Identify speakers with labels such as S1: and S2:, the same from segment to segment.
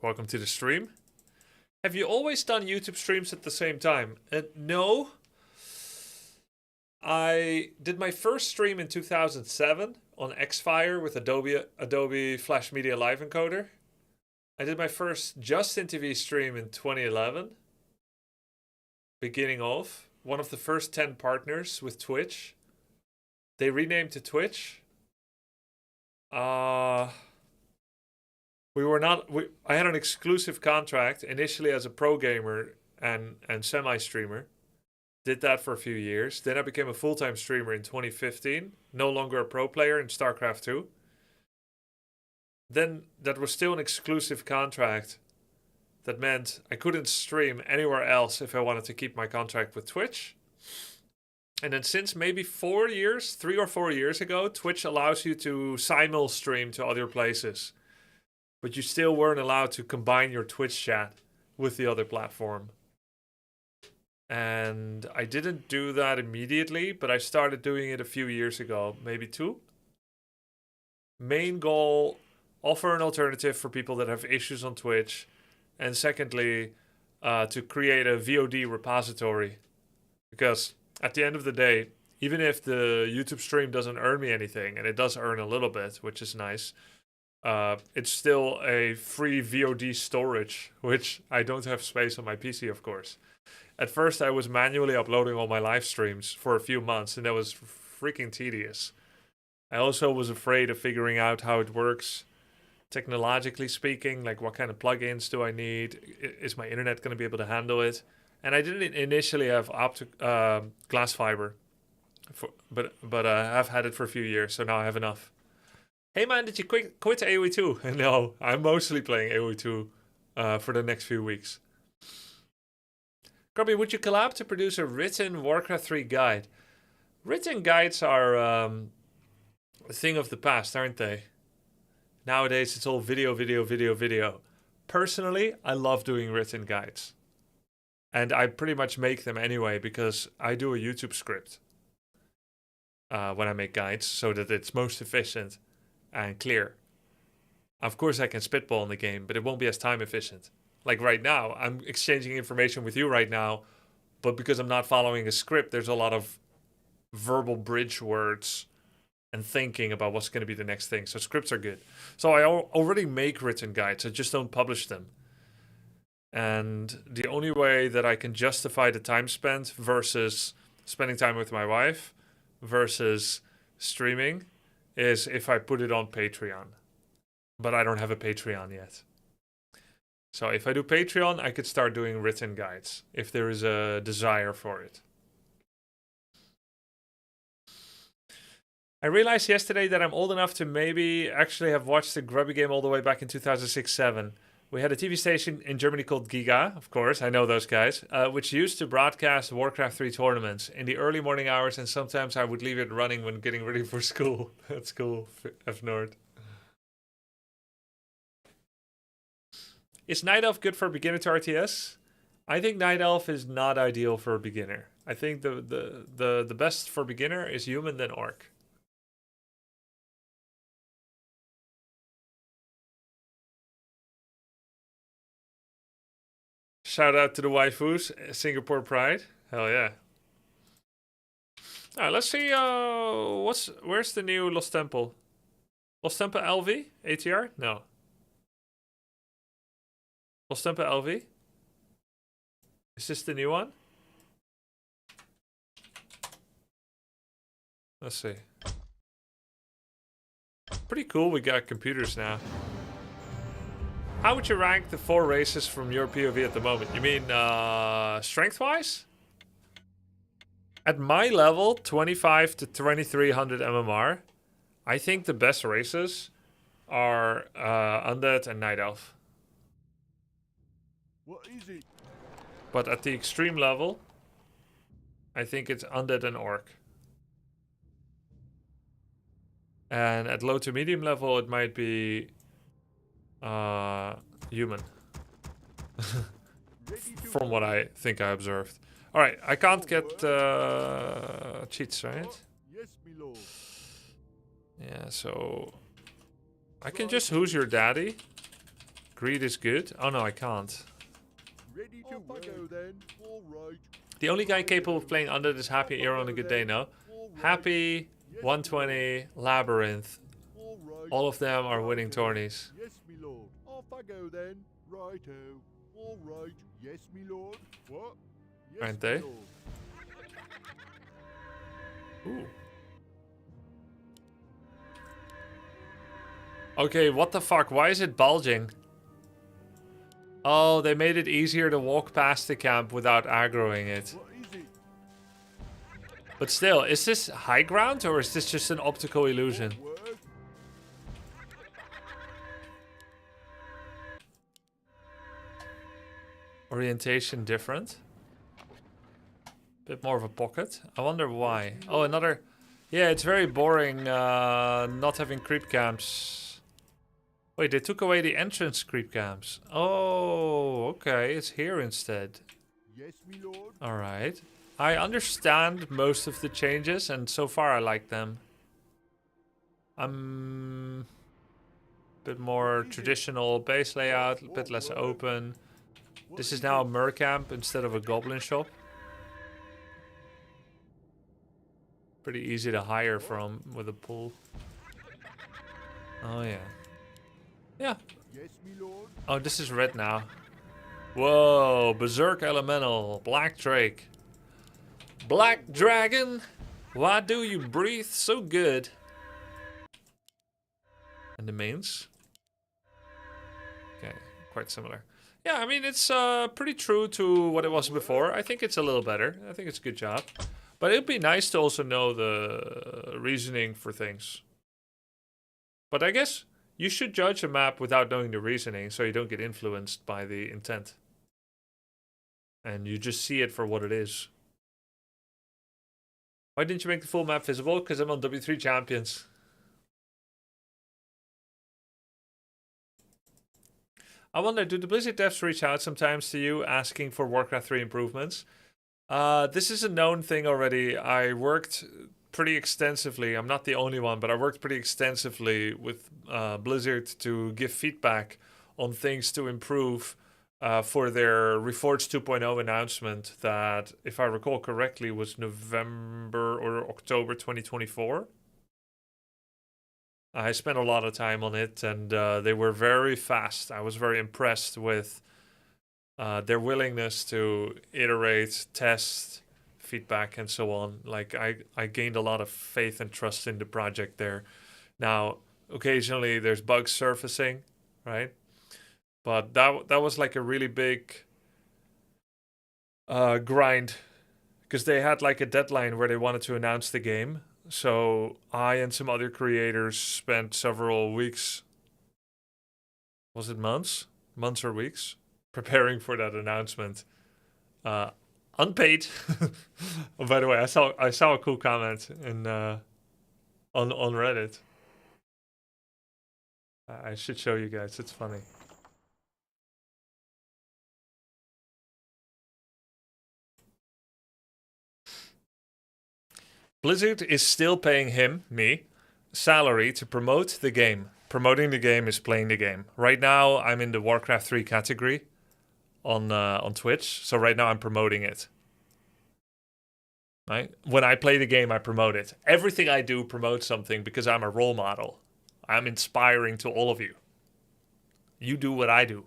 S1: welcome to the stream. Have you always done YouTube streams at the same time? No. I did my first stream in 2007 on Xfire with Adobe Flash Media Live Encoder. I did my first Justin TV stream in 2011. Beginning of one of the first 10 partners with Twitch. They renamed to Twitch. I had an exclusive contract initially as a pro gamer and semi-streamer. Did that for a few years. Then I became a full-time streamer in 2015. No longer a pro player in StarCraft 2. Then that was still an exclusive contract. That meant I couldn't stream anywhere else if I wanted to keep my contract with Twitch. And then since maybe 3 or 4 years ago, Twitch allows you to simul stream to other places. But you still weren't allowed to combine your Twitch chat with the other platform. And I didn't do that immediately, but I started doing it a few years ago, maybe 2. Main goal, offer an alternative for people that have issues on Twitch. And secondly, to create a VOD repository. Because at the end of the day, even if the YouTube stream doesn't earn me anything, and it does earn a little bit, which is nice, it's still a free VOD storage, which I don't have space on my PC, of course. At first, I was manually uploading all my live streams for a few months, and that was freaking tedious. I also was afraid of figuring out how it works, technologically speaking, like what kind of plugins do I need? Is my internet going to be able to handle it? And I didn't initially have glass fiber, but I've had it for a few years, so now I have enough. Hey man, did you quit AoE2? No, I'm mostly playing AoE2 for the next few weeks. Grubby, would you collab to produce a written Warcraft 3 guide? Written guides are a thing of the past, aren't they? Nowadays, it's all video. Personally, I love doing written guides. And I pretty much make them anyway because I do a YouTube script when I make guides so that it's most efficient and clear. Of course, I can spitball in the game, but it won't be as time efficient. Like right now, I'm exchanging information with you right now, but because I'm not following a script, there's a lot of verbal bridge words and thinking about what's going to be the next thing. So scripts are good. So I already make written guides. I just don't publish them. And the only way that I can justify the time spent versus spending time with my wife versus streaming is if I put it on Patreon. But I don't have a Patreon yet. So if I do Patreon, I could start doing written guides if there is a desire for it. I realized yesterday that I'm old enough to maybe actually have watched the Grubby game all the way back in 2006-07. We had a TV station in Germany called Giga, of course, I know those guys, which used to broadcast Warcraft 3 tournaments in the early morning hours, and sometimes I would leave it running when getting ready for school. That's cool, F Nord. Is Night Elf good for beginner to RTS? I think Night Elf is not ideal for a beginner. I think the best for beginner is human then orc. Shout out to the waifus, Singapore Pride. Hell yeah. Alright, let's see where's the new Lost Temple? Lost Temple LV? ATR? No. Lost Temple LV? Is this the new one? Let's see. Pretty cool we got computers now. How would you rank the 4 races from your POV at the moment? You mean strength-wise? At my level, 25 to 2300 MMR, I think the best races are Undead and Night Elf.
S2: What is it?
S1: But at the extreme level, I think it's Undead and Orc. And at low to medium level, it might be human. From what I think I observed. Alright, I can't get cheats, right?
S2: Yes, my lord.
S1: Yeah, so I can just who's your daddy? Greed is good. Oh no, I can't.
S2: Ready to go then. All right.
S1: The only guy capable of playing Undead is Happy Hero on a good day now. Happy, 120, Labyrinth.
S2: All right.
S1: All of them are winning tourneys.
S2: Yes, me lord. Off I go then. Righto. All right. Yes, me lord. What? Yes,
S1: Aren't
S2: me
S1: they?
S2: lord.
S1: Ooh. Okay, what the fuck? Why is it bulging? Oh, they made it easier to walk past the camp without aggroing it.
S2: What is it?
S1: But still, is this high ground or is this just an optical illusion?
S2: What?
S1: Orientation different. Bit more of a pocket. I wonder why. Oh, another... Yeah, it's very boring not having creep camps. Wait, they took away the entrance creep camps. Oh, okay. It's here instead.
S2: Yes, me lord.
S1: Alright. I understand most of the changes, and so far I like them. Bit more traditional base layout, a bit less open. This is now a mercamp instead of a goblin shop. Pretty easy to hire from with a pool. Oh yeah. Yeah.
S2: Yes, me lord.
S1: Oh, this is red now. Whoa, Berserk Elemental, Black Drake. Black Dragon, why do you breathe so good? And the mains? Okay, quite similar. Yeah, I mean, it's pretty true to what it was before. I think it's a little better. I think it's a good job. But it'd be nice to also know the reasoning for things. But I guess you should judge a map without knowing the reasoning so you don't get influenced by the intent. And you just see it for what it is. Why didn't you make the full map visible? Because I'm on W3 Champions. I wonder, do the Blizzard devs reach out sometimes to you asking for Warcraft 3 improvements? This is a known thing already. I worked pretty extensively. I'm not the only one, but I worked pretty extensively with Blizzard to give feedback on things to improve for their Reforged 2.0 announcement that, if I recall correctly, was November or October 2024. I spent a lot of time on it, and they were very fast. I was very impressed with their willingness to iterate, test, feedback, and so on. Like, I gained a lot of faith and trust in the project there. Now, occasionally there's bugs surfacing, right? But that was like a really big grind, because they had like a deadline where they wanted to announce the game. So I and some other creators spent several weeks, was it months? Months or weeks, preparing for that announcement. Unpaid. Oh, by the way, I saw a cool comment in on Reddit. I should show you guys. It's funny. Blizzard is still paying me, salary to promote the game. Promoting the game is playing the game. Right now, I'm in the Warcraft 3 category on Twitch. So right now, I'm promoting it. Right? When I play the game, I promote it. Everything I do promotes something because I'm a role model. I'm inspiring to all of you. You do what I do.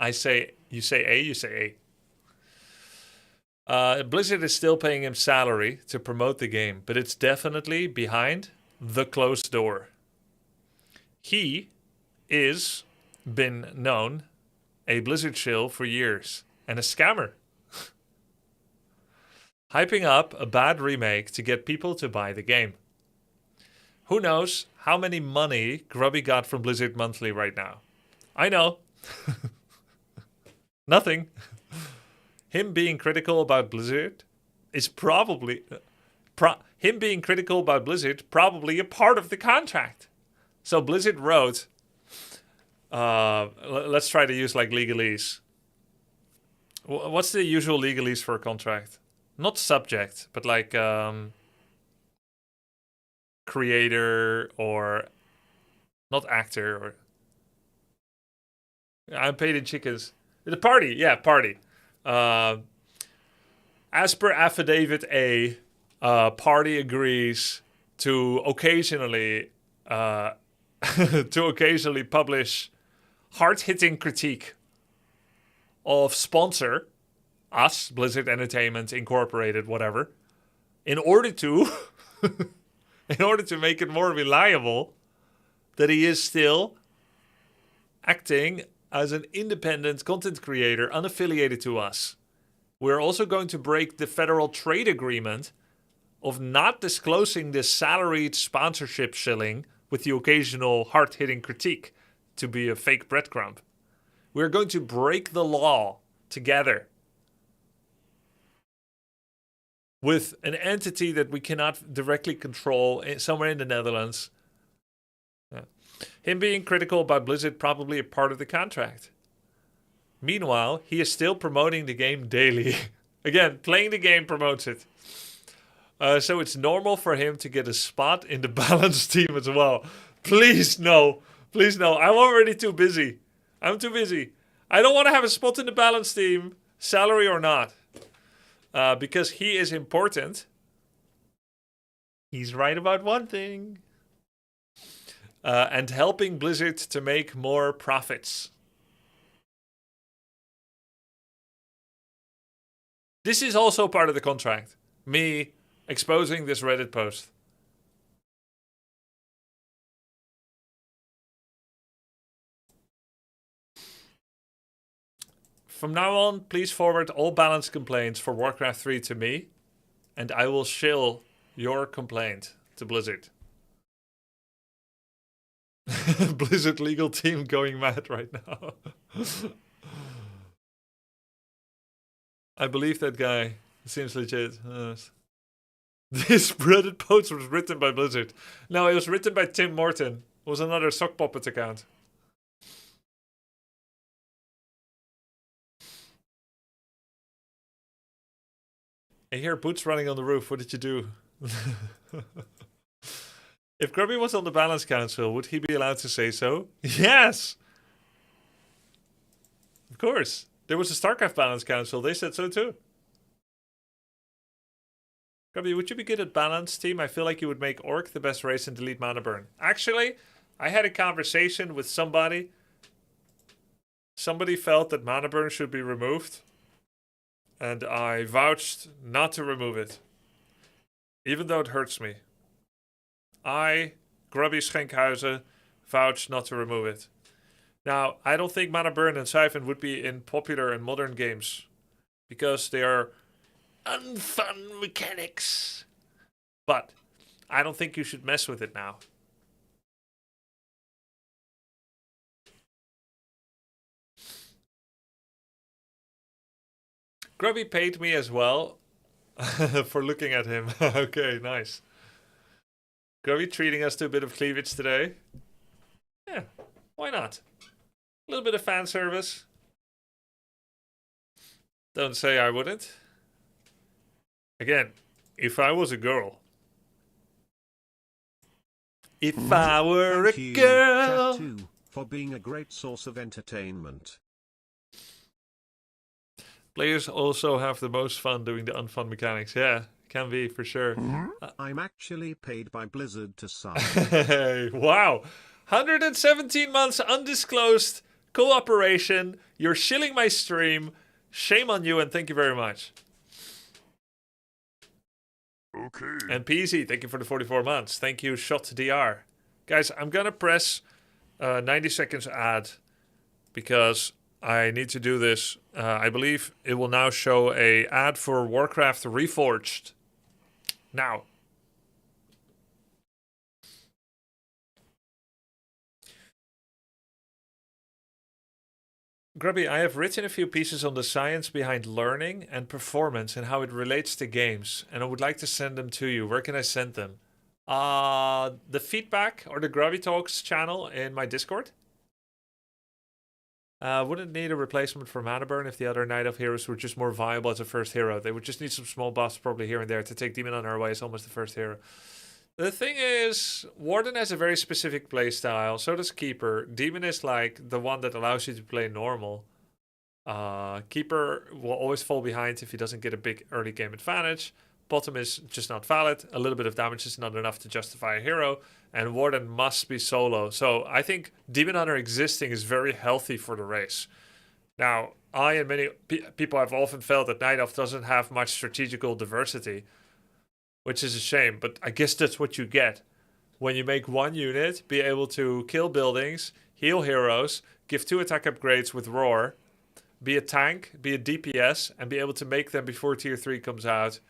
S1: You say A, you say A. Blizzard is still paying him salary to promote the game, but it's definitely behind the closed door. He is been known a Blizzard shill for years and a scammer. Hyping up a bad remake to get people to buy the game. Who knows how many money Grubby got from Blizzard monthly right now? I know. Nothing. Him being critical about Blizzard is probably... him being critical about Blizzard probably a part of the contract. So Blizzard wrote... let's try to use like legalese. What's the usual legalese for a contract? Not subject, but like creator or... Not actor or... I'm paid in chickens. The party, yeah, party. As per affidavit A, party agrees to occasionally publish hard-hitting critique of sponsor us, Blizzard Entertainment Incorporated, whatever, in order to make it more reliable that he is still acting as an independent content creator unaffiliated to us. We're also going to break the federal trade agreement of not disclosing this salaried sponsorship shilling with the occasional hard-hitting critique to be a fake breadcrumb. We're going to break the law together with an entity that we cannot directly control somewhere in the Netherlands. Yeah. Him being critical about Blizzard probably a part of the contract. Meanwhile, he is still promoting the game daily. Again, playing the game promotes it. So it's normal for him to get a spot in the balance team as well. Please no. Please no. I'm already too busy. I'm too busy. I don't want to have a spot in the balance team, salary or not. Because he is important. He's right about one thing. And helping Blizzard to make more profits. This is also part of the contract. Me exposing this Reddit post. From now on, please forward all balance complaints for Warcraft 3 to me, and I will shill your complaint to Blizzard. Blizzard legal team going mad right now. I believe that guy. It seems legit. This Reddit post was written by Blizzard. No, it was written by Tim Morton. It was another Sock Puppet account. I hear boots running on the roof. What did you do? If Grubby was on the Balance Council, would he be allowed to say so? Yes! Of course. There was a StarCraft Balance Council. They said so too. Grubby, would you be good at Balance team? I feel like you would make Orc the best race and delete mana burn. Actually, I had a conversation with somebody. Somebody felt that mana burn should be removed. And I vouched not to remove it. Even though it hurts me. I, Grubby Schenkhuizen, vouched not to remove it. Now, I don't think Mana Burn and Siphon would be in popular and modern games. Because they are unfun mechanics. But I don't think you should mess with it now. Grubby paid me as well for looking at him. Okay, nice. Grubby treating us to a bit of cleavage today. Yeah, why not? A little bit of fan service. Don't say I wouldn't. Again, if I was a girl. If I were a girl.
S3: Chat 2 for being a great source of entertainment.
S1: Players also have the most fun doing the unfun mechanics. Yeah, can be for sure.
S3: I'm actually paid by Blizzard to sub.
S1: Hey, wow. 117 months undisclosed cooperation. You're shilling my stream. Shame on you and thank you very much.
S2: Okay.
S1: And PZ, thank you for the 44 months. Thank you, Shot DR. Guys, I'm going to press 90 seconds ad because I need to do this. I believe it will now show a ad for Warcraft Reforged. Now. Grubby, I have written a few pieces on the science behind learning and performance and how it relates to games, and I would like to send them to you. Where can I send them? The feedback or the Grubby Talks channel in my Discord. Wouldn't need a replacement for Mana Burn if the other Night of Heroes were just more viable as a first hero. They would just need some small buffs probably here and there to take Demon Hunter away as almost the first hero. The thing is, Warden has a very specific playstyle. So does Keeper. Demon is like the one that allows you to play normal. Keeper will always fall behind if he doesn't get a big early game advantage. Bottom is just not valid. A little bit of damage is not enough to justify a hero. And Warden must be solo. So I think Demon Hunter existing is very healthy for the race. Now, I and many people have often felt that Night Elf doesn't have much strategical diversity, which is a shame. But I guess that's what you get when you make one unit be able to kill buildings, heal heroes, give 2 attack upgrades with Roar, be a tank, be a DPS, and be able to make them before tier 3 comes out.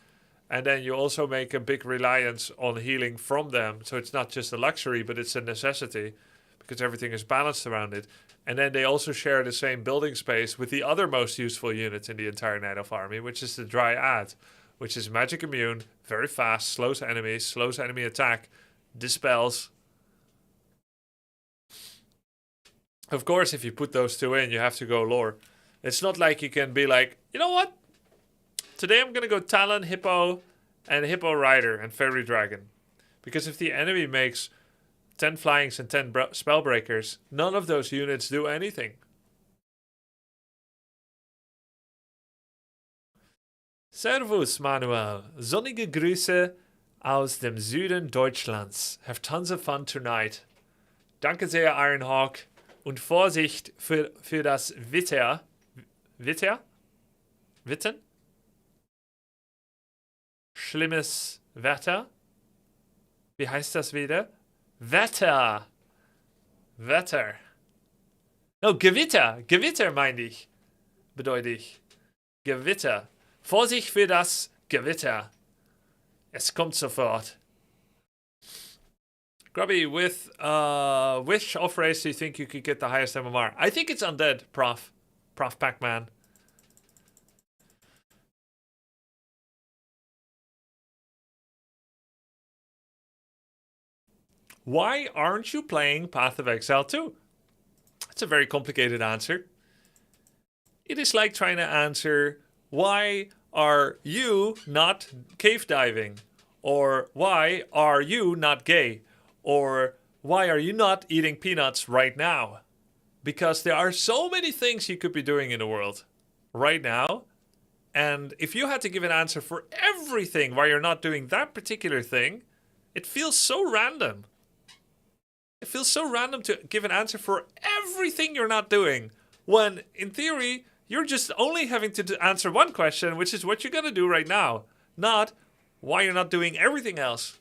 S1: And then you also make a big reliance on healing from them. So it's not just a luxury, but it's a necessity because everything is balanced around it. And then they also share the same building space with the other most useful unit in the entire Night Elf army, which is the Dryad, which is magic immune, very fast, slows enemies, slows enemy attack, dispels. Of course, if you put those two in, you have to go lore. It's not like you can be like, you know what? Today I'm going to go Talon, Hippo, and Hippo Rider, and Fairy Dragon. Because if the enemy makes 10 flyings and 10 spellbreakers, none of those units do anything. Servus, Manuel. Sonnige Grüße aus dem Süden Deutschlands. Have tons of fun tonight. Danke sehr, Ironhawk. Und Vorsicht für das Witter. Witter? Witten? Schlimmes Wetter? Wie heißt das wieder? Wetter. Wetter. No, Gewitter. Gewitter meine ich. Bedeutet ich. Gewitter. Vorsicht für das Gewitter. Es kommt sofort. Grubby, with which off race do you think you could get the highest MMR? I think it's Undead, Prof Pac-Man. Why aren't you playing Path of Exile 2? It's a very complicated answer. It is like trying to answer, why are you not cave diving? Or why are you not gay? Or why are you not eating peanuts right now? Because there are so many things you could be doing in the world right now. And if you had to give an answer for everything why you're not doing that particular thing, it feels so random. It feels so random to give an answer for everything you're not doing, when, in theory, you're just only having to answer one question, which is what you're going to do right now, not why you're not doing everything else.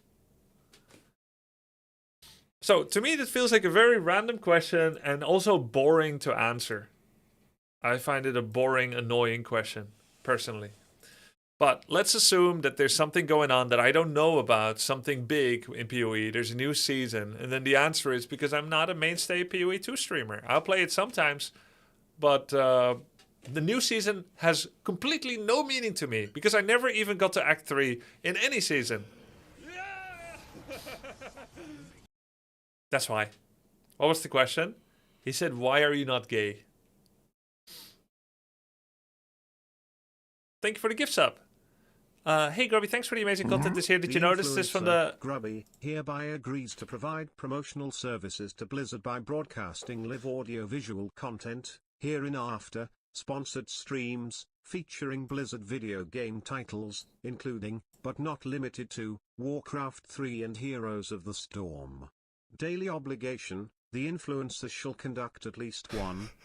S1: So, to me, this feels like a very random question and also boring to answer. I find it a boring, annoying question, personally. But let's assume that there's something going on that I don't know about, something big in PoE. There's a new season. And then the answer is because I'm not a mainstay PoE 2 streamer. I'll play it sometimes. But the new season has completely no meaning to me. Because I never even got to Act 3 in any season. That's why. What was the question? He said, why are you not gay? Thank you for the gift sub. Hey Grubby, thanks for the amazing content this year. Did you notice this from the...
S3: Grubby hereby agrees to provide promotional services to Blizzard by broadcasting live audio-visual content, hereinafter, sponsored streams, featuring Blizzard video game titles, including, but not limited to, Warcraft 3 and Heroes of the Storm. Daily obligation, the influencer shall conduct at least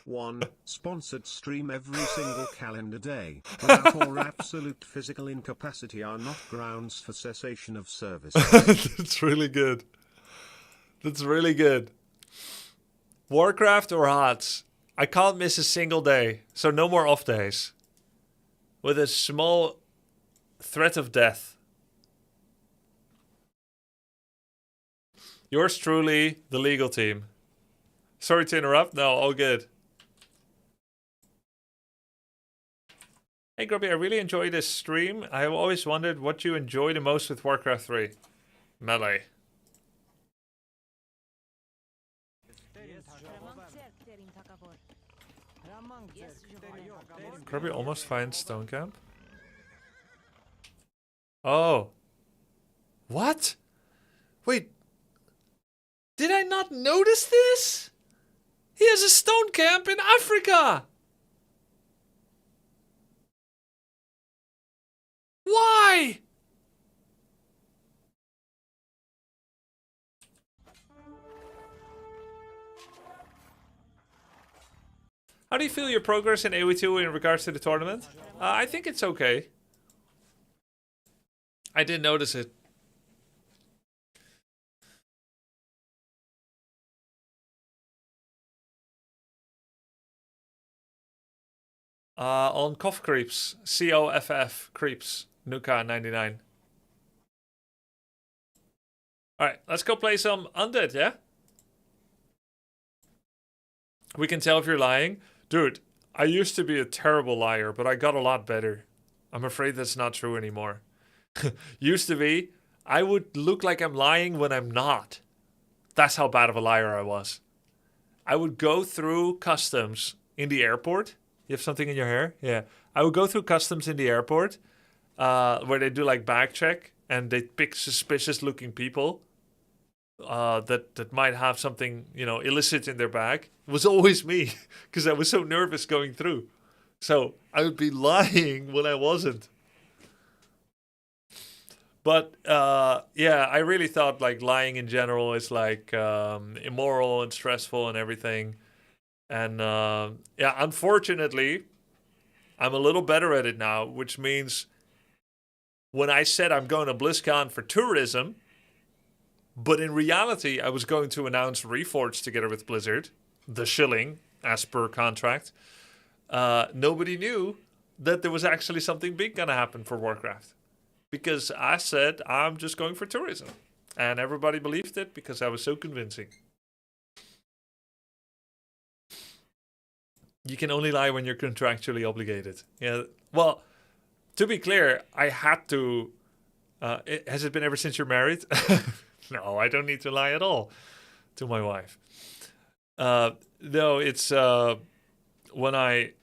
S3: one sponsored stream every single calendar day. Without or absolute physical incapacity are not grounds for cessation of service.
S1: That's really good. That's really good. Warcraft or HOTS? I can't miss a single day, so no more off days. With a small threat of death. Yours truly, the legal team. Sorry to interrupt. No, all good. Hey Grubby, I really enjoy this stream. I have always wondered what you enjoy the most with Warcraft 3. Melee. Grubby almost finds Stone Camp. Oh. What? Wait, did I not notice this? He has a stone camp in Africa. Why? How do you feel your progress in AoE2 in regards to the tournament? I think it's okay. I didn't notice it. On Cough Creeps, COFF Creeps, Nuka 99. Alright, let's go play some Undead, yeah? We can tell if you're lying. Dude, I used to be a terrible liar, but I got a lot better. I'm afraid that's not true anymore. Used to be, I would look like I'm lying when I'm not. That's how bad of a liar I was. I would go through customs in the airport. You have something in your hair? Yeah. I would go through customs in the airport where they do like bag check and they pick suspicious looking people that might have something, you know, illicit in their bag. It was always me because I was so nervous going through. So I would be lying when I wasn't. But yeah, I really thought like lying in general is like immoral and stressful and everything. And yeah, unfortunately, I'm a little better at it now, which means when I said I'm going to BlizzCon for tourism, but in reality, I was going to announce Reforged together with Blizzard, the shilling, as per contract, nobody knew that there was actually something big going to happen for Warcraft. Because I said, I'm just going for tourism. And everybody believed it because I was so convincing. You can only lie when you're contractually obligated. Yeah. Well, to be clear, I had to... has it been ever since you're married? No, I don't need to lie at all to my wife. No, it's when I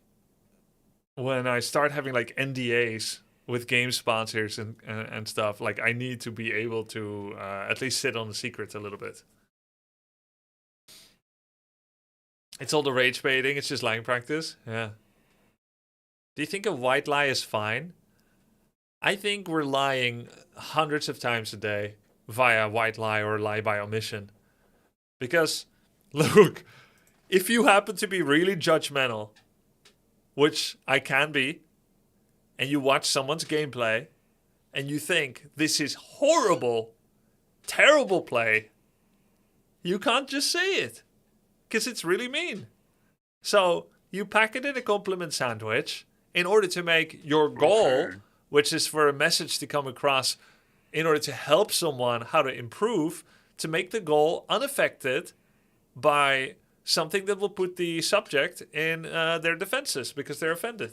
S1: start having like NDAs with game sponsors and stuff, like I need to be able to at least sit on the secret a little bit. It's all the rage baiting, it's just lying practice. Yeah. Do you think a white lie is fine? I think we're lying hundreds of times a day via white lie or lie by omission. Because, look, if you happen to be really judgmental, which I can be, and you watch someone's gameplay, and you think, this is horrible, terrible play, you can't just say it. Because it's really mean. So, you pack it in a compliment sandwich in order to make your goal, which is for a message to come across in order to help someone how to improve, to make the goal unaffected by something that will put the subject in their defenses because they're offended.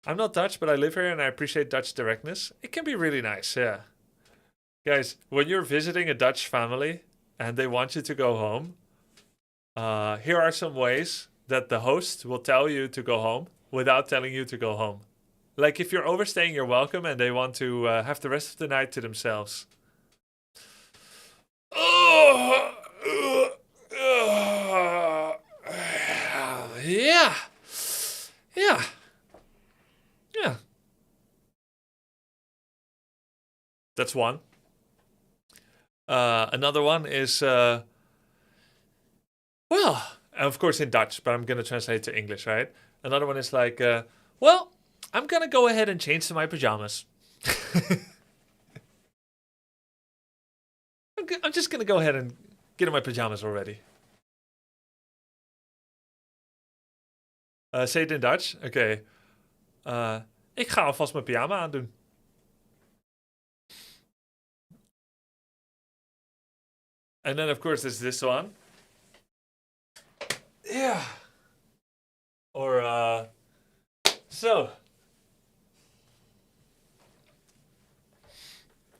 S1: I'm not Dutch, but I live here and I appreciate Dutch directness. It can be really nice, yeah. Guys, when you're visiting a Dutch family and they want you to go home, here are some ways that the host will tell you to go home without telling you to go home. Like if you're overstaying your welcome and they want to have the rest of the night to themselves. Yeah. Yeah. Yeah. That's one. Another one is, well, of course in Dutch, but I'm going to translate to English, right? Another one is like, well, I'm going to go ahead and change to my pajamas. I'm just going to go ahead and get in my pajamas already. Say it in Dutch? Oké. Ik ga alvast mijn pyjama aandoen. And then, of course, there's this one. Yeah. Or, so.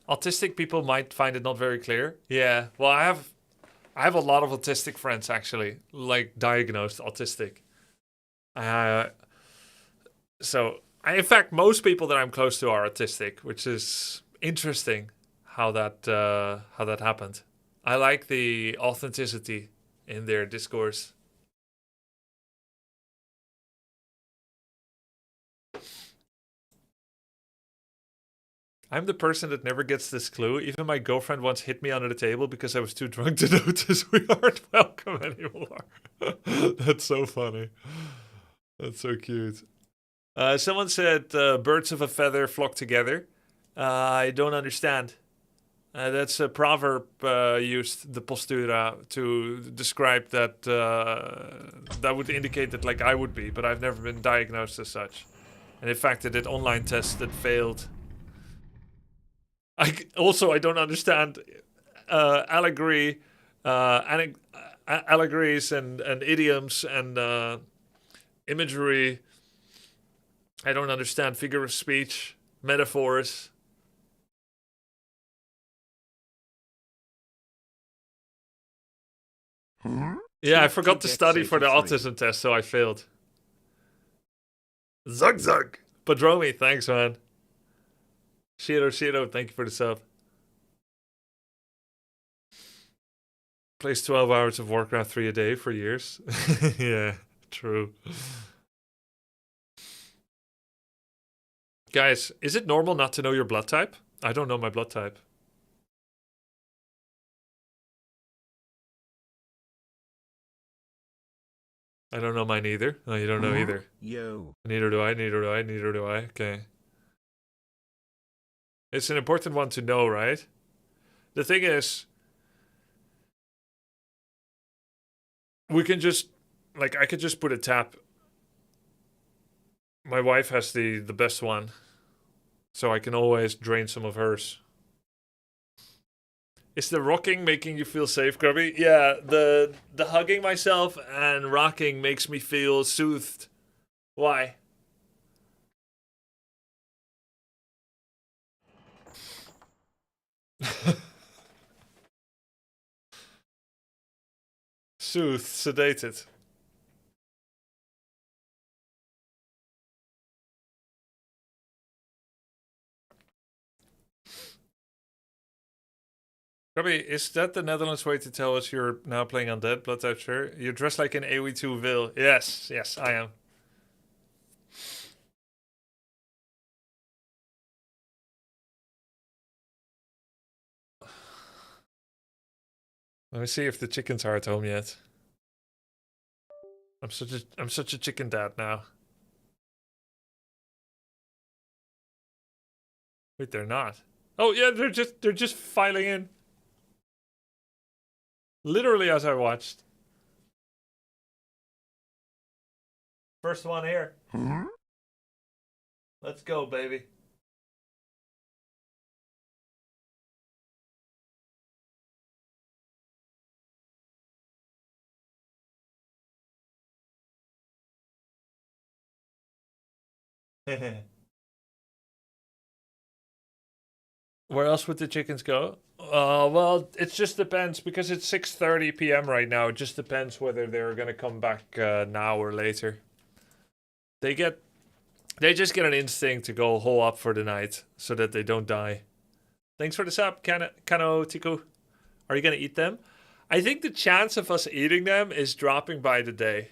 S1: Autistic people might find it not very clear. Yeah. Well, I have a lot of autistic friends, actually. Like, diagnosed autistic. So, In fact, most people that I'm close to are autistic, which is interesting how that happened. I like the authenticity in their discourse. I'm the person that never gets this clue. Even my girlfriend once hit me under the table because I was too drunk to notice we aren't welcome anymore. That's so funny. That's so cute. Someone said birds of a feather flock together. I don't understand. That's a proverb used, the postura, to describe that. That would indicate that, like, I would be, but I've never been diagnosed as such. And in fact, I did online tests that failed. I don't understand allegory, allegories and idioms and imagery. I don't understand figure of speech, metaphors. Yeah, I forgot to study for the autism test, so I failed. Zug Zug. Padromi, thanks, man. Shiro, thank you for the sub. Plays 12 hours of Warcraft 3 a day for years. Yeah, true. Guys, is it normal not to know your blood type? I don't know my blood type. I don't know mine either. No, you don't know either.
S3: Yo.
S1: Neither do I. Okay. It's an important one to know, right? The thing is, we can just, like, I could just put a tap. My wife has the best one, so I can always drain some of hers. Is the rocking making you feel safe, Grubby? Yeah, the hugging myself and rocking makes me feel soothed. Why? Soothed, sedated. Grubby, is that the Netherlands way to tell us you're now playing Undead? Blood type, sure. You're dressed like an AoE2 Vil. Yes, I am. Let me see if the chickens are at home yet. I'm such a chicken dad now. Wait, they're not. Oh yeah, they're just filing in. Literally as I watched. First one here. Let's go, baby. Where else would the chickens go? Well, it just depends because it's 6:30 p.m. right now. It just depends whether they're gonna come back now or later. They just get an instinct to go hole up for the night so that they don't die. Thanks for the sub, Kano Tiku. Are you gonna eat them? I think the chance of us eating them is dropping by the day.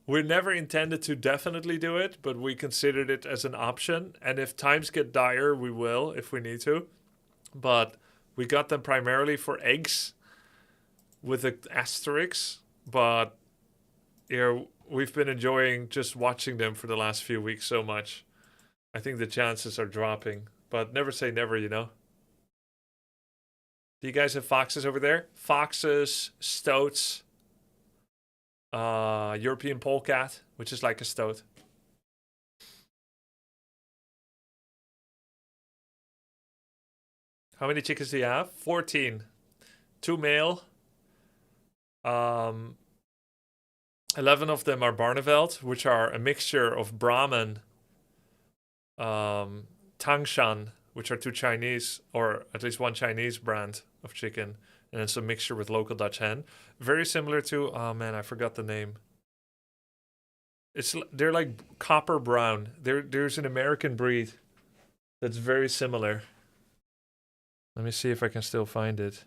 S1: We never intended to definitely do it, but we considered it as an option. And if times get dire, we will if we need to. But we got them primarily for eggs with an asterisk. But we've been enjoying just watching them for the last few weeks so much. I think the chances are dropping. But never say never, you know. Do you guys have foxes over there? Foxes, stoats, European polecat, which is like a stoat. How many chickens do you have? 14. 2 male. 11 of them are Barneveld, which are a mixture of Brahman, Tangshan, which are 2 Chinese, or at least 1 Chinese brand of chicken, and then some mixture with local Dutch hen. Very similar to, oh man, I forgot the name. They're like copper brown. There's an American breed that's very similar. Let me see if I can still find it.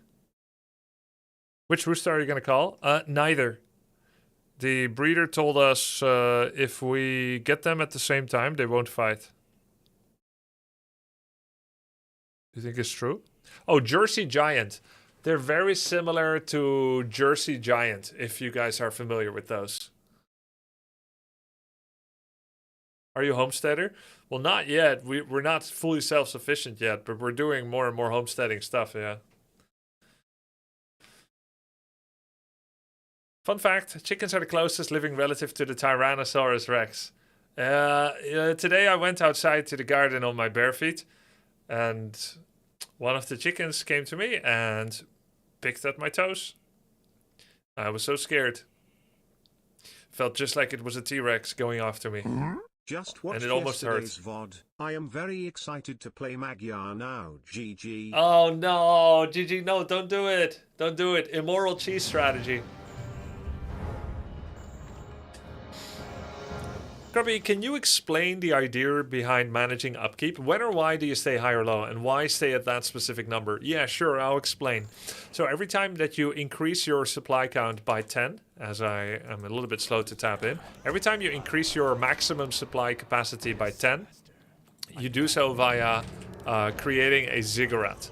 S1: Which rooster are you gonna call? Neither. The breeder told us if we get them at the same time, they won't fight. You think it's true? Oh, Jersey Giant. They're very similar to Jersey Giant, if you guys are familiar with those. Are you a homesteader? Well, not yet. We're not fully self-sufficient yet, but we're doing more and more homesteading stuff, yeah. Fun fact, chickens are the closest living relative to the Tyrannosaurus Rex. Today I went outside to the garden on my bare feet, and one of the chickens came to me and picked at my toes. I was so scared. Felt just like it was a T-Rex going after me.
S3: Just watched
S1: And it almost
S3: yesterday's VOD. I am very excited to play Magyar now, GG.
S1: Oh no, GG, no, don't do it. Don't do it. Immoral cheese strategy. Grubby, can you explain the idea behind managing upkeep? When or why do you stay high or low, and why stay at that specific number? Yeah, sure, I'll explain. So every time that you increase your supply count by 10, as I am a little bit slow to tap in, every time you increase your maximum supply capacity by 10, you do so via creating a ziggurat.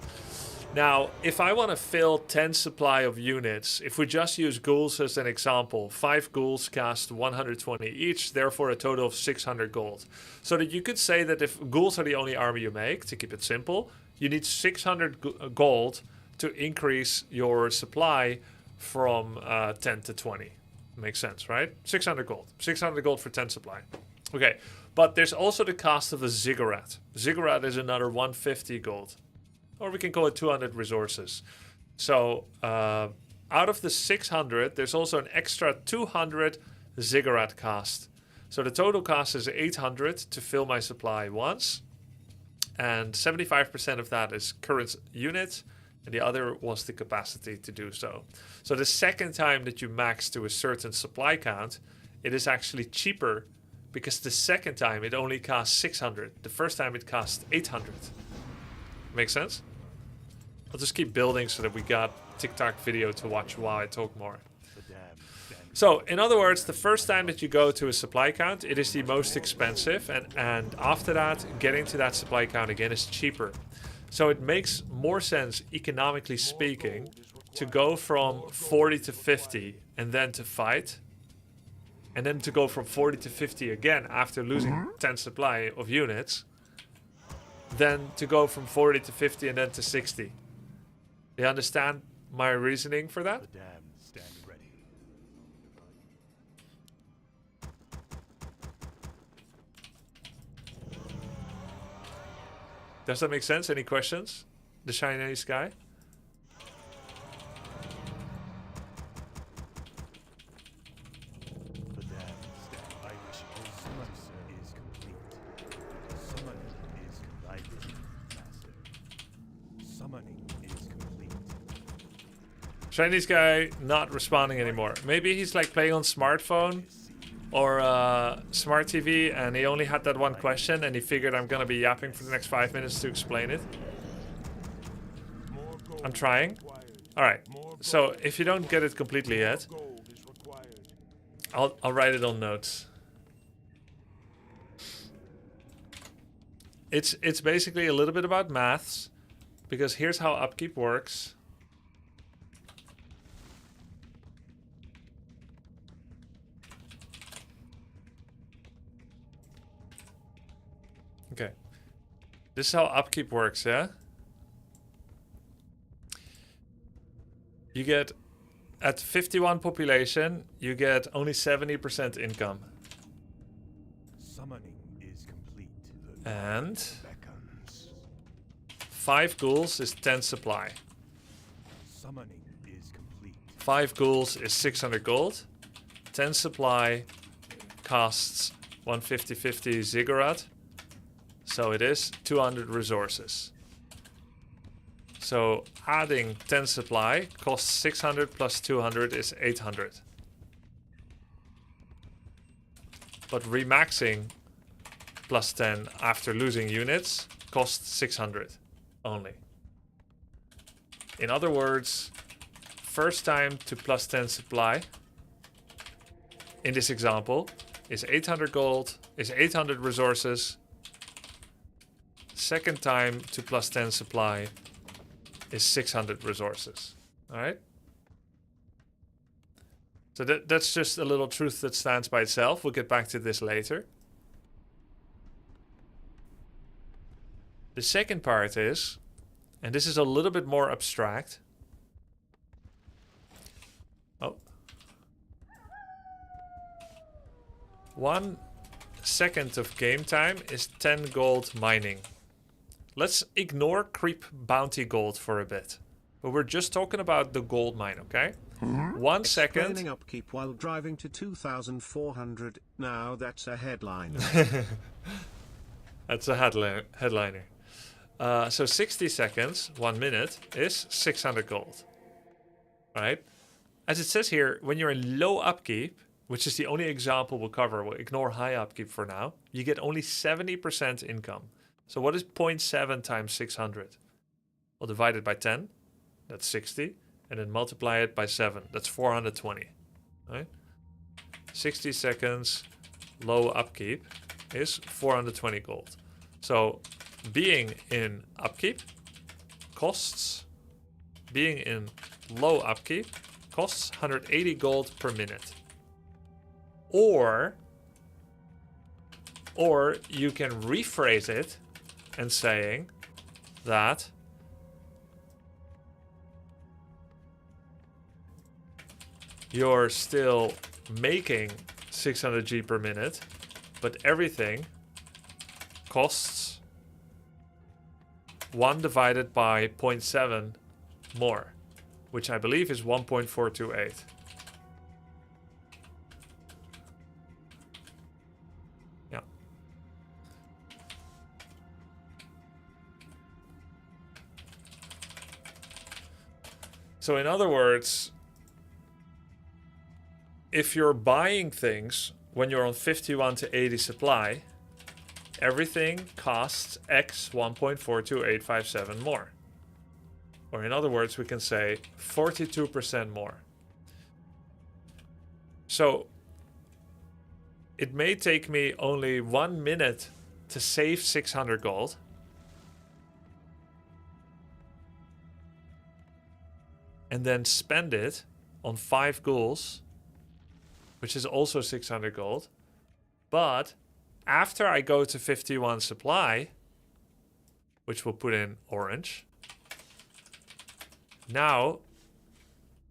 S1: Now, if I want to fill 10 supply of units, if we just use ghouls as an example, 5 ghouls cost 120 each, therefore a total of 600 gold. So that you could say that if ghouls are the only army you make, to keep it simple, you need 600 gold to increase your supply from 10 to 20. Makes sense, right? 600 gold. 600 gold for 10 supply. Okay, but there's also the cost of a ziggurat. Ziggurat is another 150 gold. Or we can call it 200 resources. So out of the 600, there's also an extra 200 ziggurat cost. So the total cost is 800 to fill my supply once. And 75% of that is current units. And the other was the capacity to do so. So the second time that you max to a certain supply count, it is actually cheaper. Because the second time it only costs 600. The first time it costs 800. Makes sense? I'll just keep building so that we got TikTok video to watch while I talk more. So, in other words, the first time that you go to a supply count, it is the most expensive. And after that, getting to that supply count again is cheaper. So it makes more sense, economically speaking, to go from 40 to 50 and then to fight. And then to go from 40 to 50 again after losing 10 supply of units. Then to go from 40 to 50 and then to 60. You understand my reasoning for that?
S2: The dam stand ready.
S1: Does that make sense? Any questions? The Chinese guy?
S2: The dam stand. I wish summon is complete. Summoning is complete. Master. Summoning is complete.
S1: Chinese guy not responding anymore. Maybe he's like playing on smartphone or smart TV and he only had that one question and he figured I'm gonna be yapping for the next 5 minutes to explain it. I'm trying. Alright, so if you don't get it completely yet, I'll write it on notes. It's basically a little bit about maths, because here's how upkeep works. Okay. This is how upkeep works, yeah? You get, at 51 population, you get only 70% income.
S2: Summoning is complete.
S1: And
S2: Beckons.
S1: 5 ghouls is 10 supply.
S2: Summoning is complete.
S1: 5 ghouls is 600 gold. 10 supply costs 150 ziggurat. So it is 200 resources. So adding 10 supply costs 600 plus 200 is 800. but remaxing plus 10 after losing units costs 600 only. In other words, first time to plus 10 supply in this example is 800 gold, is 800 resources. Second time to plus 10 supply is 600 resources. All right? So that's just a little truth that stands by itself. We'll get back to this later. The second part is, and this is a little bit more abstract. Oh. 1 second of game time is 10 gold mining. Let's ignore creep bounty gold for a bit. But we're just talking about the gold mine, okay? 1 second.
S3: Explaining upkeep while driving to 2,400. Now that's a headline.
S1: That's a headliner. So 60 seconds, 1 minute, is 600 gold. Right? As it says here, when you're in low upkeep, which is the only example we'll cover, we'll ignore high upkeep for now, you get only 70% income. So what is 0.7 times 600? Well, divide it by 10, that's 60, and then multiply it by 7, that's 420. Right? 60 seconds, low upkeep is 420 gold. So being in upkeep costs, being in low upkeep costs 180 gold per minute. Or you can rephrase it and saying that you're still making 600 G per minute, but everything costs 1 divided by 0.7 more, which I believe is 1.428. Yeah. So in other words, if you're buying things when you're on 51 to 80 supply, everything costs X 1.42857 more. Or in other words, we can say 42% more. So it may take me only 1 minute to save 600 gold. And then spend it on 5 ghouls, which is also 600 gold. But after I go to 51 supply, which we'll put in orange, now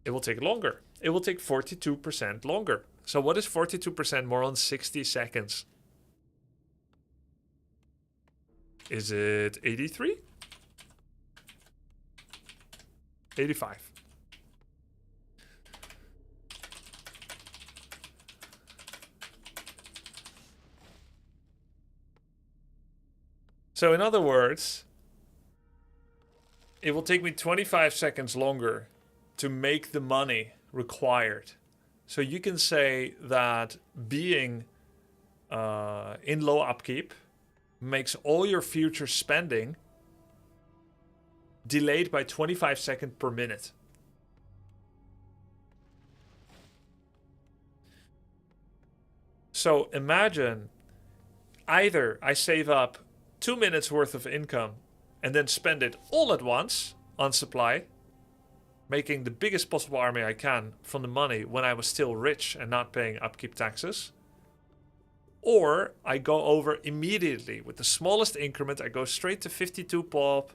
S1: it will take longer. It will take 42% longer. So what is 42% more on 60 seconds? Is it 83? 85. So in other words, it will take me 25 seconds longer to make the money required. So you can say that being in low upkeep makes all your future spending delayed by 25 seconds per minute. So imagine either I save up 2 minutes worth of income and then spend it all at once on supply, making the biggest possible army I can from the money when I was still rich and not paying upkeep taxes. Or I go over immediately with the smallest increment. I go straight to 52 pop,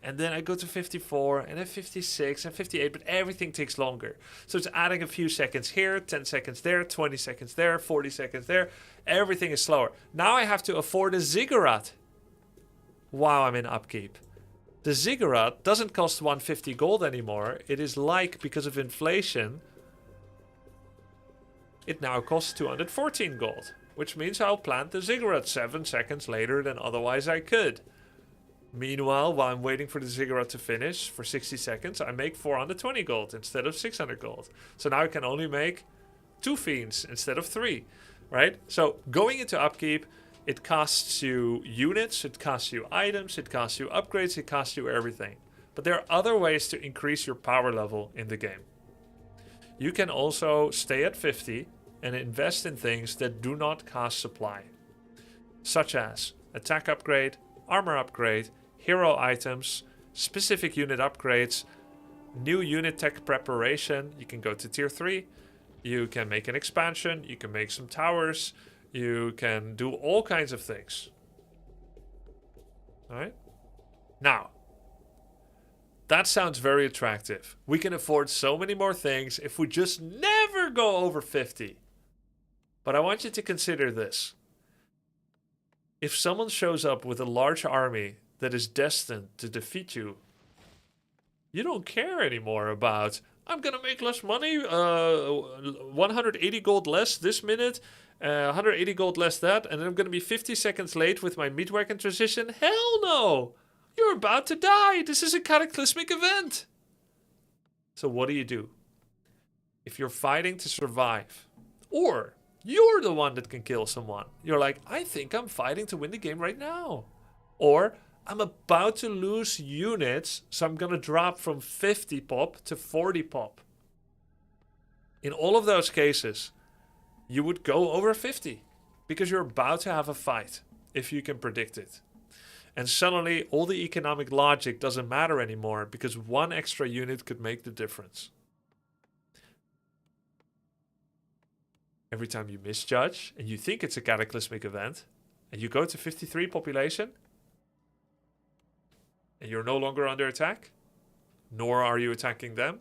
S1: and then I go to 54, and then 56, and 58, but everything takes longer. So it's adding a few seconds here, 10 seconds there, 20 seconds there, 40 seconds there. Everything is slower. Now I have to afford a ziggurat while I'm in upkeep. The ziggurat doesn't cost 150 gold anymore. It is like, because of inflation, it now costs 214 gold, which means I'll plant the ziggurat 7 seconds later than otherwise I could. Meanwhile, while I'm waiting for the ziggurat to finish for 60 seconds, I make 420 gold instead of 600 gold. So now I can only make 2 fiends instead of 3. right? So going into upkeep, it costs you units, it costs you items, it costs you upgrades, it costs you everything. But there are other ways to increase your power level in the game. You can also stay at 50 and invest in things that do not cost supply, such as attack upgrade, armor upgrade, hero items, specific unit upgrades, new unit tech preparation. You can go to tier 3, you can make an expansion, you can make some towers, you can do all kinds of things. Alright? Now, that sounds very attractive. We can afford so many more things if we just never go over 50. But I want you to consider this. If someone shows up with a large army that is destined to defeat you, you don't care anymore about, I'm gonna make less money, 180 gold less this minute, 180 gold less that, and then I'm gonna be 50 seconds late with my meat wagon transition. Hell no! You're about to die! This is a cataclysmic event! So what do? If you're fighting to survive, or you're the one that can kill someone, you're like, I think I'm fighting to win the game right now. Or, I'm about to lose units, so I'm gonna drop from 50 pop to 40 pop. In all of those cases, you would go over 50 because you're about to have a fight if you can predict it. And suddenly all the economic logic doesn't matter anymore because one extra unit could make the difference. Every time you misjudge and you think it's a cataclysmic event and you go to 53 population and you're no longer under attack, nor are you attacking them,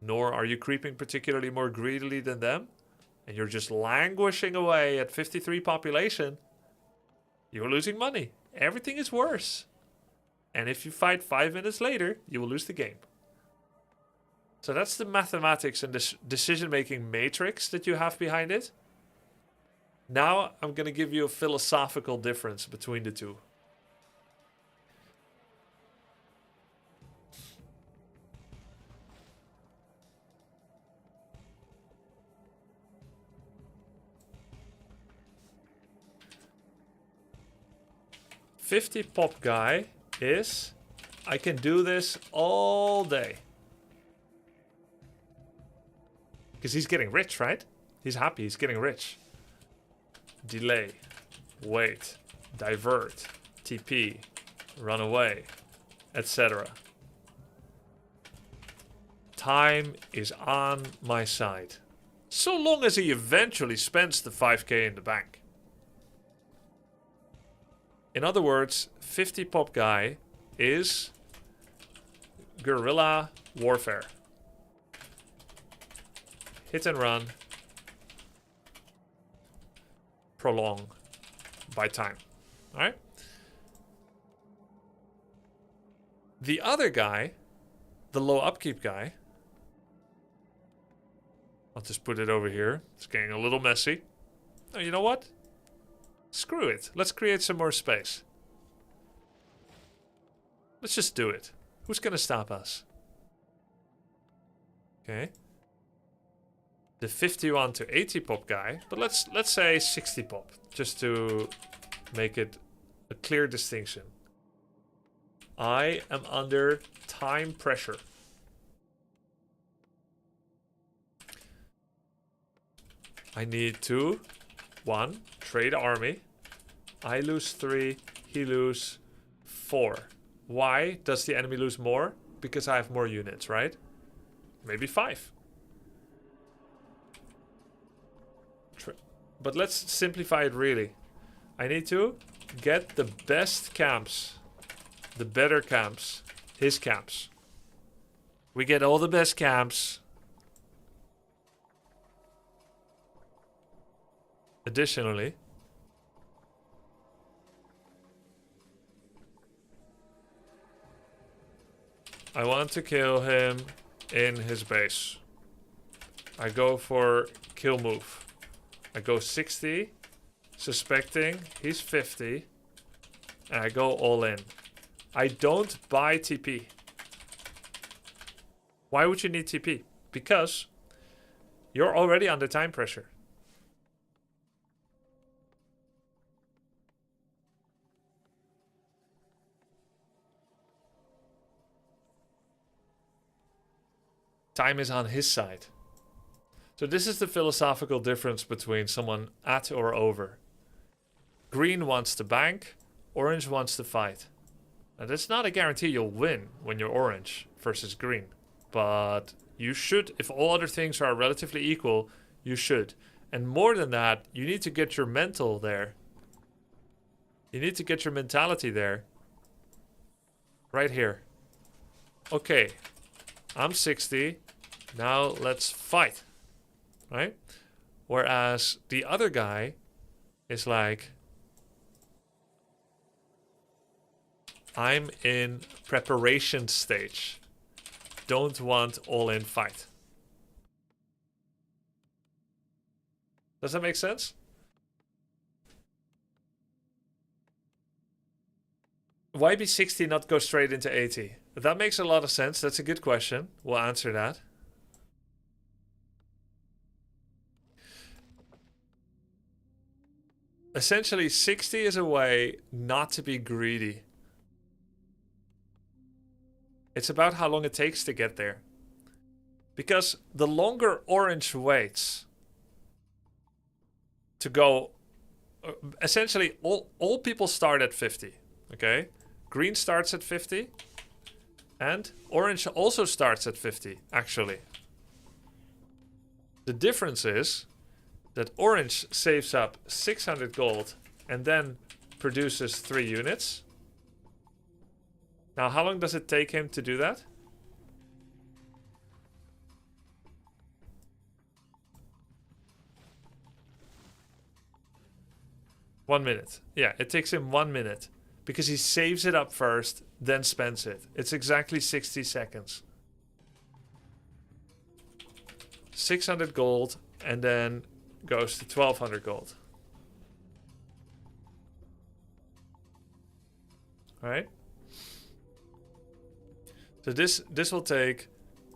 S1: nor are you creeping particularly more greedily than them, and you're just languishing away at 53 population, you're losing money. Everything is worse. And if you fight 5 minutes later, you will lose the game. So that's the mathematics and this decision-making matrix that you have behind it. Now I'm going to give you a philosophical difference between the two. $50 pop guy is, I can do this all day. Because he's getting rich, right? He's happy, he's getting rich. Delay, wait, divert, TP, run away, etc. Time is on my side. So long as he eventually spends the 5k in the bank. In other words, 50 pop guy is guerrilla warfare. Hit and run. Prolong by time. Alright? The other guy, the low upkeep guy, I'll just put it over here. It's getting a little messy. Oh, you know what? Screw it. Let's create some more space. Let's just do it. Who's gonna stop us? Okay. The 51 to 80 pop guy, but let's say 60 pop, just to make it a clear distinction. I am under time pressure. I need to 1, trade army. I lose 3, he lose 4. Why does the enemy lose more? Because I have more units, right? Maybe 5. But let's simplify it really. I need to get the best camps, the better camps, his camps. We get all the best camps. Additionally, I want to kill him in his base. I go for kill move. I go 60, suspecting he's 50, and I go all in. I don't buy TP. Why would you need TP? Because you're already under time pressure. Time is on his side. So this is the philosophical difference between someone at or over. Green wants to bank, orange wants to fight. Now that's not a guarantee you'll win when you're orange versus green. But you should, if all other things are relatively equal, you should. And more than that, you need to get your mental there. You need to get your mentality there. Right here. Okay, I'm 60. Now let's fight. Right? Whereas the other guy is like, I'm in preparation stage. Don't want all-in fight. Does that make sense? Why be 60 not go straight into 80? That makes a lot of sense. That's a good question. We'll answer that. Essentially, 60 is a way not to be greedy. It's about how long it takes to get there. Because the longer orange waits to go... essentially, all people start at 50. Okay? Green starts at 50. And orange also starts at 50, actually. The difference is that orange saves up 600 gold and then produces 3 units. Now, how long does it take him to do that? One minute. Yeah, it takes him 1 minute. Because he saves it up first, then spends it. It's exactly 60 seconds. 600 gold, and then goes to 1200 gold. Alright? So this will take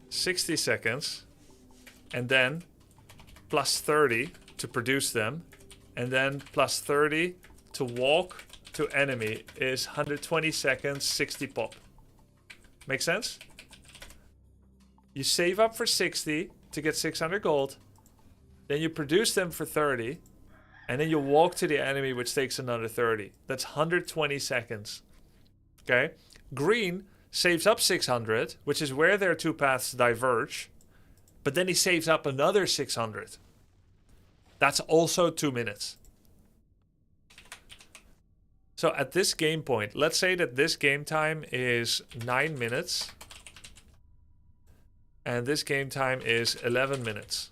S1: 60 seconds, and then plus 30 to produce them, and then plus 30 to walk to enemy is 120 seconds, 60 pop. Make sense? You save up for 60 to get 600 gold, then you produce them for 30, and then you walk to the enemy, which takes another 30. That's 120 seconds. Okay? Green saves up 600, which is where their two paths diverge, but then he saves up another 600. That's also 2 minutes. So at this game point, let's say that this game time is 9 minutes. And this game time is 11 minutes.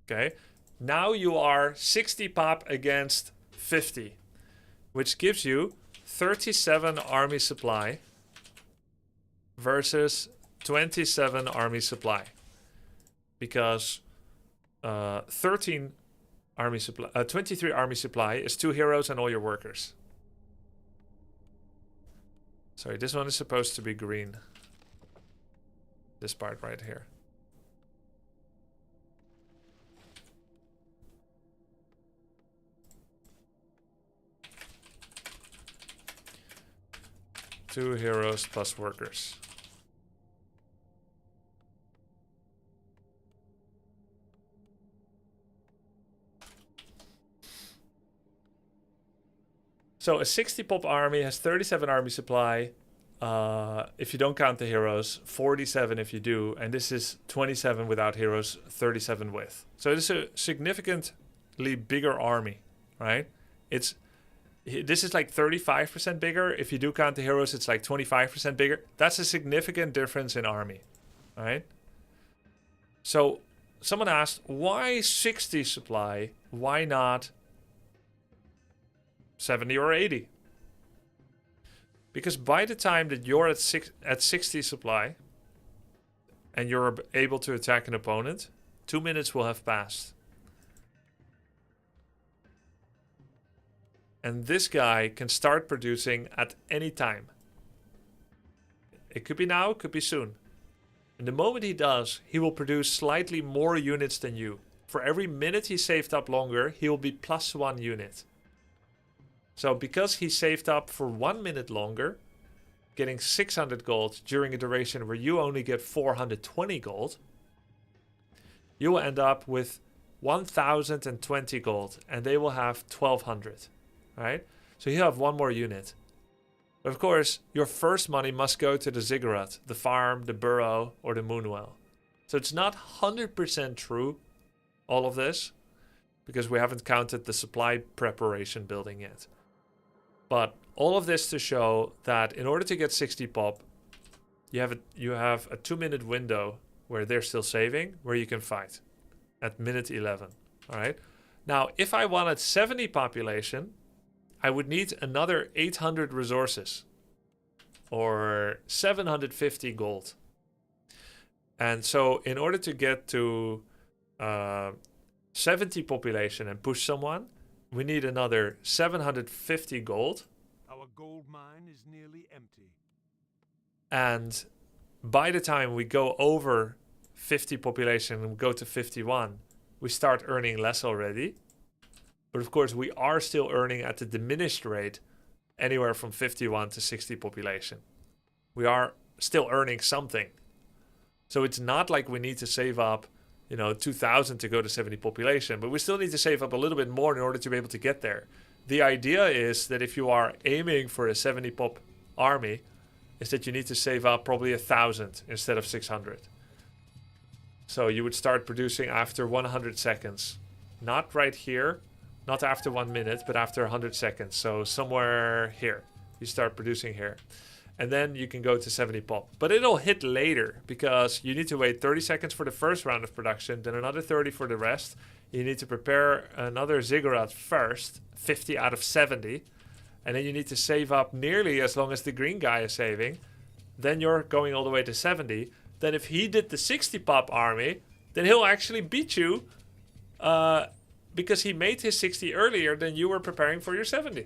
S1: Okay. Now you are 60 pop against 50. Which gives you 37 army supply versus 27 army supply. Because 13 army supply, 23 army supply is 2 heroes and all your workers. Sorry, this one is supposed to be green. This part right here. Two heroes plus workers. So a 60 pop army has 37 army supply, if you don't count the heroes, 47 if you do, and this is 27 without heroes, 37 with. So it's a significantly bigger army, right? This is like 35% bigger. If you do count the heroes, it's like 25% bigger. That's a significant difference in army, right? So someone asked, why 60 supply? Why not 70 or 80? Because by the time that you're at 60 supply and you're able to attack an opponent, 2 minutes will have passed. And this guy can start producing at any time. It could be now, it could be soon. And the moment he does, he will produce slightly more units than you. For every minute he saved up longer, he will be plus 1 unit. So because he saved up for 1 minute longer, getting 600 gold during a duration where you only get 420 gold, you will end up with 1020 gold and they will have 1200, right? So you have one more unit. But of course, your first money must go to the ziggurat, the farm, the burrow, or the moonwell. So it's not 100% true, all of this, because we haven't counted the supply preparation building yet. But all of this to show that in order to get 60 pop, you have a 2-minute window where they're still saving, where you can fight at minute 11. All right. Now, if I wanted 70 population, I would need another 800 resources or 750 gold. And so in order to get to 70 population and push someone, we need another 750 gold.
S2: Our gold mine is nearly empty.
S1: And by the time we go over 50 population and go to 51, we start earning less already. But of course, we are still earning at the diminished rate anywhere from 51 to 60 population. We are still earning something. So it's not like we need to save up, 2,000 to go to 70 population, but we still need to save up a little bit more in order to be able to get there. The idea is that if you are aiming for a 70 pop army, is that you need to save up probably 1,000 instead of 600. So you would start producing after 100 seconds. Not right here, not after 1 minute, but after 100 seconds. So somewhere here, you start producing here. And then you can go to 70 pop. But it'll hit later because you need to wait 30 seconds for the first round of production, then another 30 for the rest. You need to prepare another ziggurat first, 50 out of 70. And then you need to save up nearly as long as the green guy is saving. Then you're going all the way to 70. Then if he did the 60 pop army, then he'll actually beat you because he made his 60 earlier than you were preparing for your 70.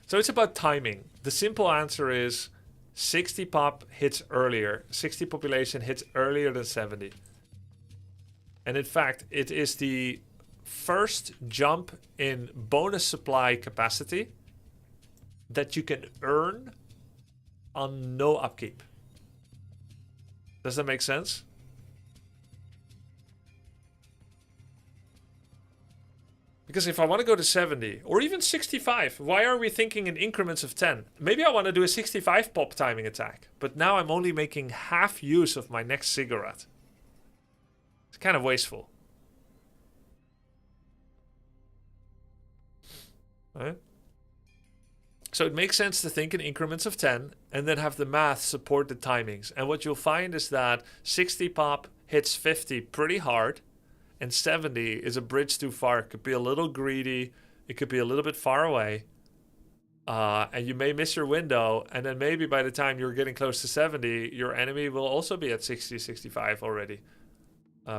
S1: So it's about timing. The simple answer is 60 pop hits earlier. 60 population hits earlier than 70. And in fact, it is the first jump in bonus supply capacity that you can earn on no upkeep. Does that make sense? Because if I want to go to 70 or even 65, why are we thinking in increments of 10? Maybe I want to do a 65 pop timing attack, but now I'm only making half use of my next ziggurat. It's kind of wasteful. Right? So it makes sense to think in increments of 10 and then have the math support the timings. And what you'll find is that 60 pop hits 50 pretty hard and 70 is a bridge too far. It could be a little greedy. It could be a little bit far away. And you may miss your window. And then maybe by the time you're getting close to 70, your enemy will also be at 60, 65 already.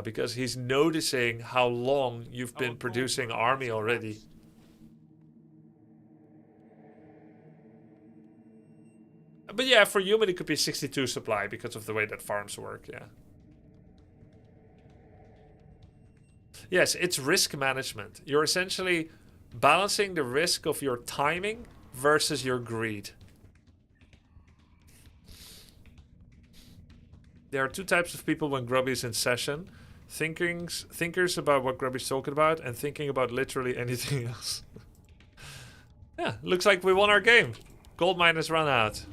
S1: Because he's noticing how long you've been producing army already. But yeah, for human it could be 62 supply because of the way that farms work, yeah. Yes, it's risk management. You're essentially balancing the risk of your timing versus your greed. There are two types of people when Grubby is in session. Thinkers about what Grubby's talking about and thinking about literally anything else. Yeah, looks like we won our game. Gold mine has run out.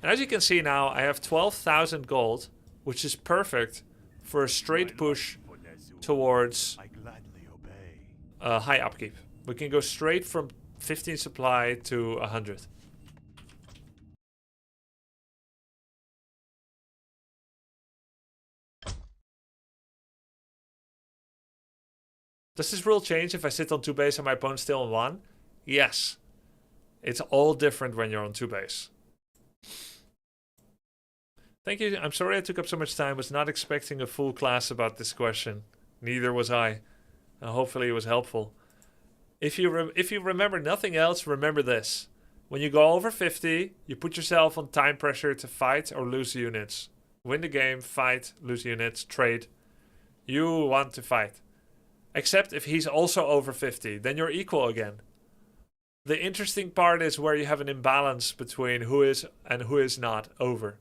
S1: And as you can see now, I have 12,000 gold, which is perfect for a straight push towards high upkeep. We can go straight from 15 supply to 100. Does this rule change if I sit on 2 base and my opponent's still on 1? Yes. It's all different when you're on 2 base. Thank you. I'm sorry I took up so much time. Was not expecting a full class about this question. Neither was I. Hopefully it was helpful. If you remember nothing else, remember this. When you go over 50, you put yourself on time pressure to fight or lose units. Win the game, fight, lose units, trade. You want to fight. Except if he's also over 50, then you're equal again. The interesting part is where you have an imbalance between who is and who is not over.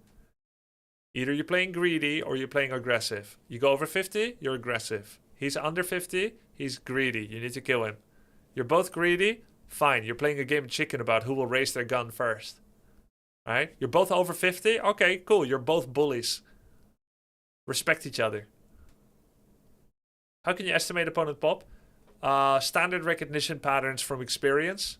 S1: Either you're playing greedy or you're playing aggressive. You go over 50, you're aggressive. He's under 50, he's greedy. You need to kill him. You're both greedy, fine. You're playing a game of chicken about who will raise their gun first. Right? You're both over 50, okay, cool. You're both bullies. Respect each other. How can you estimate opponent pop? Standard recognition patterns from experience.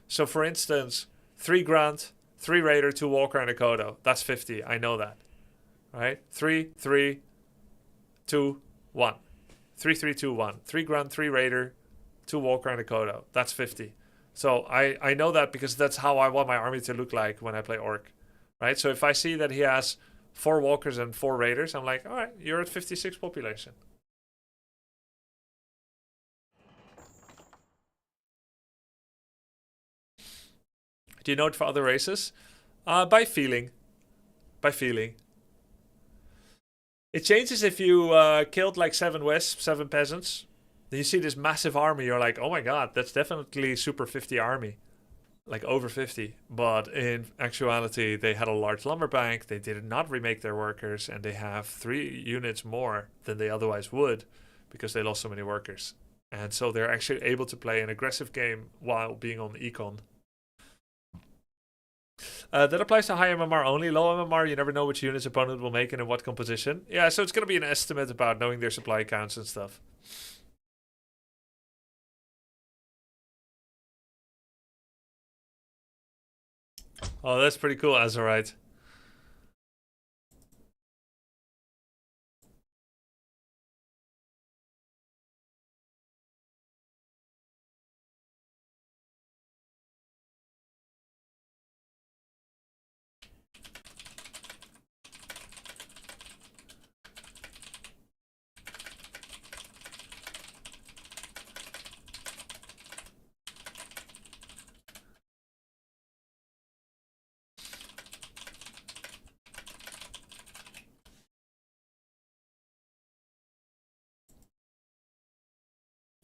S1: So for instance, 3 Grunt, 3 Raider, 2 Walker, and a Kodo. That's 50. I know that. Right? 3, 3, 2, 1. 3, 3, 2, 1. 3 Grunt, 3 Raider, 2 Walker, and a Kodo. That's 50. So I know that because that's how I want my army to look like when I play Orc. Right? So if I see that he has 4 Walkers and 4 Raiders, I'm like, alright, you're at 56 population. Do you know it for other races? By feeling. By feeling. It changes if you killed like 7 wisps, 7 peasants. Then you see this massive army. You're like, oh my god, that's definitely super 50 army. Like over 50. But in actuality, they had a large lumber bank. They did not remake their workers. And they have 3 units more than they otherwise would. Because they lost so many workers. And so they're actually able to play an aggressive game while being on econ. That applies to high MMR only. Low MMR, you never know which units opponent will make and in what composition. Yeah, so it's going to be an estimate about knowing their supply counts and stuff. Oh, that's pretty cool, Azurite.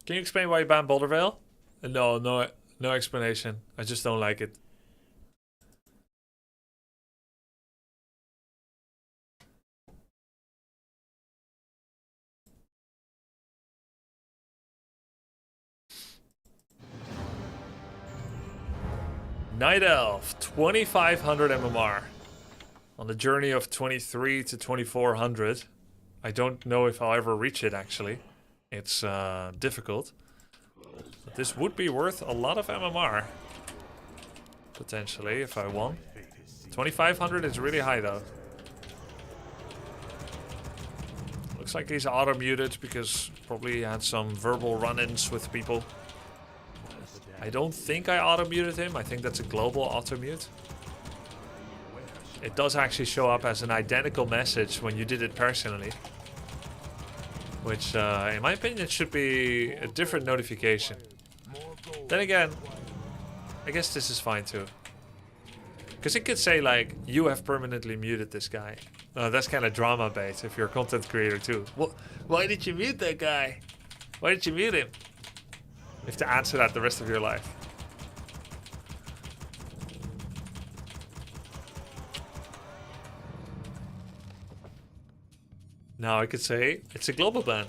S1: Can you explain why you banned Boulder Vale? No explanation. I just don't like it. Night Elf, 2500 MMR. On the journey of 23 to 2400. I don't know if I'll ever reach it actually. It's difficult. But this would be worth a lot of MMR. Potentially, if I won. 2500 is really high though. Looks like he's auto-muted because probably he had some verbal run-ins with people. I don't think I auto-muted him. I think that's a global auto-mute. It does actually show up as an identical message when you did it personally. Which, in my opinion, should be a different notification. Then again, I guess this is fine too. Because it could say like, you have permanently muted this guy. That's kind of drama bait if you're a content creator too. Why did you mute that guy? Why did you mute him? You have to answer that the rest of your life. Now I could say it's a global ban.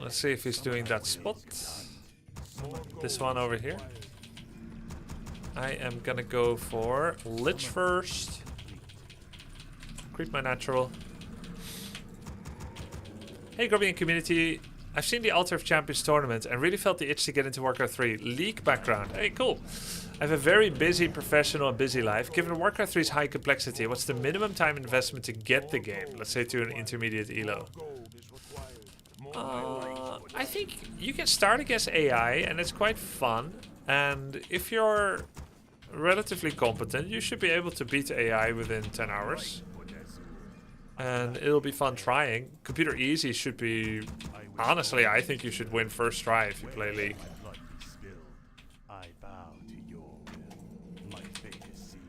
S1: Let's see if he's doing that spot. This one over here. I am gonna go for Lich first. Creep my natural. Hey Grubby and community. I've seen the Altar of Champions tournament and really felt the itch to get into Warcraft 3. League background. Hey, cool. I have a very busy professional and busy life. Given Warcraft 3's high complexity, what's the minimum time investment to get the game? Let's say to an intermediate elo. I think you can start against AI and it's quite fun. And if you're relatively competent, you should be able to beat AI within 10 hours. And it'll be fun trying. Computer easy should be... Honestly, I think you should win first try if you play League.
S2: I bow to your will. My fate is sealed.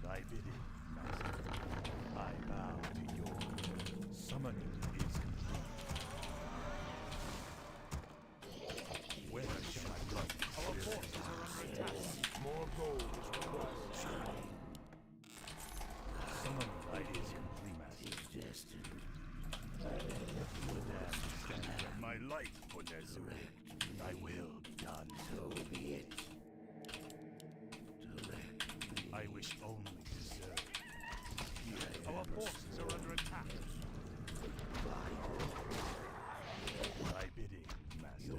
S2: Thy bidding, master. Summoning is complete. Where shall I run? Our forces are under attack. More gold is required. Summoning light is complete. My light for Nezu. Thy will be done. So be it. I wish only to serve. Our forces are under attack. Thy bidding, Master.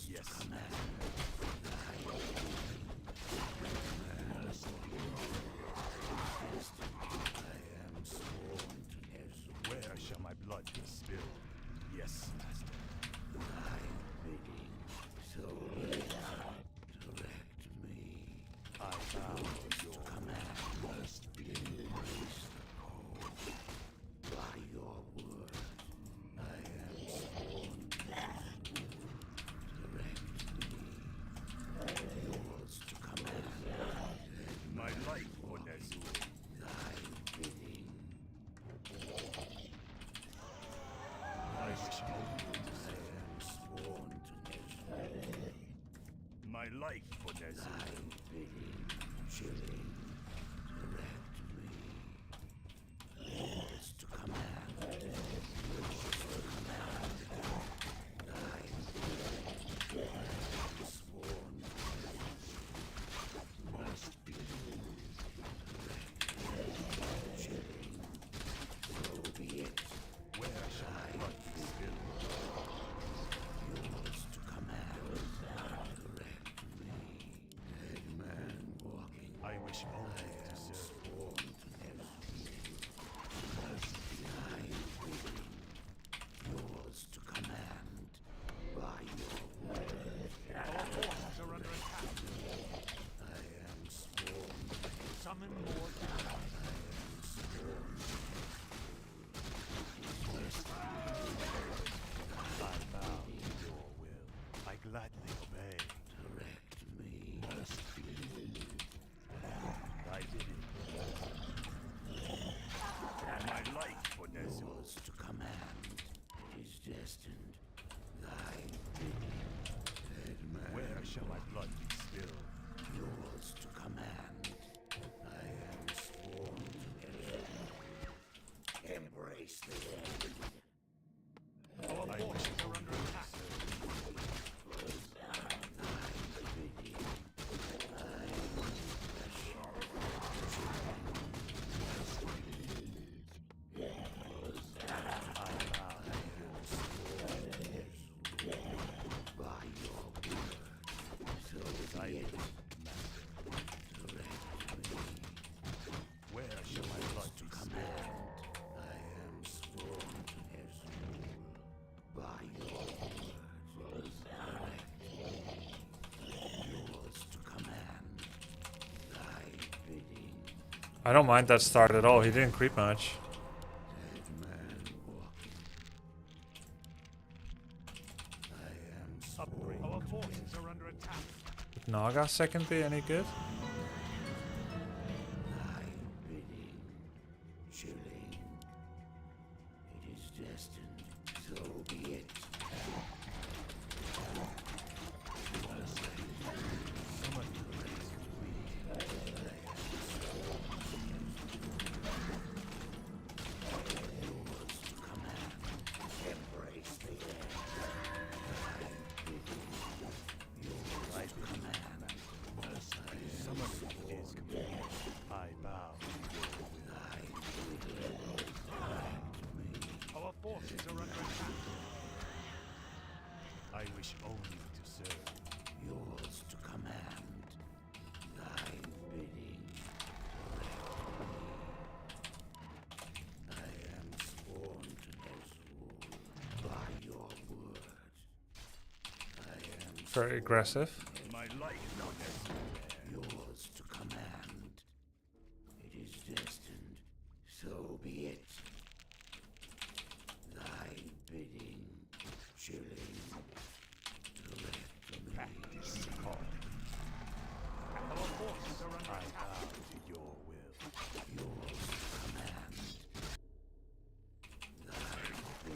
S2: Yes. Where shall my blood be spilled? Yes, Master. I bow to your command. Must be released. By your word, I am sworn. Direct me. Yours to command. My life, Onezu. Thy bidding. I wish only to say I am sworn to Nezu. My life, Onezu. Thy bidding. Chilling. Direct me. Yours to command. Yours to command. Thy bidding. Sworn. Must be. Chilling. So be it. Where shall I blood be spilled? Yours to command. Direct me. Dead man walking. I wish only to serve. Sworn to Must be thy bidding. Yours to command. By your word. Our forces are under attack. I am sworn. Summon more down. I am sworn. I bow to your will. I gladly obey. Direct me. Must be. Thy bidding. My life for Nezu. Yours to command. It is destined. Thy bidding. Dead man. Where shall my blood be spilled? Yours to command. I am sworn to embrace the end. Our forces are under attack. Where shall my blood be spilled? I am sworn to Nezul. By your words, yours to command. Thy bidding.
S1: I don't mind that start at all. He didn't creep much.
S2: Dead man walking. I am upgrade. Our forces are under attack.
S1: Would Naga second be any good?
S2: Thy bidding, chilling. It is destined, so be it. Embrace the end. Thy command. Summoning is complete. I bow. Our forces are under attack. I wish only to serve. Yours to command. Thy bidding. I am sworn to Nezul by your word. I am
S1: Very aggressive.
S2: my life on yours to command. It is destined, so be it. Thy bidding, chilling, direct me. Practice call. Our forces are under attack. I bow to your will. Yours to command. Thy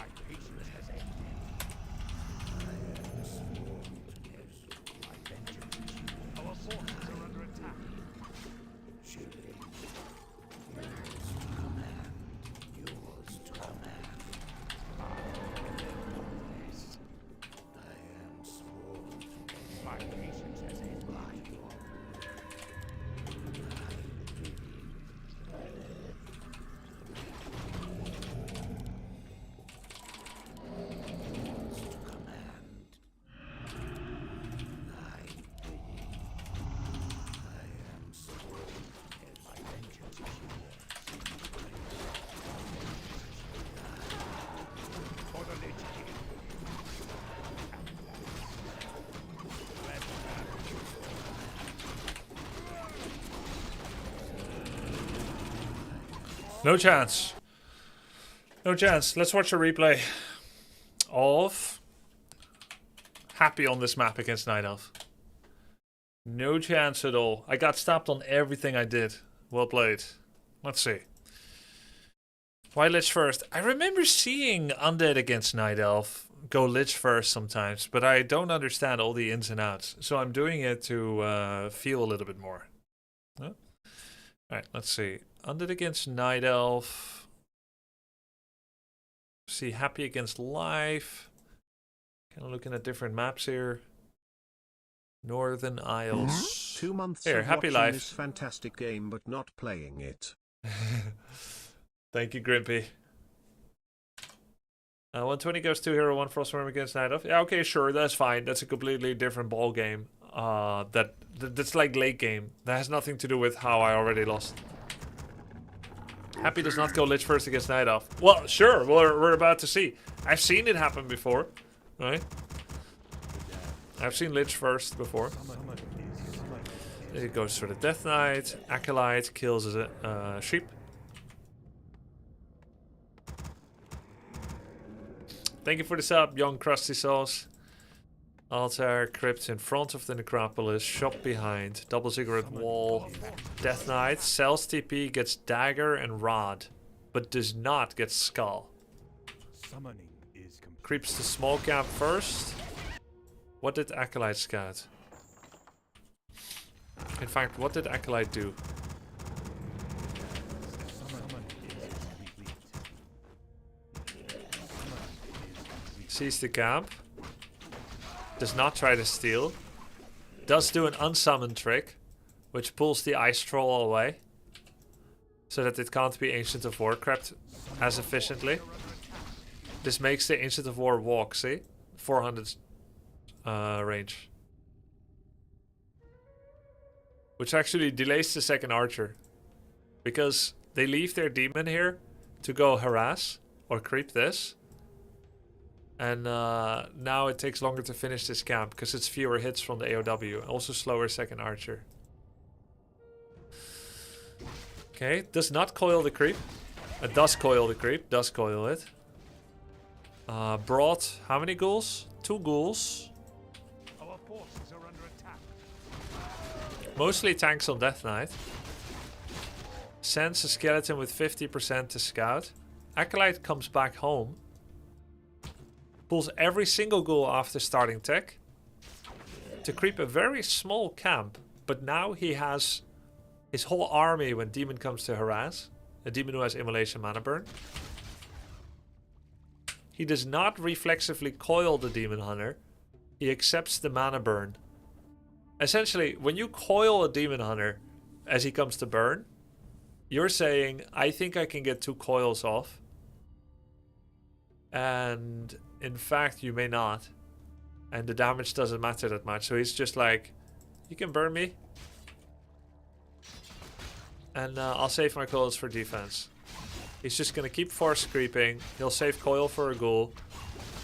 S2: My patience has ended. I am sworn to pursue my vengeance. Our forces are under attack. Chilling. Yours to command. Yours to command. Yes. I am sworn to my patience has ended. By your
S1: No chance. No chance. Let's watch a replay of Happy on this map against Night Elf. No chance at all. I got stopped on everything I did. Well played. Let's see. Why Lich first? I remember seeing Undead against Night Elf go Lich first sometimes, but I don't understand all the ins and outs. So I'm doing it to feel a little bit more. Huh? Alright, let's see. Undead against Night Elf. See Happy against Life. Kind of looking at different maps here. Northern Isles.
S3: 2 months
S1: Here,
S3: of
S1: Happy
S3: watching
S1: Life.
S3: this fantastic game but not playing it.
S1: Thank you, Grimpy. 120 goes 2 hero, 1 Frostworm against Night Elf. Yeah, okay, sure, that's fine. That's a completely different ball game. That's like late game. That has nothing to do with how I already lost. Happy does not go Lich first against Night Elf. Well, sure, we're about to see. I've seen it happen before, right? I've seen Lich first before. It goes for the Death Knight. Acolyte kills a sheep. Thank you for the sub, young crusty souls. Altar, crypt in front of the necropolis, shop behind, double ziggurat wall. Death Knight sells TP, gets dagger and rod, but does not get skull.
S2: Summoning is complete.
S1: Creeps to small camp first. What did Acolyte scout? In fact, what did Acolyte do? Sees the camp. Does not try to steal. Does do an unsummon trick, which pulls the ice troll away, so that it can't be Ancient of War crept as efficiently. This makes the Ancient of War walk, see? 400 range. Which actually delays the second archer. Because they leave their demon here to go harass or creep this. And now it takes longer to finish this camp because it's fewer hits from the AOW. Also slower second archer. Okay, does not coil the creep. It does coil the creep, does coil it. Brought how many ghouls? 2 ghouls.
S2: Our forces are under attack.
S1: Mostly tanks on Death Knight. Sends a skeleton with 50% to scout. Acolyte comes back home. Pulls every single ghoul after starting tech to creep a very small camp, but now he has his whole army when demon comes to harass. A demon who has immolation mana burn. He does not reflexively coil the demon hunter. He accepts the mana burn. Essentially, when you coil a demon hunter as he comes to burn, you're saying, I think I can get 2 coils off. And in fact, you may not. And the damage doesn't matter that much. So he's just like, you can burn me. And I'll save my coils for defense. He's just going to keep force creeping. He'll save coil for a ghoul.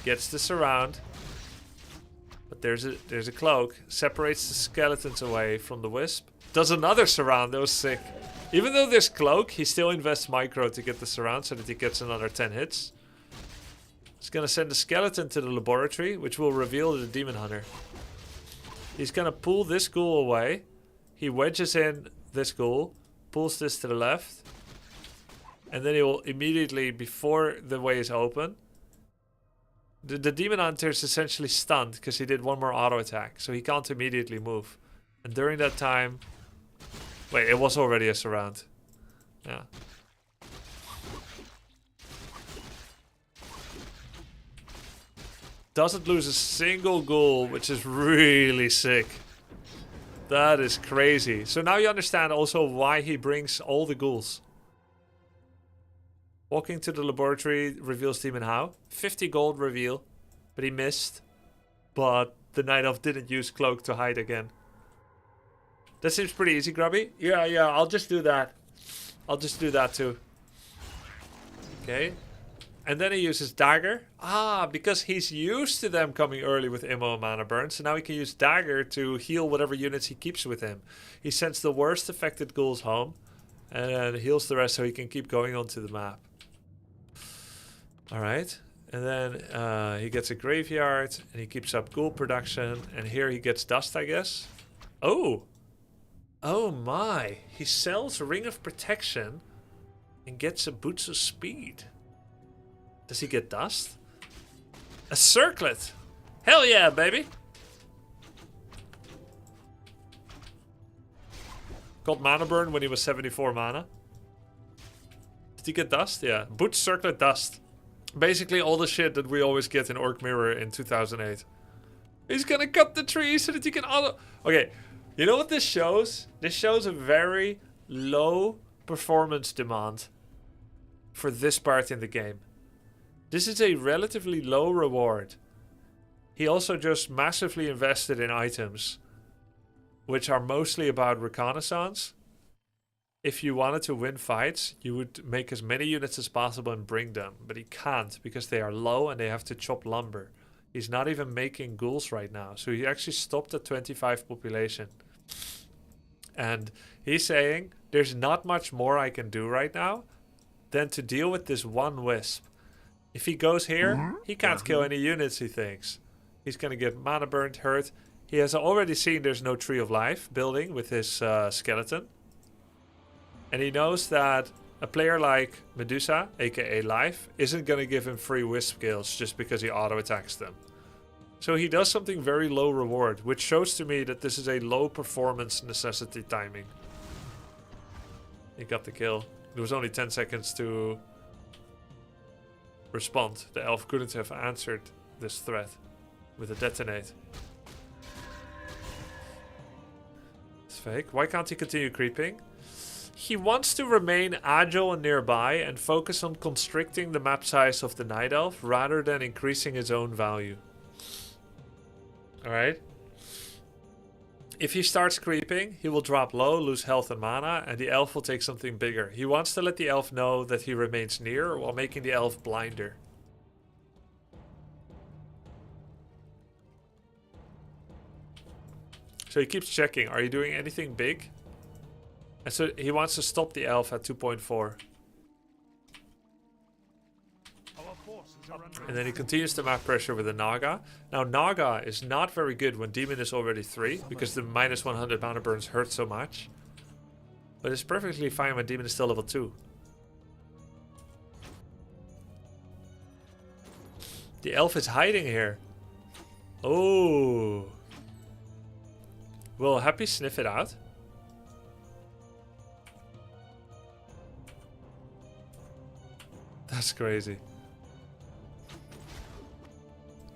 S1: Gets the surround. But there's a cloak. Separates the skeletons away from the wisp. Does another surround. That was sick. Even though there's cloak, he still invests micro to get the surround so that he gets another 10 hits. He's going to send a skeleton to the laboratory, which will reveal the demon hunter. He's going to pull this ghoul away. He wedges in this ghoul, pulls this to the left. And then he will immediately, before the way is open, The Demon Hunter is essentially stunned because he did one more auto attack, so he can't immediately move. And during that time... Wait, it was already a surround. Yeah. Doesn't lose a single ghoul, which is really sick. That is crazy. So now you understand also why he brings all the ghouls. Walking to the laboratory reveals Demon How. 50 gold reveal, but he missed. But the Night Elf didn't use Cloak to hide again. That seems pretty easy, Grubby. Yeah, I'll just do that. I'll just do that too. Okay. And then he uses Dagger. Ah, because he's used to them coming early with Immo and Mana Burn. So now he can use Dagger to heal whatever units he keeps with him. He sends the worst affected ghouls home. And then heals the rest so he can keep going onto the map. Alright. And then he gets a Graveyard. And he keeps up ghoul production. And here he gets Dust, I guess. Oh! Oh my! He sells Ring of Protection. And gets a Boots of Speed. Does he get Dust? A Circlet! Hell yeah, baby! Got Mana Burn when he was 74 mana. Did he get Dust? Yeah. Boots, Circlet, Dust. Basically all the shit that we always get in Orc Mirror in 2008. He's gonna cut the tree so that he can auto... Okay, you know what this shows? This shows a very low performance demand for this part in the game. This is a relatively low reward. He also just massively invested in items, which are mostly about reconnaissance. If you wanted to win fights, you would make as many units as possible and bring them. But he can't because they are low and they have to chop lumber. He's not even making ghouls right now. So he actually stopped at 25 population. And he's saying, there's not much more I can do right now than to deal with this one wisp. If he goes here, he can't kill any units, he thinks. He's going to get mana burned, hurt. He has already seen there's no Tree of Life building with his skeleton. And he knows that a player like Medusa, aka Life, isn't going to give him free wisp kills just because he auto-attacks them. So he does something very low reward, which shows to me that this is a low performance necessity timing. He got the kill. There was only 10 seconds to respond. The elf couldn't have answered this threat with a detonate. It's fake. Why can't he continue creeping? He wants to remain agile and nearby and focus on constricting the map size of the Night Elf rather than increasing his own value. Alright. If he starts creeping, he will drop low, lose health and mana, and the elf will take something bigger. He wants to let the elf know that he remains near while making the elf blinder. So he keeps checking, are you doing anything big? And so he wants to stop the elf at 2.4. And then he continues to map pressure with the Naga. Now Naga is not very good when Demon is already 3, because the minus 100 mana burns hurt so much. But it's perfectly fine when Demon is still level 2. The elf is hiding here. Oh. Will Happy sniff it out? That's crazy.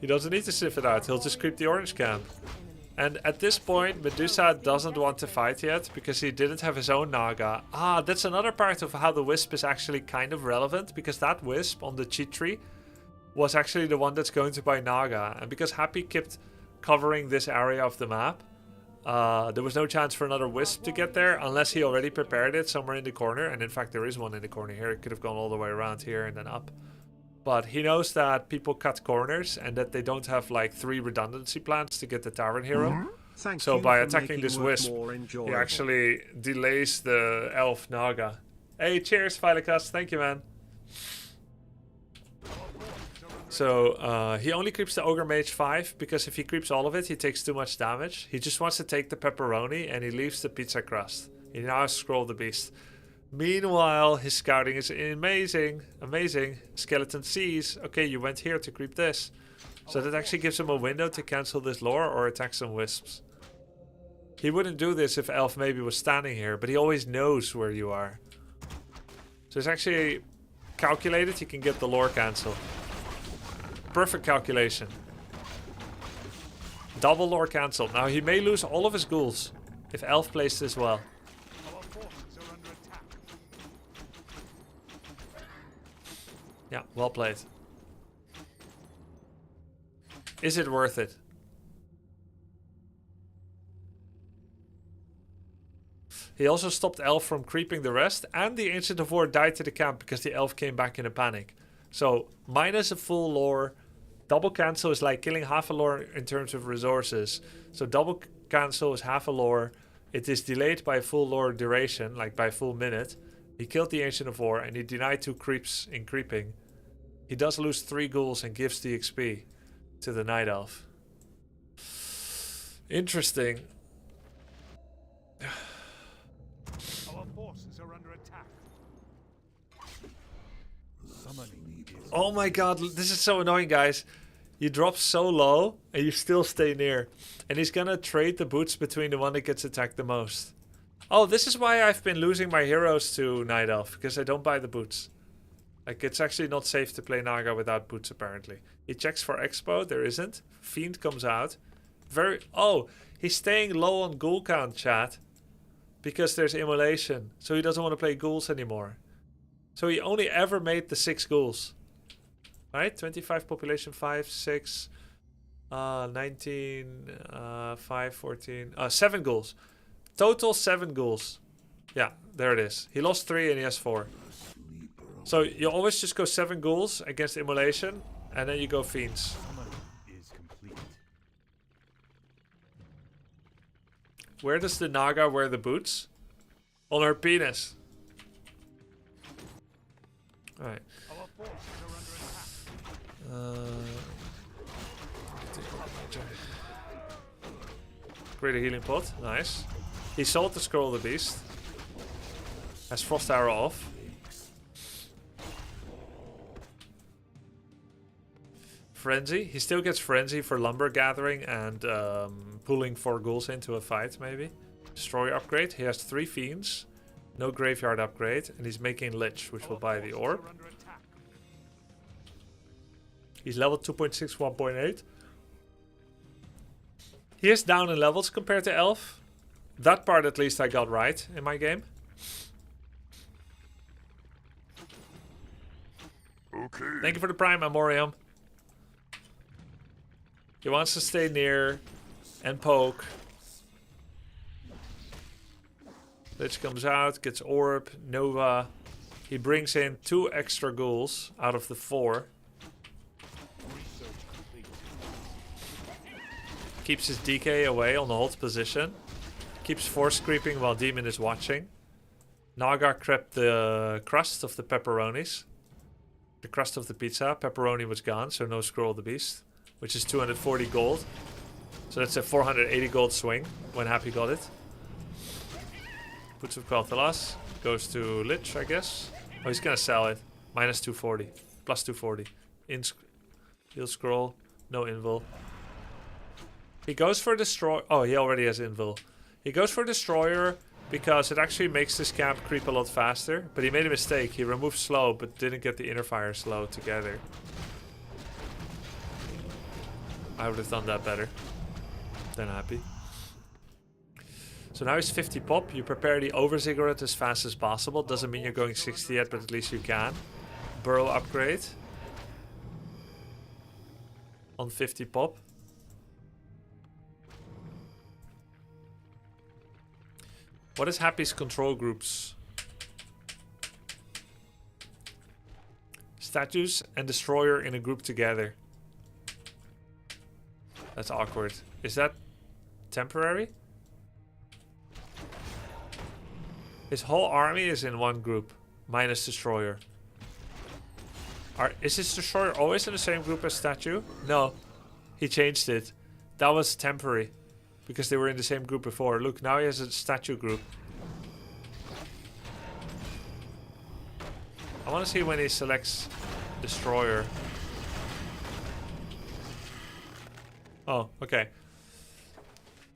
S1: He doesn't need to sniff it out, he'll just creep the orange camp. And at this point, Medusa doesn't want to fight yet, because he didn't have his own Naga. Ah, that's another part of how the Wisp is actually kind of relevant, because that Wisp on the cheat tree was actually the one that's going to buy Naga. And because Happy kept covering this area of the map, there was no chance for another Wisp to get there, unless he already prepared it somewhere in the corner. And in fact, there is one in the corner here. It could have gone all the way around here and then up. But he knows that people cut corners and that they don't have like 3 redundancy plans to get the Tavern Hero. So by attacking this Wisp, he actually delays the Elf Naga. Hey, cheers, Philicus. Thank you, man. So he only creeps the Ogre Mage 5, because if he creeps all of it, he takes too much damage. He just wants to take the pepperoni and he leaves the pizza crust. He now has Scroll the Beast. Meanwhile, his scouting is amazing. Amazing. Skeleton sees. Okay, you went here to creep this. So that actually gives him a window to cancel this lore or attack some wisps. He wouldn't do this if Elf maybe was standing here, but he always knows where you are. So it's actually calculated. He can get the lore cancel. Perfect calculation. Double lore cancel. Now he may lose all of his ghouls if Elf plays this well. Yeah, well played. Is it worth it? He also stopped Elf from creeping the rest, and the Ancient of War died to the camp because the Elf came back in a panic. So, minus a full lore, double cancel is like killing half a lore in terms of resources. So double cancel is half a lore. It is delayed by a full lore duration, like by a full minute. He killed the Ancient of War and he denied 2 creeps in creeping. He does lose 3 ghouls and gives the XP to the Night Elf. Interesting.
S4: Our forces are under attack.
S1: Oh my god, this is so annoying, guys. You drop so low and you still stay near. And he's gonna trade the boots between the one that gets attacked the most. Oh, this is why I've been losing my heroes to Night Elf, because I don't buy the boots. Like, it's actually not safe to play Naga without boots, apparently. He checks for Expo, there isn't. Fiend comes out. Oh, he's staying low on ghoul count, chat. Because there's immolation. So he doesn't want to play ghouls anymore. So he only ever made the 6 ghouls. Right? 25 population, 5, 6, 19, 5, 14, 7 ghouls. Total 7 ghouls. Yeah, there it is. He lost 3 and he has 4. So you always just go 7 ghouls against immolation, and then you go fiends. Where does the Naga wear the boots? On her penis. Alright. Greater healing pot, nice. He sold the Scroll of the Beast. Has Frost Arrow off. Frenzy. He still gets Frenzy for lumber gathering and pulling 4 ghouls into a fight, maybe. Destroyer upgrade. He has 3 fiends. No graveyard upgrade. And he's making Lich, which will buy the orb. He's level 2.6, 1.8. He is down in levels compared to Elf. That part at least I got right in my game.
S4: Okay.
S1: Thank you for the Prime, Amorium. He wants to stay near and poke. Lich comes out, gets Orb, Nova. He brings in 2 extra ghouls out of the 4. Keeps his DK away on the hold position. Keeps force creeping while Demon is watching. Naga crept the crust of the pepperonis. The crust of the pizza. Pepperoni was gone, so no Scroll of the Beast. Which is 240 gold. So that's a 480 gold swing when Happy got it. Boots of Quel'Thalas. Goes to Lich, I guess. Oh, he's gonna sell it. Minus 240. Plus 240. Heal Scroll. No Invul. He goes for Destroyer. Oh, he already has Invul. He goes for Destroyer because it actually makes this camp creep a lot faster. But he made a mistake. He removed Slow, but didn't get the Inner Fire Slow together. I would have done that better than Happy. So now he's 50 pop. You prepare the over ziggurat as fast as possible. Doesn't mean you're going 60 yet, but at least you can. Burrow upgrade. On 50 pop. What is Happy's control groups? Statues and Destroyer in a group together. That's awkward. Is that temporary? His whole army is in one group, minus Destroyer. Is his Destroyer always in the same group as Statue? No, he changed it. That was temporary, because they were in the same group before. Look, now he has a Statue group. I want to see when he selects Destroyer. Oh, okay.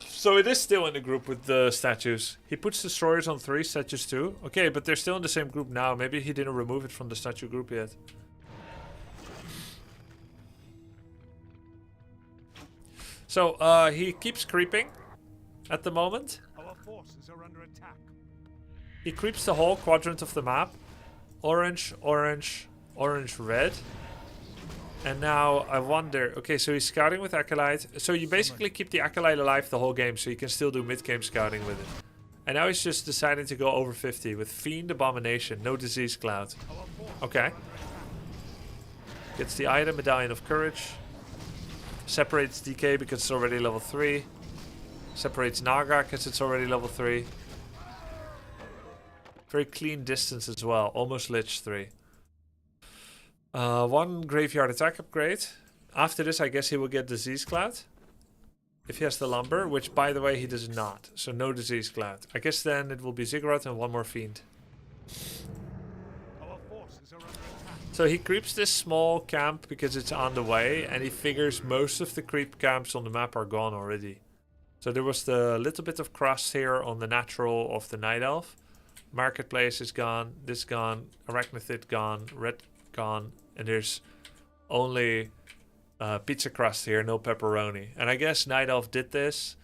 S1: So it is still in the group with the statues. He puts Destroyers on 3, statues 2. Okay, but they're still in the same group now. Maybe he didn't remove it from the statue group yet. So he keeps creeping at the moment.
S4: Our forces are under attack.
S1: He creeps the whole quadrant of the map. Orange, orange, orange, red. And now I wonder... Okay, so he's scouting with Acolyte. So you basically keep the Acolyte alive the whole game, so you can still do mid-game scouting with it. And now he's just deciding to go over 50 with Fiend, Abomination, no Disease Cloud. Okay. Gets the item, Medallion of Courage. Separates DK because it's already level 3. Separates Naga because it's already level 3. Very clean distance as well, almost Lich 3. 1 Graveyard Attack upgrade. After this, I guess he will get Disease Cloud. If he has the Lumber, which by the way he does not. So no Disease Cloud. I guess then it will be Ziggurat and 1 more Fiend.
S4: Our forces are under attack.
S1: So he creeps this small camp because it's on the way, and he figures most of the creep camps on the map are gone already. So there was the little bit of crust here on the natural of the Night Elf. Marketplace is gone, this gone, Arachnithid gone, red gone, and there's only pizza crust here, no pepperoni. And I guess Night Elf did this,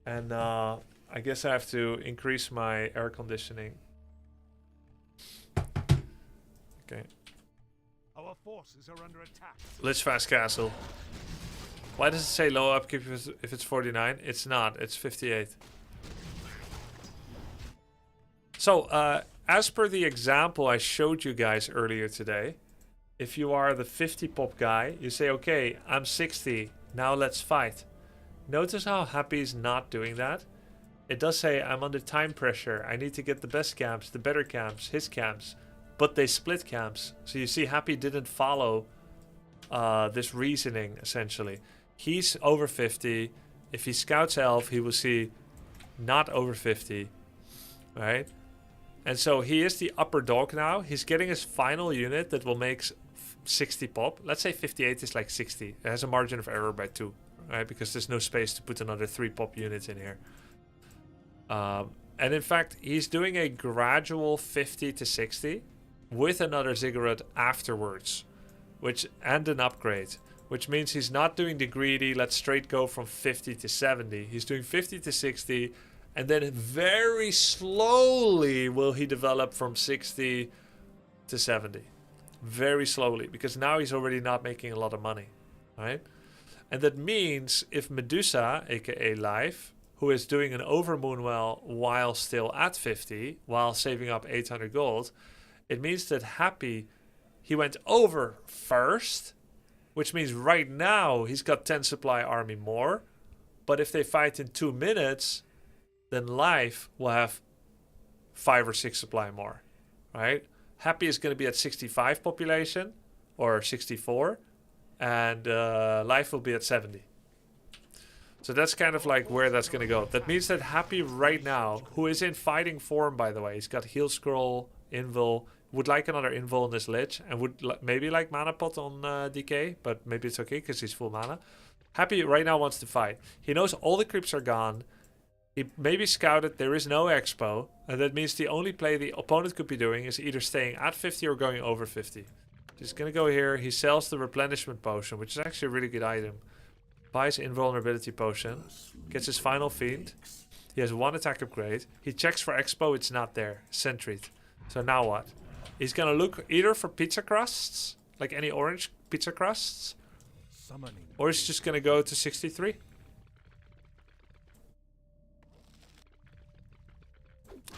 S1: and I guess I have to increase my air conditioning. Okay.
S4: Our forces are under attack.
S1: Lich Fast Castle. Why does it say low upkeep if it's 49? It's not, it's 58. So, as per the example I showed you guys earlier today, if you are the 50 pop guy, you say, okay, I'm 60, now let's fight. Notice how Happy is not doing that. It does say, I'm under time pressure, I need to get the best camps, the better camps, his camps, but they split camps. So you see, Happy didn't follow this reasoning, essentially. He's over 50. If he scouts Elf, he will see not over 50, right? And so he is the upper dog now. He's getting his final unit that will make 60 pop. Let's say 58 is like 60. It has a margin of error by 2, right? Because there's no space to put another 3 pop units in here. And in fact, he's doing a gradual 50 to 60 with another Ziggurat afterwards, and an upgrade. Which means he's not doing the greedy, let's straight go from 50 to 70. He's doing 50 to 60. And then very slowly will he develop from 60 to 70. Very slowly, because now he's already not making a lot of money, right? And that means if Medusa, aka Life, who is doing an overmoon well while still at 50, while saving up 800 gold, it means that Happy, he went over first, which means right now he's got 10 supply army more. But if they fight in 2 minutes, then Life will have 5 or 6 supply more, right? Happy is going to be at 65 population, or 64, and Life will be at 70. So that's kind of like where that's going to go. That means that Happy right now, who is in fighting form, by the way, he's got Heal Scroll, Invul, would like another Invul in this Lich, and would maybe like Mana Pot on DK, but maybe it's okay because he's full mana. Happy right now wants to fight. He knows all the creeps are gone. He maybe scouted, there is no expo, and that means the only play the opponent could be doing is either staying at 50 or going over 50. He's going to go here, he sells the replenishment potion, which is actually a really good item. Buys invulnerability potion, gets his final Fiend. He has 1 attack upgrade. He checks for expo, it's not there. Sentry. So now what? He's going to look either for pizza crusts, like any orange pizza crusts, or he's just going to go to 63.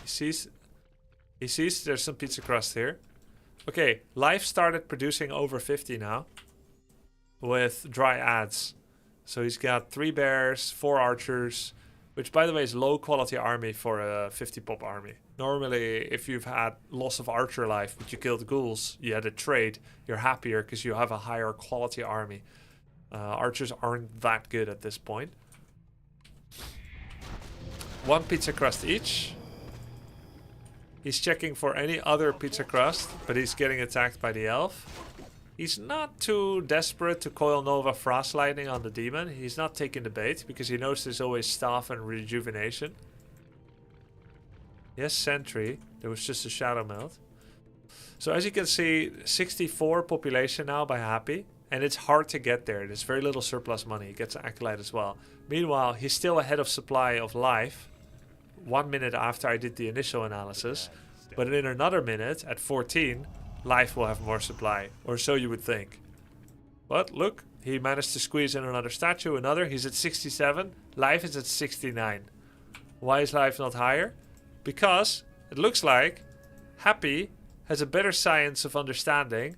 S1: He sees there's some pizza crust here. Okay, Life started producing over 50 now with dry ads. So he's got 3 bears, 4 archers, which by the way is low quality army for a 50 pop army. Normally, if you've had loss of archer life but you killed ghouls, you had a trade, you're happier because you have a higher quality army. Archers aren't that good at this point. 1 pizza crust each. He's checking for any other pizza crust, but he's getting attacked by the elf. He's not too desperate to coil Nova Frost Lightning on the demon. He's not taking the bait because he knows there's always staff and rejuvenation. Yes, sentry. There was just a shadow melt. So as you can see, 64 population now by Happy. And it's hard to get there. There's very little surplus money. He gets an Acolyte as well. Meanwhile, he's still ahead of supply of life. 1 minute after I did the initial analysis. But in another minute, at 14, life will have more supply. Or so you would think. But look, he managed to squeeze in another statue. Another, he's at 67. Life is at 69. Why is life not higher? Because it looks like Happy has a better science of understanding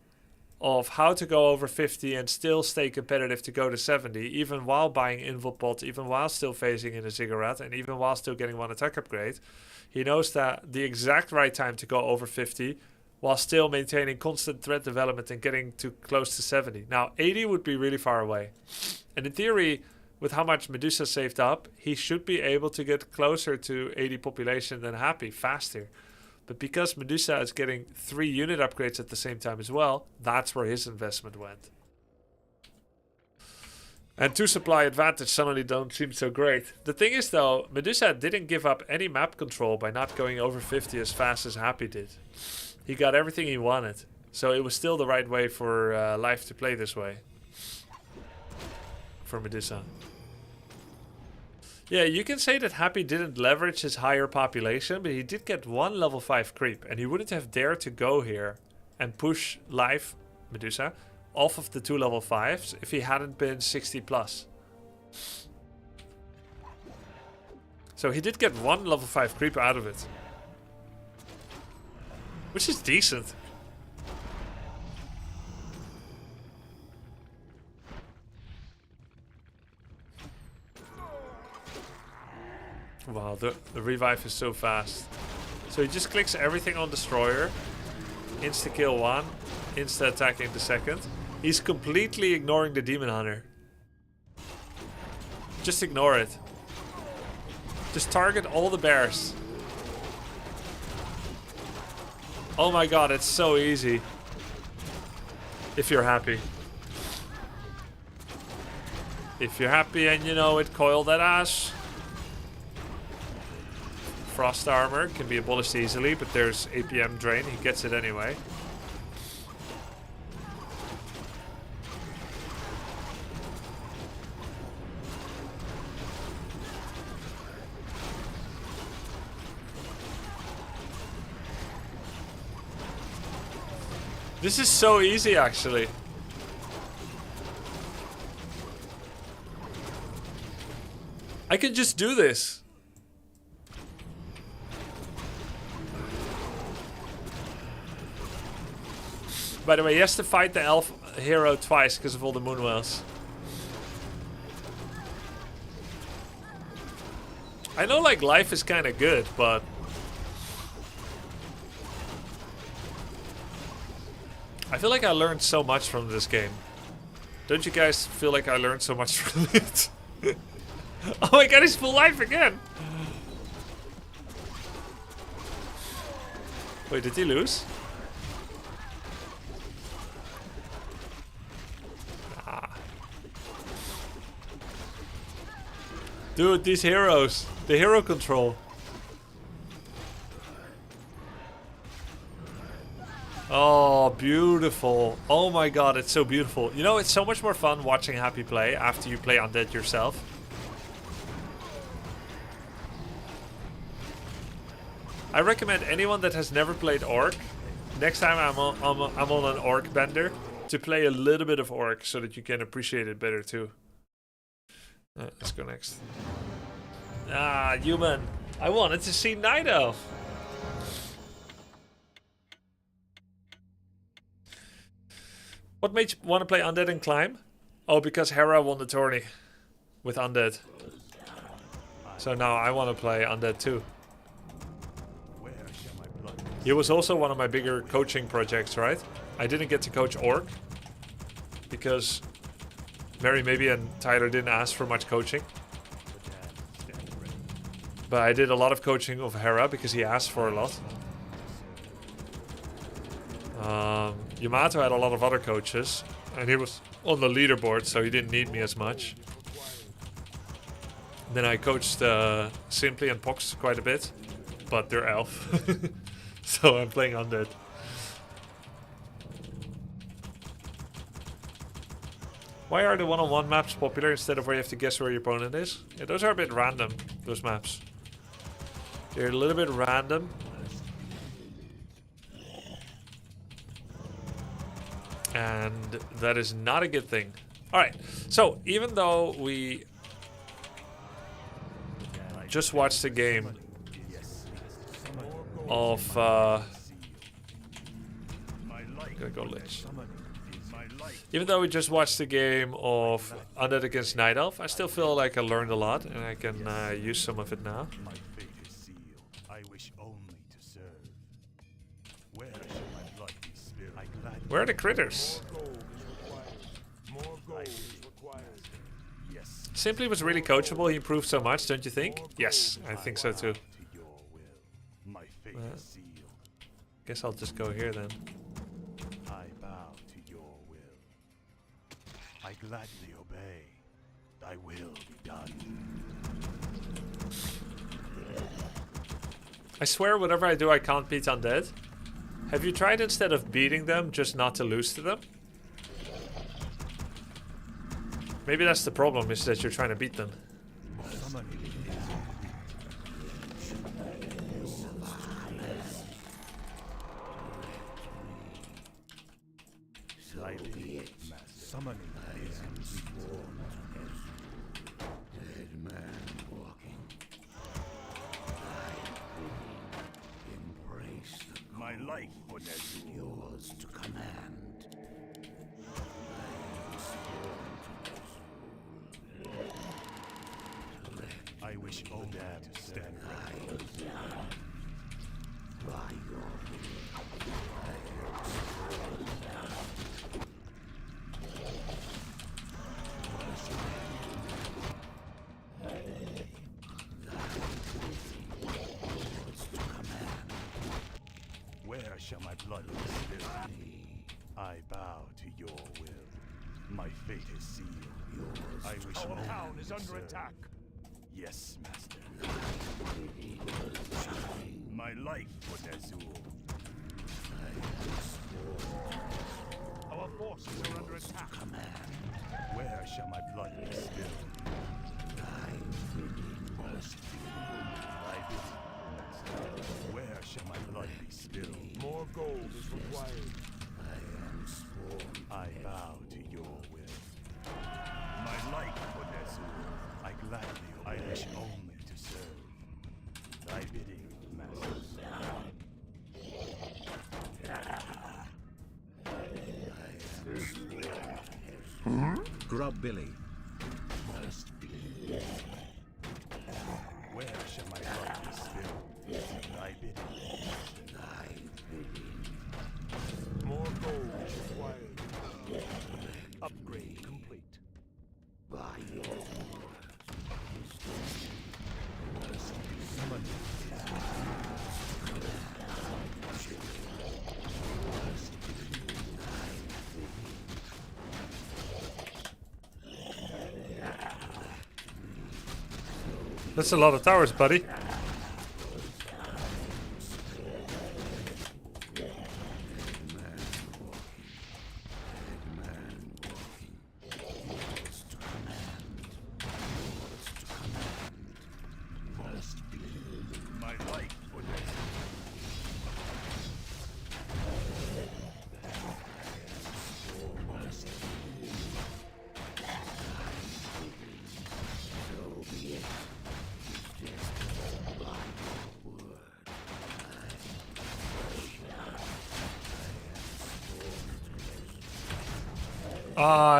S1: of how to go over 50 and still stay competitive to go to 70, even while buying Invulpot, even while still phasing in a Ziggurat, and even while still getting one attack upgrade. He knows that the exact right time to go over 50 while still maintaining constant threat development and getting to close to 70. Now, 80 would be really far away. And in theory, with how much Medusa saved up, he should be able to get closer to 80 population than Happy faster. But because Medusa is getting 3 unit upgrades at the same time as well, that's where his investment went. And 2 supply advantage suddenly don't seem so great. The thing is though, Medusa didn't give up any map control by not going over 50 as fast as Happy did. He got everything he wanted. So it was still the right way for Life to play this way. For Medusa. Yeah, you can say that Happy didn't leverage his higher population, but he did get 1 level 5 creep. And he wouldn't have dared to go here and push Life, Medusa, off of the 2 level 5s if he hadn't been 60 plus. So he did get 1 level 5 creep out of it. Which is decent. Wow, the revive is so fast. So he just clicks everything on Destroyer. Insta-kill 1. Insta-attacking the second. He's completely ignoring the Demon Hunter. Just ignore it. Just target all the bears. Oh my god, it's so easy. If you're happy. If you're happy and you know it, coil that ass. Frost armor can be abolished easily, but there's APM drain. He gets it anyway. This is so easy, actually. I can just do this. By the way, he has to fight the elf hero twice because of all the moon whales. I know, like, life is kind of good, but I feel like I learned so much from this game. Don't you guys feel like I learned so much from it? Oh my god, he's full life again! Wait, did he lose? Dude, these heroes. The hero control. Oh, beautiful. Oh my god, it's so beautiful. You know, it's so much more fun watching Happy play after you play Undead yourself. I recommend anyone that has never played Orc, next time I'm on an Orc bender, to play a little bit of Orc so that you can appreciate it better too. Let's go next. Ah, human. I wanted to see Night Elf. What made you want to play Undead and Climb? Oh, because Hera won the tourney with Undead. So now I want to play Undead too. He was also one of my bigger coaching projects, right? I didn't get to coach Orc because Mary, maybe, and Tyler didn't ask for much coaching. But I did a lot of coaching of Hera because he asked for a lot. Yamato had a lot of other coaches, and he was on the leaderboard, so he didn't need me as much. Then I coached Simply and Pox quite a bit, but they're elf, so I'm playing undead. Why are the one-on-one maps popular instead of where you have to guess where your opponent is? Yeah, those are a bit random, those maps. They're a little bit random. And that is not a good thing. Alright, so even though we just watched a game of... gotta go Lich. Even though we just watched a game of Undead against Night Elf, I still feel like I learned a lot and I can use some of it now.
S4: My fate is sealed. I wish only to serve. Where shall my blood be spilled? I gladly.
S1: Where are the critters?
S4: More gold is required. Yes.
S1: Simply was really coachable. He improved so much, don't you think? Yes, I think so too.
S4: To your will. My fate is sealed.
S1: Guess I'll just go here then.
S4: I bow to your will. I gladly obey. Thy will be done.
S1: I swear whatever I do I can't beat undead. Have you tried instead of beating them just not to lose to them? Maybe that's the problem, is that you're trying to beat them.
S4: Summoning is
S2: Dead man walking. Embrace the
S4: my life for Nezu.
S2: yours to command.
S4: I wish only to stand
S2: By your
S4: Where shall my blood be spilled? I bow to your will. My fate is sealed. I wish our town is under attack. Yes, master. My life for Nezul. Our forces are under attack. Where shall my blood be spilled? Thy bidding, master. Where shall my blood be spilled? More gold is required.
S2: I am sworn.
S4: I bow to your will. My life for Nezul. I gladly obey. I wish only to serve. Thy bidding, master.
S3: Grubby.
S4: Where shall my blood be spilled? Thy bidding.
S2: Thy bidding.
S4: More gold is required. Upgrade complete.
S2: By your
S1: That's a lot of towers, buddy.
S4: My life for Nezul.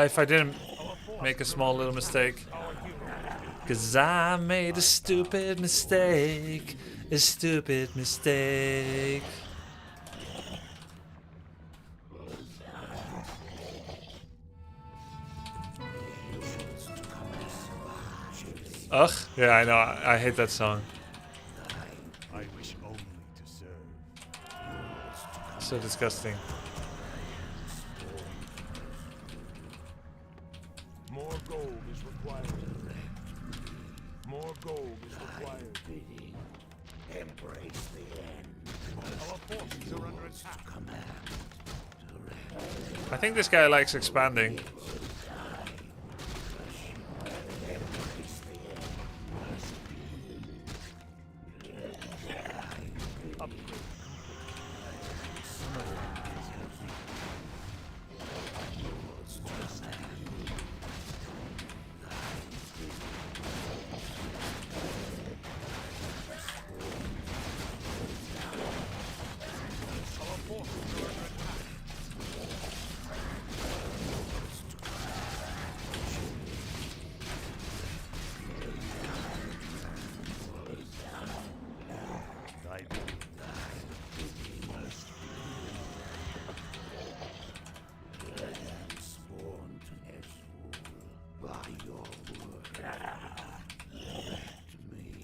S1: If I didn't make a small little mistake. 'Cause I made a stupid mistake. A stupid mistake. Ugh. Yeah, I know. I hate that song.
S4: I wish only to serve.
S1: So disgusting.
S4: More gold is required. More gold is required.
S2: Embrace the end.
S4: Our forces are under attack.
S1: I think this guy likes expanding.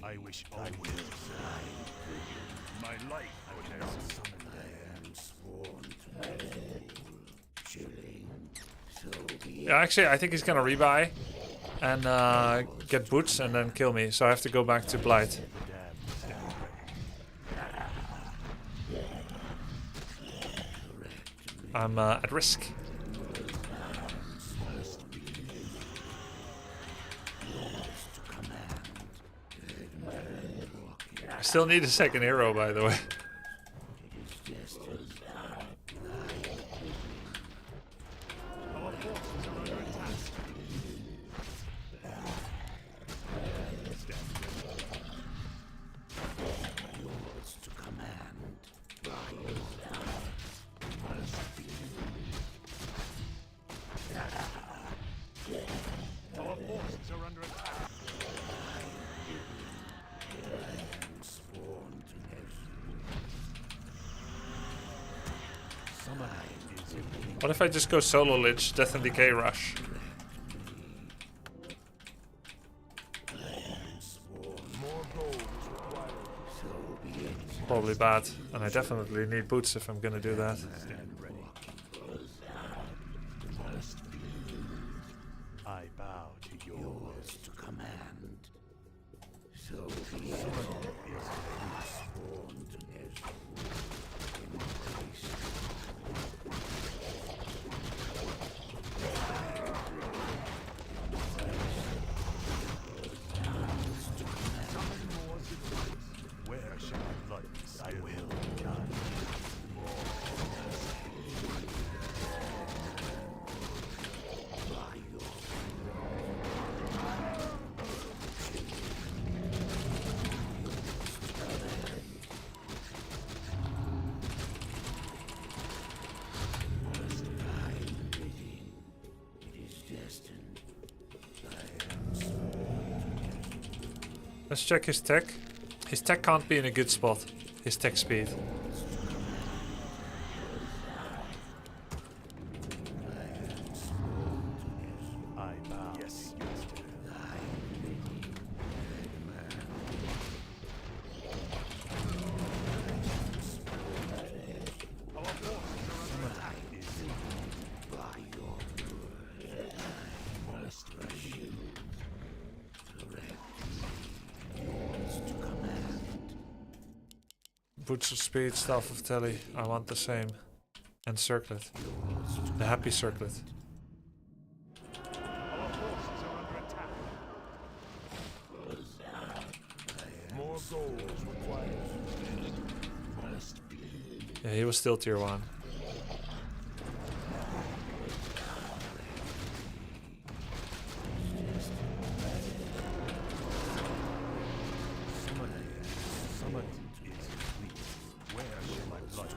S4: I wish I will. My life would have summoned.
S2: I am sworn to chilling. So be
S1: Yeah, actually, I think he's gonna rebuy and get boots and then kill me. So I have to go back to Blight. I'm at risk. I still need a second hero, by the way. What if I just go solo lich, death and decay rush? Probably bad, and I definitely need boots if I'm gonna do that.
S4: I bow to yours
S2: to command. So be it. Sworn to Nezhul.
S4: Where shall I blood? I will die.
S1: Let's check his tech. His tech can't be in a good spot. His tech speed.
S4: I bow. Yes, master. Our forces are under attack.
S2: By your word, I must rush you. Yours to command.
S1: Boots of speed, staff of telly. I want the same. And circlet. The happy circlet.
S4: Our forces are under attack. More gold is required.
S1: Yeah, he was still tier 1.
S4: Summon is complete. Where shall my blood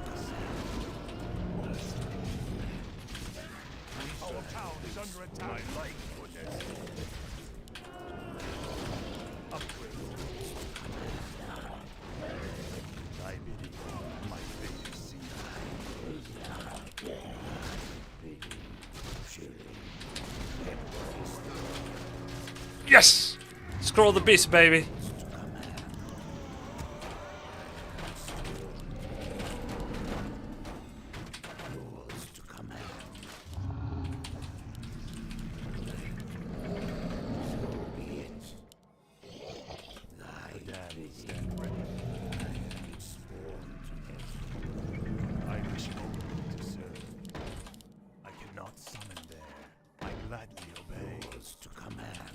S4: Our town is under attack. My life would upgrade. I bid you, my fate is sealed.
S1: Yes! Scroll the beast, baby.
S4: stand ready. I am sworn to I wish only to serve. I cannot summon there. I gladly obey. Yours to command.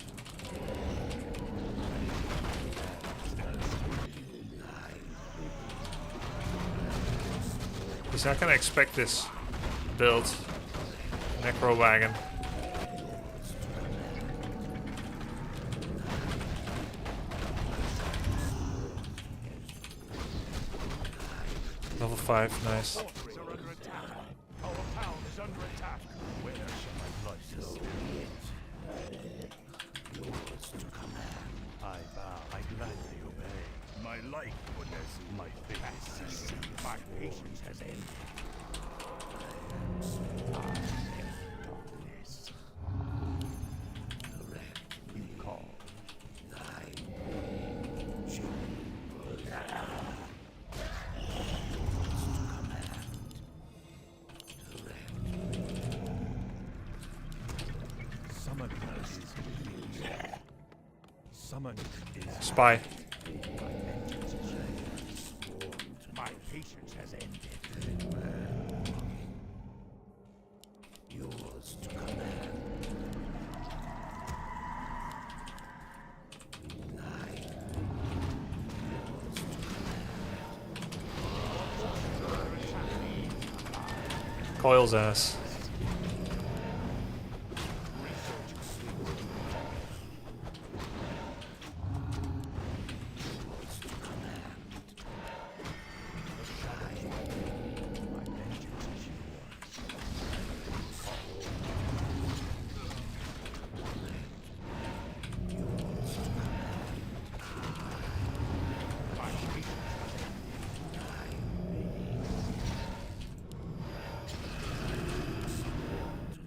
S1: He's not gonna expect this build. Necro wagon. Level 5, nice.
S4: Forces are under attack. Our town is under attack. Where shall my blood be spilled? Yours to command. I bow. I gladly obey. My life, Onezu. My fate is sealed. My patience has ended. You call. Summon is complete. Summon is
S1: Spy.
S4: my patience has ended.
S2: Yours to command.
S1: Coils ass.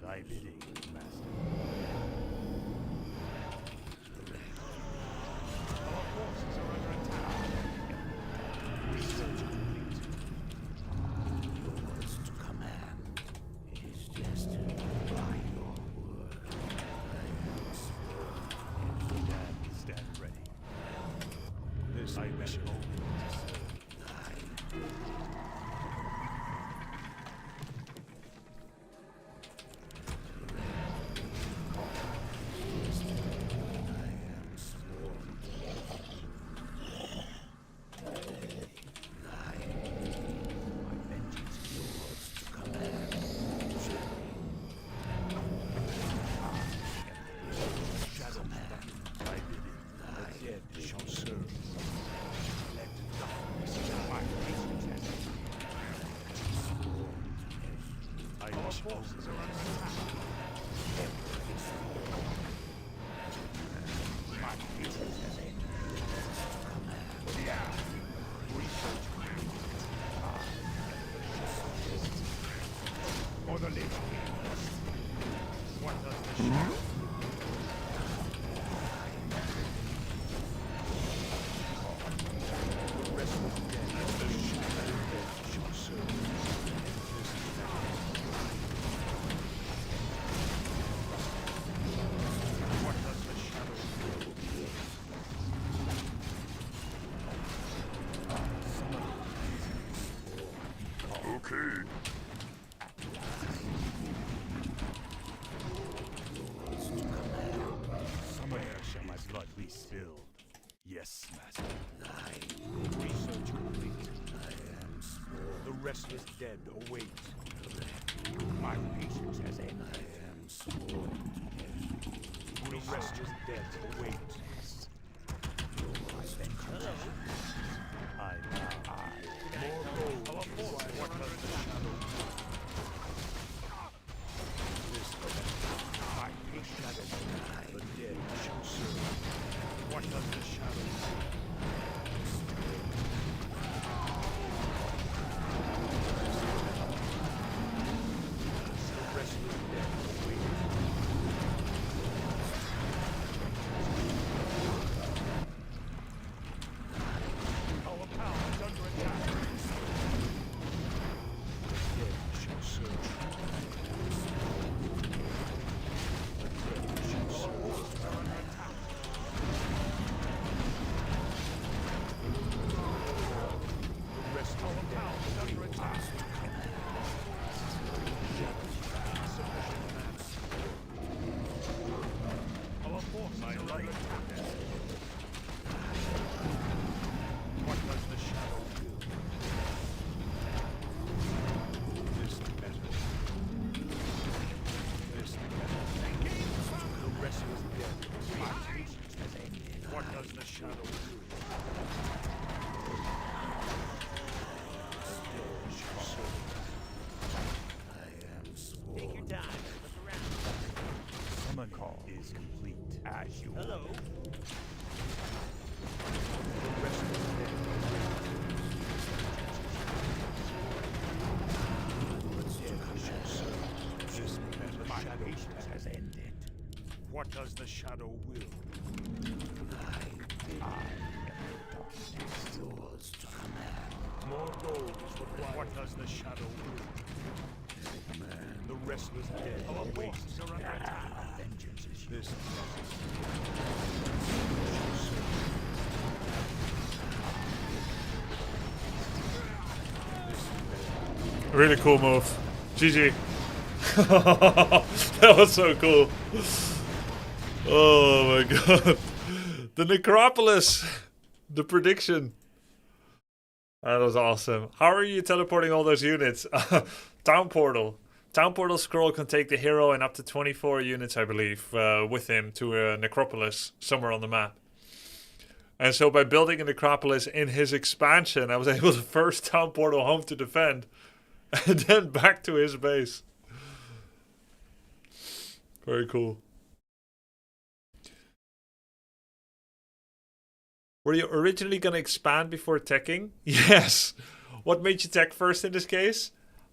S4: Thy bidding, master. Our forces are under attack. Research complete.
S2: Yours to command. It is destined by your word.
S4: Stand ready. This I wish only to serve. Thy bidding, the dead shall serve. Let darkness my patience has ended. I wish forces are under attack. My patience has ended. Research for the living. What does the shadow?
S2: Okay.
S4: Somewhere shall my blood be spilled. Yes, master. Research complete. The restless dead await. My patience has ended. The restless dead await. I bow. More gold. Our forces what does the shadow? My patience has ended. The dead shall serve. What does the shadow say? The restless dead await. Our power is under attack. The dead shall serve. The dead shall serve.
S5: Take your time. Look around.
S4: Summon call is complete. As you
S5: Hello.
S4: This investigation has ended. What does the shadow will? I am the darkness.
S2: Yours to command.
S4: More gold is required. What does the shadow will? The restless dead. Our forces are under attack. Vengeance is this.
S1: Really cool move. GG. That was so cool. Oh my god. The Necropolis. The prediction. That was awesome. How are you teleporting all those units? Town portal. Town portal scroll can take the hero and up to 24 units, I believe, with him to a necropolis somewhere on the map. And so by building a necropolis in his expansion, I was able to first town portal home to defend, and then back to his base. Very cool. Were you originally going to expand before teching? Yes. What made you tech first in this case?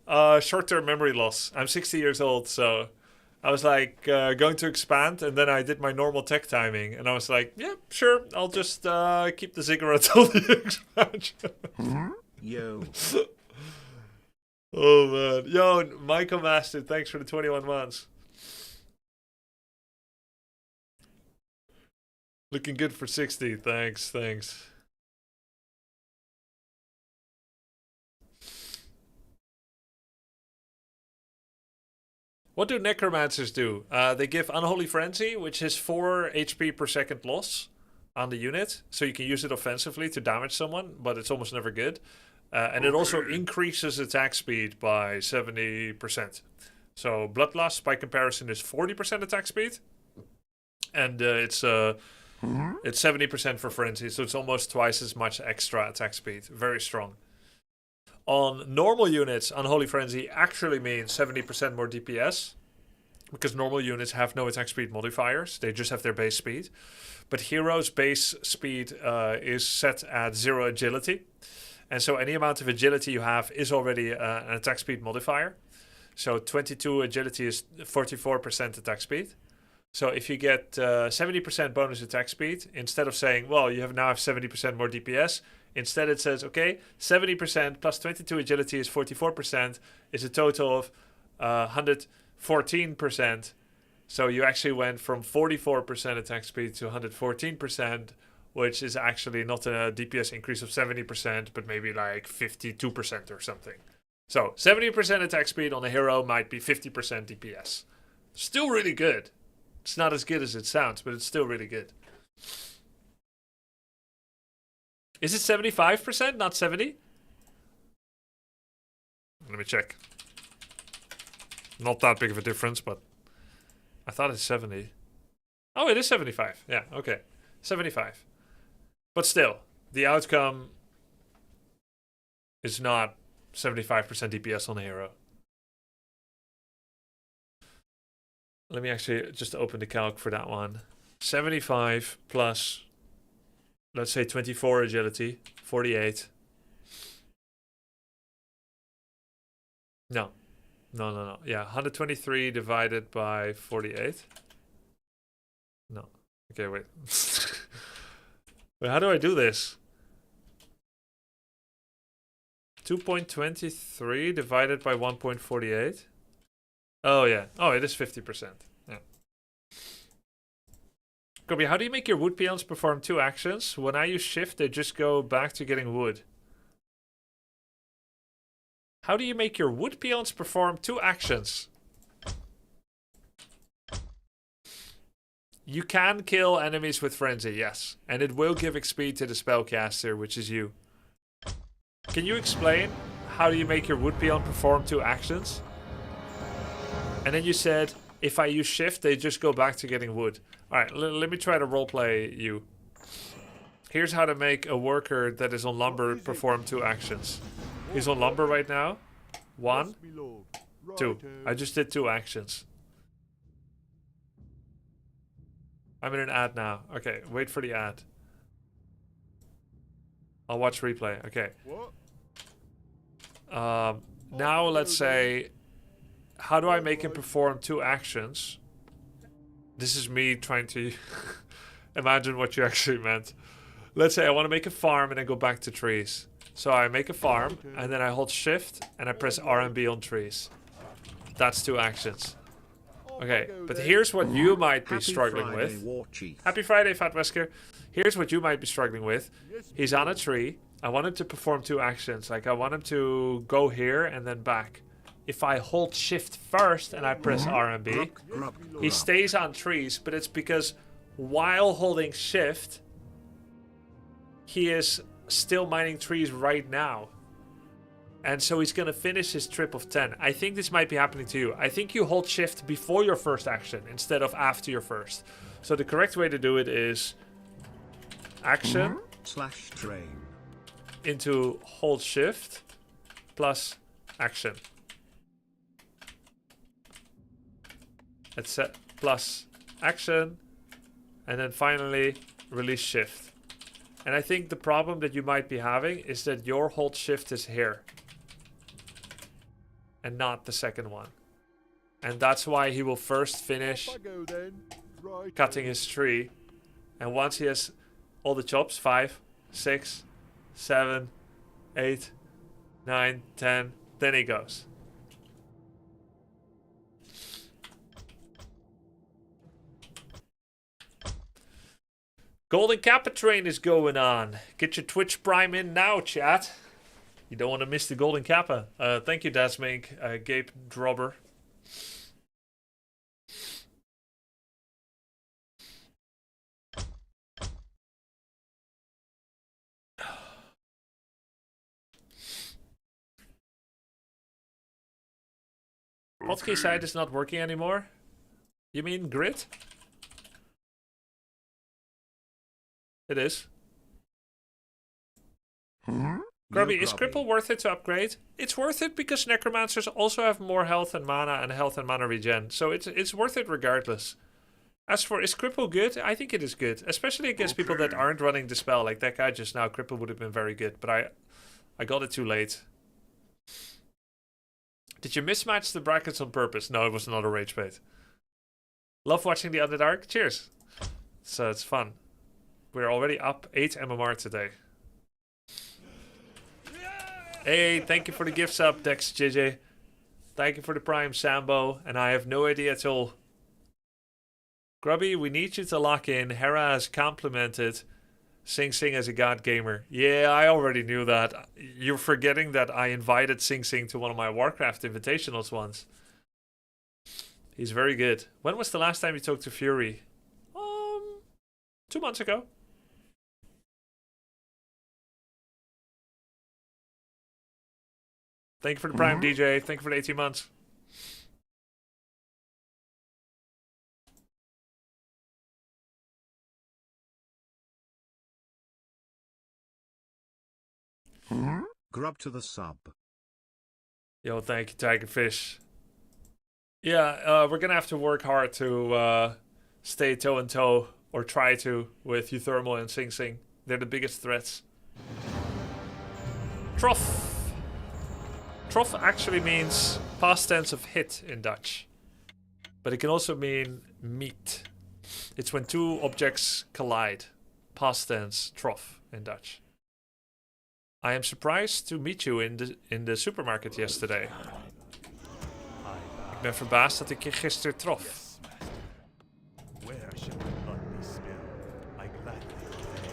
S1: Short-term memory loss. I'm 60 years old, so I was like going to expand, and then I did my normal tech timing, and I was like, yeah, sure, I'll just keep the ziggurat till the expansion.
S3: Yo.
S1: Oh man. Yo, Michael Master, thanks for the 21 months. Looking good for 60. Thanks. What do necromancers do? They give Unholy Frenzy, which is 4 HP per second loss on the unit. So you can use it offensively to damage someone, but it's almost never good. And it also increases attack speed by 70%. So Bloodlust, by comparison, is 40% attack speed. And it's 70% for Frenzy, so it's almost twice as much extra attack speed. Very strong. On normal units, Unholy Frenzy actually means 70% more DPS, because normal units have no attack speed modifiers. They just have their base speed. But Hero's base speed is set at 0 agility. And so any amount of agility you have is already an attack speed modifier. So 22 agility is 44% attack speed. So if you get 70% bonus attack speed, instead of saying, well, you now have 70% more DPS, instead it says, okay, 70% plus 22 agility is 44%, is a total of 114%. So you actually went from 44% attack speed to 114%, which is actually not a DPS increase of 70%, but maybe like 52% or something. So 70% attack speed on a hero might be 50% DPS. Still really good. It's not as good as it sounds, but it's still really good. Is it 75%, not 70? Let me check. Not that big of a difference, but I thought it's 70. Oh, it is 75. Yeah, okay. 75. But still, the outcome is not 75% DPS on a hero. Let me actually just open the calc for that one. 75 plus, let's say 24 agility, 48. No. Yeah, 123 divided by 48. No. Okay, wait. Wait, how do I do this? 2.23 divided by 1.48. Oh, yeah. Oh, it is 50%. Yeah. Grubby, how do you make your wood peons perform 2 actions? When I use shift, they just go back to getting wood. How do you make your wood peons perform 2 actions? You can kill enemies with frenzy, yes. And it will give XP to the spellcaster, which is you. Can you explain how do you make your wood peon perform 2 actions? And then you said, if I use shift, they just go back to getting wood. Alright, let me try to roleplay you. Here's how to make a worker that is on lumber perform 2 actions. He's on lumber right now. 1, 2. I just did 2 actions. I'm in an ad now. Okay, wait for the ad. I'll watch replay. Okay. Now let's say, how do I make him perform 2 actions? This is me trying to imagine what you actually meant. Let's say I want to make a farm and then go back to trees. So I make a farm and then I hold shift and I press R and B on trees. That's 2 actions. Okay, but here's what you might be struggling with. Happy Friday, Fat Wesker. Here's what you might be struggling with. He's on a tree. I want him to perform 2 actions. Like I want him to go here and then back. If I hold shift first and I press R and B, he stays on trees, but it's because while holding shift, he is still mining trees right now. And so he's going to finish his trip of 10. I think this might be happening to you. I think you hold shift before your first action instead of after your first. So the correct way to do it is action
S3: / train
S1: into hold shift plus action. It's set plus action. And then finally release shift. And I think the problem that you might be having is that your hold shift is here. And not the second one. And that's why he will first finish cutting his tree. And once he has all the chops, 5, 6, 7, 8, 9, 10, then he goes. Golden Kappa train is going on. Get your Twitch Prime in now, chat. You don't want to miss the Golden Kappa. Thank you, Dasmink, Gabe Drobber. Hotkey side is not working anymore? You mean grid? It is. Grubby, is Cripple worth it to upgrade? It's worth it because Necromancers also have more health and mana regen. So it's worth it regardless. As for, is Cripple good? I think it is good. Especially against people that aren't running Dispel. Like that guy just now, Cripple would have been very good. But I got it too late. Did you mismatch the brackets on purpose? No, it was not a rage bait. Love watching the Underdark. Cheers. So it's fun. We're already up 8 MMR today. Hey, thank you for the gift sub, Dex JJ. Thank you for the Prime, Sambo. And I have no idea at all. Grubby, we need you to lock in. Hera has complimented Sing Sing as a god gamer. Yeah, I already knew that. You're forgetting that I invited Sing Sing to one of my Warcraft invitationals once. He's very good. When was the last time you talked to Fury? 2 months ago. Thank you for the Prime, DJ. Thank you for the 18 months.
S3: Grub to the sub.
S1: Yo, thank you, Tiger Fish. Yeah, we're gonna have to work hard to stay toe and toe, or try to, with Euthermal and Sing Sing. They're the biggest threats. Trough. Trough actually means past tense of hit in Dutch. But it can also mean meet. It's when 2 objects collide. Past tense, trough in Dutch. I am surprised to meet you in de supermarket yesterday. Ik ben verbaasd dat ik je gisteren trof.
S4: Where shall my blood be spilled? I gladly obey.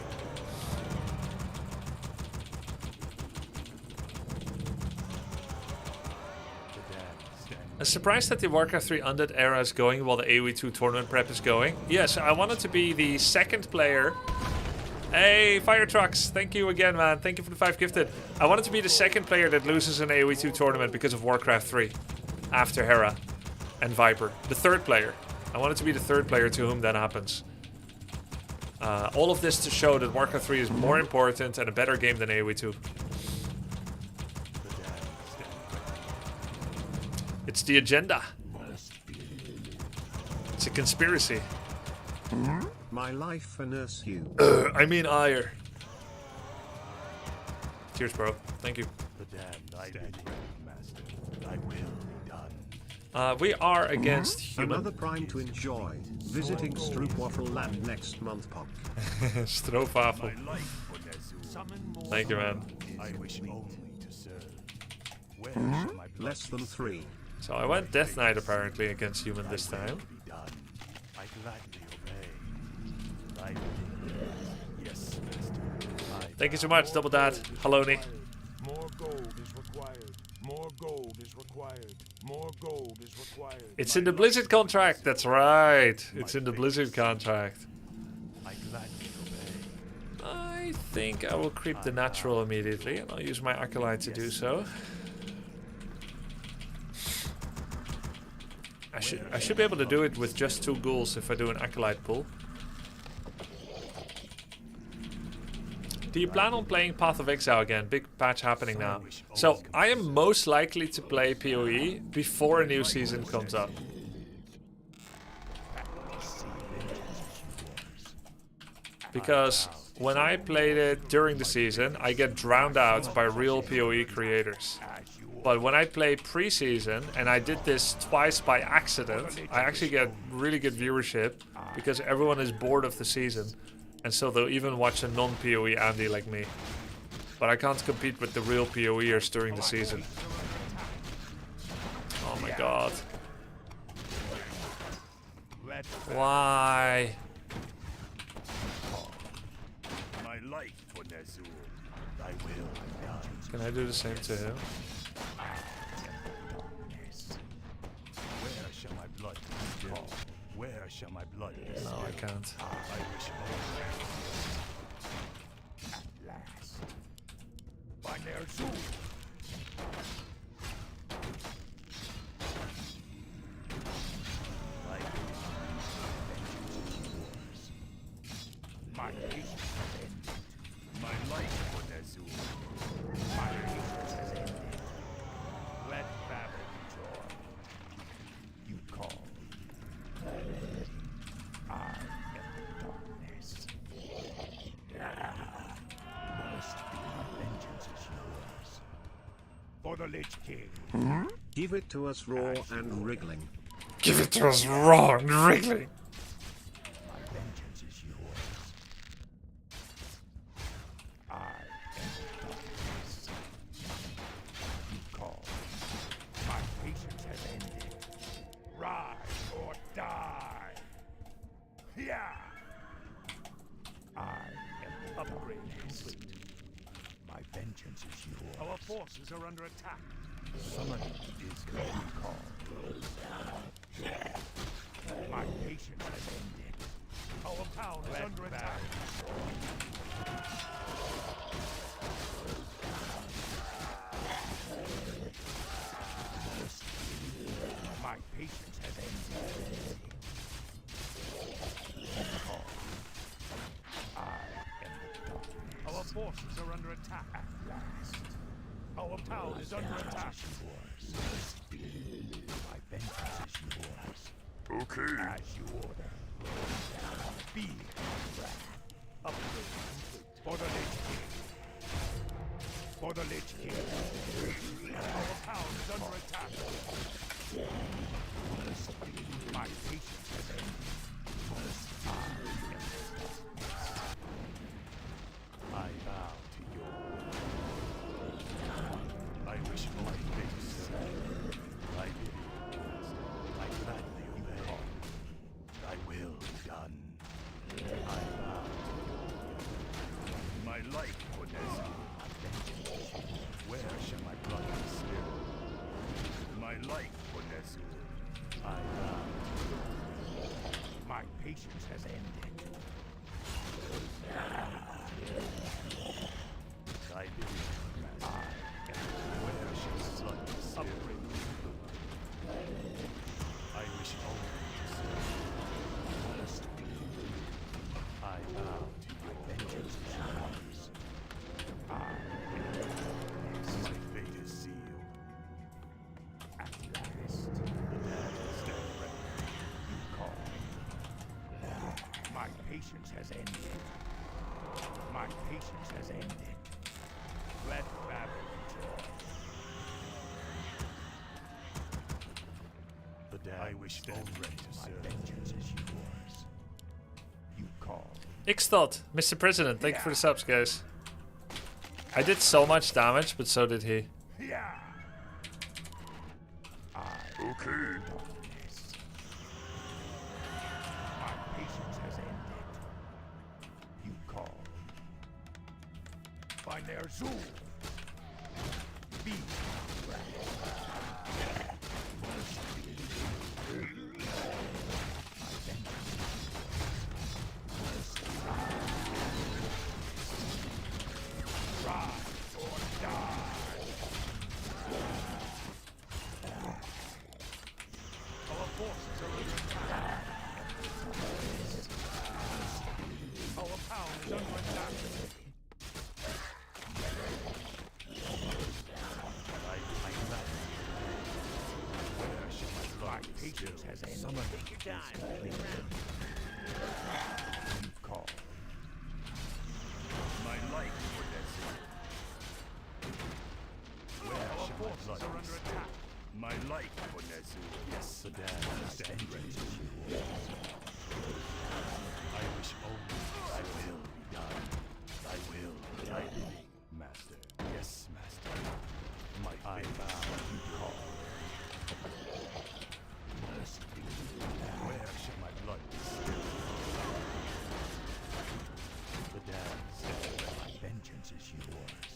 S1: I'm surprised that the Warcraft 3 Undead era is going while the AoE2 tournament prep is going. Yes, I wanted to be the second player. Hey, Fire Trucks, thank you again, man. Thank you for the 5 gifted. I wanted to be the second player that loses an AoE2 tournament because of Warcraft 3. After Hera and Viper. The third player. I wanted to be the third player to whom that happens. All of this to show that Warcraft 3 is more important and a better game than AoE2. It's the agenda. It's a conspiracy.
S3: My life and nurse you.
S1: I mean ire. Cheers, bro. Thank you.
S4: The damned I did, Master. Thy will be done.
S1: We are against human.
S3: Another prime to enjoy. Visiting Stroopwafel Land next month, Pop.
S1: Stroopwafel.
S4: My life, Bonezu.
S1: Thank you, man.
S4: I wish only to serve. Where shall my blood
S3: Less than 3.
S1: So I went Death Knight apparently against human this time.
S4: be done? I gladly obey. Thy will. Yes, Master.
S1: Thank you so much, Double Dad. Haloni.
S6: More gold is required. More gold is required. More gold is required.
S1: It's in the Blizzard contract. That's right. It's in the Blizzard contract.
S4: I gladly obey.
S1: I think I will creep the natural immediately, and I'll use my Acolyte to do so. I should be able to do it with just 2 ghouls if I do an Acolyte pull. Do you plan on playing Path of Exile again? Big patch happening now. So I am most likely to play PoE before a new season comes up. Because when I played it during the season, I get drowned out by real PoE creators. But when I play pre-season, and I did this twice by accident, I actually get really good viewership because everyone is bored of the season. And so they'll even watch a non-PoE Andy like me. But I can't compete with the real PoEers during the season. Oh my god. Why?
S4: My life, Bonezu. Thy will be done.
S1: Can I do the same to him?
S4: Where shall my blood be spilled? Where shall my blood be spilled?
S1: No, I can't.
S4: I wish only.
S6: At last. By their zoo.
S4: Thy
S6: My patience has ended.
S4: my life, Bonezu.
S6: My patience has ended. Let battle be joy. You call. I am the darkness. Vengeance is yours. For the Lich King.
S3: Give it to us raw and wriggling.
S1: Give it to us raw and wriggling.
S6: My vengeance is yours. I am the darkness. You call. My patience has ended. Rise or die. Yeah. I am the upgrade complete. My vengeance is yours.
S4: Our forces are under attack.
S6: Summon is called. My patience has ended.
S4: Our town is under attack.
S6: My patience has ended. I am the darkness.
S4: Our forces are under attack.
S6: At last.
S4: Our town is under attack.
S6: My vengeance is yours.
S4: Okay.
S6: As you order. Fear and wrath.
S4: Upgrade complete.
S6: For the Lich King. For the Lich King.
S4: Our town is under attack.
S6: My patience has ended.
S4: I bow to your will. I wish for my fate to serve. I give you, Master. I gladly obey. Thy will be done. I bow to your will. My life, Bonezu. Where shall my blood be spilled? My life, Bonezu. I bow to your will.
S6: My patience has ended.
S4: Thy will, Master. Where shall my blood be spilled? I wish only to serve. I bow
S6: My patience has ended. My patience has ended. Let battle rejoice.
S4: The damned I wish stand ready to
S6: My
S4: serve.
S6: vengeance is yours. You call.
S1: Ixtod, Mr. President, thank you for the subs, guys. I did so much damage, but so did he.
S6: Yeah.
S4: Okay.
S6: My patience has ended. You call. By Ner'zhul. Be patience has ended.
S5: Take your time. Wait around.
S6: You call.
S4: My life for this. Where shall my blood
S6: Are under attack.
S4: My life for Nezu. Yes, the damned stand ready. I wish only I will be done. I will be done. Master. Yes, master. My I bow. You call. Where shall my blood be spilled? The damned stand ready.
S6: My vengeance is yours.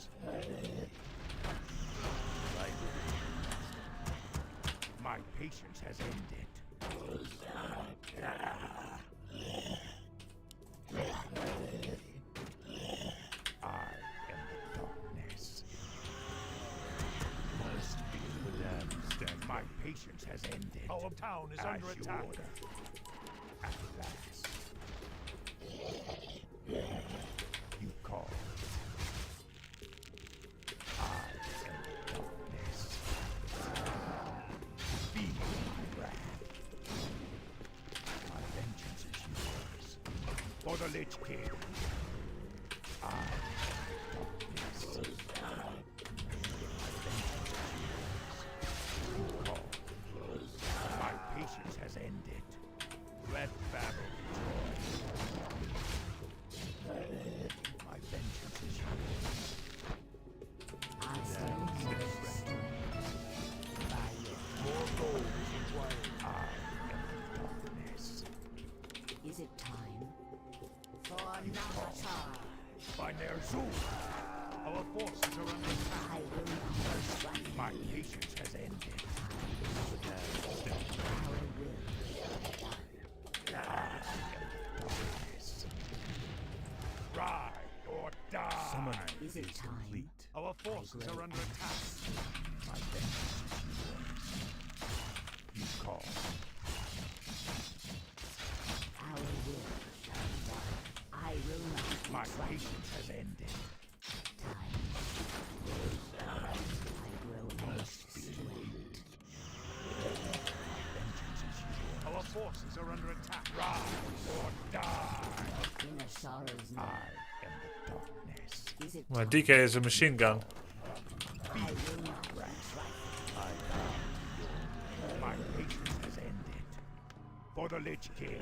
S4: I will be
S6: My patience has ended. I am the darkness.
S4: the damned stand
S6: My patience has ended.
S4: Our town is
S6: As
S4: under
S6: you
S4: attack.
S6: order. At last. You call. I am the darkness. Feel my wrath. My vengeance is yours. For the Lich King. I am the darkness. You call. My patience has ended. Let battle rejoice. My vengeance is yours.
S2: More gold is required.
S6: I am the darkness.
S7: Is it time for another charge?
S6: By Ner'zhul. Our forces are under attack.
S7: I will not strike.
S6: My patience has ended.
S7: Our will.
S6: Darkness. Ride or die.
S4: Summoning
S7: Is it time?
S4: complete.
S6: Our forces are under attack. My vengeance is yours. You call.
S7: Our will shall be done. I will not
S6: My
S7: strike.
S6: patience has ended.
S7: Time. I grow anxious to wait.
S6: Vengeance is yours. Our forces are under attack. Ride or die.
S7: Inner sorrows
S6: I
S7: know.
S6: am the darkness.
S7: Is it
S1: My
S7: time?
S1: DK is a machine gun.
S7: I will not strike.
S6: My patience has ended. For the Lich King.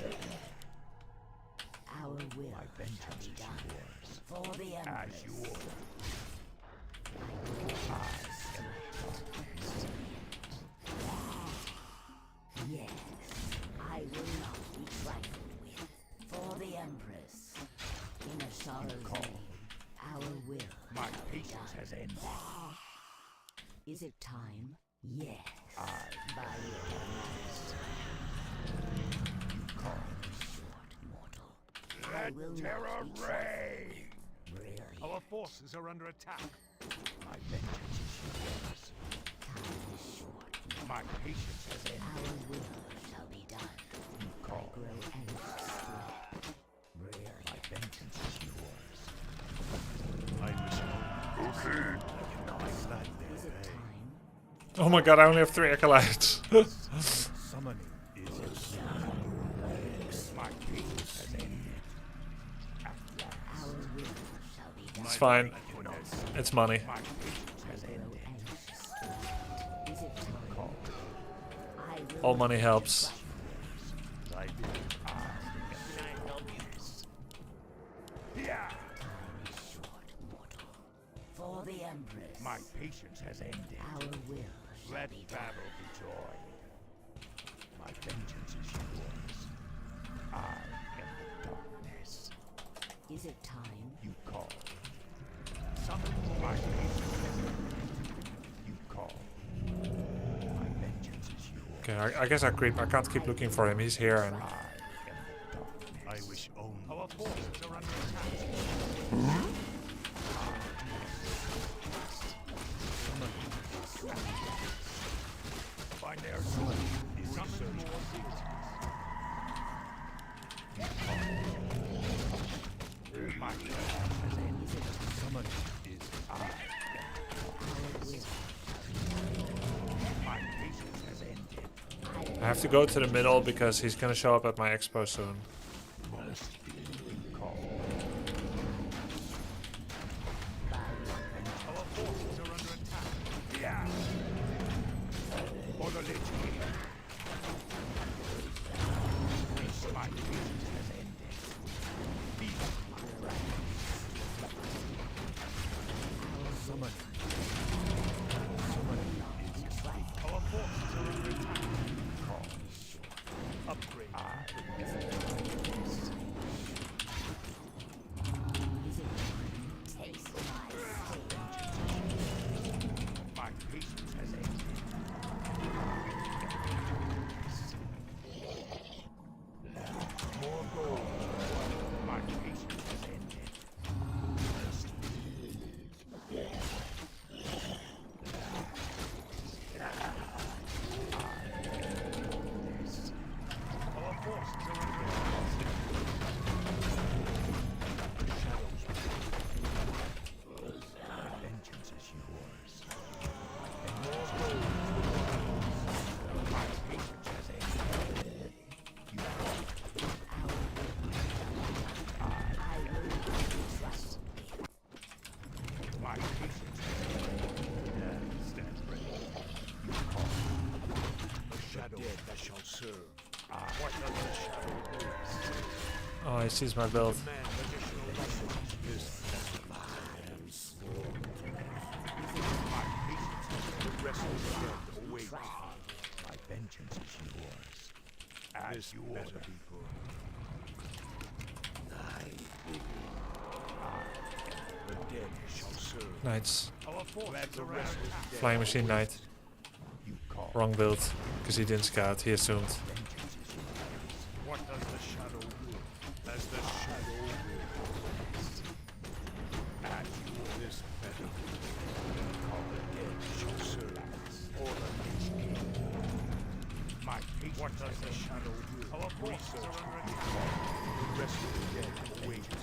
S7: Our will
S6: My
S7: shall
S6: vengeance
S7: be
S6: is
S7: done.
S6: yours.
S7: For the
S6: As
S7: Empress.
S6: you order.
S7: Yes, I will not be trifled with. For the Empress. Inner sorrows name. Our will.
S6: My patience has ended.
S7: Is it time? Yes. By your commands.
S6: You call.
S7: Short mortal. I
S6: Let
S7: will
S6: terror
S7: not be
S6: reign.
S7: Brilliant.
S6: Our forces are under attack. My vengeance is yours.
S7: Time is short.
S6: My patience has ended.
S7: Our will shall be done.
S6: You call.
S7: Grow anxious to wait. Brilliant.
S6: My vengeance is yours.
S4: I wish only. Okay. I cannot gladly
S7: Is it
S4: obey.
S7: time?
S1: Oh my god, I only have 3 acolytes.
S4: Summoning is complete.
S6: My patience has ended.
S1: It's fine. It's money.
S6: My patience has ended.
S7: Is it time? I will
S1: All money helps.
S4: I did.
S5: Can I help you?
S6: Yeah.
S7: short mortal. For the Empress.
S6: My patience has ended.
S7: Our will shall
S6: Let
S7: be
S6: battle be joy. My vengeance is yours. I am the darkness.
S7: done. Is it time?
S6: You call. Summon my patience has ended. You call. My vengeance is yours.
S1: Okay, I guess I creep. I can't keep looking for him. He's here and
S6: I am the darkness.
S4: I wish only
S6: Our
S4: to
S6: forces
S4: serve.
S6: are under attack. Find their sword. Summon more deities. My patience has ended.
S4: Someone is
S6: My patience has ended.
S1: I have to go to the middle because he's gonna show up at my expo soon.
S6: Our forces are under attack. Yeah. For the Lich King. My patience has ended. Feast.
S4: someone.
S6: Our forces are under attack. Upgrade.
S7: Taste my sting.
S6: My patience has ended. More gold. My patience has ended. Our forces are under attack. Vengeance is yours. And more gold. My patience has ended. You
S7: I will not trust.
S6: my patience has ended.
S4: Stand ready.
S6: The shadow that shall serve. What does the shadow do?
S1: Oh, he sees my build.
S6: Man, additional lessons. This I am sworn. My patience has the rest of the dead awaits. My vengeance is yours. As you order. The dead shall serve.
S1: Knights.
S6: Our forces the rest of the dead.
S1: Flying Machine Knight.
S6: You call.
S1: Wrong build. Because he didn't scout. He assumed.
S6: Vengeance is yours. What does the shadow will? As the shadow wills. At you this battle. Call the dead shall serve. Or the Lich King. My patience. What does the shadow will? Our forces are under attack. The rest of the dead awaits.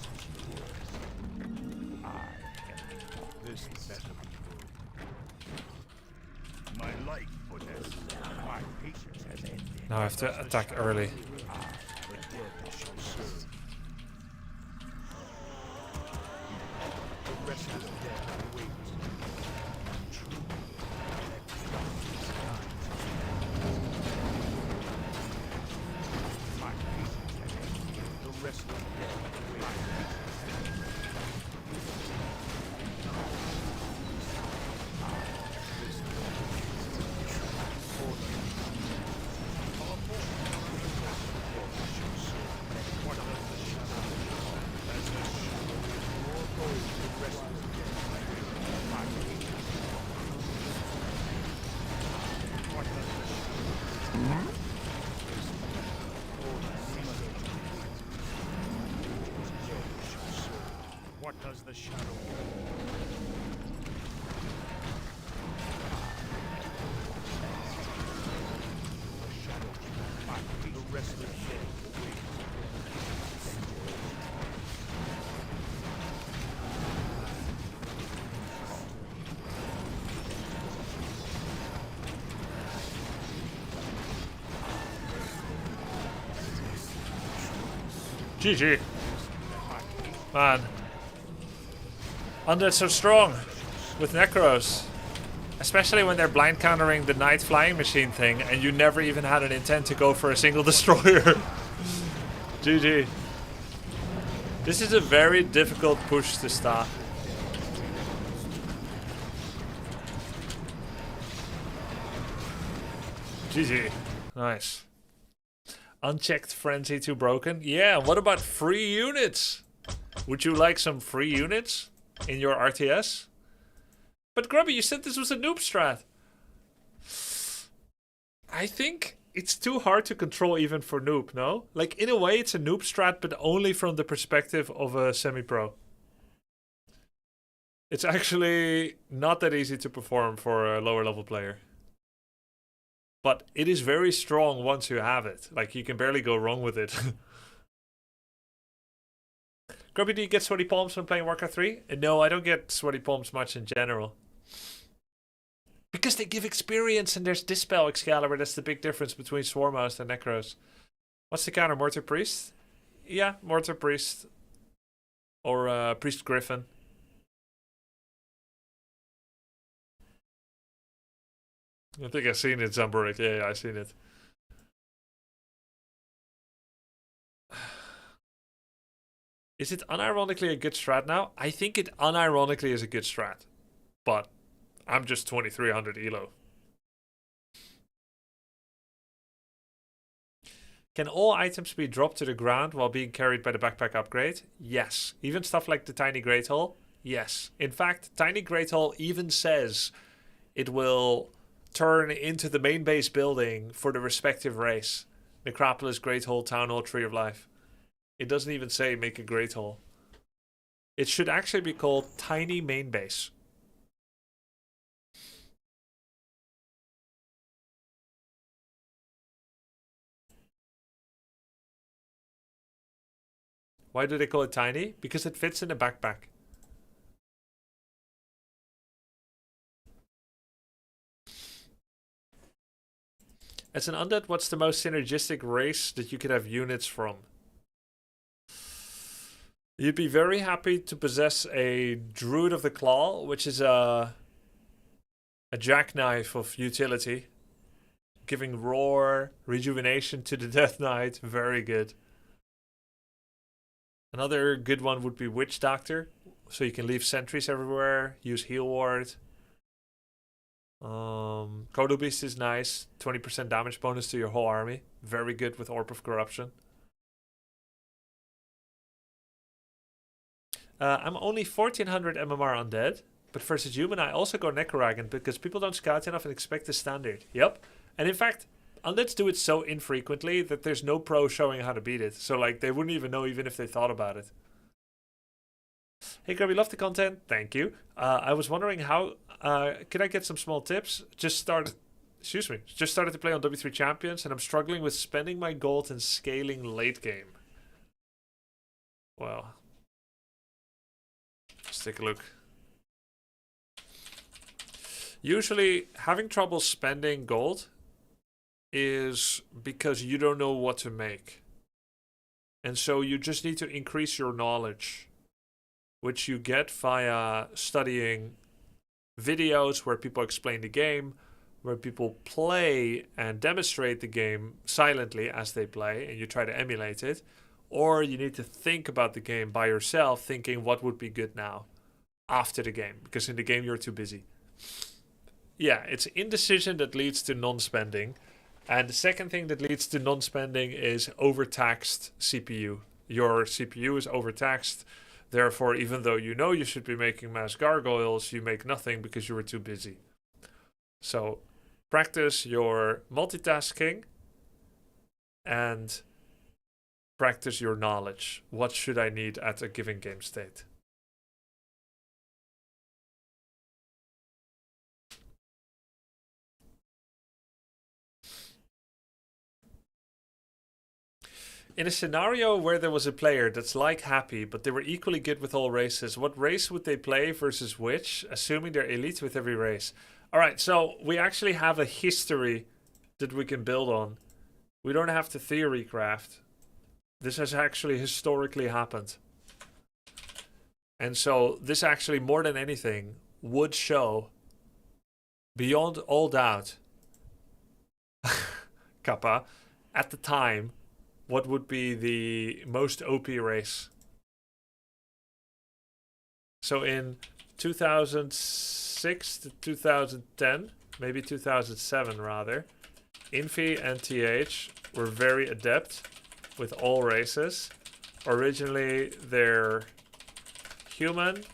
S6: I am this better be good. My life for this. My patience has ended.
S1: Now I have to attack early.
S6: The dead shall serve. The rest of the dead await. True. My patience has ended. The rest of the dead await. What does the shadow want? The shadow might be the rest of the day.
S1: GG. Man. Undead's so strong with Necros. Especially when they're blind countering the night flying machine thing and you never even had an intent to go for a single destroyer. GG. This is a very difficult push to stop. GG. Nice. Unchecked Frenzy too broken? Yeah, what about free units? Would you like some free units in your RTS? But Grubby, you said this was a noob strat. I think it's too hard to control even for noob, no? Like, in a way, it's a noob strat, but only from the perspective of a semi-pro. It's actually not that easy to perform for a lower level player. But it is very strong once you have it. Like, you can barely go wrong with it. Grubby, do you get sweaty palms when playing Warcraft 3? No, I don't get sweaty palms much in general. Because they give experience and there's Dispel Excalibur. That's the big difference between Swarmhost and Necros. What's the counter? Mortar Priest? Yeah, Mortar Priest. Or Priest Griffin. I think I've seen it, Zamburik. Yeah, I've seen it. Is it unironically a good strat now? I think it unironically is a good strat. But I'm just 2300 elo. Can all items be dropped to the ground while being carried by the backpack upgrade? Yes. Even stuff like the Tiny Great Hall? Yes. In fact, Tiny Great Hall even says it will turn into the main base building for the respective race. Necropolis, Great Hall, Town Hall, Tree of Life. It doesn't even say make a Great Hall. It should actually be called Tiny Main Base. Why do they call it tiny? Because it fits in a backpack. As an undead, what's the most synergistic race that you could have units from? You'd be very happy to possess a Druid of the Claw, which is a jackknife of utility. Giving roar, rejuvenation to the Death Knight. Very good. Another good one would be Witch Doctor. So you can leave sentries everywhere. Use Heal Ward. Kodo Beast is nice. 20% damage bonus to your whole army. Very good with Orb of Corruption. I'm only 1400 MMR undead, but versus human I also go Necroragon because people don't scout enough and expect the standard. Yep. And in fact, undeads do it so infrequently that there's no pro showing how to beat it. So like they wouldn't even know even if they thought about it. Hey Grubby, love the content. Thank you. I was wondering how could I get some small tips? Just started to play on W3 Champions and I'm struggling with spending my gold and scaling late game. Well, let's take a look. Usually, having trouble spending gold is because you don't know what to make. And so you just need to increase your knowledge, which you get via studying videos where people explain the game, where people play and demonstrate the game silently as they play, and you try to emulate it. Or you need to think about the game by yourself, thinking what would be good now after the game, because in the game you're too busy. Yeah, it's indecision that leads to non-spending. And the second thing that leads to non-spending is overtaxed CPU. Your CPU is overtaxed. Therefore, even though you know you should be making mass gargoyles, you make nothing because you were too busy. So practice your multitasking and practice your knowledge. What should I need at a given game state? In a scenario where there was a player that's like Happy, but they were equally good with all races, what race would they play versus which, assuming they're elite with every race? Alright, so we actually have a history that we can build on. We don't have to theory craft. This has actually historically happened. And so this actually, more than anything, would show, beyond all doubt, Kappa, at the time, what would be the most OP race. So in 2006 to 2010, maybe 2007 rather, Infi and TH were very adept with all races. Originally, they're human.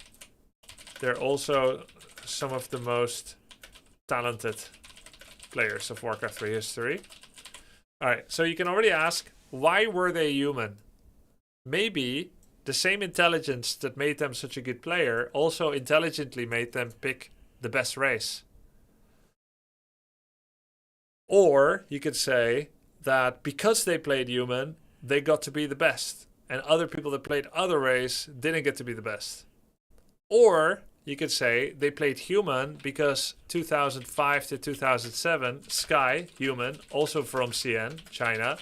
S1: They're also some of the most talented players of Warcraft 3 history. Alright, so you can already ask, why were they human? Maybe the same intelligence that made them such a good player also intelligently made them pick the best race. Or you could say that because they played human, they got to be the best. And other people that played other race didn't get to be the best. Or you could say they played human because 2005 to 2007, Sky, human, also from CN, China,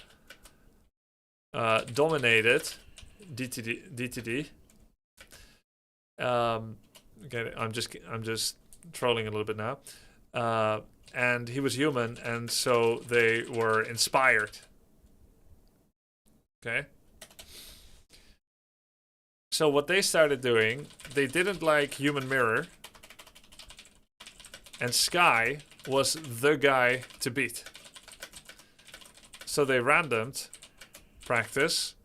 S1: dominated DTD. Okay, I'm just trolling a little bit now. And he was human, and so they were inspired. Okay. So what they started doing, they didn't like Human Mirror, and Sky was the guy to beat. So they randomed practice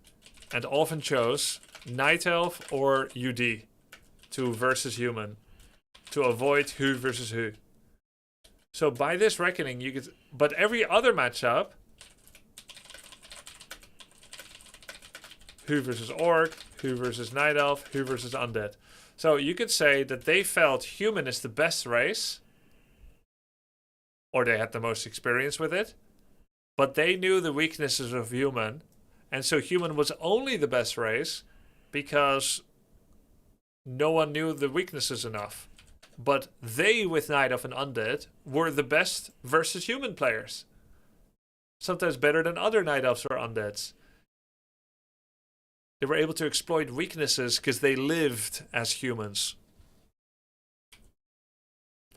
S1: and often chose Night Elf or UD to versus human to avoid who versus who. So by this reckoning, you could, but every other matchup, who versus Orc, who versus Night Elf, who versus Undead. So you could say that they felt human is the best race, or they had the most experience with it, but they knew the weaknesses of human, and so human was only the best race because no one knew the weaknesses enough. But they, with Night Elf and Undead, were the best versus human players. Sometimes better than other Night Elves or Undeads. They were able to exploit weaknesses because they lived as humans.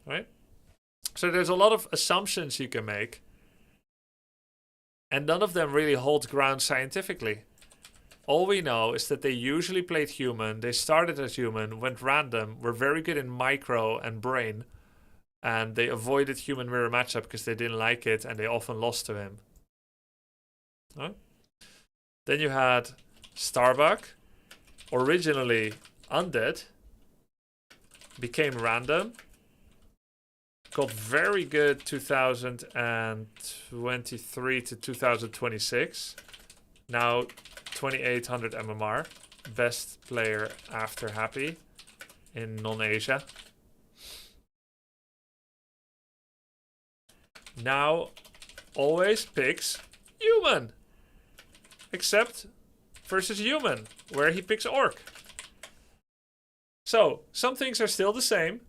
S1: Right? So there's a lot of assumptions you can make. And none of them really hold ground scientifically. All we know is that they usually played human, they started as human, went random, were very good in micro and brain, and they avoided human mirror matchup because they didn't like it and they often lost to him. Right? Then you had Starbuck, originally undead, became random, got very good 2023 to 2026, now 2800 MMR, best player after Happy in non-Asia. Now always picks human, except versus human, where he picks Orc. So some things are still the same.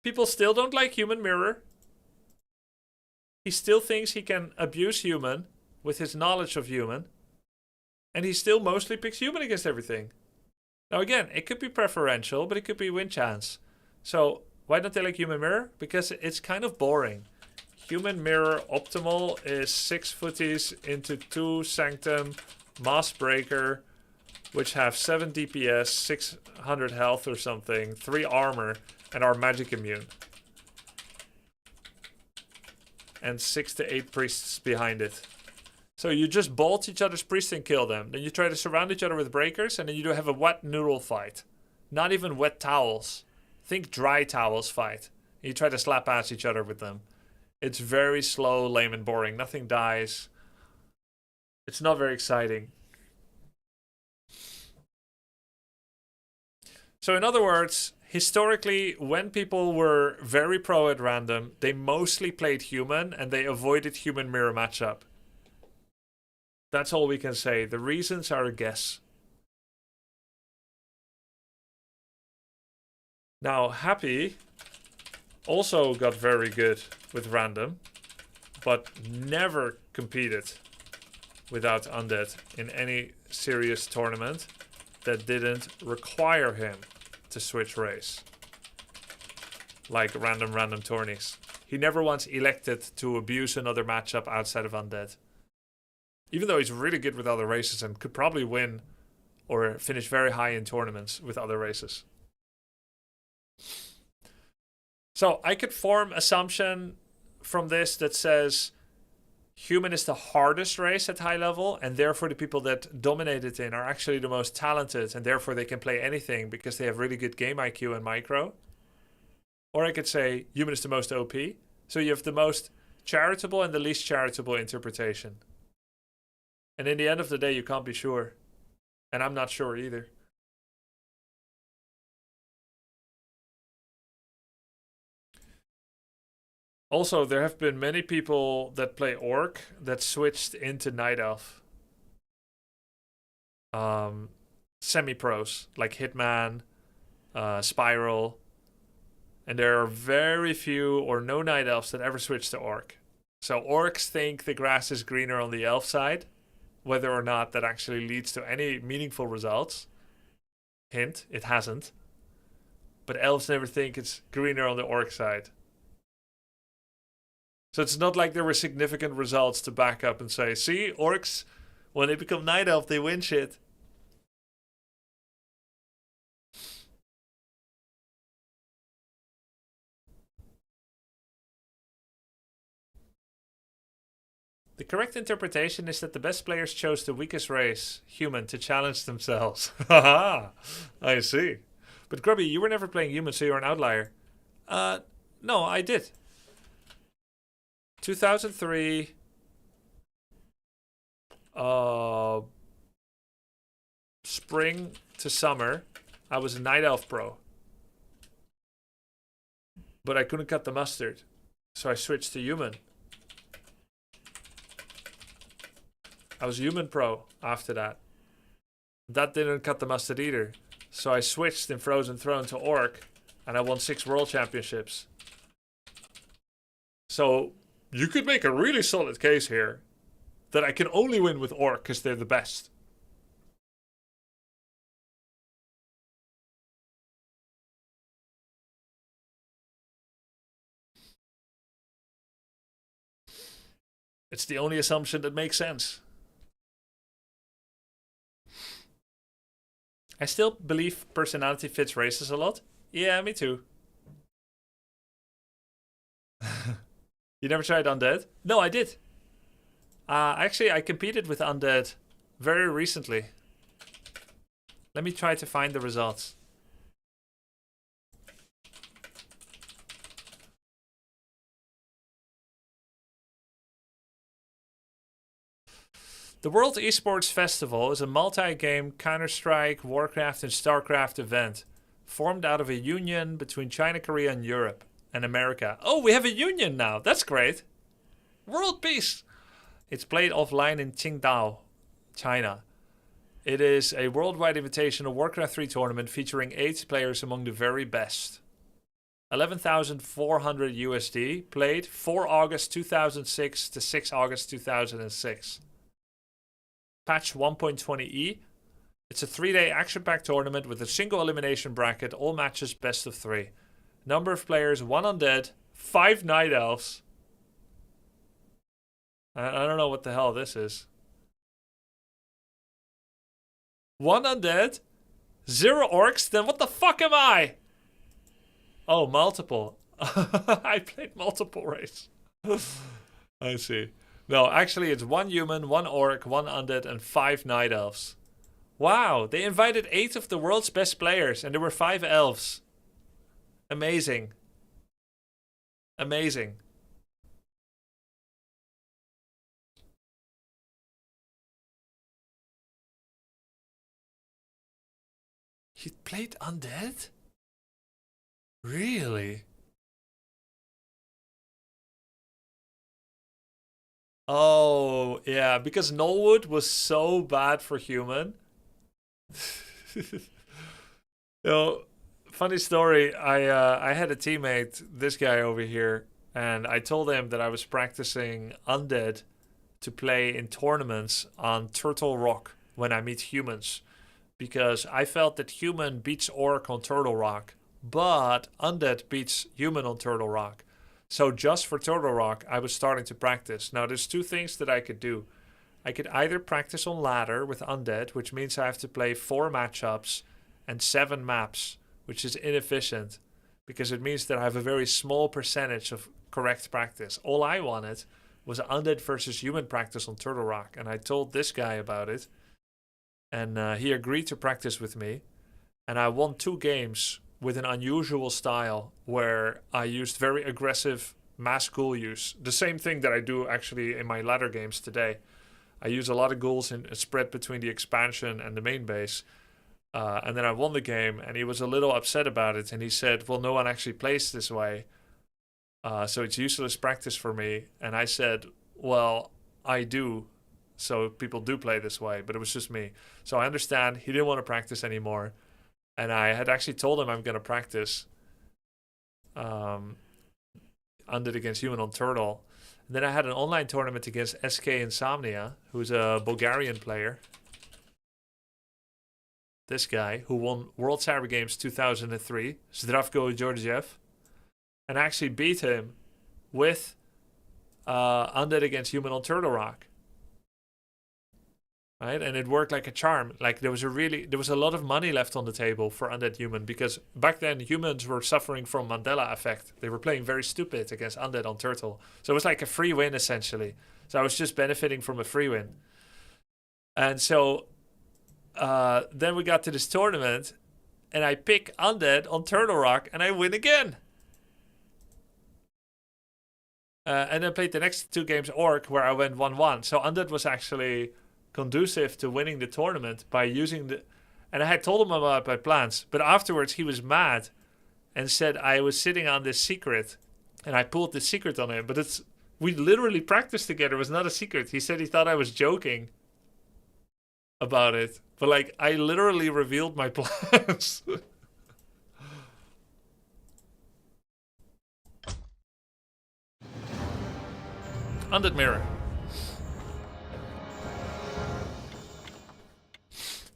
S1: People still don't like Human Mirror. He still thinks he can abuse human with his knowledge of human. And he still mostly picks human against everything. Now again, it could be preferential, but it could be win chance. So why don't they like Human Mirror? Because it's kind of boring. Human Mirror optimal is 6 footies into 2 Sanctum, Mass Breaker, which have 7 DPS, 600 health or something, 3 armor, and are magic immune. And 6 to 8 priests behind it. So you just bolt each other's priests and kill them. Then you try to surround each other with breakers, and then you do have a wet noodle fight. Not even wet towels. Think dry towels fight. And you try to slap ass each other with them. It's very slow, lame, and boring. Nothing dies. It's not very exciting. So in other words, historically, when people were very pro at random, they mostly played human and they avoided human mirror matchup. That's all we can say. The reasons are a guess. Now, Happy also got very good with random, but never competed without undead in any serious tournament. that didn't require him to switch race. Like random tourneys. He never once elected to abuse another matchup outside of Undead. Even though he's really good with other races and could probably win or finish very high in tournaments with other races. So I could form assumption from this that says human is the hardest race at high level, and therefore the people that dominate it in are actually the most talented, and therefore they can play anything because they have really good game IQ and micro. Or I could say human is the most OP. So you have the most charitable and the least charitable interpretation. And in the end of the day, you can't be sure. And I'm not sure either. Also, there have been many people that play Orc that switched into Night Elf. Semi-pros, like Hitman, Spiral. And there are very few or no Night Elves that ever switch to Orc. So Orcs think the grass is greener on the Elf side. Whether or not that actually leads to any meaningful results. Hint, it hasn't. But Elves never think it's greener on the Orc side. So it's not like there were significant results to back up and say, see, Orcs, when they become Night Elf, they win shit. The correct interpretation is that the best players chose the weakest race, human, to challenge themselves. Haha, I see. But Grubby, you were never playing human, so you're an outlier. No, I did. 2003. Spring to summer, I was a Night Elf pro. But I couldn't cut the mustard, so I switched to human. I was human pro after that. That didn't cut the mustard either. So I switched in Frozen Throne to Orc, and I won 6 world championships. So you could make a really solid case here that I can only win with Orc because they're the best. It's the only assumption that makes sense. I still believe personality fits races a lot. Yeah, me too. You never tried Undead? No, I did. Actually, I competed with Undead very recently. Let me try to find the results. The World Esports Festival is a multi-game Counter-Strike, Warcraft and Starcraft event formed out of a union between China, Korea and Europe and America. Oh, we have a union now. That's great. World peace. It's played offline in Qingdao, China. It is a worldwide invitational Warcraft 3 tournament featuring 8 players among the very best. 11,400 USD, played 4 August 2006 to 6 August 2006. Patch 1.20e. It's a 3-day action-packed tournament with a single elimination bracket, all matches best of 3. Number of players, 1 undead, 5 night elves. I don't know what the hell this is. 1 undead, 0 orcs, then what the fuck am I? Oh, multiple. I played multiple race. I see. No, actually it's 1 human, 1 orc, 1 undead, and 5 night elves. Wow, they invited 8 of the world's best players, and there were 5 elves. Amazing. Amazing. He played undead? Really? Oh, yeah, because Nullwood was so bad for human. You know, funny story, I had a teammate, this guy over here, and I told him that I was practicing undead to play in tournaments on Turtle Rock when I meet humans. because I felt that human beats orc on Turtle Rock, but undead beats human on Turtle Rock. So just for Turtle Rock, I was starting to practice. Now, there's two things that I could do. I could either practice on ladder with undead, which means I have to play 4 matchups and 7 maps, which is inefficient because it means that I have a very small percentage of correct practice. All I wanted was undead versus human practice on Turtle Rock, and I told this guy about it, and he agreed to practice with me, and I won 2 games with an unusual style where I used very aggressive mass ghoul use. The same thing that I do actually in my ladder games today. I use a lot of ghouls in spread between the expansion and the main base. And then I won the game, and he was a little upset about it. And he said, well, no one actually plays this way. So it's useless practice for me. And I said, well, I do. So people do play this way, but it was just me. So I understand he didn't want to practice anymore. And I had actually told him I'm going to practice undead against human on Turtle. And then I had an online tournament against SK Insomnia, who's a Bulgarian player. This guy, who won World Cyber Games 2003, Zdravko Georgiev. And I actually beat him with undead against human on Turtle Rock. Right, and it worked like a charm. Like there was a lot of money left on the table for undead human, because back then humans were suffering from Mandela effect. They were playing very stupid against undead on Turtle, so it was like a free win essentially. So I was just benefiting from a free win. And so then we got to this tournament, and I pick undead on Turtle Rock, and I win again. And then played the next 2 games orc, where I went 1-1. So undead was actually conducive to winning the tournament by using the... And I had told him about my plans, but afterwards he was mad and said I was sitting on this secret, and I pulled the secret on him. But we literally practiced together. It was not a secret. He said he thought I was joking about it, but like I literally revealed my plans. Undead Mirror.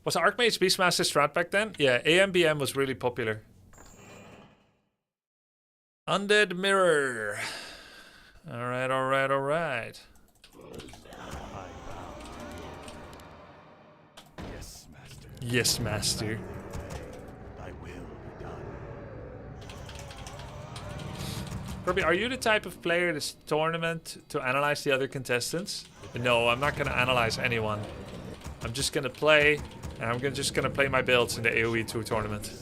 S1: Was Archmage Beastmaster strat back then? Yeah, AMBM was really popular. Undead Mirror. Alright, alright, alright.
S4: Yes, master.
S1: Yes, master.
S4: I will be done.
S1: Grubby, are you the type of player this tournament to analyze the other contestants? No, I'm not going to analyze anyone. I'm just going to play, and I'm just going to play my builds in the AoE2 tournament.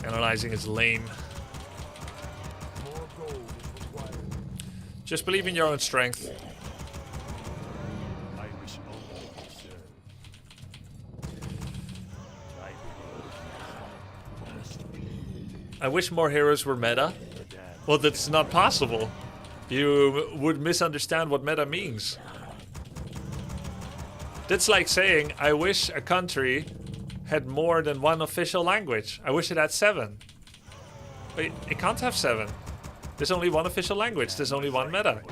S1: Analyzing is lame. Just believe in your own strength.
S4: I wish only to serve.
S1: I wish more heroes were meta. Well, that's not possible. You would misunderstand what meta means. That's like saying, I wish a country had more than 1 official language. I wish it had 7. But it can't have 7. There's only 1 official language. There's only 1 meta.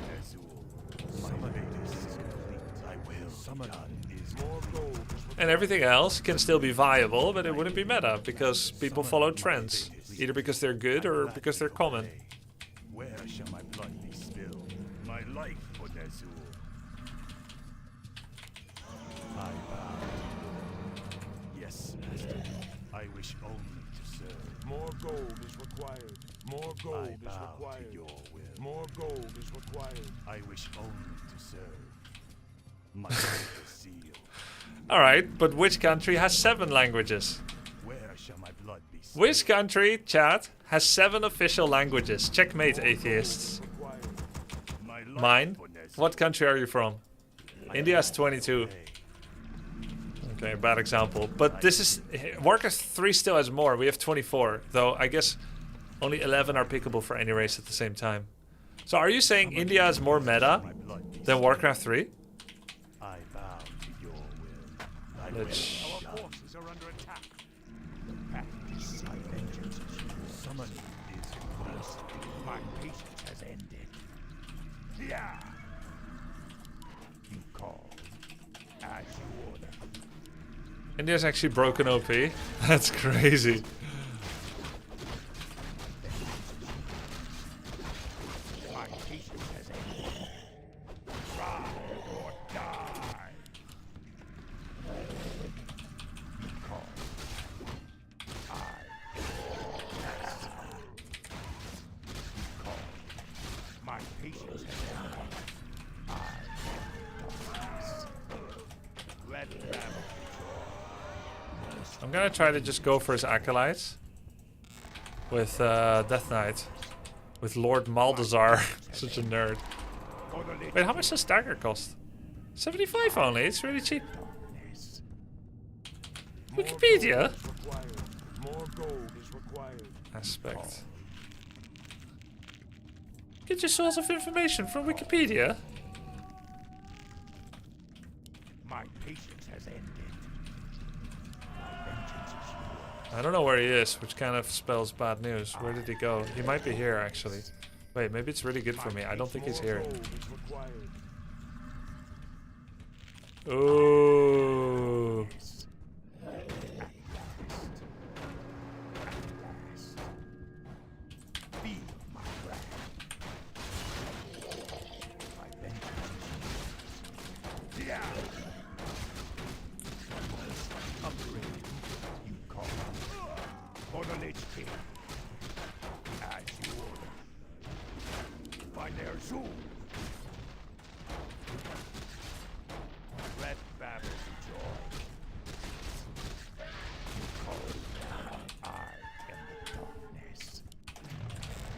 S1: And everything else can still be viable, but it wouldn't be meta because people follow trends. Either because they're good or because they're common.
S4: Where shall my blood be spilled? My life for Nezul. I bow. Yes, master. I wish only to serve.
S6: More gold is required. More gold
S4: I
S6: is
S4: bow
S6: required.
S4: to your will.
S6: More gold is required.
S4: I wish only to serve. My fate is sealed.
S1: Alright, but which country has 7 languages?
S4: Where shall my blood be spilled?
S1: Which country, chat, has 7 official languages? Checkmate, atheists.
S4: My life
S1: Mine?
S4: for Nezul.
S1: What country are you from? India has 22. Okay, bad example. But this is... Warcraft 3 still has more. We have 24. Though, I guess only 11 are pickable for any race at the same time. So are you saying India is more meta than Warcraft 3?
S4: I bow to your will.
S1: Let's...
S6: Our forces are under attack. The path to seek vengeance is yours.
S4: Summoning is close.
S6: My patience has ended. Yeah.
S4: You call.
S1: India's actually broken OP. That's crazy.
S6: My patience has ended. Ride or die. You call. You call. My patience has ended. Let battle.
S1: I'm gonna try to just go for his acolytes with Death Knight, with Lord Maldazar. Such a nerd. Wait, how much does Dagger cost? 75 only. It's really cheap. Wikipedia.
S6: More gold is required.
S1: Aspect. Get your source of information from Wikipedia.
S6: My patience has ended. My vengeance is yours.
S1: I don't know where he is, which kind of spells bad news. Where did he go? He might be here, actually. Wait, maybe it's really good for me. I don't think he's here.
S6: Gold is required.
S1: Ooh.
S6: Feel my wrath. My vengeance is yours. Yeah. Upgrade. You call. For the Lich King. As you order. By their zoom. Let battle be joy. You call. I am the darkness.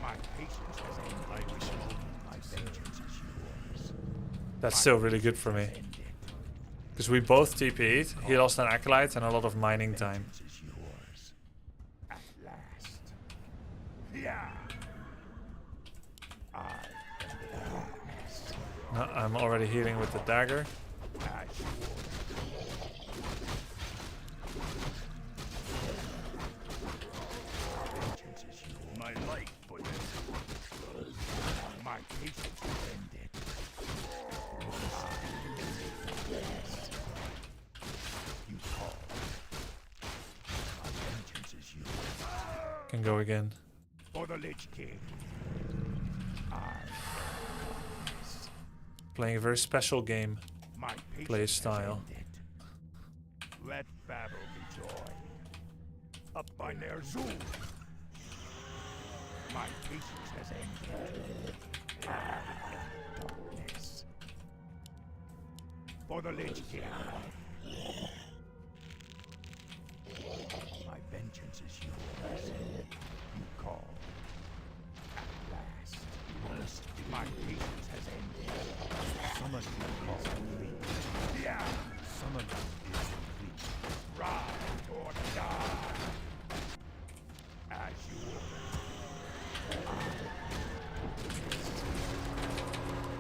S6: My patience has ended. I wish only my vengeance is yours.
S1: That's still really good for me. Because we both TP'd. He lost an acolyte and a lot of mining time.
S6: Vengeance is yours. At last. Yeah. I am the darkness.
S1: No, I'm already healing with the dagger.
S6: As you order. Vengeance is yours. My life for this. My patience has ended. You call. My vengeance is yours.
S1: Can go again.
S6: For the Lich King.
S1: Playing a very special game.
S6: My patience
S1: Play
S6: has
S1: style.
S6: ended. Let battle be joy. Up by their zoom. My patience has ended. Darkness. For the Lich King. My vengeance is yours. You call. At last. My patience has ended. Summon you call. Yeah. Summon is complete. Ride or die. As you order.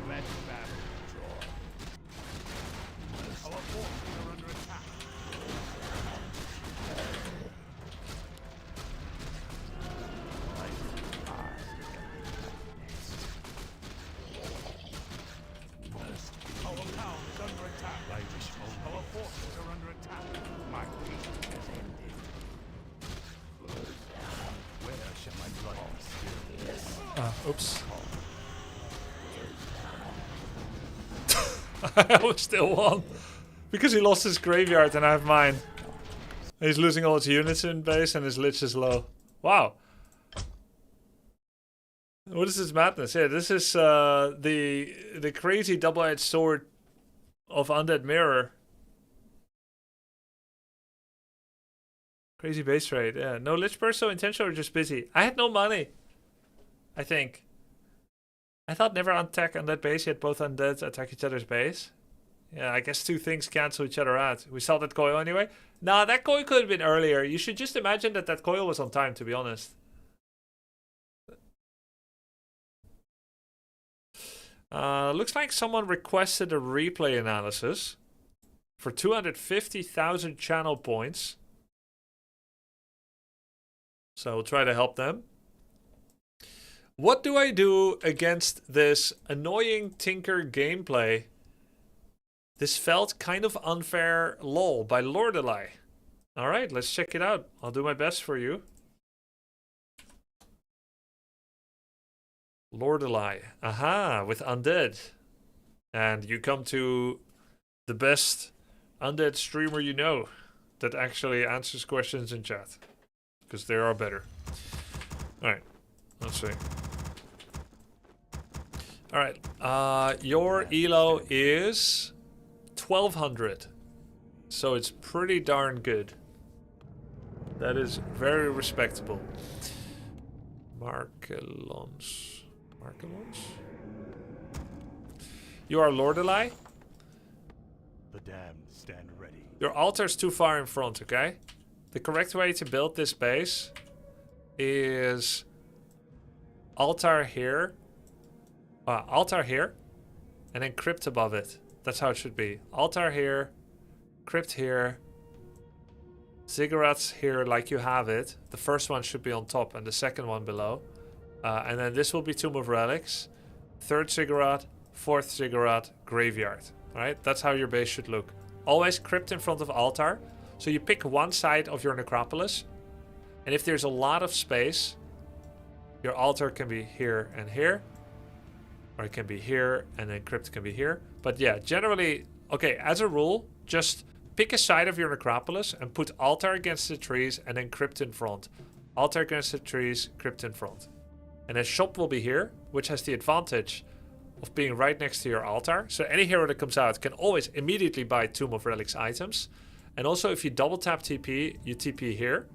S6: Let battle be joy. Our forces are under attack. Our town is under attack. Our forces are under attack. My patience has ended. Where shall my blood be spilled?
S1: Oops. I still won. Because he lost his graveyard and I have mine. He's losing all his units in base and his lich is low. Wow. What is this madness? Yeah, this is the crazy double-edged sword of Undead Mirror. Crazy base trade, yeah. No lich burst, so intentional or just busy? I had no money. I think. I thought never attack undead base, yet both undead attack each other's base. Yeah, I guess two things cancel each other out. We saw that coil anyway. Nah, that coil could have been earlier. You should just imagine that that coil was on time, to be honest. Looks like someone requested a replay analysis for 250,000 channel points. So we'll try to help them. What do I do against this annoying Tinker gameplay? This felt kind of unfair lol by Lordelei. All right, let's check it out. I'll do my best for you. Lordelei. Aha, with undead. And you come to the best undead streamer you know that actually answers questions in chat. Because there are better. Alright, let's see. Alright, your elo is 1200. So it's pretty darn good. That is very respectable. Markelons. Markelons? You are Lordelei?
S4: The damned stand ready.
S1: Your altar's too far in front, okay? The correct way to build this base is altar here, and then crypt above it. That's how it should be. Altar here, crypt here, ziggurats here like you have it. The first one should be on top and the second one below. And then this will be Tomb of Relics, third ziggurat, fourth ziggurat, graveyard. Alright, that's how your base should look. Always crypt in front of altar. So you pick one side of your necropolis. And if there's a lot of space, your altar can be here and here. Or it can be here and then crypt can be here. But yeah, generally, okay, as a rule, just pick a side of your necropolis and put altar against the trees and then crypt in front. Altar against the trees, crypt in front. And then shop will be here, which has the advantage of being right next to your altar. So any hero that comes out can always immediately buy Tomb of Relics items. And also if you double tap TP, you TP here,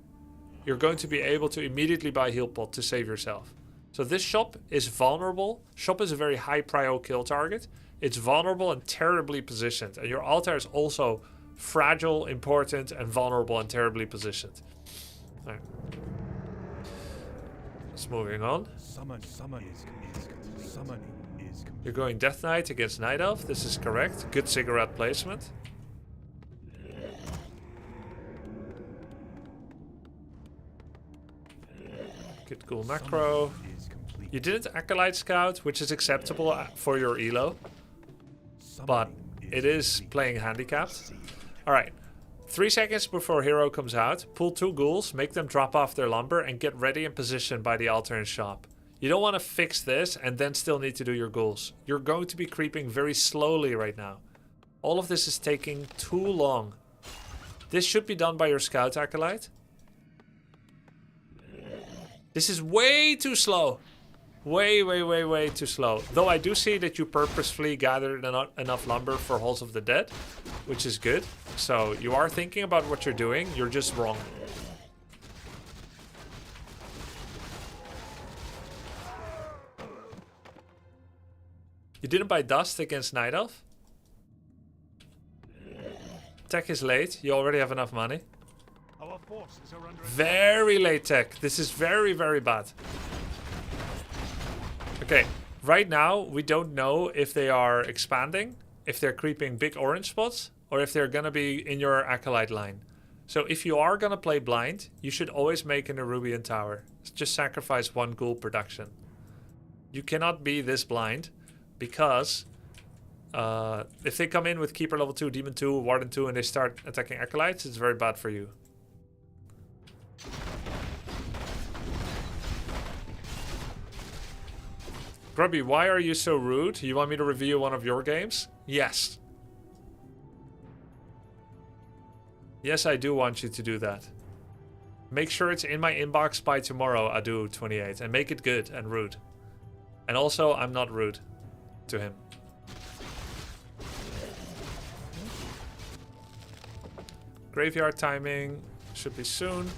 S1: you're going to be able to immediately buy heal pot to save yourself. So this shop is vulnerable. Shop is a very high prio kill target. It's vulnerable and terribly positioned. And your altar is also fragile, important, and vulnerable and terribly positioned. All right. Let's moving on.
S4: Summoning is
S1: You're going Death Knight against Night Elf. This is correct. Good ziggurat placement. Good cool macro. You didn't Acolyte Scout, which is acceptable for your elo. But it is playing handicapped. Alright. 3 seconds before hero comes out, pull 2 ghouls, make them drop off their lumber, and get ready in position by the altar and shop. You don't want to fix this and then still need to do your ghouls. You're going to be creeping very slowly right now. All of this is taking too long. This should be done by your Scout Acolyte. This is way too slow. Way too slow. Though I do see that you purposefully gathered enough lumber for Halls of the Dead, which is good. So you are thinking about what you're doing, you're just wrong. You didn't buy Dust against Night Elf? Tech is late, you already have enough money.
S6: Our forces are under
S1: Very late tech. This is very bad. Okay, right now we don't know if they are expanding, if they're creeping big orange spots, or if they're gonna be in your Acolyte line. So if you are gonna play blind, you should always make an Erubian Tower. Just sacrifice 1 ghoul production. You cannot be this blind, because if they come in with Keeper level 2, Demon 2, Warden 2, and they start attacking Acolytes, it's very bad for you. Grubby, why are you so rude? You want me to review one of your games? Yes. Yes, I do want you to do that. Make sure it's in my inbox by tomorrow, Adu28, and make it good and rude. And also, I'm not rude to him. Graveyard timing should be soon.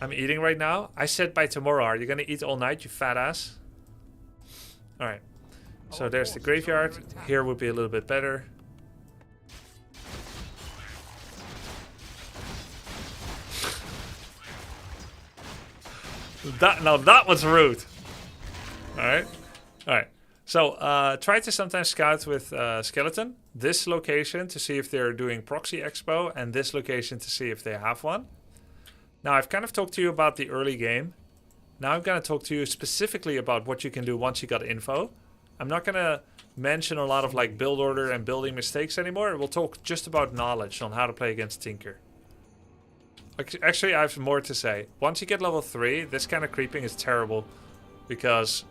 S1: I'm eating right now. I said by tomorrow. Are you gonna eat all night, you fat ass? Alright. So there's the graveyard. Here would be a little bit better. That was rude. Alright. Alright. So try to sometimes scout with Skeleton. This location to see if they're doing Proxy Expo, and this location to see if they have one. Now, I've kind of talked to you about the early game. Now I'm going to talk to you specifically about what you can do once you got info. I'm not going to mention a lot of like build order and building mistakes anymore. We'll talk just about knowledge on how to play against Tinker. Actually, I have more to say. Once you get level 3, this kind of creeping is terrible. Because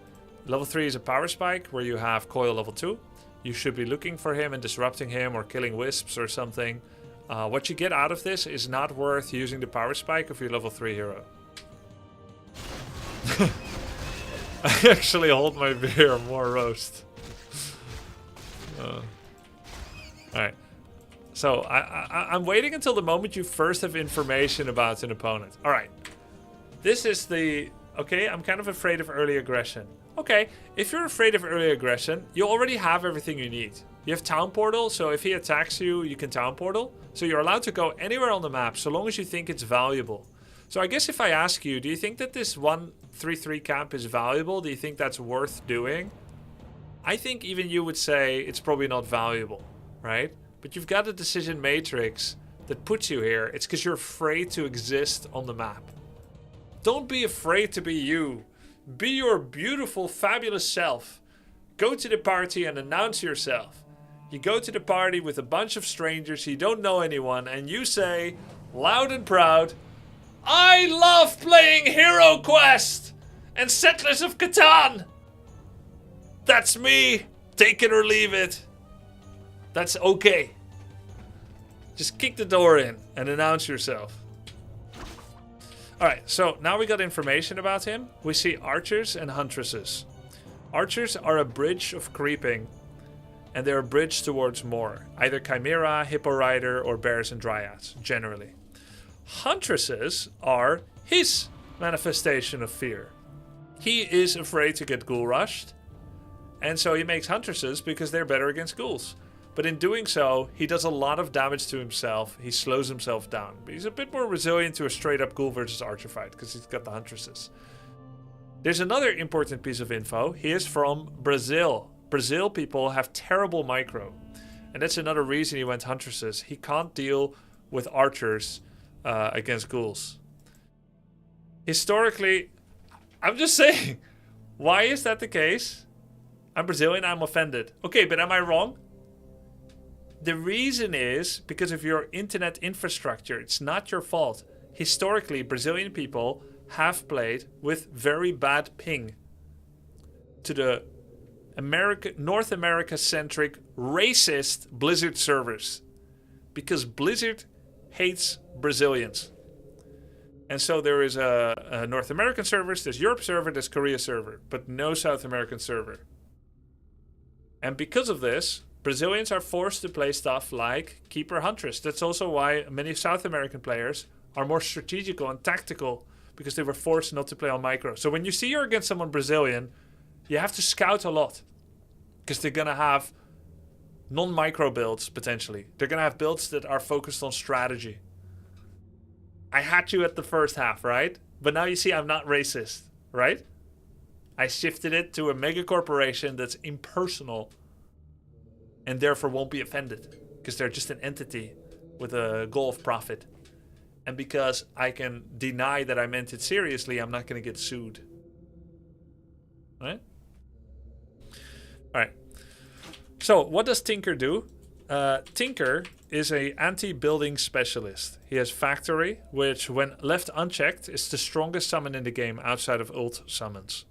S1: level 3 is a power spike where you have coil level 2. You should be looking for him and disrupting him or killing wisps or something. What you get out of this is not worth using the power spike of your level 3 hero. I actually hold my beer, more roast. Alright. So, I'm waiting until the moment you first have information about an opponent. Alright. This is the... Okay, I'm kind of afraid of early aggression. Okay, if you're afraid of early aggression, you already have everything you need. You have Town Portal, so if he attacks you, you can Town Portal. So you're allowed to go anywhere on the map, so long as you think it's valuable. So I guess if I ask you, do you think that this 1-3-3 camp is valuable? Do you think that's worth doing? I think even you would say it's probably not valuable, right? But you've got a decision matrix that puts you here. It's because you're afraid to exist on the map. Don't be afraid to be you. Be your beautiful, fabulous self. Go to the party and announce yourself. You go to the party with a bunch of strangers, you don't know anyone, and you say, loud and proud, I love playing Hero Quest and Settlers of Catan. That's me. Take it or leave it. That's okay. Just kick the door in and announce yourself. Alright, so now we got information about him. We see archers and huntresses. Archers are a bridge of creeping, and they're a bridge towards more. Either Chimera, Hippo Rider, or Bears and Dryads, generally. Huntresses are his manifestation of fear. He is afraid to get ghoul rushed, and so he makes huntresses because they're better against ghouls. But in doing so, he does a lot of damage to himself. He slows himself down. But he's a bit more resilient to a straight up ghoul versus archer fight because he's got the huntresses. There's another important piece of info. He is from Brazil. Brazil people have terrible micro. And that's another reason he went huntresses. He can't deal with archers against ghouls. Historically, I'm just saying, why is that the case? I'm Brazilian, I'm offended. Okay, but am I wrong? The reason is because of your internet infrastructure. It's not your fault. Historically, Brazilian people have played with very bad ping to the North America-centric racist Blizzard servers. Because Blizzard hates Brazilians. And so there is a North American server, there's Europe server, there's Korea server, but no South American server. And because of this, Brazilians are forced to play stuff like Keeper Huntress. That's also why many South American players are more strategical and tactical because they were forced not to play on micro. So when you see you're against someone Brazilian, you have to scout a lot because they're going to have non-micro builds potentially. They're going to have builds that are focused on strategy. I had you at the first half, right? But now you see I'm not racist, right? I shifted it to a mega corporation that's impersonal and therefore won't be offended because they're just an entity with a goal of profit. And because I can deny that I meant it seriously, I'm not going to get sued. All right. So what does Tinker do? Tinker is a anti-building specialist. He has Factory, which when left unchecked is the strongest summon in the game outside of ult summons.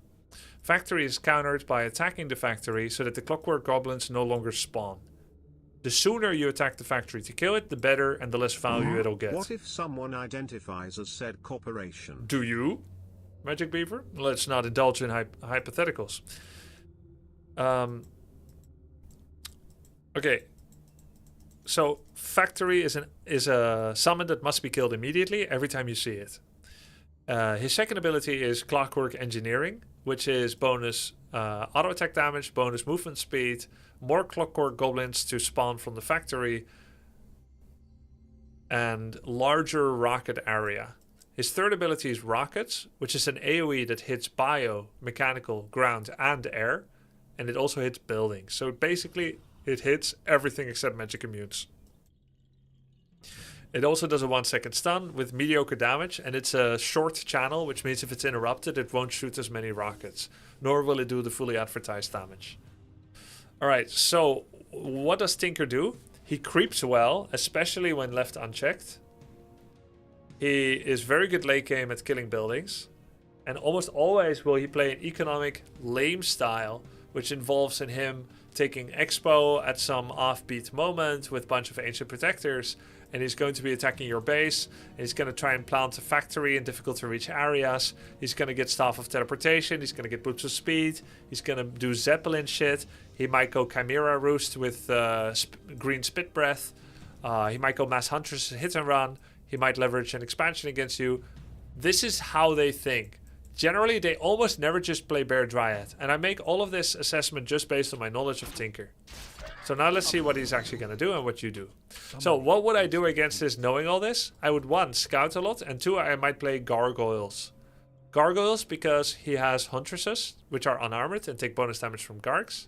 S1: Factory is countered by attacking the factory so that the clockwork goblins no longer spawn. The sooner you attack the factory to kill it, the better and the less value it'll get.
S3: What if someone identifies as said corporation?
S1: Do you, Magic Beaver? Let's not indulge in hypotheticals. Okay. So Factory is a summon that must be killed immediately every time you see it. His second ability is Clockwork Engineering, which is bonus auto attack damage, bonus movement speed, more clockwork goblins to spawn from the factory, and larger rocket area. His third ability is Rockets, which is an AoE that hits bio, mechanical, ground, and air, and it also hits buildings. So basically, it hits everything except magic immunes. It also does a 1-second stun with mediocre damage, and it's a short channel, which means if it's interrupted, it won't shoot as many rockets, nor will it do the fully advertised damage. Alright, so what does Tinker do? He creeps well, especially when left unchecked. He is very good late game at killing buildings. And almost always will he play an economic lame style, which involves in him taking Expo at some offbeat moment with a bunch of Ancient Protectors. And he's going to be attacking your base. And he's going to try and plant a factory in difficult to reach areas. He's going to get Staff of Teleportation. He's going to get Boots of Speed. He's going to do Zeppelin shit. He might go Chimera Roost with Green Spit Breath. He might go Mass Huntress Hit and Run. He might leverage an expansion against you. This is how they think. Generally, they almost never just play Bear Dryad. And I make all of this assessment just based on my knowledge of Tinker. So now let's see what he's actually going to do and what you do. So what would I do against this knowing all this? I would 1, scout a lot, and 2, I might play Gargoyles. Gargoyles because he has Huntresses, which are unarmored and take bonus damage from Gargs.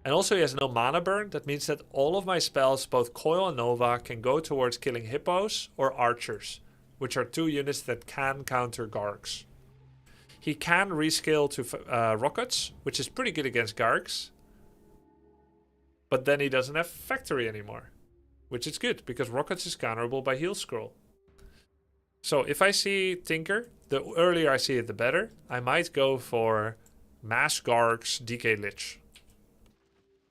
S1: And also he has no mana burn. That means that all of my spells, both Coil and Nova, can go towards killing Hippos or Archers, which are 2 units that can counter Gargs. He can rescale to Rockets, which is pretty good against Gargs. But then he doesn't have Factory anymore, which is good because Rockets is counterable by Heal Scroll. So if I see Tinker, the earlier I see it, the better. I might go for Mass Gargs DK Lich.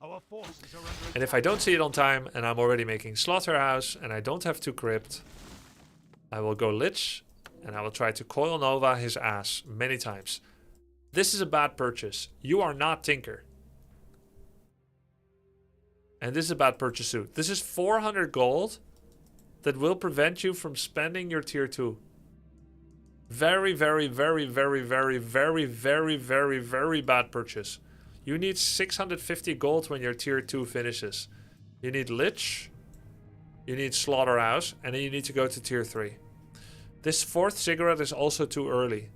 S4: Our forces are under
S1: And if I don't see it on time and I'm already making Slaughterhouse and I don't have 2 Crypt, I will go Lich and I will try to Coil Nova his ass many times. This is a bad purchase. You are not Tinker. And this is a bad purchase too. This is 400 gold that will prevent you from spending your tier 2. Very, very, very, very, very, very, very, very, very bad purchase. You need 650 gold when your tier 2 finishes. You need Lich, you need Slaughterhouse, and then you need to go to tier 3. This 4th Ziggurat is also too early.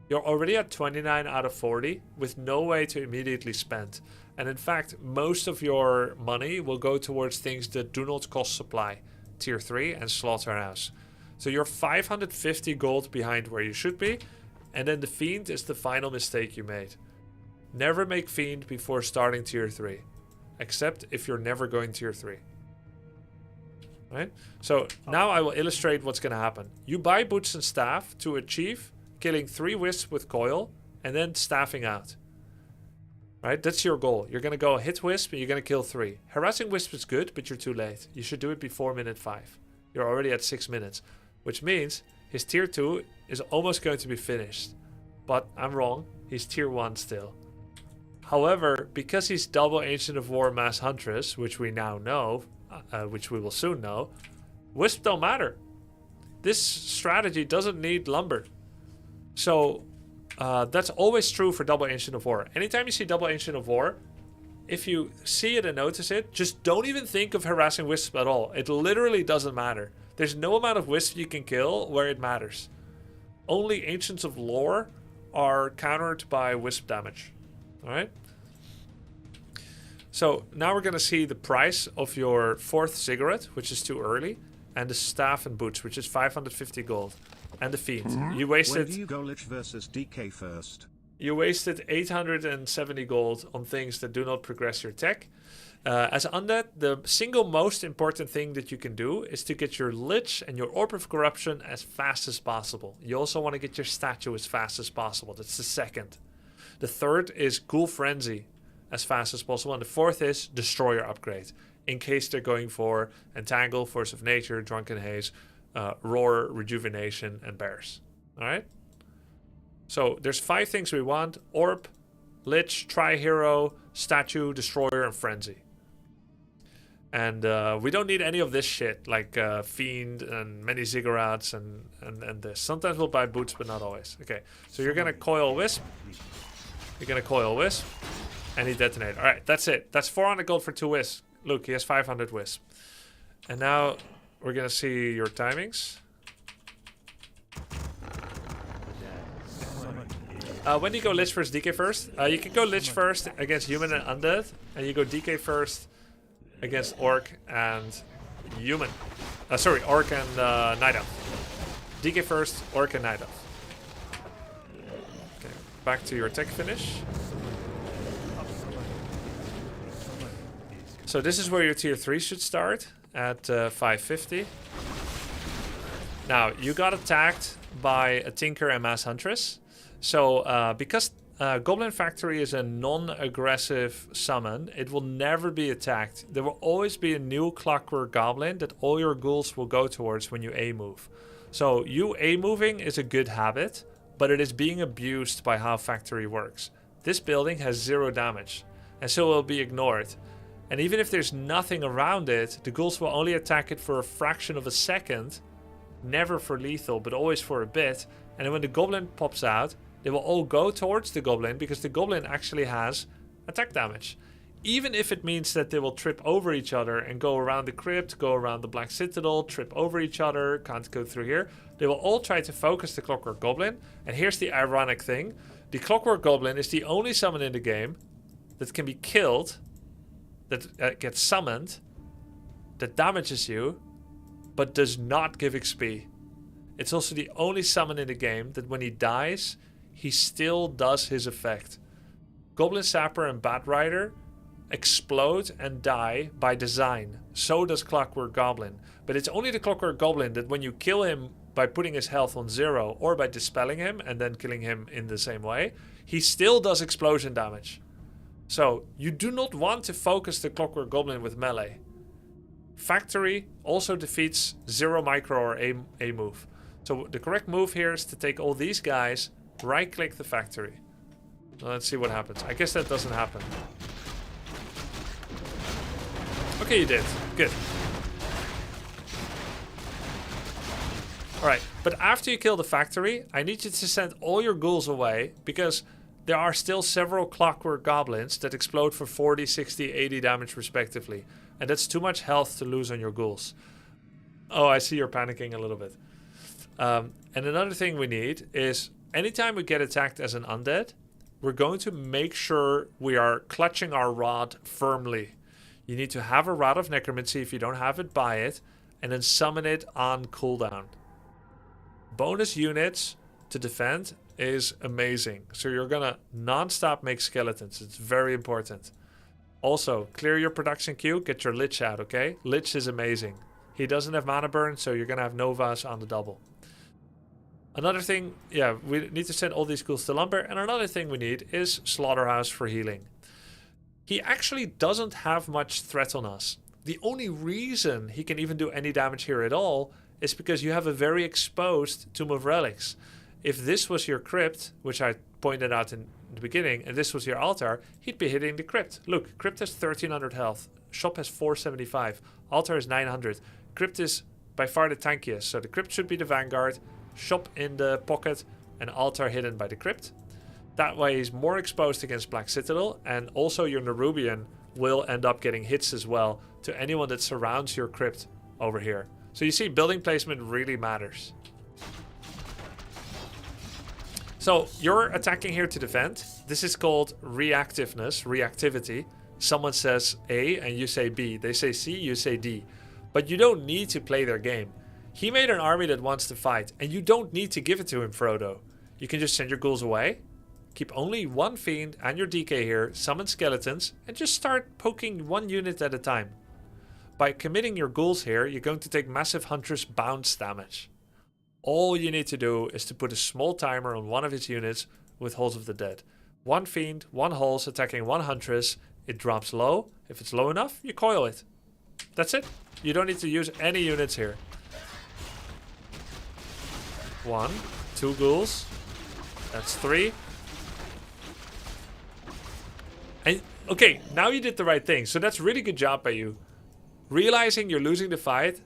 S1: You're already at 29 out of 40 with no way to immediately spend. And in fact, most of your money will go towards things that do not cost supply. Tier 3 and Slaughterhouse. So you're 550 gold behind where you should be. And then the Fiend is the final mistake you made. Never make Fiend before starting tier 3. Except if you're never going tier 3. Right? So now I will illustrate what's going to happen. You buy Boots and Staff to achieve killing 3 Wisps with Coil and then staffing out. Right? That's your goal. You're going to go hit Wisp and you're going to kill 3. Harassing Wisp is good, but you're too late. You should do it before minute 5. You're already at 6 minutes. Which means his tier 2 is almost going to be finished. But I'm wrong. He's tier 1 still. However, because he's double Ancient of War Mass Huntress, which we now know, which we will soon know, Wisp don't matter. This strategy doesn't need lumber. So that's always true for double Ancient of War. Anytime you see double Ancient of War, if you see it and notice it, just don't even think of harassing Wisp at all. It literally doesn't matter. There's no amount of Wisp you can kill where it matters. Only Ancients of Lore are countered by Wisp damage. Alright? So now we're going to see the price of your 4th Ziggurat, which is too early, and the Staff and Boots, which is 550 gold. And the Fiend. You wasted...
S3: Where do you go Lich versus DK first?
S1: You wasted 870 gold on things that do not progress your tech. As Undead, the single most important thing that you can do is to get your Lich and your Orb of Corruption as fast as possible. You also want to get your Statue as fast as possible. That's the 2nd. The 3rd is Ghoul Frenzy as fast as possible. And the 4th is Destroyer Upgrade. In case they're going for Entangle, Force of Nature, Drunken Haze, Roar, Rejuvenation, and Bears. Alright? So there's 5 things we want. Orb, Lich, Tri-Hero, Statue, Destroyer, and Frenzy. And we don't need any of this shit, like Fiend and many Ziggurats and this. Sometimes we'll buy Boots, but not always. Okay, so you're going to Coil Wisp. You're going to Coil Wisp. And he detonated. Alright, that's it. That's 400 gold for 2 Wisps. Look, he has 500 Wisp. And now we're going to see your timings. When do you go Lich first, DK first? You can go Lich first against Human and Undead. And you go DK first against Orc and Human. Orc and Night Elf. DK first, Orc and Night Elf. Okay, back to your tech finish. So this is where your tier 3 should start at 550. Now, you got attacked by a Tinker and Mass Huntress. So because Goblin Factory is a non-aggressive summon, it will never be attacked. There will always be a new Clockwork Goblin that all your ghouls will go towards when you A-move. So you A-moving is a good habit, but it is being abused by how Factory works. This building has 0 damage, and so it will be ignored. And even if there's nothing around it, the ghouls will only attack it for a fraction of a second, never for lethal, but always for a bit. And then when the Goblin pops out, they will all go towards the Goblin because the Goblin actually has attack damage. Even if it means that they will trip over each other and go around the crypt, go around the Black Citadel, trip over each other, can't go through here. They will all try to focus the Clockwork Goblin. And here's the ironic thing. The Clockwork Goblin is the only summon in the game that can be killed, that gets summoned, that damages you, but does not give XP. It's also the only summon in the game that when he dies, he still does his effect. Goblin Sapper and Bat Rider explode and die by design. So does Clockwork Goblin. But it's only the Clockwork Goblin that when you kill him by putting his health on 0 or by dispelling him and then killing him in the same way, he still does explosion damage. So you do not want to focus the Clockwork Goblin with melee. Factory also defeats 0 micro or A move. So the correct move here is to take all these guys, right click the factory. Let's see what happens. I guess that doesn't happen. Okay, you did. Good. Alright, but after you kill the factory, I need you to send all your ghouls away because there are still several Clockwork Goblins that explode for 40, 60, 80 damage respectively. And that's too much health to lose on your ghouls. Oh, I see you're panicking a little bit. And another thing we need is anytime we get attacked as an undead, we're going to make sure we are clutching our rod firmly. You need to have a Rod of Necromancy. If you don't have it, buy it. And then summon it on cooldown. Bonus units to defend is amazing. So you're gonna non-stop make skeletons. It's very important. Also, clear your production queue. Get your Lich out, okay? Lich is amazing. He doesn't have mana burn, so you're gonna have Novas on the double. Another thing, yeah, we need to send all these ghouls to Lumber. And another thing we need is Slaughterhouse for healing. He actually doesn't have much threat on us. The only reason he can even do any damage here at all is because you have a very exposed Tomb of Relics. If this was your crypt, which I pointed out in the beginning, and this was your altar, he'd be hitting the crypt. Look, crypt has 1300 health. Shop has 475. Altar is 900. Crypt is by far the tankiest. So the crypt should be the vanguard. Shop in the pocket and altar hidden by the crypt. That way he's more exposed against Black Citadel, and also your Nerubian will end up getting hits as well to anyone that surrounds your crypt over here. So you see, building placement really matters. So you're attacking here to defend. This is called reactiveness, reactivity. Someone says A and you say B. They say C, you say D. But you don't need to play their game. He made an army that wants to fight, and you don't need to give it to him, Frodo. You can just send your ghouls away, keep only one fiend and your DK here, summon skeletons, and just start poking one unit at a time. By committing your ghouls here, you're going to take massive Huntress bounce damage. All you need to do is to put a small timer on one of his units with Halls of the Dead. One fiend, one Halls attacking one Huntress. It drops low. If it's low enough, you coil it. That's it. You don't need to use any units here. 1, 2 ghouls. That's 3. And okay, now you did the right thing. So that's really good job by you. Realizing you're losing the fight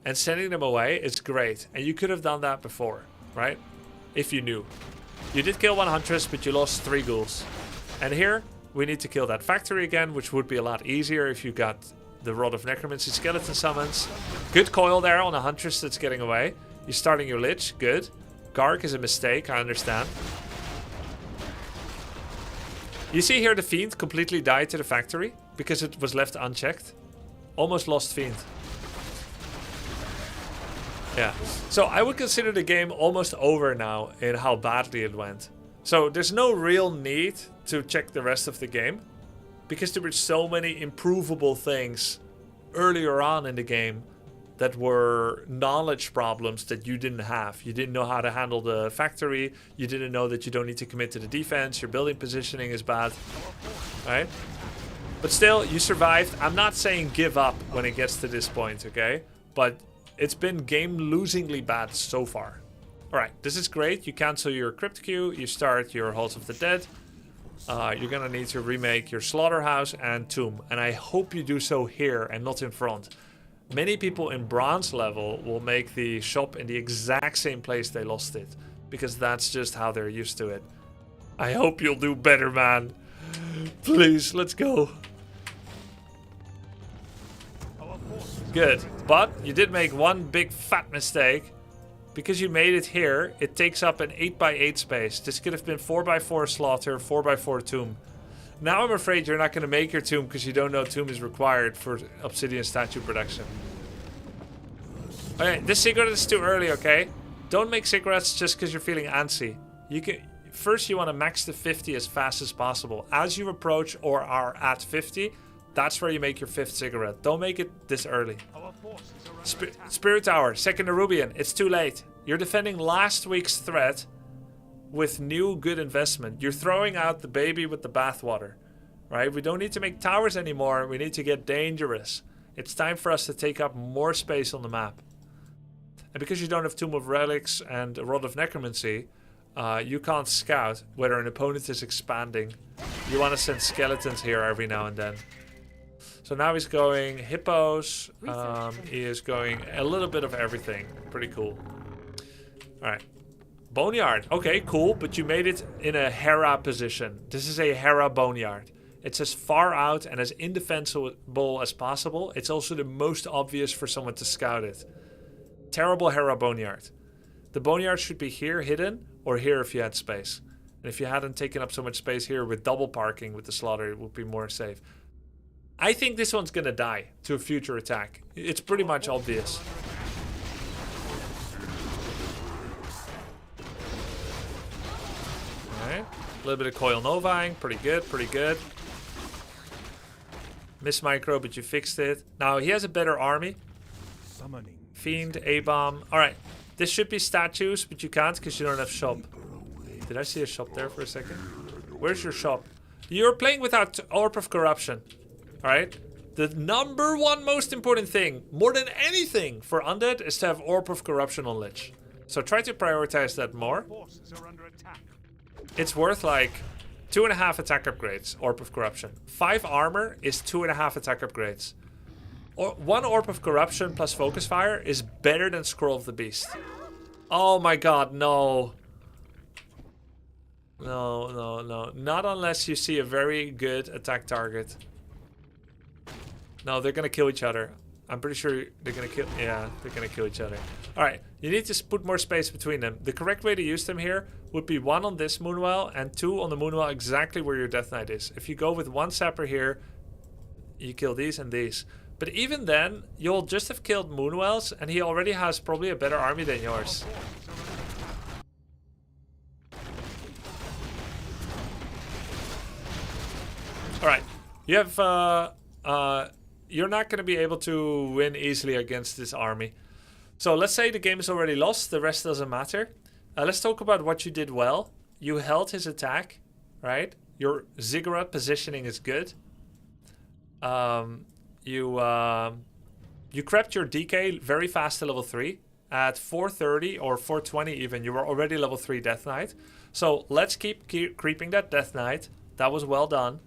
S1: and sending them away is great. And you could have done that before, right? If you knew. You did kill one Huntress, but you lost 3 ghouls. And here, we need to kill that factory again, which would be a lot easier if you got the Rod of Necromancy skeleton summons. Good coil there on a Huntress that's getting away. You're starting your Lich, good. Garg is a mistake, I understand. You see here the Fiend completely died to the factory because it was left unchecked. Almost lost Fiend. Yeah, so I would consider the game almost over now in how badly it went. So there's no real need to check the rest of the game because there were so many improvable things earlier on in the game that were knowledge problems that you didn't have. You didn't know how to handle the factory. You didn't know that you don't need to commit to the defense. Your building positioning is bad, right? But still, you survived. I'm not saying give up when it gets to this point, okay? But it's been game-losingly bad so far. All right, this is great. You cancel your crypt queue. You start your Halls of the Dead. You're gonna need to remake your slaughterhouse and tomb. And I hope you do so here and not in front. Many people in bronze level will make the shop in the exact same place they lost it, because that's just how they're used to it. I hope you'll do better, man. Please, let's go. Good, but you did make one big fat mistake. Because you made it here, it takes up an 8x8 space. This could have been 4x4 slaughter, 4x4 tomb. Now I'm afraid you're not going to make your tomb because you don't know tomb is required for obsidian statue production. Okay, this cigarette is too early, okay? Don't make cigarettes just because you're feeling antsy. First you want to max to 50 as fast as possible. As you approach or are at 50, that's where you make your 5th cigarette. Don't make it this early. Spirit Tower, second Nerubian. It's too late. You're defending last week's threat with new good investment. You're throwing out the baby with the bathwater, right? We don't need to make towers anymore. We need to get dangerous. It's time for us to take up more space on the map. And because you don't have Tomb of Relics and a Rod of Necromancy, you can't scout whether an opponent is expanding. You want to send skeletons here every now and then. So now he's going hippos. He is going a little bit of everything. Pretty cool. Alright. Boneyard. Okay, cool. But you made it in a Hera position. This is a Hera boneyard. It's as far out and as indefensible as possible. It's also the most obvious for someone to scout it. Terrible Hera boneyard. The boneyard should be here hidden, or here if you had space. And if you hadn't taken up so much space here with double parking with the slaughter, it would be more safe. I think this one's gonna die to a future attack. It's pretty much obvious. Alright. A little bit of coil novaing. Pretty good, pretty good. Miss micro, but you fixed it. Now he has a better army. Fiend, A-bomb. Alright. This should be statues, but you can't because you don't have shop. Did I see a shop there for a second? Where's your shop? You're playing without Orb of Corruption. Alright? The number one most important thing, more than anything, for Undead is to have Orb of Corruption on Lich. So try to prioritize that more. It's worth like 2.5 attack upgrades, Orb of Corruption. 5 armor is 2.5 attack upgrades. Or 1 Orb of Corruption plus Focus Fire is better than Scroll of the Beast. Oh my god, no. No, no, no. Not unless you see a very good attack target. No, they're gonna kill each other. I'm pretty sure they're gonna kill... Yeah, they're gonna kill each other. Alright, you need to put more space between them. The correct way to use them here would be 1 on this Moonwell and 2 on the Moonwell exactly where your Death Knight is. If you go with 1 Sapper here, you kill these and these. But even then, you'll just have killed Moonwells, and he already has probably a better army than yours. Alright, you have... you're not going to be able to win easily against this army. So let's say the game is already lost, the rest doesn't matter. Let's talk about what you did well. You held his attack, right? Your ziggurat positioning is good. You crept your DK very fast to level 3. At 430 or 420 even, you were already level 3 Death Knight. So let's keep creeping that Death Knight. That was well done.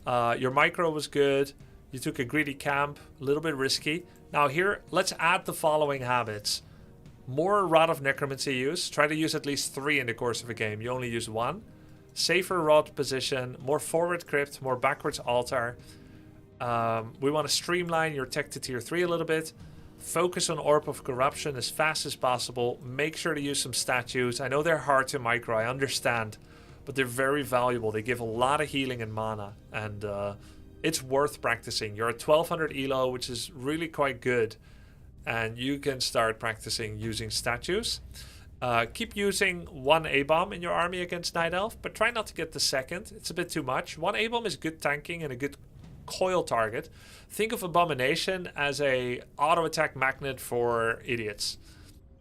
S1: Your micro was good. You took a greedy camp, a little bit risky. Now here, let's add the following habits. More Rod of Necromancy use. Try to use at least 3 in the course of a game. You only use 1. Safer Rod position. More forward crypt. More backwards altar. We want to streamline your tech to tier 3 a little bit. Focus on Orb of Corruption as fast as possible. Make sure to use some statues. I know they're hard to micro, I understand. But they're very valuable. They give a lot of healing and mana. And it's worth practicing. You're at 1200 elo, which is really quite good. And you can start practicing using statues. Keep using one A-bomb in your army against Night Elf, but try not to get the second. It's a bit too much. One A-bomb is good tanking and a good coil target. Think of Abomination as a auto-attack magnet for idiots,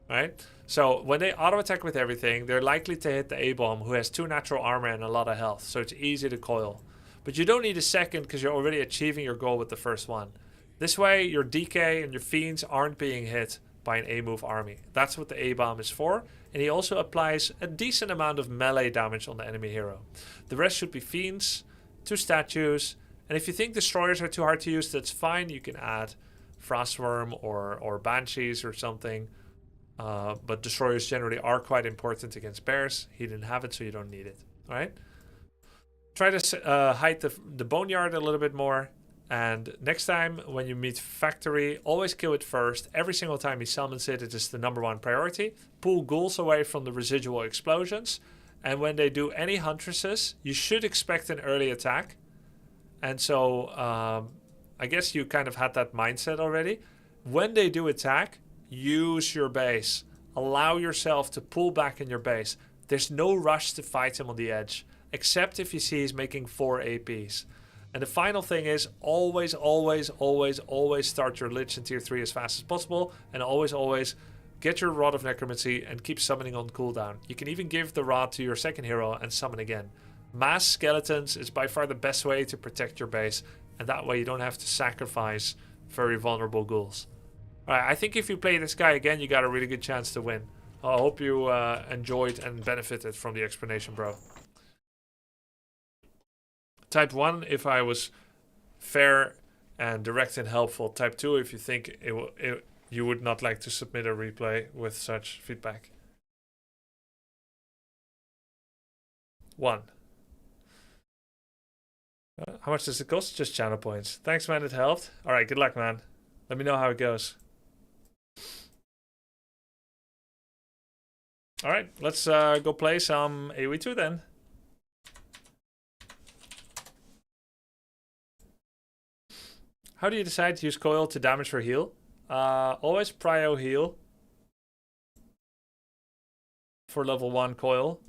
S1: right? So when they auto-attack with everything, they're likely to hit the A-bomb, who has 2 natural armor and a lot of health, so it's easy to coil. But you don't need a second because you're already achieving your goal with the first one. This way, your DK and your Fiends aren't being hit by an A-move army. That's what the A-bomb is for, and he also applies a decent amount of melee damage on the enemy hero. The rest should be Fiends, 2 statues, and if you think Destroyers are too hard to use, that's fine. You can add Frostworm or Banshees or something. But Destroyers generally are quite important against Bears. He didn't have it, so you don't need it. Alright? Try to hide the Boneyard a little bit more. And next time when you meet Factory, always kill it first. Every single time he summons it, it is the #1 priority. Pull ghouls away from the residual explosions. And when they do any Huntresses, you should expect an early attack. And so, I guess you kind of had that mindset already. When they do attack, use your base. Allow yourself to pull back in your base. There's no rush to fight him on the edge, except if you see he's making 4 APs. And the final thing is always, always, always, always start your Lich in tier 3 as fast as possible. And always, always get your Rod of Necromancy and keep summoning on cooldown. You can even give the Rod to your second hero and summon again. Mass skeletons is by far the best way to protect your base. And that way you don't have to sacrifice very vulnerable ghouls. Alright, I think if you play this guy again, you got a really good chance to win. I hope you enjoyed and benefited from the explanation, bro. Type 1 if I was fair and direct and helpful. Type 2 if you think you would not like to submit a replay with such feedback. 1. How much does it cost? Just channel points. Thanks, man. It helped. Alright, good luck, man. Let me know how it goes. Alright, let's go play some AoE2 then. How do you decide to use coil to damage for heal? Always prio heal. For level 1 coil.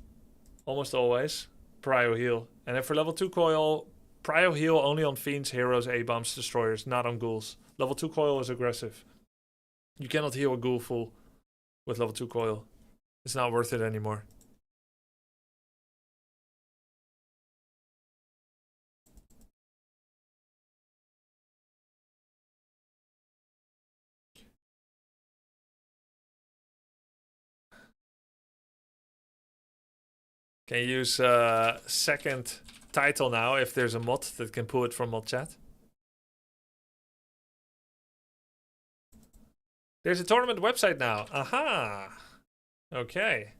S1: Almost always. Prio heal. And then for level 2 coil, prio heal only on Fiends, Heroes, A-bombs, Destroyers, not on ghouls. Level 2 coil is aggressive. You cannot heal a ghoul full with level 2 coil. It's not worth it anymore. Can you use second title now if there's a mod that can pull it from mod chat? There's a tournament website now. Aha! Okay.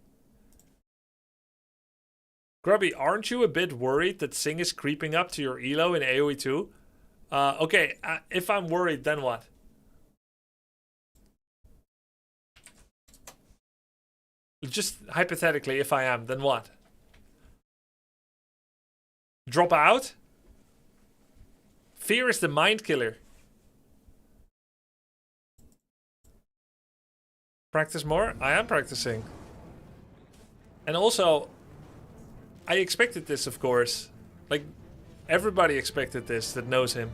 S1: Grubby, aren't you a bit worried that Sing is creeping up to your elo in AoE2? Okay, if I'm worried, then what? Just hypothetically, if I am, then what? Drop out? Fear is the mind killer. Practice more? I am practicing. And also, I expected this, of course. Like, everybody expected this that knows him.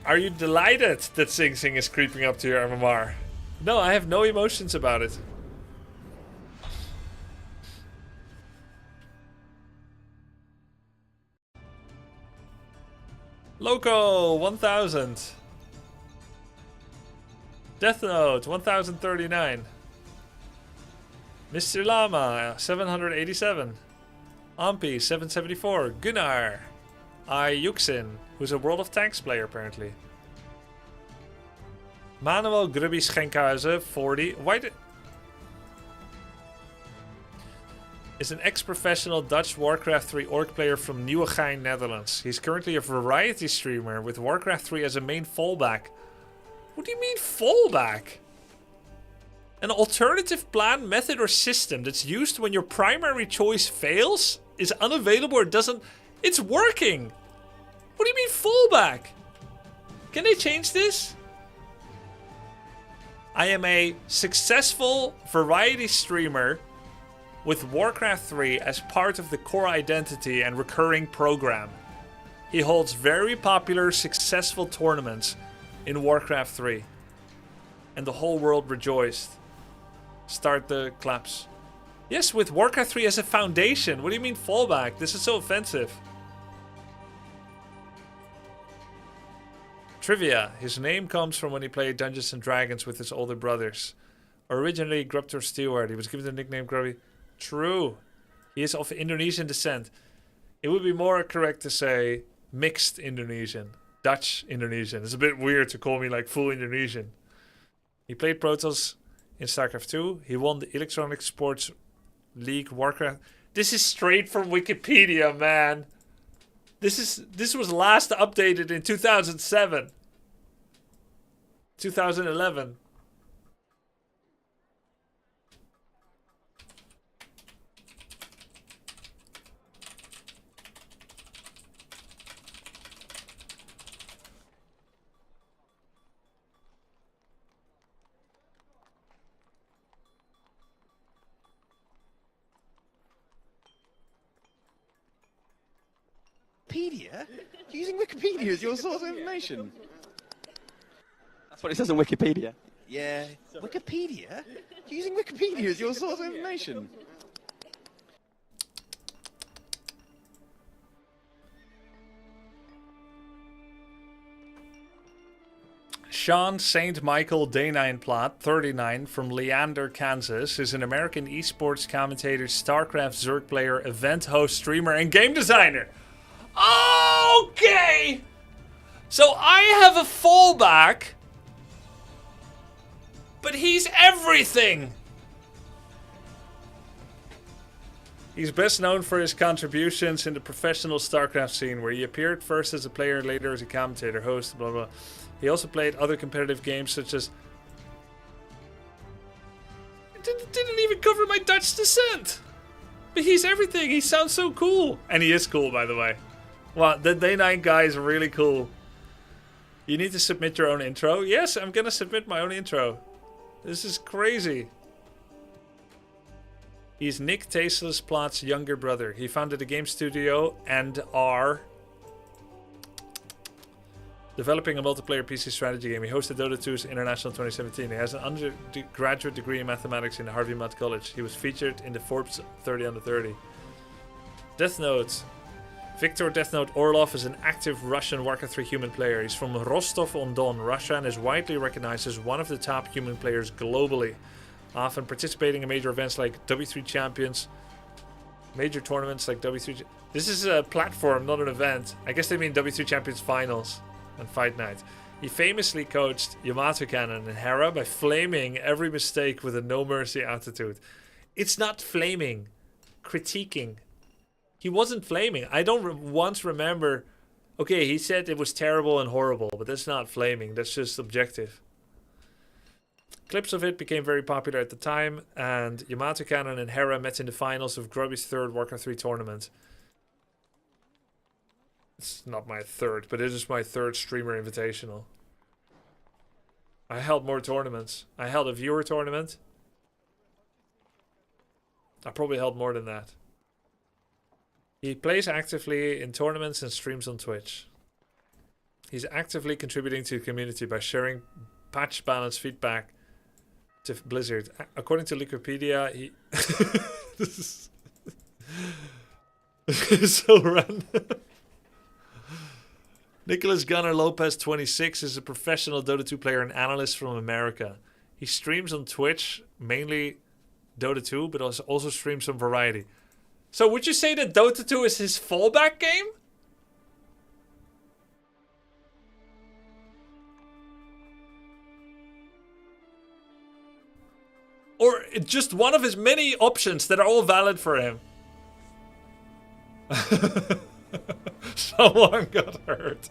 S1: Are you delighted that Sing Sing is creeping up to your MMR? No, I have no emotions about it. Loco, 1000. Death Note, 1039. Mr. Llama, 787. Ampi, 774. Gunnar. Yuxin, who's a World of Tanks player apparently. Manuel Grubby Schenkhuizen, 40. Why did... Is an ex-professional Dutch Warcraft 3 orc player from Nieuwegein, Netherlands. He's currently a variety streamer with Warcraft 3 as a main fallback. What do you mean fallback? An alternative plan, method, or system that's used when your primary choice fails, is unavailable or doesn't... It's working! What do you mean fallback? Can they change this? I am a successful variety streamer with Warcraft 3 as part of the core identity and recurring program. He holds very popular, successful tournaments in Warcraft 3. And the whole world rejoiced. Start the claps. Yes, with Warcraft 3 as a foundation. What do you mean fallback? This is so offensive. Trivia. His name comes from when he played Dungeons and Dragons with his older brothers. Originally Grubter Stewart. He was given the nickname Grubby. True. He is of Indonesian descent. It would be more correct to say mixed Indonesian. Dutch Indonesian. It's a bit weird to call me like full Indonesian. He played Protoss in StarCraft 2. He won the Electronic Sports League Warcraft. This is straight from Wikipedia, man. This was last updated in 2007. 2011.
S8: Wikipedia? Using Wikipedia as your source of information?
S9: That's what it says on Wikipedia.
S8: Yeah. Wikipedia? Using Wikipedia as your source of information?
S1: Sean St. Michael Day9Plat, 39, from Leander, Kansas, is an American esports commentator, StarCraft Zerg player, event host, streamer, and game designer. Okay! So I have a fallback, but he's everything! He's best known for his contributions in the professional StarCraft scene, where he appeared first as a player, later as a commentator, host, blah blah. He also played other competitive games such as... Didn't even cover my Dutch descent! But he's everything, he sounds so cool! And he is cool, by the way. Wow, the Day9 guy is really cool. You need to submit your own intro? Yes, I'm gonna submit my own intro. This is crazy. He's Nick Tasteless Plat's younger brother. He founded a game studio and are developing a multiplayer PC strategy game. He hosted Dota 2's International 2017. He has an undergraduate degree in mathematics in Harvey Mudd College. He was featured in the Forbes 30 under 30. Death Note. Viktor Death Note Orlov is an active Russian Warcraft 3 human player. He's from Rostov-on-Don, Russia, and is widely recognized as one of the top human players globally, often participating in major events like W3 Champions, major tournaments like W3... This is a platform, not an event. I guess they mean W3 Champions Finals and Fight Night. He famously coached Yamato Cannon and Hera by flaming every mistake with a no-mercy attitude. It's not flaming. Critiquing. He wasn't flaming. I don't once remember... Okay, he said it was terrible and horrible, but that's not flaming. That's just objective. Clips of it became very popular at the time, and Yamato Cannon and Hera met in the finals of Grubby's third Warcraft 3 tournament. It's not my third, but it is my third streamer invitational. I held more tournaments. I held a viewer tournament. I probably held more than that. He plays actively in tournaments and streams on Twitch. He's actively contributing to the community by sharing patch balance feedback to Blizzard. According to Wikipedia, he... This is so random. Nicholas Gunnar Lopez, 26, is a professional Dota 2 player and analyst from America. He streams on Twitch, mainly Dota 2, but also streams some variety. So would you say that Dota 2 is his fallback game? Or just one of his many options that are all valid for him? Someone got hurt.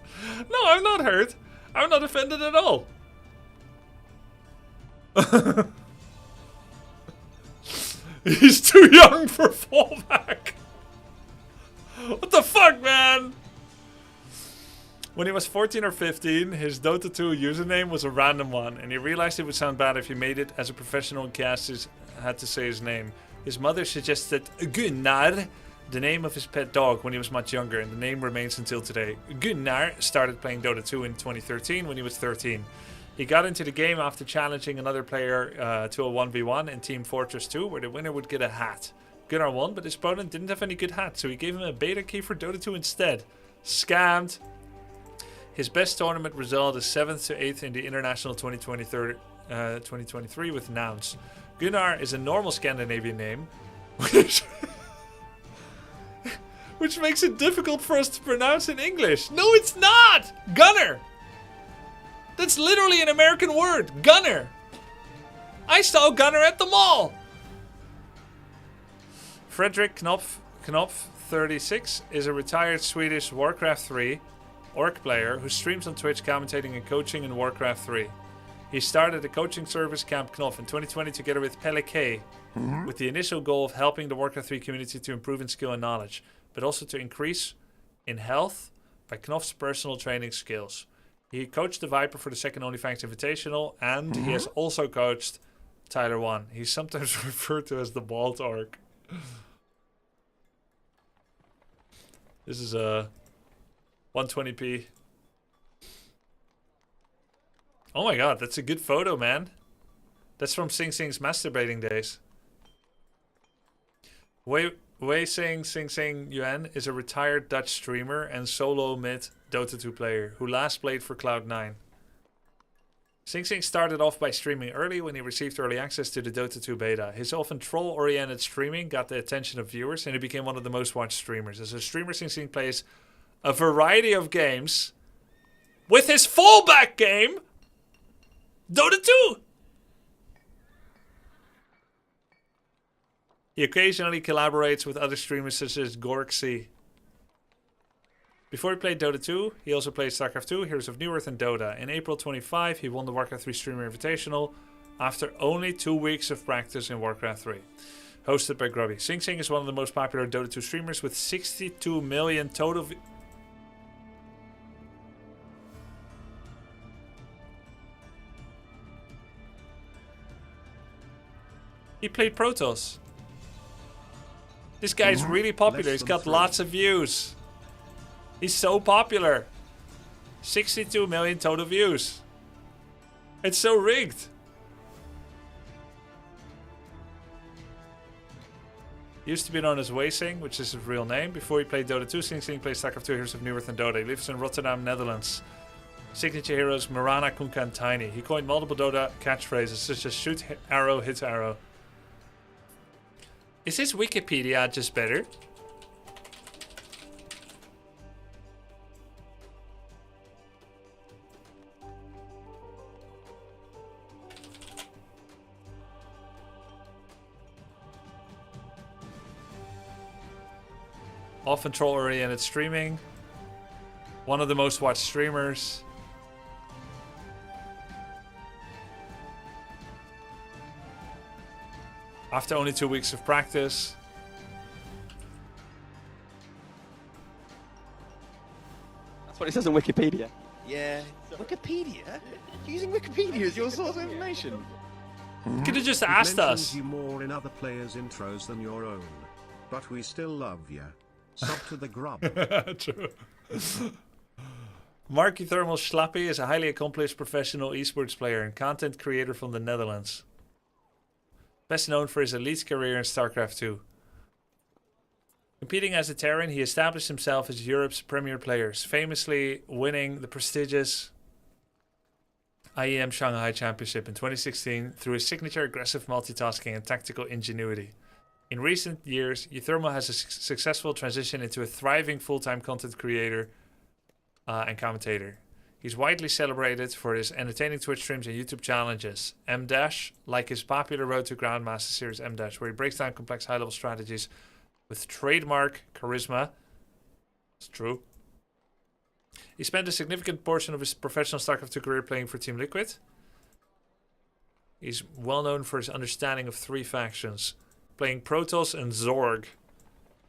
S1: No, I'm not hurt. I'm not offended at all. He's too young for fallback. What the fuck, man? When he was 14 or 15, his Dota 2 username was a random one, and he realized it would sound bad if he made it as a professional and casters had to say his name. His mother suggested Gunnar, the name of his pet dog, when he was much younger, and the name remains until today. Gunnar started playing Dota 2 in 2013 when he was 13. He got into the game after challenging another player to a 1v1 in Team Fortress 2, where the winner would get a hat. Gunnar won, but his opponent didn't have any good hats, so he gave him a beta key for Dota 2 instead. Scammed. His best tournament result is 7th to 8th in the International 2023 with Nouns. Gunnar is a normal Scandinavian name, which makes it difficult for us to pronounce in English. No, it's not! Gunner! That's literally an American word. Gunner! I saw Gunner at the mall! Fredrik Knopf, 36, is a retired Swedish Warcraft 3 orc player who streams on Twitch commentating and coaching in Warcraft 3. He started the coaching service Camp Knopf in 2020 together with Pelle K, with the initial goal of helping the Warcraft 3 community to improve in skill and knowledge, but also to increase in health by Knopf's personal training skills. He coached the Viper for the second OnlyFans Invitational, and he has also coached Tyler 1. He's sometimes referred to as the Bald Orc. This is a 120p. Oh my god, that's a good photo, man. That's from Sing Sing's masturbating days. Wei Sing Yuan is a retired Dutch streamer and solo mid Dota 2 player who last played for Cloud9. Sing Sing started off by streaming early when he received early access to the Dota 2 beta. His often troll-oriented streaming got the attention of viewers and he became one of the most watched streamers. As a streamer, Sing Sing plays a variety of games with his fallback game, Dota 2! He occasionally collaborates with other streamers such as Gorksy. Before he played Dota 2, he also played StarCraft 2, Heroes of Newerth, and Dota. In April 25, he won the Warcraft 3 Streamer Invitational after only 2 weeks of practice in Warcraft 3. Hosted by Grubby. Sing Sing is one of the most popular Dota 2 streamers with 62 million total... He played Protoss. This guy's really popular. He's got lots of views. He's so popular. 62 million total views. It's so rigged. Used to be known as Wei Sing, which is his real name. Before he played Dota 2, Sing Sing plays StarCraft 2, Heroes of Newerth, and Dota. He lives in Rotterdam, Netherlands. Signature heroes Mirana, Kunkka, and Tiny. He coined multiple Dota catchphrases such as shoot arrow, hit arrow. Is his Wikipedia just better? Often troll-oriented streaming. One of the most watched streamers. After only 2 weeks of practice.
S9: That's what it says on Wikipedia.
S8: Yeah. Wikipedia? Using Wikipedia as your source of information?
S1: Could have just
S3: It
S1: asked
S3: mentions
S1: us.
S3: you more in other players' intros than your own. But we still love ya. Sub to the grub.
S1: True. Marky Thermal Schlappy is a highly accomplished professional esports player and content creator from the Netherlands. Best known for his elite career in StarCraft 2. Competing as a Terran, he established himself as Europe's premier players, famously winning the prestigious IEM Shanghai Championship in 2016 through his signature aggressive multitasking and tactical ingenuity. In recent years, Euthermal has a successful transition into a thriving full-time content creator and commentator. He's widely celebrated for his entertaining Twitch streams and YouTube challenges. M-, like his popular Road to Grandmaster series M-, where he breaks down complex high-level strategies with trademark charisma. It's true. He spent a significant portion of his professional StarCraft 2 career playing for Team Liquid. He's well known for his understanding of 3 factions, playing Protoss and Zorg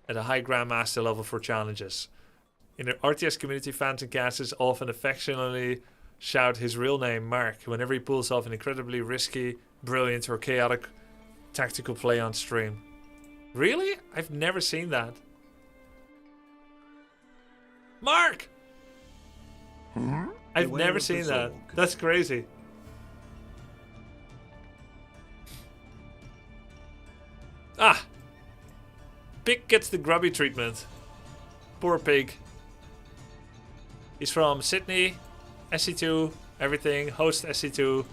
S1: at a high Grandmaster level for challenges. In the RTS community, fans and casters often affectionately shout his real name, Mark, whenever he pulls off an incredibly risky, brilliant, or chaotic tactical play on stream. Really? I've never seen that. Mark! I've
S3: Beware
S1: never
S3: of the
S1: seen that.
S3: Zorg.
S1: That's crazy. Ah! Pig gets the grubby treatment. Poor pig. He's from Sydney, SC2, everything, host SC2,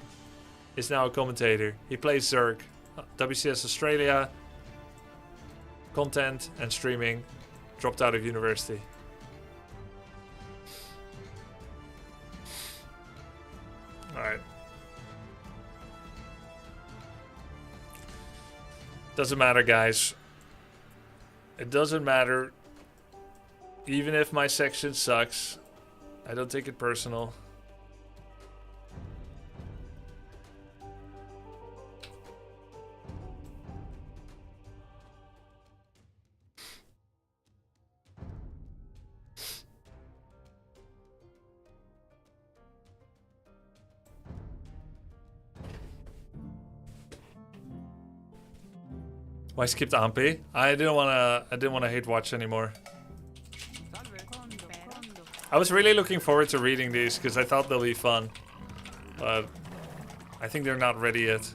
S1: is now a commentator. He plays Zerg, WCS Australia, content and streaming, dropped out of university. Alright. Doesn't matter, guys. It doesn't matter. Even if my section sucks, I don't take it personal. Why skipped Ampi? I didn't wanna hate watch anymore. I was really looking forward to reading these because I thought they'll be fun. But I think they're not ready yet.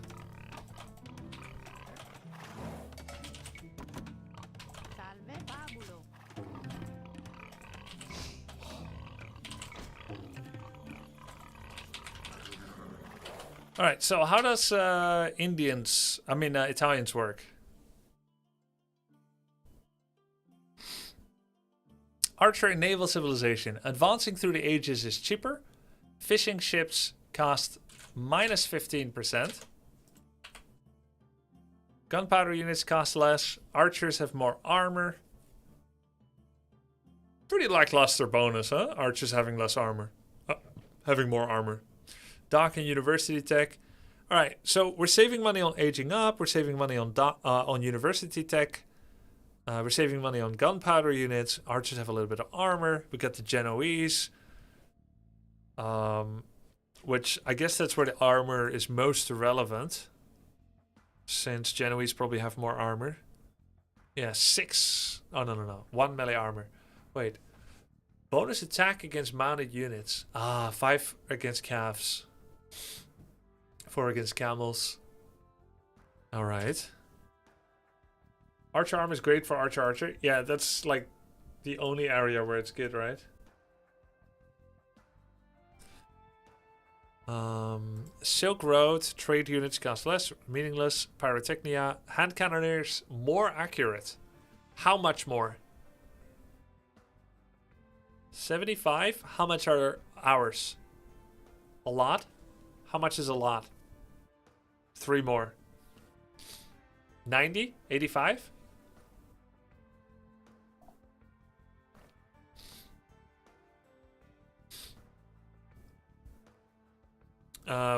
S1: Alright, so how does Italians work? Archer and naval civilization. Advancing through the ages is cheaper. Fishing ships cost minus 15%. Gunpowder units cost less. Archers have more armor. Pretty lackluster bonus, huh? Archers having less armor. Having more armor. Dock and university tech. Alright, so we're saving money on aging up. We're saving money on university tech. We're saving money on gunpowder units. Archers have a little bit of armor. We got the Genoese. Which I guess that's where the armor is most relevant. Since Genoese probably have more armor. Yeah, 6. Oh, no. 1 melee armor. Wait. Bonus attack against mounted units. 5 against calves. 4 against camels. Alright. Archer armor is great for Archer. Yeah, that's like the only area where it's good, right? Silk Road, trade units cost less, meaningless. Pyrotechnia, hand cannoneers, more accurate. How much more? 75? How much are ours? A lot? How much is a lot? 3 more. 90? 85?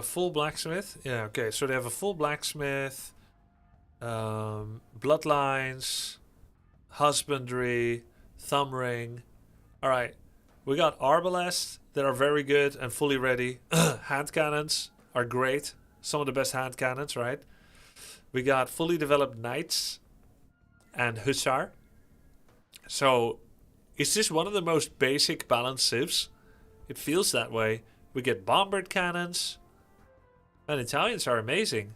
S1: Full blacksmith. Yeah, okay. So they have a full blacksmith, bloodlines, husbandry, thumb ring. All right. We got arbalests that are very good and fully ready. Hand cannons are great. Some of the best hand cannons, right? We got fully developed knights and hussar. So is this one of the most basic balanced civs? It feels that way. We get bombard cannons. And Italians are amazing.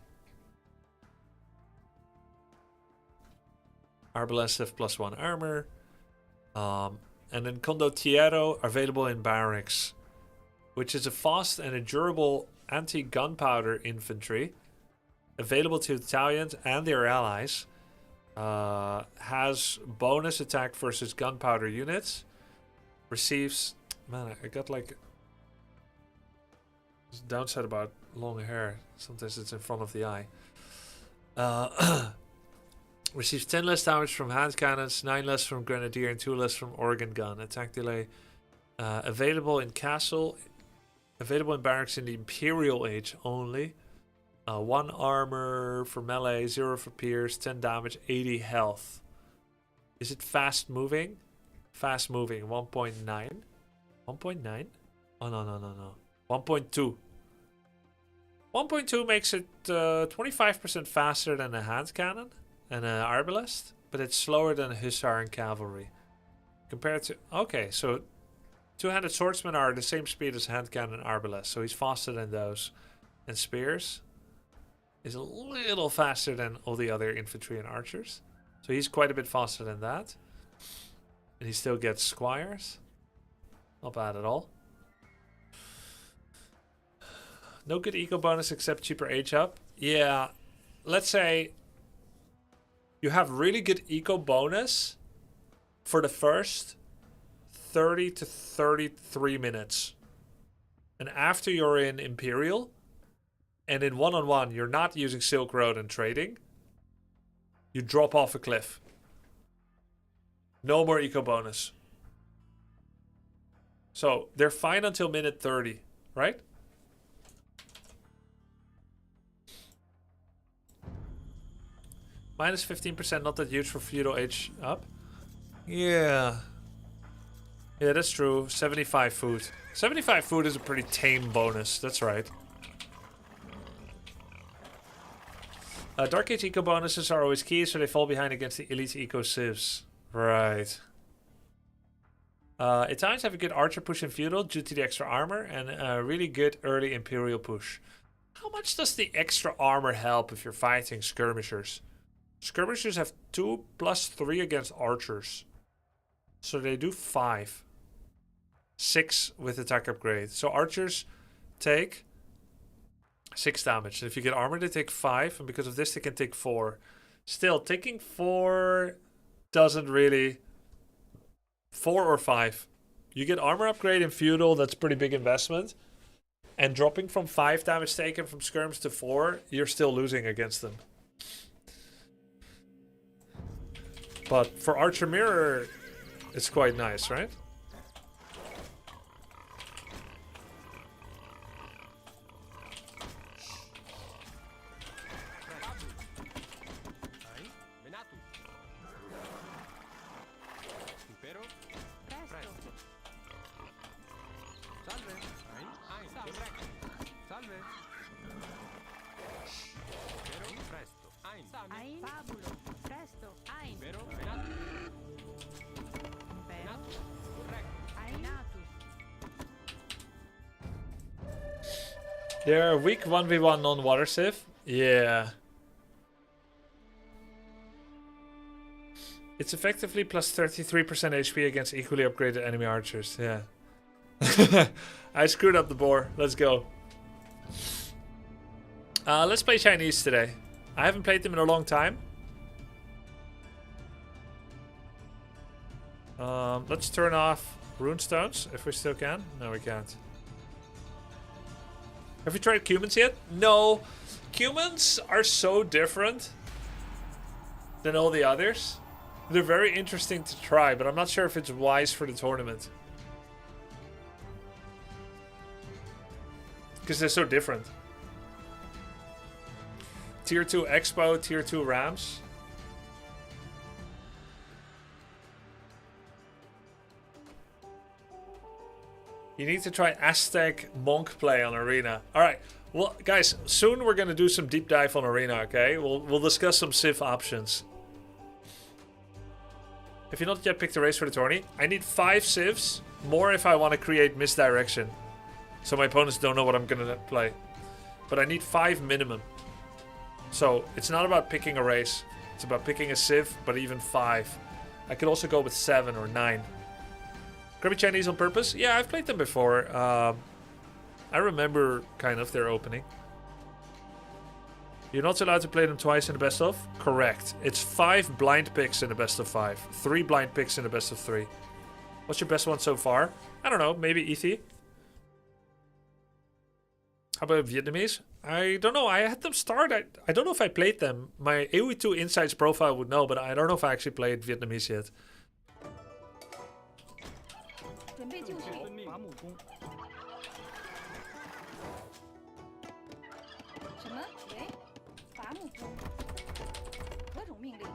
S1: Arbalests have +1 armor. And then condottiero available in barracks, which is a fast and a durable anti-gunpowder infantry. Available to Italians and their allies. Has bonus attack versus gunpowder units. Receives... Man, I got like... downside about long hair. Sometimes it's in front of the eye. Receives 10 less damage from hand cannons, 9 less from grenadier, and 2 less from organ gun. Attack delay. Available in castle. Available in barracks in the Imperial Age only. 1 armor for melee, 0 for pierce, 10 damage, 80 health. Is it fast moving? Fast moving 1.9. 1.9? Oh no. 1.2. 1.2 makes it 25% faster than a hand cannon and an arbalest, but it's slower than a hussar and cavalry. Compared to... Okay, so two-handed swordsmen are the same speed as hand cannon and arbalest, so he's faster than those. And spears is a little faster than all the other infantry and archers. So he's quite a bit faster than that. And he still gets squires. Not bad at all. No good eco bonus except cheaper age up. Yeah, let's say you have really good eco bonus for the first 30 to 33 minutes. And after you're in Imperial, and in one-on-one you're not using Silk Road and trading, you drop off a cliff. No more eco bonus. So they're fine until minute 30, right? Minus 15%, not that huge for feudal age up. Yeah. Yeah, that's true. 75 food. 75 food is a pretty tame bonus. That's right. Dark Age eco bonuses are always key, so they fall behind against the elite eco civs. Right. At times have a good archer push in feudal due to the extra armor, and a really good early imperial push. How much does the extra armor help if you're fighting skirmishers? Skirmishers have 2 plus 3 against archers. So they do 5. 6 with attack upgrade. So archers take 6 damage. And if you get armor, they take 5. And because of this, they can take 4. Still, taking 4 doesn't really... 4 or 5. You get armor upgrade in feudal, that's a pretty big investment. And dropping from 5 damage taken from skirms to 4, you're still losing against them. But for Archer Mirror, it's quite nice, right? They're weak 1v1 non-water civ. Yeah. It's effectively plus 33% HP against equally upgraded enemy archers. Yeah. I screwed up the boar. Let's go. Let's play Chinese today. I haven't played them in a long time. Let's turn off runestones if we still can. No, we can't. Have you tried Cumans yet? No. Cumans are so different than all the others. They're very interesting to try, but I'm not sure if it's wise for the tournament. Because they're so different. Tier 2 Expo, Tier 2 Rams. You need to try Aztec Monk play on Arena. Alright, well guys, soon we're gonna do some deep dive on Arena, okay? We'll discuss some Civ options. If you not yet picked a race for the tourney, I need 5 Civs, more if I want to create misdirection. So my opponents don't know what I'm gonna play. But I need 5 minimum. So it's not about picking a race, it's about picking a Civ, but even 5. I could also go with 7 or 9. Grubby Chinese on purpose? Yeah, I've played them before. I remember kind of their opening. You're not allowed to play them twice in the best of? Correct. It's 5 blind picks in the best of 5. 3 blind picks in the best of 3. What's your best one so far? I don't know, maybe Ethi? How about Vietnamese? I don't know, I had them start. I don't know if I played them. My AoE2 Insights profile would know, but I don't know if I actually played Vietnamese yet.
S10: 准备就绪。伐木工。什么？喂？伐木工。何种命令？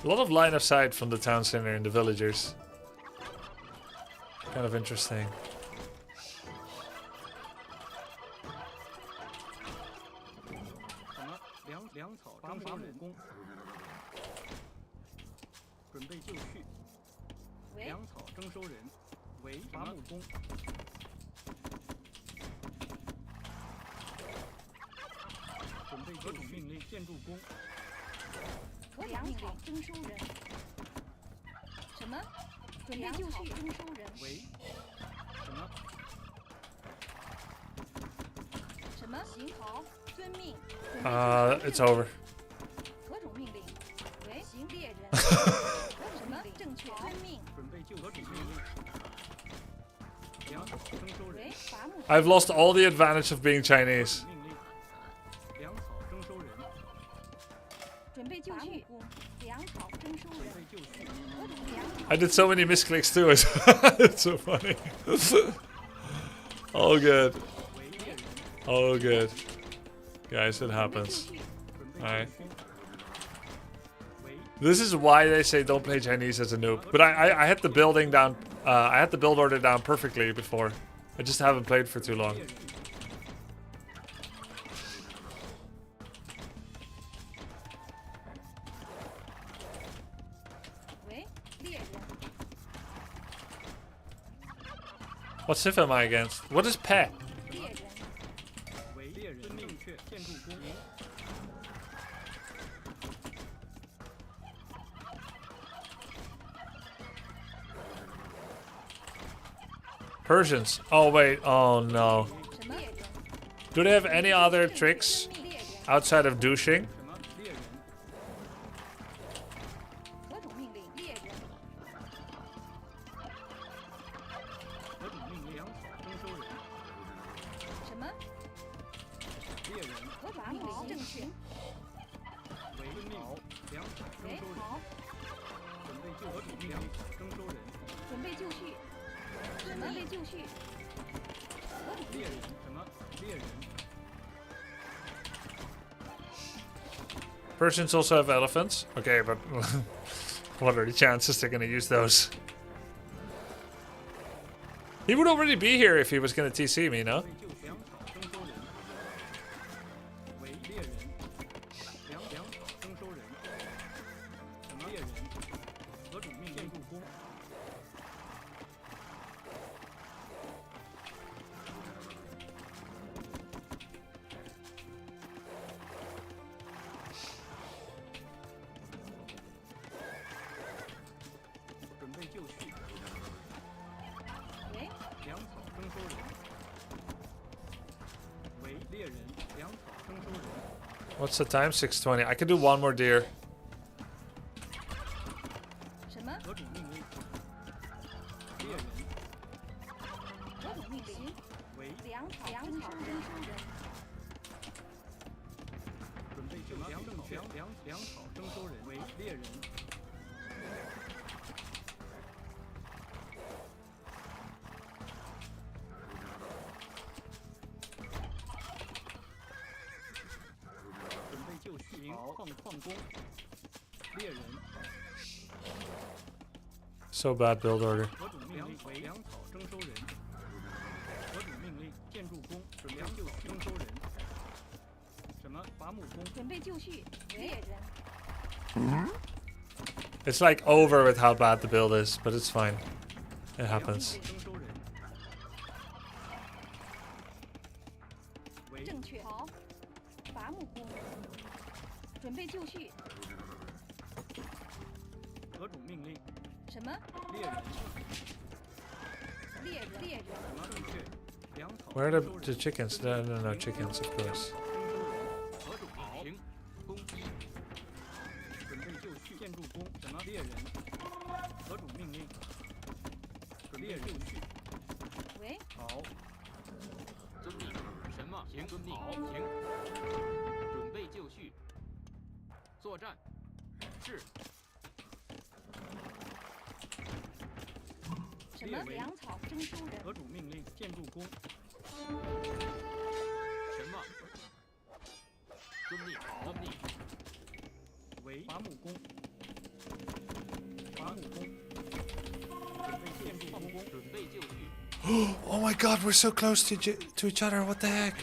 S1: A lot of line of sight from the town center and the villagers. Kind of interesting. It's over. I've lost all the advantage of being Chinese. I did so many misclicks too. It's so funny. All good. All good. Guys, it happens. Alright. This is why they say don't play Chinese as a noob. But I had the building down. I had the build order down perfectly before. I just haven't played for too long. What civ am I against? What is pet? Persians. Oh wait, oh no. Do they have any other tricks outside of douching? Persians also have elephants. Okay, but what are the chances they're gonna use those? He would already be here if he was gonna TC me, no? What's the time? 6:20. I could do one more deer. So bad build order. It's like over with how bad the build is, but it's fine. It happens. Where are the chickens? No chickens, of course. Oh my god, we're so close to each other. What the heck?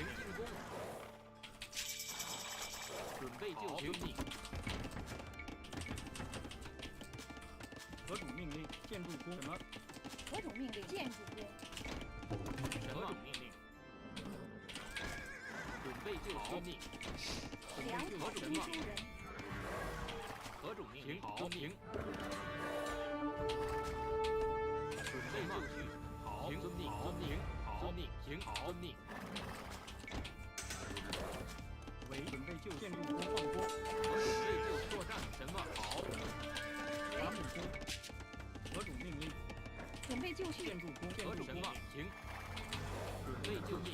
S5: 准备就绪。何种命令？建筑工什么？
S10: 何种命令？建筑工。
S5: 什么命令？准备就绪命。
S10: 粮草运输人。
S5: 何种命令？好，停。准备就绪。好，遵命，遵命，好，遵命，停，好，遵命。为准备就建筑工放工。何准备就作战？什么？好。伐木工。何种命令？
S10: 准备就绪。
S5: 建筑工，建筑什么？停。准备就绪。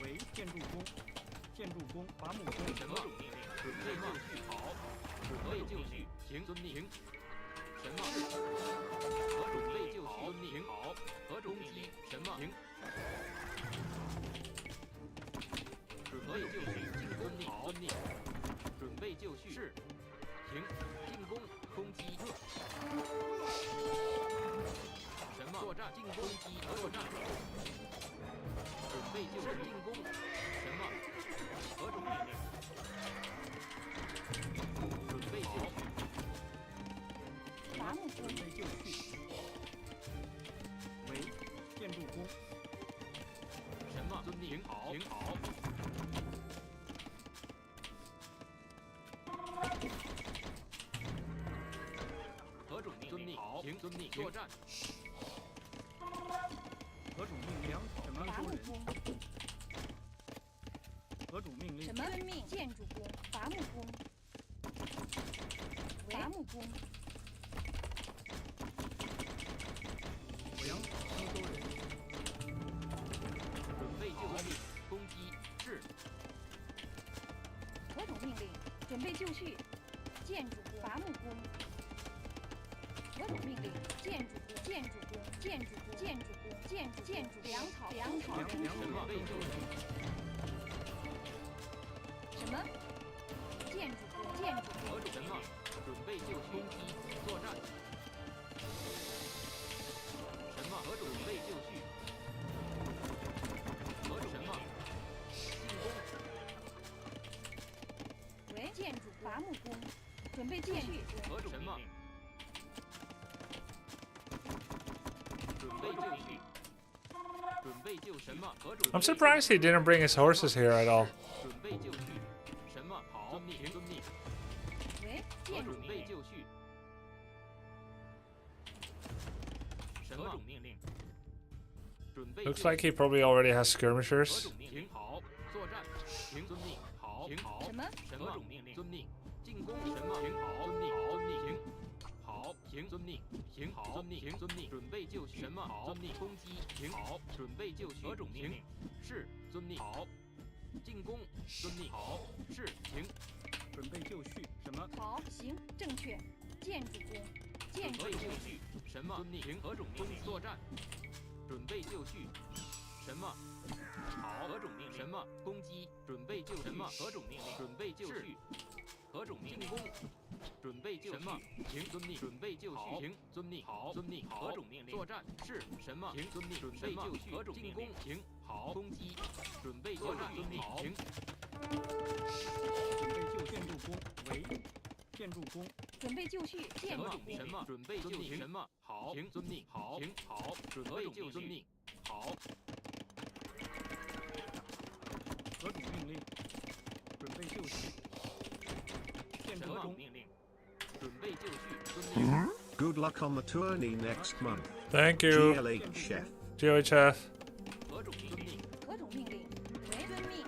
S5: 为建筑工。建筑工，伐木工。什么？命令？准备就绪。好。准备就绪。停，遵命。什么？何准备就绪？遵命。好。何种命令？什么？停。准备就绪。遵命。遵命。准备就绪。是。停。进攻。攻击。什么？作战。进攻击。作战。准备就绪。进攻。什么？何种命令？准备就绪。
S10: 伐木工。
S5: 准备就绪。为建筑工。什么？遵命。好。停好。何种命令？好。停。遵命。作战。何种命令？什么？
S10: 伐木工。
S5: 何种命令？
S10: 什么？遵命。建筑工。伐木工。伐木工。
S5: 粮草收收人。准备就绪。攻击。是。
S10: 何种命令？准备就绪。建筑工。伐木工。何种命令？建筑工。建筑工。建筑工。建筑工。建筑。粮草运输人。什么？建筑工。建筑工。
S5: 什么？准备就绪。攻击。作战。什么？何种准备就绪？何种什么？进攻。
S10: 为建筑伐木工。准备就绪。
S5: 何种什么？准备就绪。准备就什么？何种
S1: I'm surprised he didn't bring his horses here at all.
S5: 准备就绪。什么？好。遵命。遵命。
S10: 为
S5: 何
S10: 建筑
S5: 准备就绪。什么？何种命令？准备。
S1: Looks like he probably already has
S5: 何
S1: skirmishers.
S5: 种命令？好。作战。停。遵命。好。停。好。
S10: 什么？
S5: 什么？何种命令？遵命。进攻。什么？停。好。遵命。好。遵命。停。好。停。遵命。停。好。遵命。停。遵命。准备就绪。什么？好。遵命。攻击。停。好。准备就绪。何种命令？是。遵命。好。进攻。遵命。好。是。停。准备就绪。什么？
S10: 好，行，正确。建筑工。建筑
S5: 准备就绪。什么？遵命。停。何种命令？作战。准备就绪。什么？好。何种命令？什么？攻击。准备就绪。什么？何种命令？准备就绪。何种命令？进攻。准备就绪。什么？停。遵命。准备就绪。停。遵命。好。遵命。何种命令？作战。是。什么？停。遵命。准备就绪。何种命令？进攻。停。好。攻击。准备就绪。遵命。停。准备就建筑工。为建筑工。
S10: 准备就绪。建筑工。
S5: 什么？准备就绪。什么？好。停。遵命。好。停。好。准备就遵命。好。何种命令？准备就绪。建筑工。命令。准备就绪。遵命。
S3: Good luck on the tourney next month.
S1: Thank you,
S3: GLH Chef.
S1: GOHF.
S5: 何种命令？
S10: 何种命令？为遵命。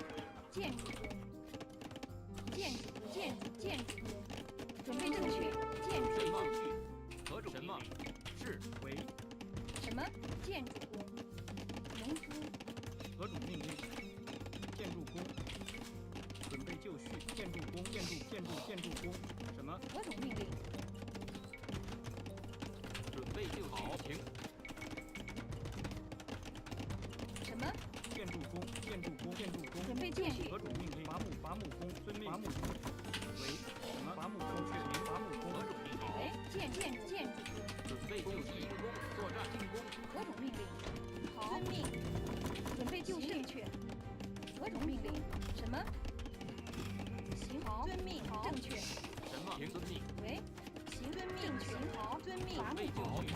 S10: 建筑工。建筑工。建筑工。准备正确。建筑
S5: 什么
S10: 工。？
S5: 何种什么？是为
S10: 什么？建筑工。农夫。
S5: 何种命令？建筑工。准备就绪。建筑工。建筑工。什么？
S10: 何种命令？
S5: 准备就好。停。
S10: 什么？
S5: 建筑工。
S10: 准备就绪。
S5: 何种命令？伐木工。遵命。伐木工。为什么？伐木工。确定。伐木工。何种命令？
S10: 为建筑工。
S5: 准备就绪。进攻。作战。进攻。
S10: 何种命令？令？什么？行，好，遵命，好，正确。
S5: 什么？行遵命。
S10: 喂，行，遵命，行，好，遵命，伐木
S5: 备就
S10: 工。
S5: 绪。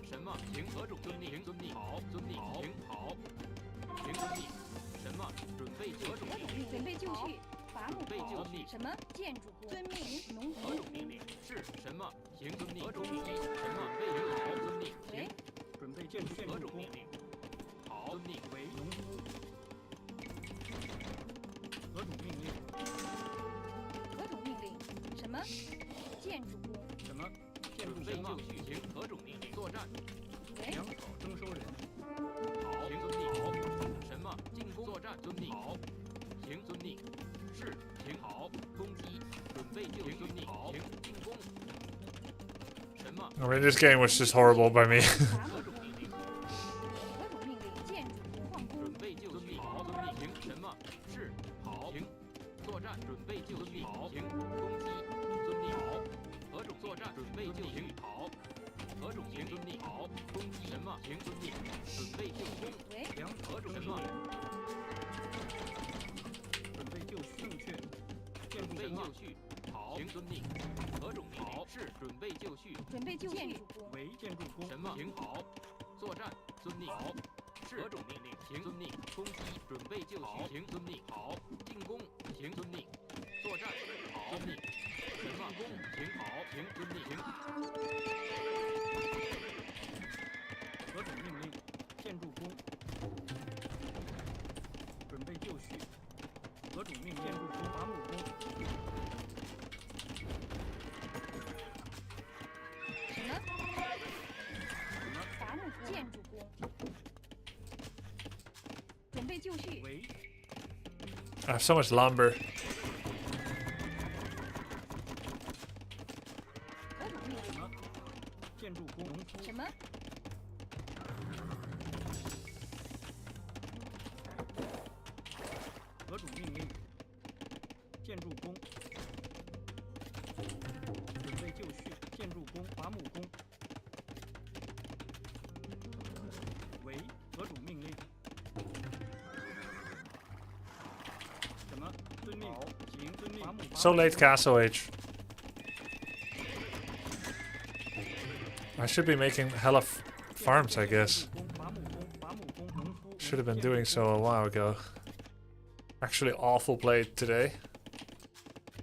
S5: 什么？行何种遵命？行遵命。好，遵命。行好。行遵命。什么？准备就何种命令？
S10: 准备就绪。伐木
S5: 备就绪。
S10: 什么？建筑工。遵命，农
S5: 何种命令？是什么？行遵命。何种命令？什么？备就好，遵命。
S10: 喂，
S8: 准备建筑
S5: 何种命令？好，遵命。
S8: 为农夫。何种命令？
S10: 何种命令？什么？建筑工。
S8: 什么？建筑
S5: 备
S8: 什么？
S5: 就绪。行何种命令？作战。
S10: 喂，
S8: 粮草征收人。
S5: 好，行遵命。好。什么？进攻作战。遵命。好。行遵命。是。行好。攻击。准备就绪。遵命。好。行进攻。什么？
S1: I mean, this game was just horrible by me.
S10: 伐木
S5: 何种命令？
S10: 何种命令？建筑工。矿工。
S5: 准备就绪。好，遵命。行什么？是。好。行。作战。准备就绪。好。行。攻击。遵命。好。何种作战？准备就绪。好。何种行遵命。好。攻击什么？行遵命。准备就攻。
S10: 喂，
S8: 粮草
S5: 何种什么？
S8: 征收人。准备就绪。正确。建筑
S5: 准备
S8: 什么
S5: 就？绪。好。行遵命。何种命令？是。准备就绪。
S10: 准备就绪。建筑工。
S8: 为建筑工。
S5: 什么？行好。作战。遵命。好。是。何种命令？行遵命。攻击。准备就绪。行遵命。好。进攻。行遵命。作战。好。遵命。什么？攻。行好。行遵命。行。
S8: 何种命令？建筑工。准备就绪。何种命令？建筑工。伐木工。
S10: 什么？伐木工。建筑工。准备就绪。
S8: 为
S1: I have so much lumber.
S10: 何种命令？
S8: 什么？建筑工。农夫。
S10: 什么？
S8: 何种命令？建筑工。准备就绪。建筑工。伐木工。为何种命令？什么？遵命。行，遵命。伐木。
S1: So late Castle Age. I should be making hella farms, I guess.
S8: 伐木工。伐木工。农夫。
S1: Should have been doing so a while ago. Actually, awful play today.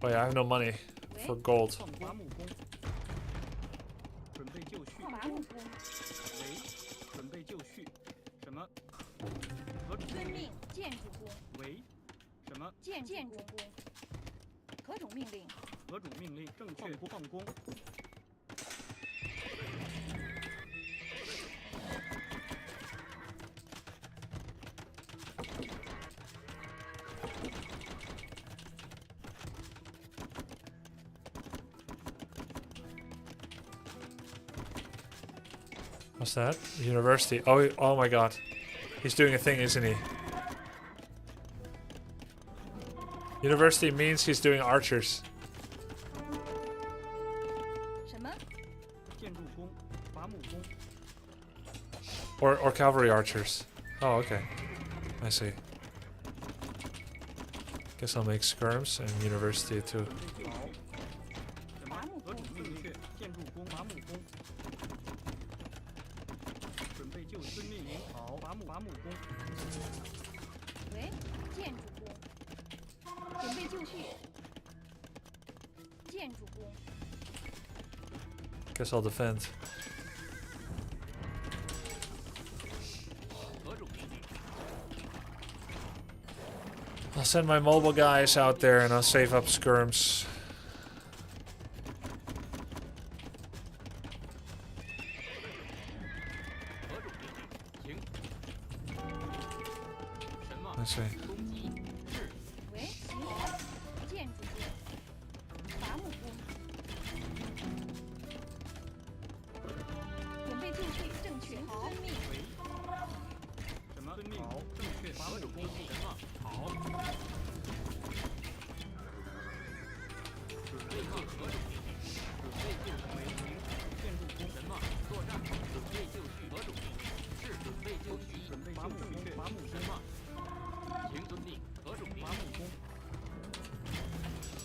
S1: But yeah, I have no money for gold.
S8: 矿伐木工。准备就绪。
S10: 伐木工。
S8: 为准备就绪。什么？何种
S10: 遵
S8: 命令？
S10: 命。建筑工。
S8: 为什么？
S10: 建筑工。何种命令？
S8: 何种命令？正确。矿工。
S1: What's that? University. Oh my god. He's doing a thing, isn't he? University means he's doing archers.
S10: 什么？
S8: 建筑工。伐木工。
S1: Or cavalry archers. Oh, okay. I see. Guess I'll make skirms and university too.
S8: 什么？何种正确？建筑工。伐木工。准备就遵命领好。伐木工。
S10: 喂，建筑工。准备就绪。建筑工。
S1: Guess I'll defend.
S5: 何种命令？
S1: I'll send my mobile guys out there and I'll save up skirms.
S5: 何种命令？行。什么？
S1: Let's see.
S5: 攻击。是。
S10: 喂，行好。建筑工。伐木工。准备就绪。正确。好。遵命。
S8: 为什么？遵命。好。正确。伐木工。
S5: 什么？好。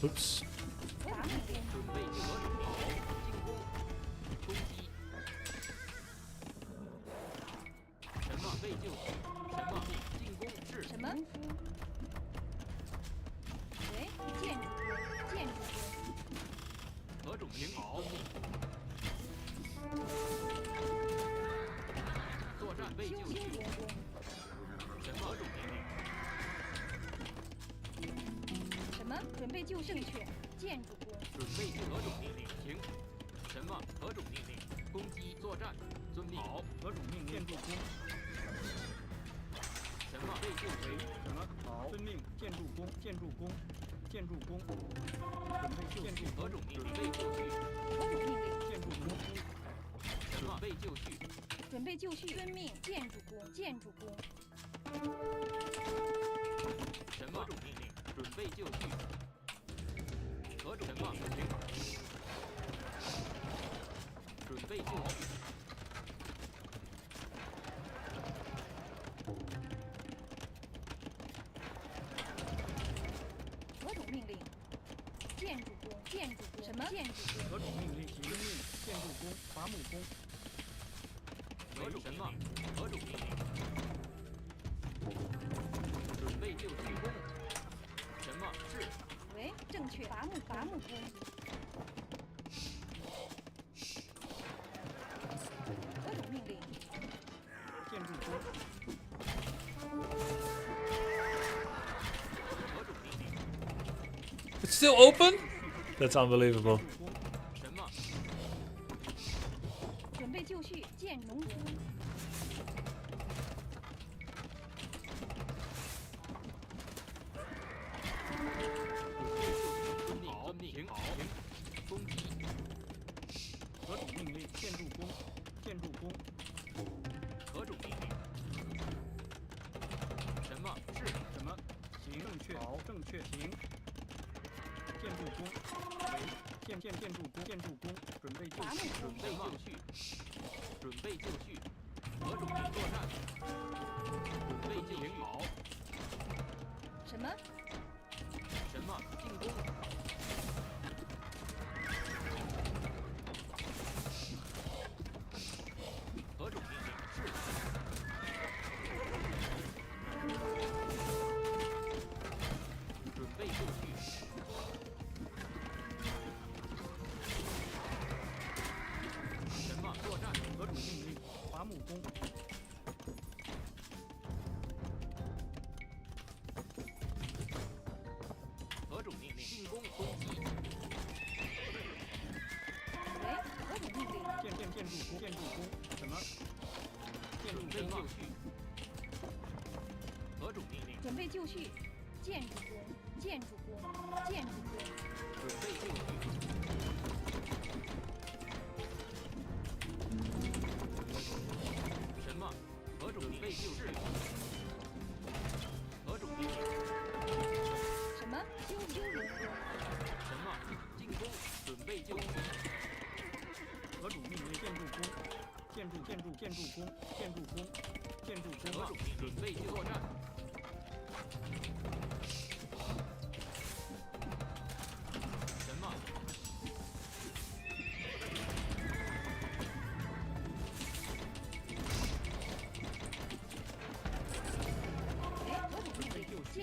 S1: Oops.
S10: 伐木工，
S5: 准备就何种命令？进攻，攻击。什么被救绪？什么进攻是
S10: 什么？喂，建筑工，建筑工，
S5: 何种领好？作战被
S10: 修
S5: 救绪。
S10: 修工，
S5: 什么何种命令？
S10: 什么？准备就正确，建筑工，
S5: 准备就何种命令？停。什么何种命令？攻击作战，遵命。好，何种命令？建筑工。什么被救为？什么好？遵命。建筑工，建筑工，建筑工。准备就绪。何种命令？准备就绪。
S10: 何种命令？
S5: 建筑工。什么被就绪？
S10: 准备就绪，遵命，建筑工，建筑工，
S5: 什么种命令？准备就绪。何种什么？停。准备就绪。
S10: 何种命令？建筑工，建筑工，什么建筑工？
S5: 何种命令？遵命。建筑工，伐木工。何种什么？何种命令？准备就绪工。什么是？
S10: 喂，正确，伐木工，何种命令？
S5: 建筑工。何种命令？
S1: It's still open? That's unbelievable.
S5: 什么？
S10: 准备就绪，建农工，
S5: 遵命。好，停。好，停。攻击。何种命令？建筑工，建筑工。何种命令？什么是？什么？行，正确。好，正确。行。建筑工。为建筑工，建筑工。准备就绪，准备就绪。准备就绪。何种命作战？准备就绪。好。
S10: 什么？
S5: 什么进攻？何种命令？是。准备就绪。什么作战？何种命令？伐木工。何种命令？进攻攻击。
S10: 喂，何种命令？
S5: 建筑工。什么？建筑被就绪。何种命令？
S10: 准备就绪，建筑工，建筑工，建筑工，
S5: 准备就绪。什么？何种命令？就绪。何种命令？
S10: 什么？修农工，
S5: 什么？进攻，准备就绪。何种命令？建筑工，建筑工，建筑工，建筑工。何种命令？准备就作战。什么？
S10: 喂，何种命令？建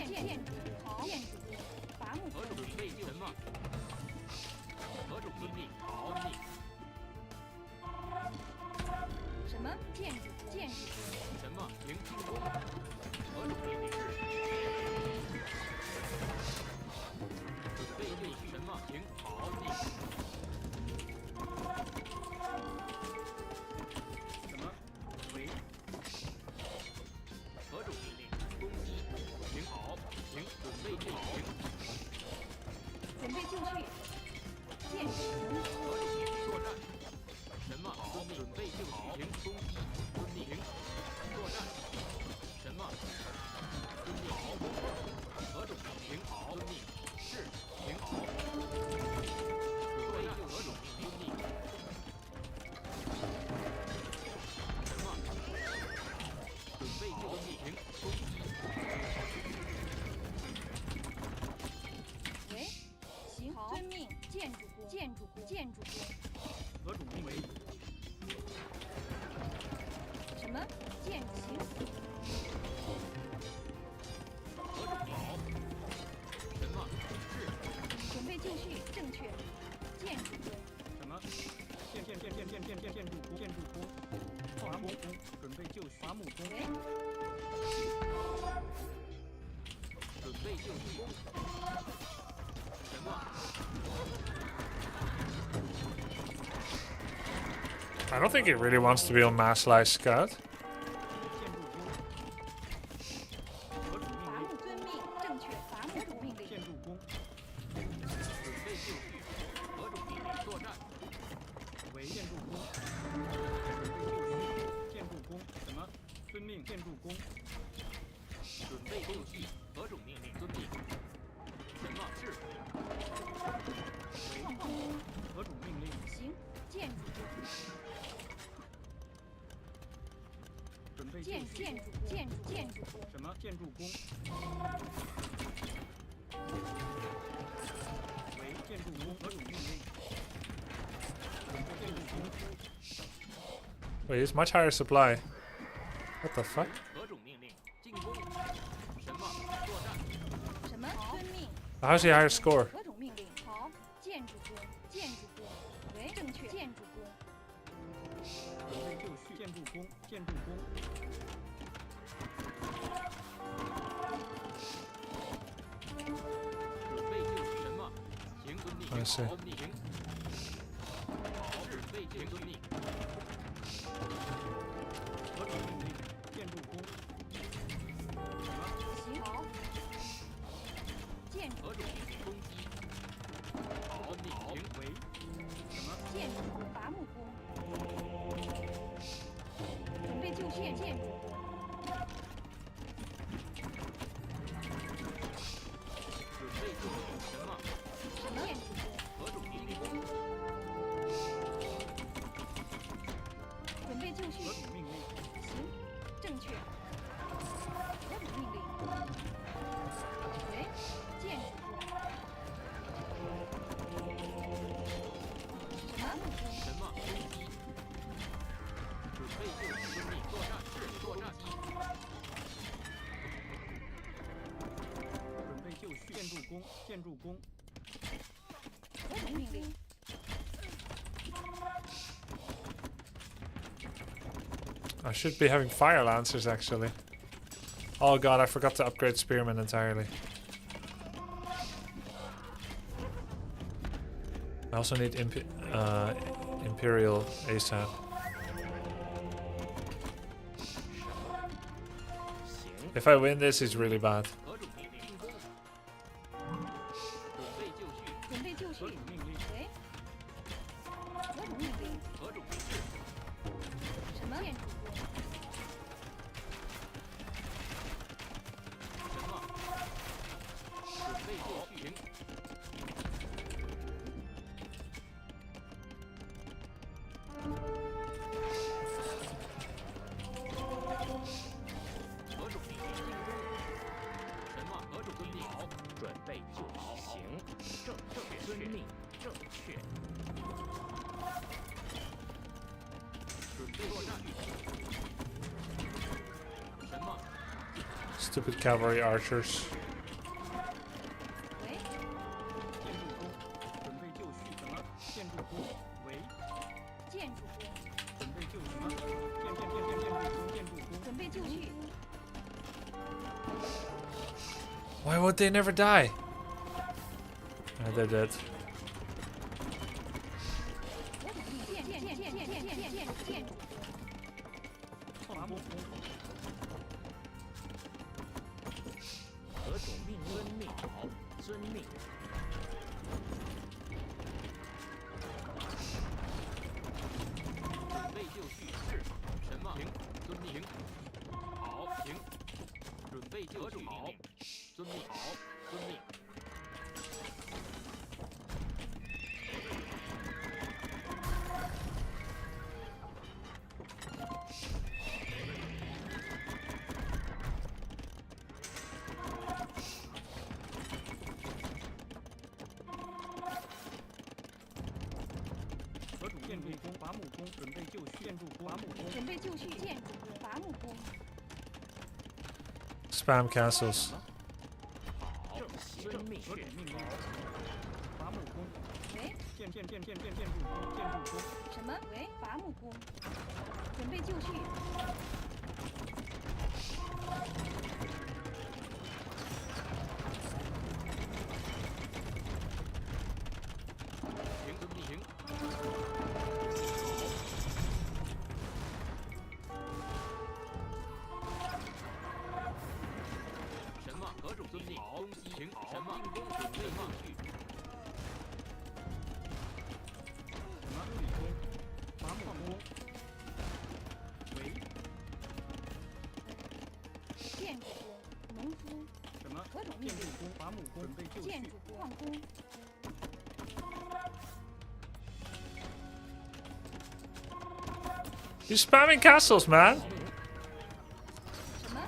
S10: 筑工，好，建筑工，伐木工，
S5: 何种准备就什么？何种命令？好命。
S10: 什么建筑工，建筑工，
S5: 什么？停进攻。何种
S10: 建筑工，建筑工。
S5: 何种命为？
S10: 什么？建筑行。
S5: 何种命好？什么？是。
S10: 准备就绪，正确。建筑工。
S5: 什么？建筑工，建筑工。伐木工，准备就绪。伐木工。
S10: 喂。
S5: 准备就绪。什么？
S1: I don't think it really wants to be on Mass Life Scout.
S10: 伐木遵命，正确。伐木主命令。
S5: 建筑工。准备就绪。何种命令？作战。为建筑工。准备就绪。建筑工。什么？遵命。建筑工。准备就绪。何种命令？遵命。什么？是。为。何种命令？
S10: 行。建筑工。
S5: 准备
S10: 建筑工。
S5: 什么？建筑工。为建筑工。何种命令？准备建筑工。
S1: Wait, it's much higher supply. What the fuck?
S5: 何种命令？进攻。什么？作战。
S10: 什么？遵命。
S1: How's he higher score?
S10: 何种命令？好。建筑工。建筑工。为正确。建筑工。
S5: 准备就绪。建筑工。建筑工。 准备就绪什么？行，遵命。
S1: I see.
S5: 遵命。好，准备就遵命。何种命令？建筑工。
S10: 行好。建筑。
S5: 何种命令？攻击。好，遵命。行为。什么？
S10: 建筑工。伐木工。准备就绪。建筑工。
S5: 准备就绪什么？
S10: 什么建筑工？
S5: 何种命令？
S10: 准备就绪。
S5: 何种命令？
S10: 行，正确。何种命令？喂，建筑工。什么？
S5: 什么？攻击。准备就绪遵命。作战是作战机。准备就绪。建筑工。建筑工。
S10: 何种命令？
S1: I should be having fire lancers actually. Oh god, I forgot to upgrade spearmen entirely. I also need Imperial ASAP. If I win this, it's really bad.
S5: 何种命令？进攻。准备就绪。
S10: 准备就绪。
S5: 何种命令？
S10: 喂。何种命令？
S5: 何种命令？
S10: 什么建筑工？
S5: 什么？准备就绪。行。何种命令？进攻。什么？何种命令？好，准备就绪。行。正确。遵命。正确。准备作战。什么？
S1: Stupid cavalry archers.
S10: 喂。
S5: 建筑工。准备就绪什么？建筑工。为。
S10: 建筑工。
S5: 准备就什么？建筑工。
S10: 准备就绪。
S1: Why would they never die? They're dead.
S10: 何种命令？建筑工。
S5: 伐木工。何种命令？遵命。好，遵命。准备就绪是什么？行，遵命。好，行。准备就绪。好，遵命。好，遵命。伐木工，准备就绪，建筑工，伐木工，
S10: 准备就绪，建筑工，伐木工。
S1: Spam castles.
S5: 遵命令，伐木工。
S10: 喂，
S5: 建筑工，建筑工。
S10: 什么？喂，伐木工。准备就绪。
S5: 停。什么？何种命令？攻击停。什么？进攻准备继续。什么？理工，伐木工。喂。
S10: 建筑工，农夫。
S5: 什么？
S10: 何种命令？
S5: 建筑工，伐木工，准备就绪。
S10: 建筑工，矿工。
S1: You're spamming castles, man.
S10: 什么？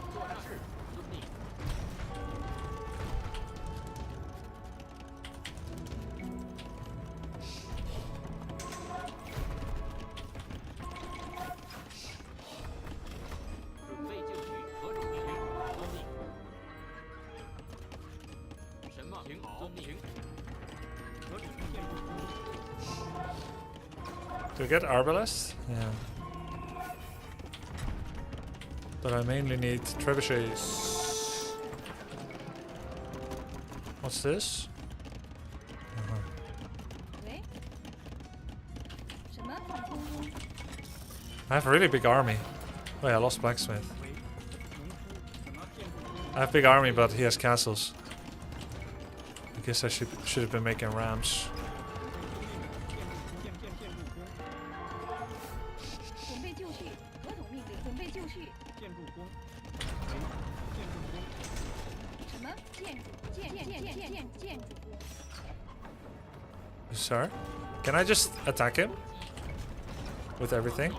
S5: 准备就绪，何种命令？遵命。什么？停，遵命。何种建筑工？
S1: Do I get Arbalest? Yeah. But I mainly need trebuchets. What's this?
S10: 喂？什么？矿工？
S1: I have a really big army. Wait, I lost blacksmith. I have big army, but he has castles. I guess I should have been making rams.
S10: 准备就绪，何种命令？准备就绪。
S5: 建筑工。
S10: 什么？建筑工。
S1: Sir, can I just attack him with everything?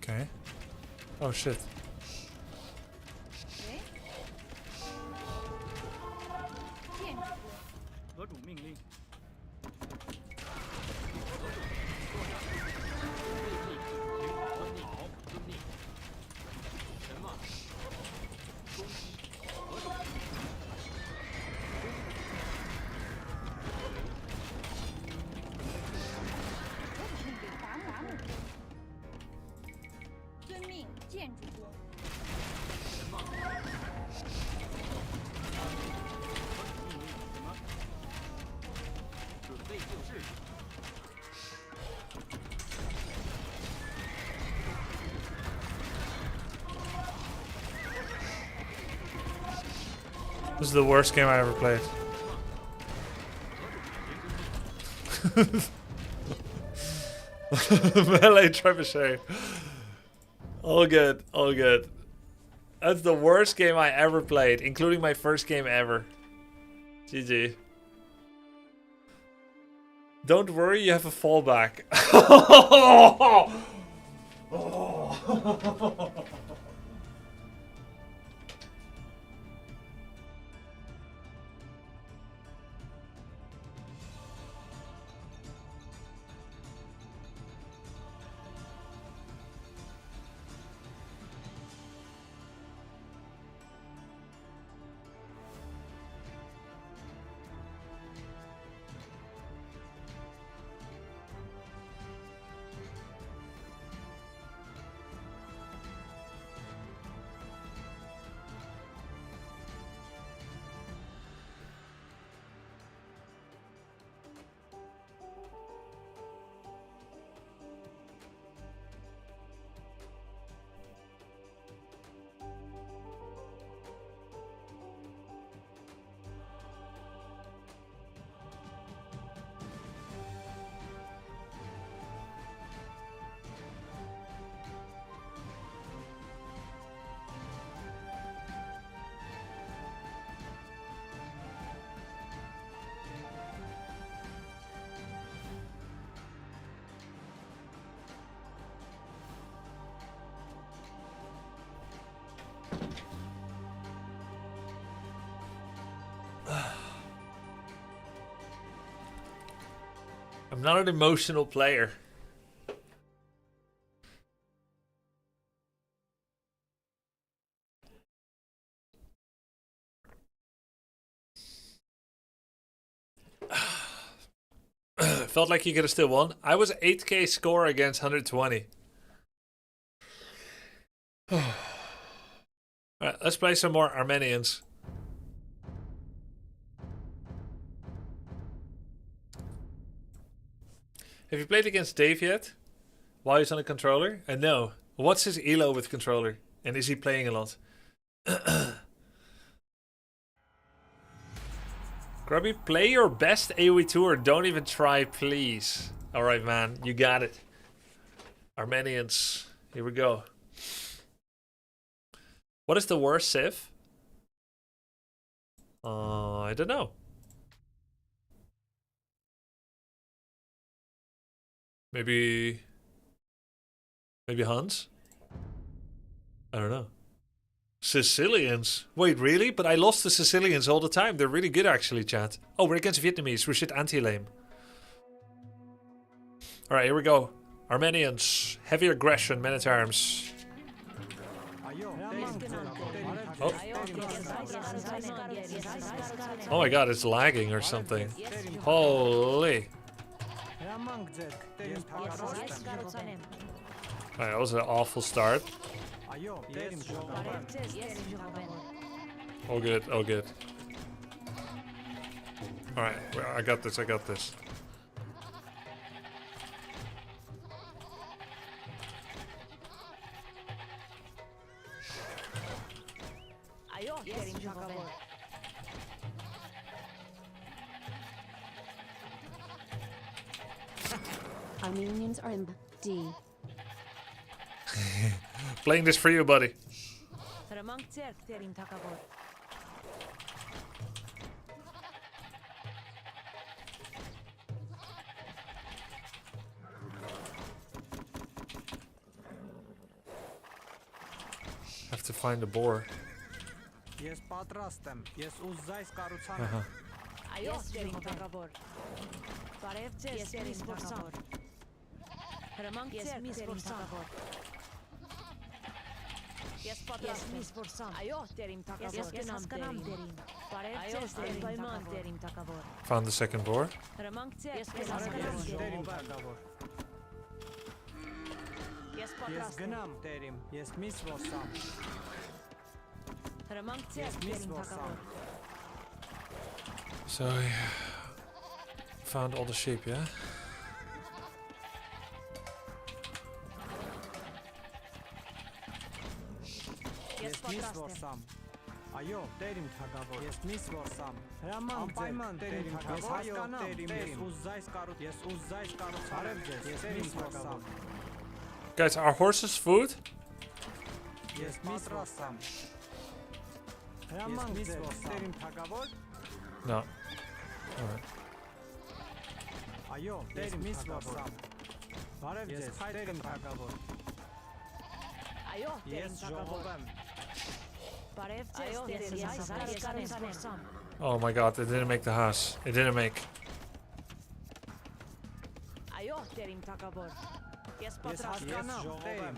S1: Okay. Oh shit.
S10: 喂？建筑工。
S5: 何种命令？什么？攻击？何种？
S10: 何种命令？伐木工。遵命，建筑工。
S5: 什么？准备就绪。
S1: This is the worst game I ever played. Melee trebuchet. All good, all good. That's the worst game I ever played, including my first game ever. GG. Don't worry, you have a fallback. I'm not an emotional player. Felt like you could have still won. I was 8k score against 120. Alright, let's play some more Armenians. Have you played against Dave yet? While he's on a controller? No. What's his elo with controller? And is he playing a lot? Grubby, play your best AoE2 or don't even try, please. Alright, man. You got it. Armenians. Here we go. What is the worst civ? I don't know. Maybe Huns? I don't know. Sicilians? Wait, really? But I lost the Sicilians all the time. They're really good actually, chat. Oh, we're against Vietnamese. We're shit anti-lame. Alright, here we go. Armenians. Heavy aggression, men at arms. Oh. Oh my god, it's lagging or something. Holy. Alright, that was an awful start. Oh good, oh good. Alright, I got this, I got this.
S10: Armenians are in D.
S1: Playing this for you, buddy. Have to find the boar.
S11: Yes, patrastem. Yes, uzzais karutsam.
S10: Yes,
S1: Found the second boar.
S11: Yes, gnam terim. Yes, misvosam. Yes, misvosam.
S1: So, yeah. Found all the sheep, yeah?
S11: Yes, misvosam. Ayo, terim thagavor. Yes, misvosam. Ramam paiman terim thagavor. Yes, haskanam terim. Yes, uzzais karut. Yes, uzzais karut. Yes, misvosam.
S1: Guys, are horses food?
S11: Yes, misvosam. Ramam terim thagavor.
S1: No. Alright.
S11: Ayo, terim misvosam. Yes, terim thagavor. Yes, jogovem.
S1: Oh my god, it didn't make the house. It didn't make.
S11: Yes, jogovem.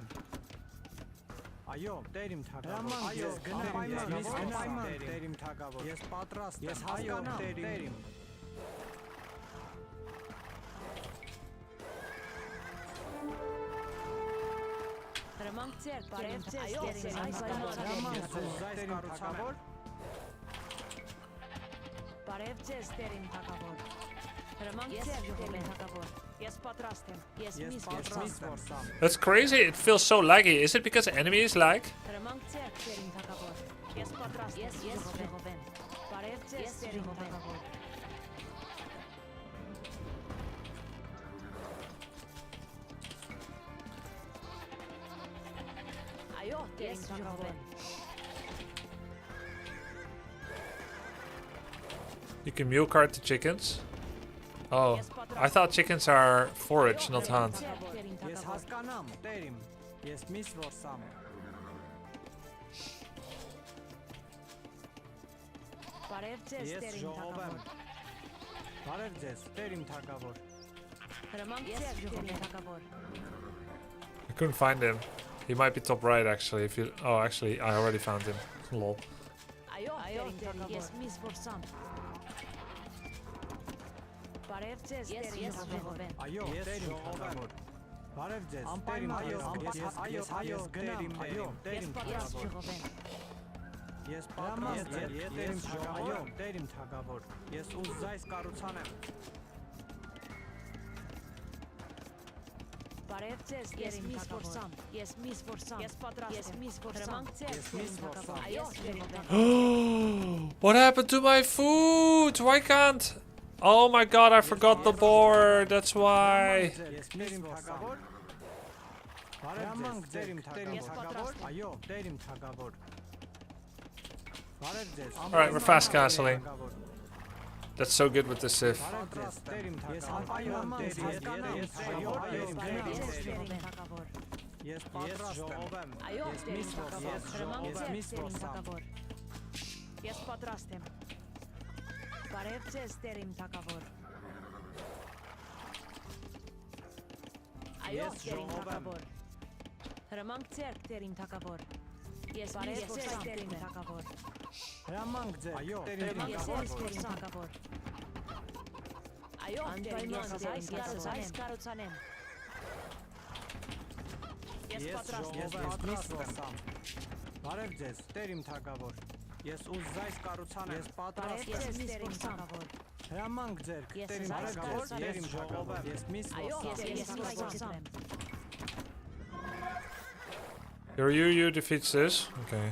S11: Ayo, terim thagavor. Ayo, gnam terim thagavor. Yes, patrast. Yes, ayo, terim.
S1: That's crazy, it feels so laggy. Is it because enemies lag? You can mule cart the chickens. Oh, I thought chickens are forage, not hunt.
S11: Yes, haskanam terim. Yes, misvosam. Yes, jogovem. Parevdes terim thagavor.
S1: I couldn't find him. He might be top right actually. If you, oh, actually, I already found him. Lol. What happened to my food? Why can't? Oh my god, I forgot the board. That's why. Alright, we're fast castling. That's so good with the Sith. Your UU defeats this? Okay.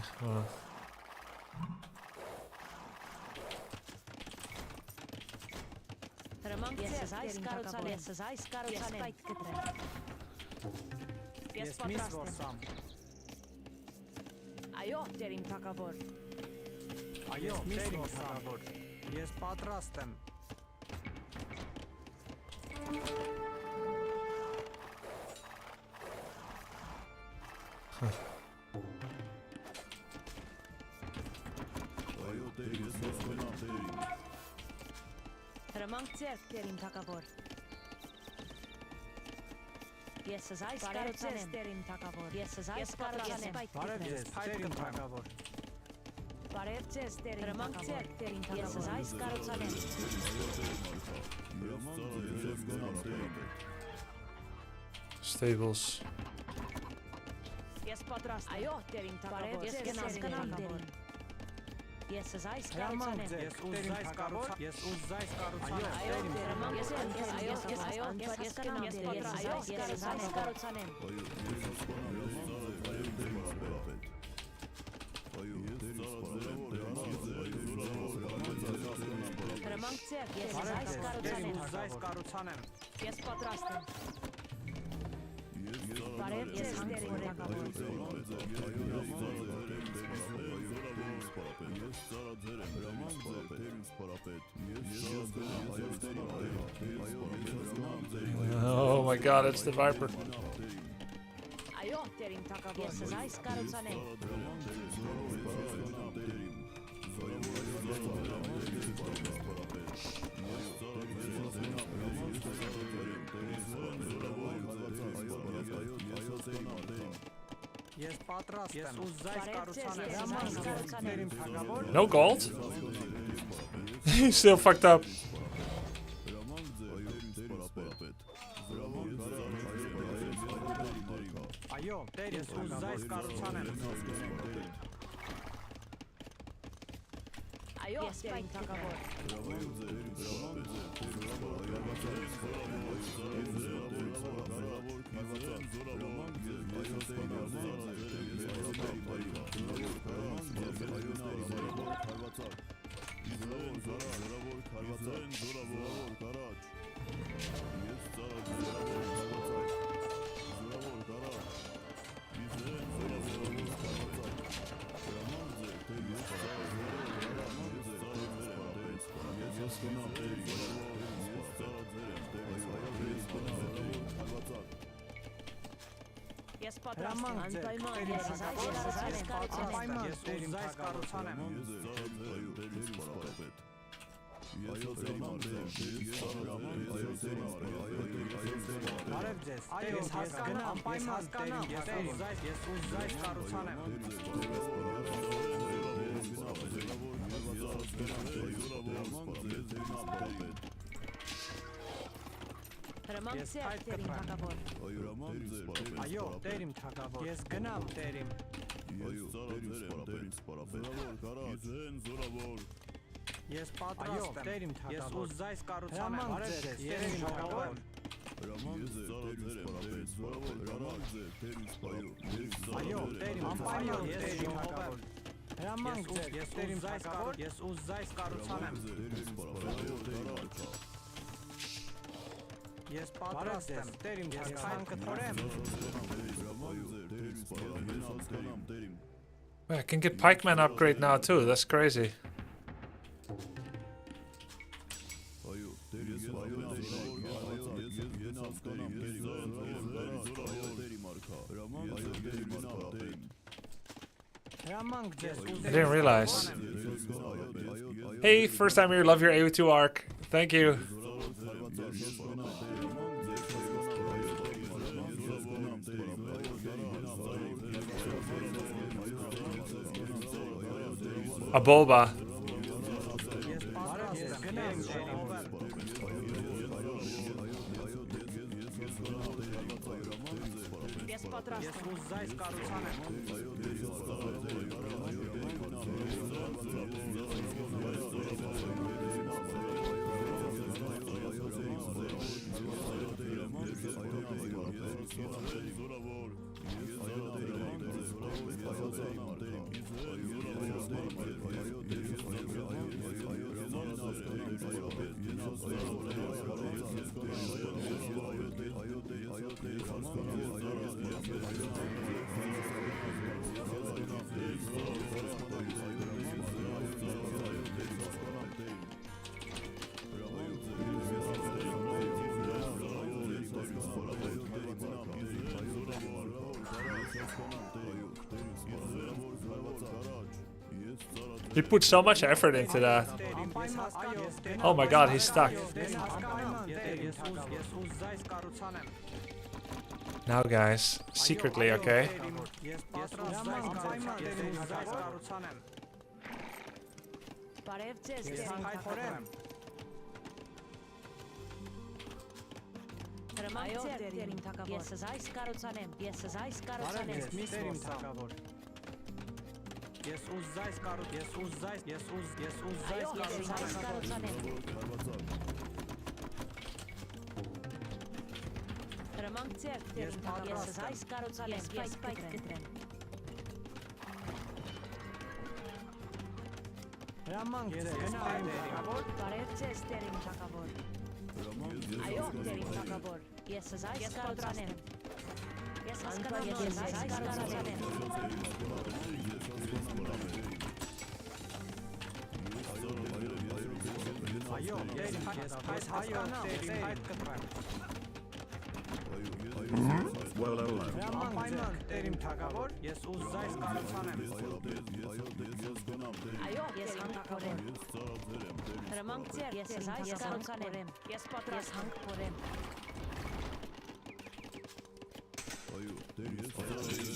S1: Stables. Oh my god, it's the Viper. No gold? He's still fucked up.
S11: Արևձեզ, ես հասկանամ, անպայման տերիմ, ես ուզայս կառուցանեմ։ Ես այդ կտրեմ։ Այո, տերիմ թագավոր, ես գնամ տերիմ։ Ես պատրաստ եմ, տերիմ թագավոր, ես ուզայս կառուցանեմ, արևձեզ, տերիմ թագավոր։ Այո, տերիմ, անպայման տերիմ թագավոր։ Հրամանք ձեր, ես տերիմ թագավոր, ես ուզայս կառուցանեմ։ Ես պատրաստ եմ, տերիմ, ես քան կթորեմ։
S1: I can get pikeman upgrade now too. That's crazy. I didn't realize. Hey, first time here, love your AoE2 arc. Thank you. A Bulba. He put so much effort into that. Oh my god, he's stuck. Now guys, secretly, okay?
S11: Yes, uzdajs karu, yes, uzdajs, yes, uzdajs karucanem.
S7: Ramancer, yes, uzdajs karucanem, yes, pajtketrem.
S11: Ramancer,
S7: Parevces terim takavor. Ayo terim takavor. Yes, uzdajs karucanem. Yes, uzdajs karucanem.
S3: Well, hello.
S11: Terim թագավոր, ես ուզայս կառուցանեմ։
S7: Այո, ես հանք փորեմ։ Հրամանքցեր, ես ուզայս կառուցանեմ։ Ես պատրաստ հանք փորեմ։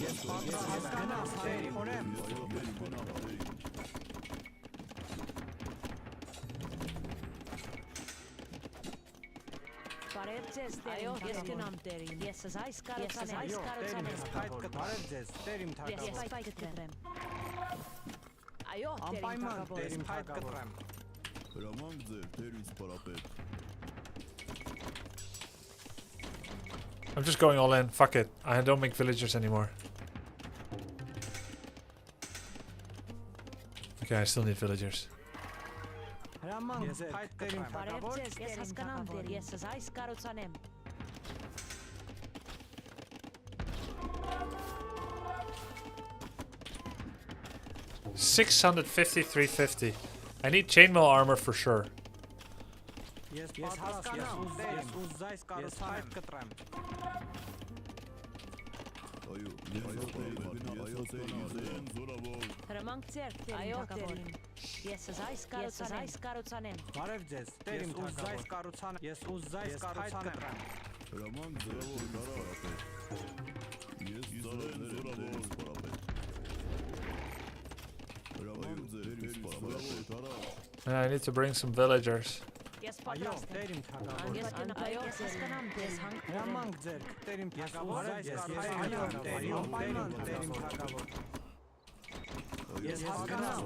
S11: Ես պատրաստ գնաս տերիմ փորեմ։
S7: Parevces terim, ես գնամ տերիմ։ Ես ուզայս կառուցանեմ։
S11: Parevces terim թագավոր։
S7: Ես պայթքտրեմ։ Այո,
S11: անպայման տերիմ թագավոր։
S4: Հրամանք ձեր, տերից պարապետ։
S1: I'm just going all in. Fuck it. I don't make villagers anymore. Okay, I still need villagers.
S11: Ես պայթքտրեմ թագավոր։
S7: Ես հասկանամ դեր, ես ուզայս կառուցանեմ։
S1: $650, $350. I need chainmail armor for sure.
S11: Ես հասկանամ, ես ուզայս կառուցանեմ։
S1: I need to bring some villagers.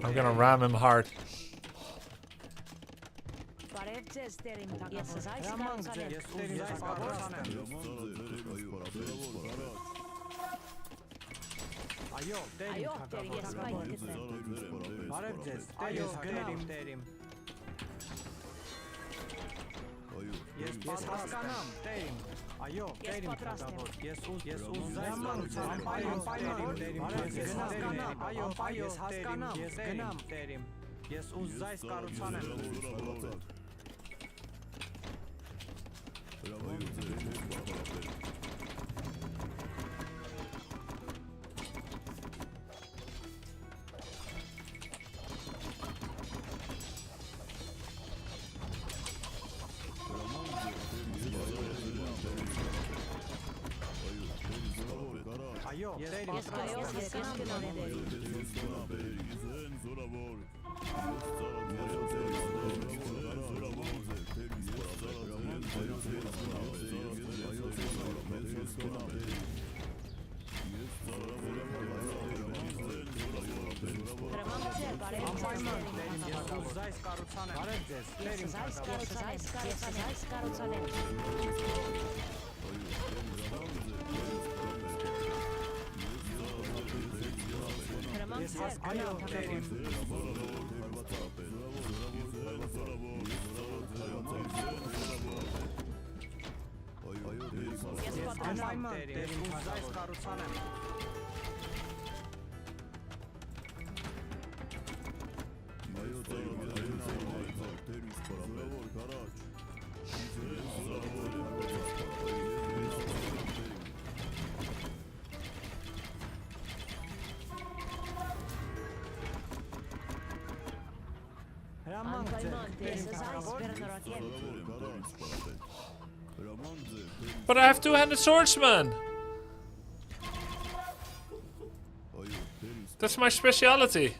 S1: I'm gonna ram him hard. But I have two-handed swordsman. That's my speciality.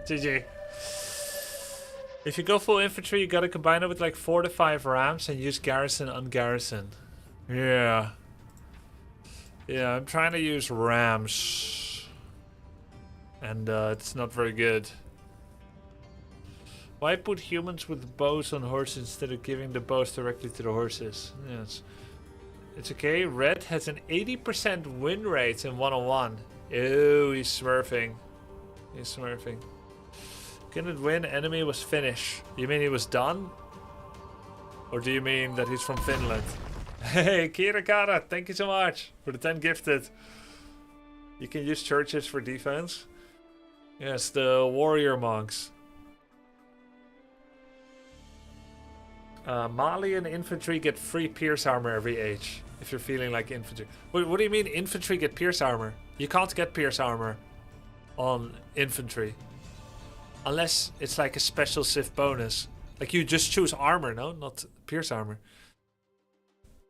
S1: GG. If you go full infantry, you gotta combine it with like 4 to 5 rams and use garrison on garrison. Yeah. Yeah, I'm trying to use rams. And it's not very good. Why put humans with bows on horses instead of giving the bows directly to the horses? Yes. It's okay. Red has an 80% win rate in 1-on-1. Ew, he's smurfing. He's smurfing. Couldn't win, enemy was Finnish. You mean he was done? Or do you mean that he's from Finland? Hey, Kirakara, thank you so much for the 10 gifted. You can use churches for defense. Yes, the warrior monks. Malian infantry get free pierce armor every age. If you're feeling like infantry. What do you mean infantry get pierce armor? You can't get pierce armor on infantry. Unless it's like a special civ bonus. Like you just choose armor, no? Not pierce armor.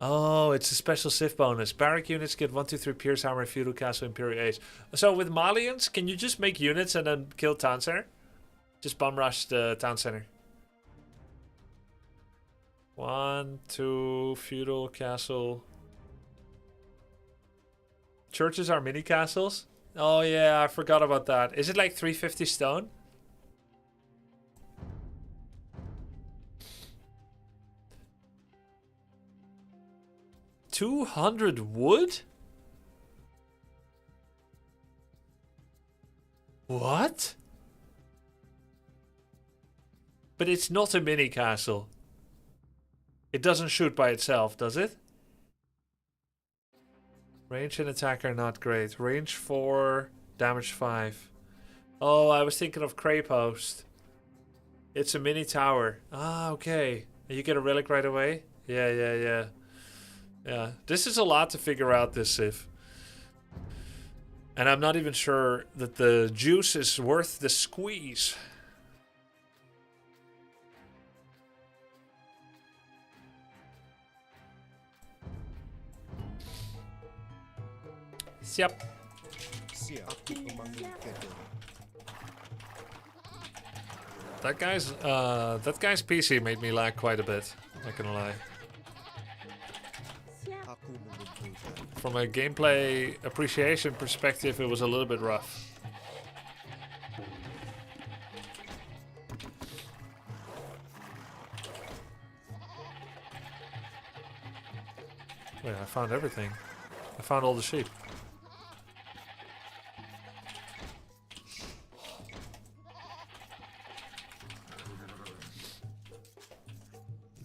S1: Oh, it's a special civ bonus. Barrack units get 1, 2, 3 pierce armor, feudal castle, imperial age. So with Malians, can you just make units and then kill town center? Just bum rush the town center. 1, 2, feudal castle. Churches are mini castles? Oh yeah, I forgot about that. Is it like 350 stone? $200 wood? What? But it's not a mini castle. It doesn't shoot by itself, does it? Range and attack are not great. Range 4, damage 5. Oh, I was thinking of Cray Post. It's a mini tower. Ah, okay. And you get a relic right away? Yeah. Yeah, this is a lot to figure out, this Civ. And I'm not even sure that the juice is worth the squeeze. Yep. That guy's PC made me lag quite a bit. Not gonna lie. From a gameplay appreciation perspective, it was a little bit rough. Wait, I found everything. I found all the sheep.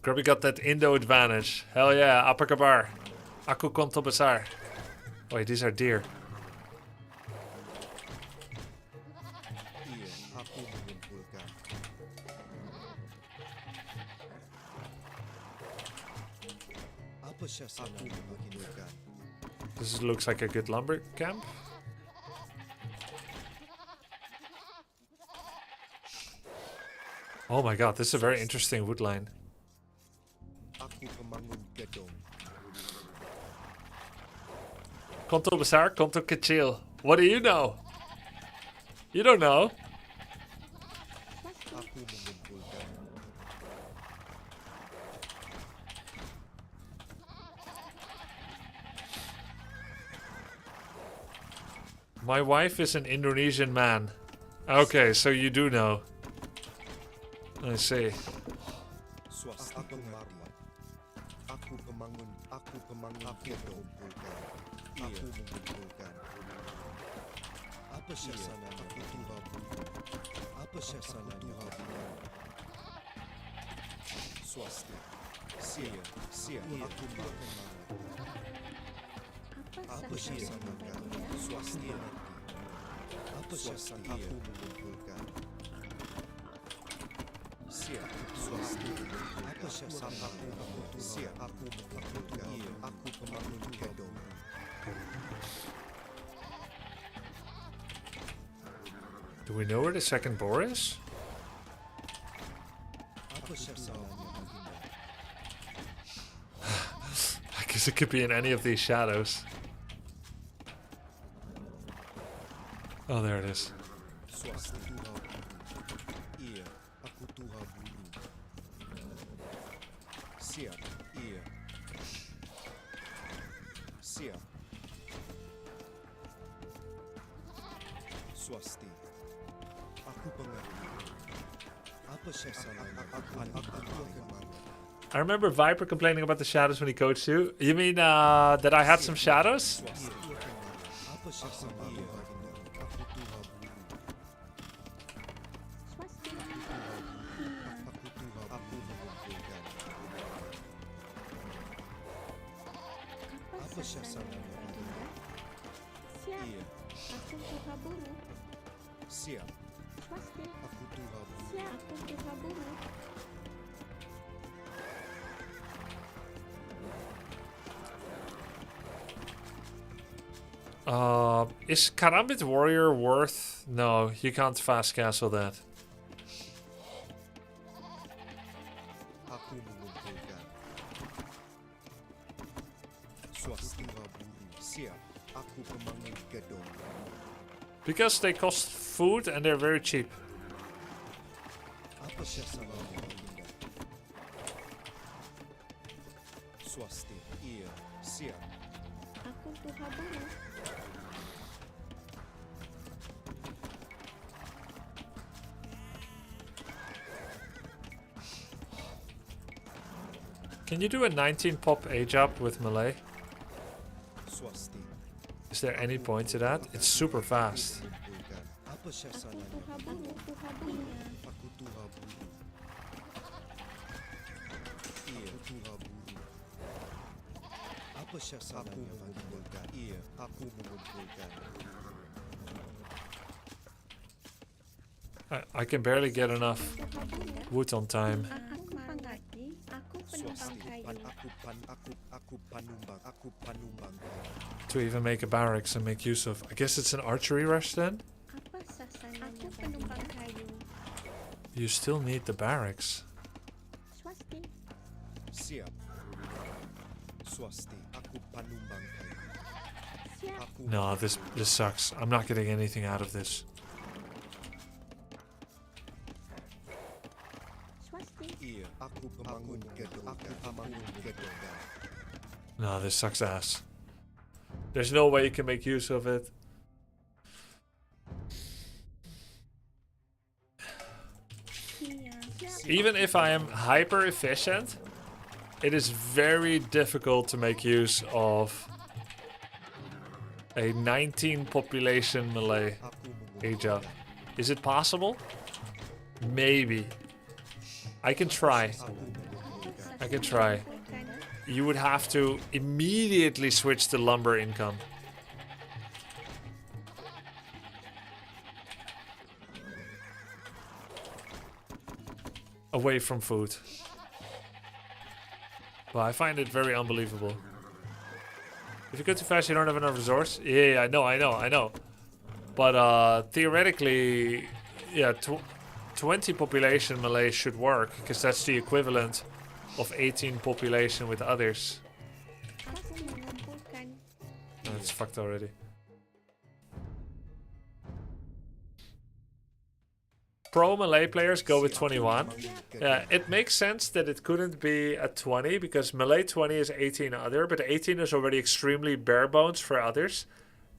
S1: Grubby got that Indo advantage. Hell yeah, apakabar. Aku konto besar. Wait, these are deer. This looks like a good lumber camp. Oh my god, this is a very interesting wood line. Konto besar, konto kecil. What do you know? You don't know. My wife is an Indonesian man. Okay, so you do know. I see. Do we know where the second boar is? I guess it could be in any of these shadows. Oh, there it is. I remember Viper complaining about the shadows when he coached you. You mean that I had some shadows? Is Karambit Warrior worth? No, you can't fast castle that. Because they cost food and they're very cheap.
S8: Swasti. Iya. Siap.
S10: Aku tuha baru.
S1: Can you do a 19 pop age up with melee?
S8: Swasti.
S1: Is there any point to that? It's super fast.
S8: Apa sasarannya?
S10: Tuha baru. Tuha barunya.
S8: Aku tuha buru. Iya, tuha buru. Apa sasarannya? Aku mengumpulkan. Iya, aku mengumpulkan.
S1: I can barely get enough wood on time.
S10: Aku pengerti. Aku penumpang kayu.
S8: Aku panumbang.
S1: To even make a barracks and make use of. I guess it's an archery rush then?
S10: Apa sasarannya? Aku penumpang kayu.
S1: You still need the barracks.
S10: Swasti.
S8: Siap. Swasti. Aku panumbang kayu.
S10: Siap.
S8: Aku
S1: No, this sucks. I'm not getting anything out of this.
S10: Swasti.
S8: iya. Aku pemangun gedung. Aku pemangun gedung.
S1: No, this sucks ass. There's no way you can make use of it.
S10: Iya. Siap.
S1: Even if I am hyper efficient, it is very difficult to make use of a 19 population melee age up. Is it possible? Maybe. I can try. I can try. You would have to immediately switch to lumber income. Away from food. Well, I find it very unbelievable. If you go too fast, you don't have enough resource. Yeah, I know. But theoretically, yeah, 20 population melee should work, because that's the equivalent of 18 population with others.
S10: Aku mengumpulkan.
S1: No, it's fucked already. Pro melee players go with 21. Yeah, it makes sense that it couldn't be a 20, because melee 20 is 18 other, but 18 is already extremely bare bones for others.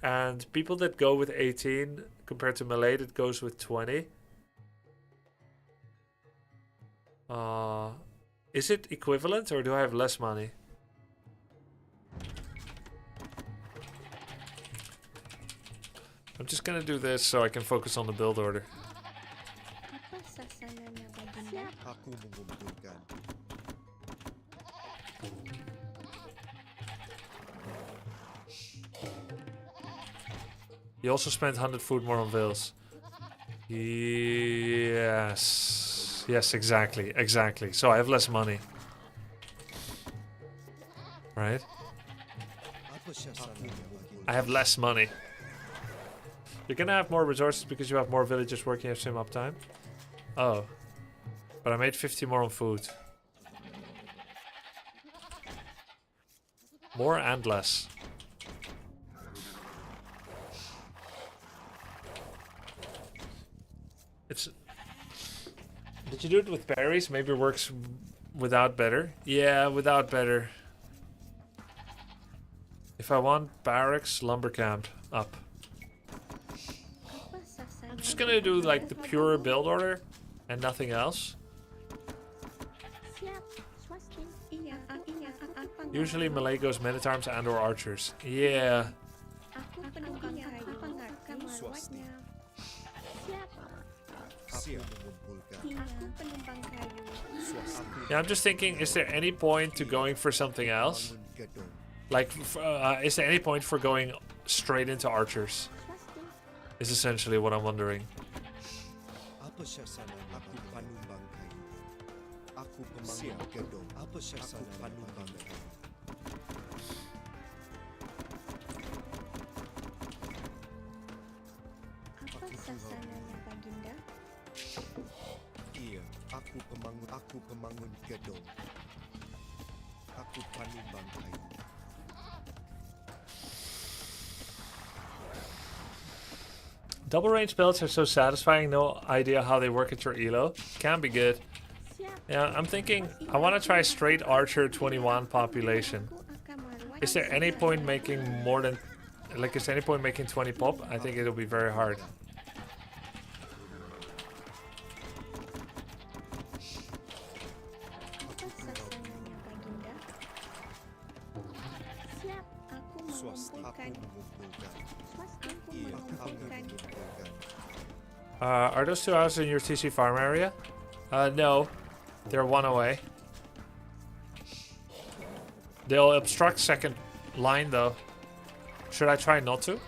S1: And people that go with 18 compared to melee that goes with 20. Is it equivalent, or do I have less money? I'm just gonna do this so I can focus on the build order.
S10: Apa sasarannya baginda?
S8: Aku mengumpulkan.
S1: You also spent 100 food more on Vales. Yes. Yes, exactly. So I have less money. Right?
S8: Apa sasarannya?
S1: I have less money. You're gonna have more resources because you have more villagers working at the same uptime. Oh. But I made 50 more on food. More and less. It's... Did you do it with berries? Maybe it works without better. Yeah, without better. If I want barracks, lumber camp, up.
S10: Apa sasarannya?
S1: I'm just gonna do like the pure build order and nothing else.
S10: Siap. Swasti. Iya. Aku
S1: Usually melee goes men-at-arms and or archers. Yeah.
S10: Aku penumpang kayu. Kamu merawatnya. Siap.
S8: Siap mengumpulkan.
S10: Aku penumpang kayu.
S8: Swasti.
S1: Yeah, I'm just thinking, is there any point to going for something else?
S8: Bangun gedung.
S1: Like, is there any point for going straight into archers?
S10: Swasti.
S1: Is essentially what I'm wondering.
S8: Apa sasarannya? Aku panumbang kayu. Aku pemangun gedung. Apa sasarannya? Panumbang kayu.
S10: Apa sasarannya baginda?
S8: Iya, aku pemangun gedung. Aku panumbang kayu.
S1: Double range builds are so satisfying, no idea how they work at your elo. Can be good.
S10: Siap.
S1: Yeah, I'm thinking I want to try straight Archer 21 population. Is there any point making more than... Like, is there any point making 20 pop? I think it'll be very hard. Are those two houses in your TC farm area? No. They're one away. They'll obstruct second line though. Should I try not to?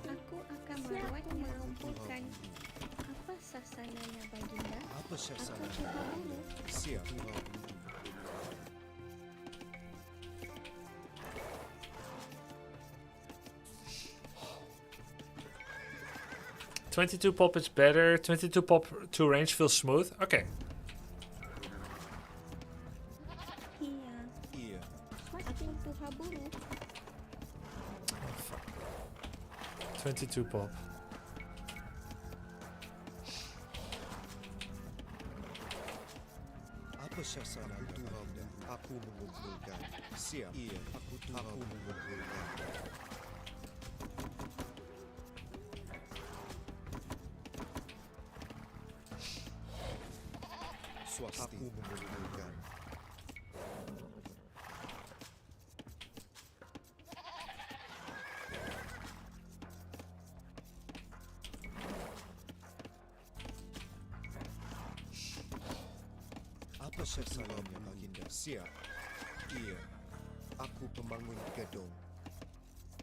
S10: Aku akan merawat dan melumpuhkan. Apa sasananya baginda? Aku tuhamu.
S8: Siap.
S1: 22 pop is better. 22 pop to range feels smooth. Okay.
S8: Iya.
S10: Aku tuhaburu.
S1: Oh, fuck. 22 pop.
S8: Apa sasaran tuhamu? Aku mengumpulkan. Siap. Iya. Aku mengumpulkan. Swasti. Aku mengumpulkan. Apa sasarannya baginda? Siap. Iya. Aku pembangun gedung.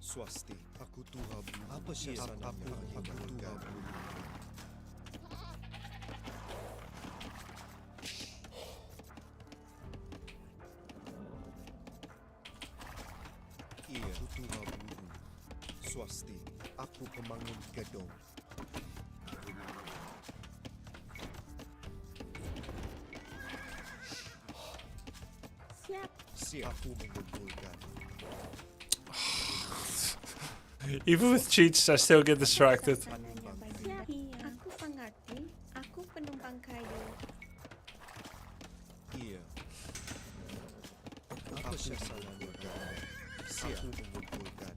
S8: Swasti. Aku tuhamu. Apa sasarannya baginda? Aku tuhamu. Iya, tuhamu. Swasti. Aku pembangun gedung. Siap. Aku mengumpulkan.
S1: Even with cheats, I still get distracted.
S10: Aku pengerti. Aku penumpang kayu.
S8: Iya. Apa sasarannya baginda? Siap. Aku mengumpulkan.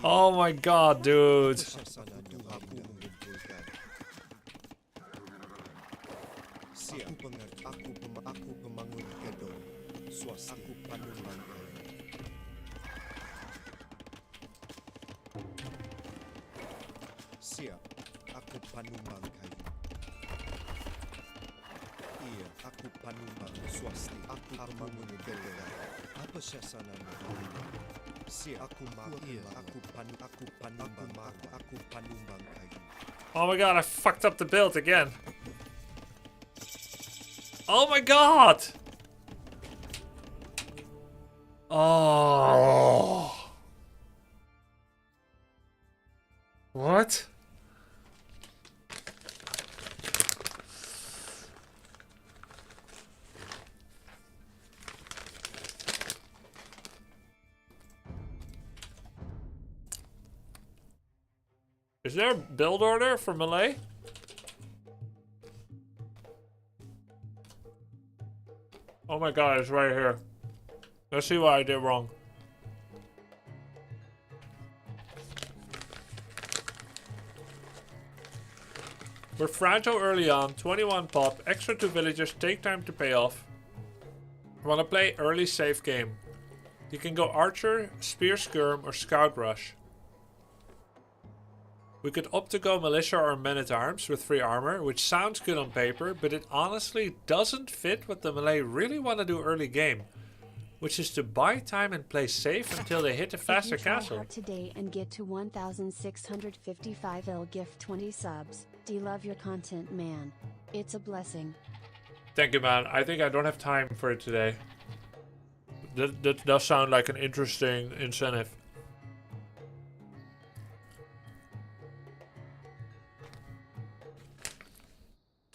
S1: Oh my god, dude.
S8: Sasarannya aku mengumpulkan. Siap. Aku pembangun gedung. Swasti. Aku penumpang kayu. Siap. Aku penumpang kayu. Iya. Aku penumpang swasti. Aku pembangun gedung. Apa sasarannya baginda? Siap. Aku penumpang kayu.
S1: Oh my god, I fucked up the build again. Oh my god! Oh. What? Is there a build order for melee? Oh my god, it's right here. Let's see what I did wrong. We're fragile early on, 21 pop, extra 2 villagers, take time to pay off. Wanna play early safe game. You can go archer, spear skirm, or scout rush. We could opt to go militia or men-at-arms with free armor, which sounds good on paper, but it honestly doesn't fit what the melee really want to do early game. which is to buy time and play safe until they hit a faster
S12: if you try
S1: castle.
S12: hard today and get to 1,655, I'll gift 20 subs. Do love your content, man. It's a blessing.
S1: Thank you, man. I think I don't have time for it today. That does sound like an interesting incentive.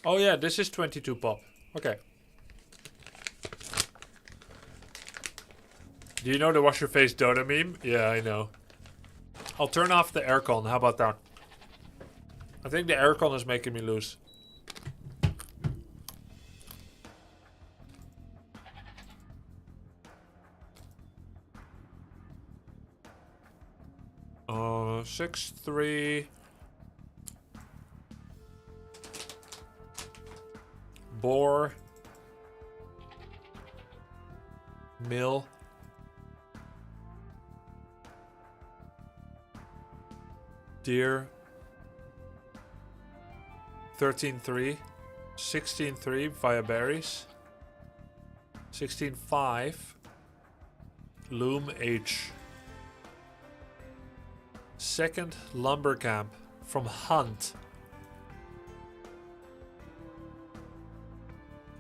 S1: Oh yeah, this is 22 pop. Okay. Do you know the wash your face Dota meme? Yeah, I know. I'll turn off the aircon. How about that? I think the aircon is making me lose. Oh, 6-3. Boar. Mill. Deer. 13-3. 16-3 via berries. 16-5. Loom H. Second lumber camp from Hunt.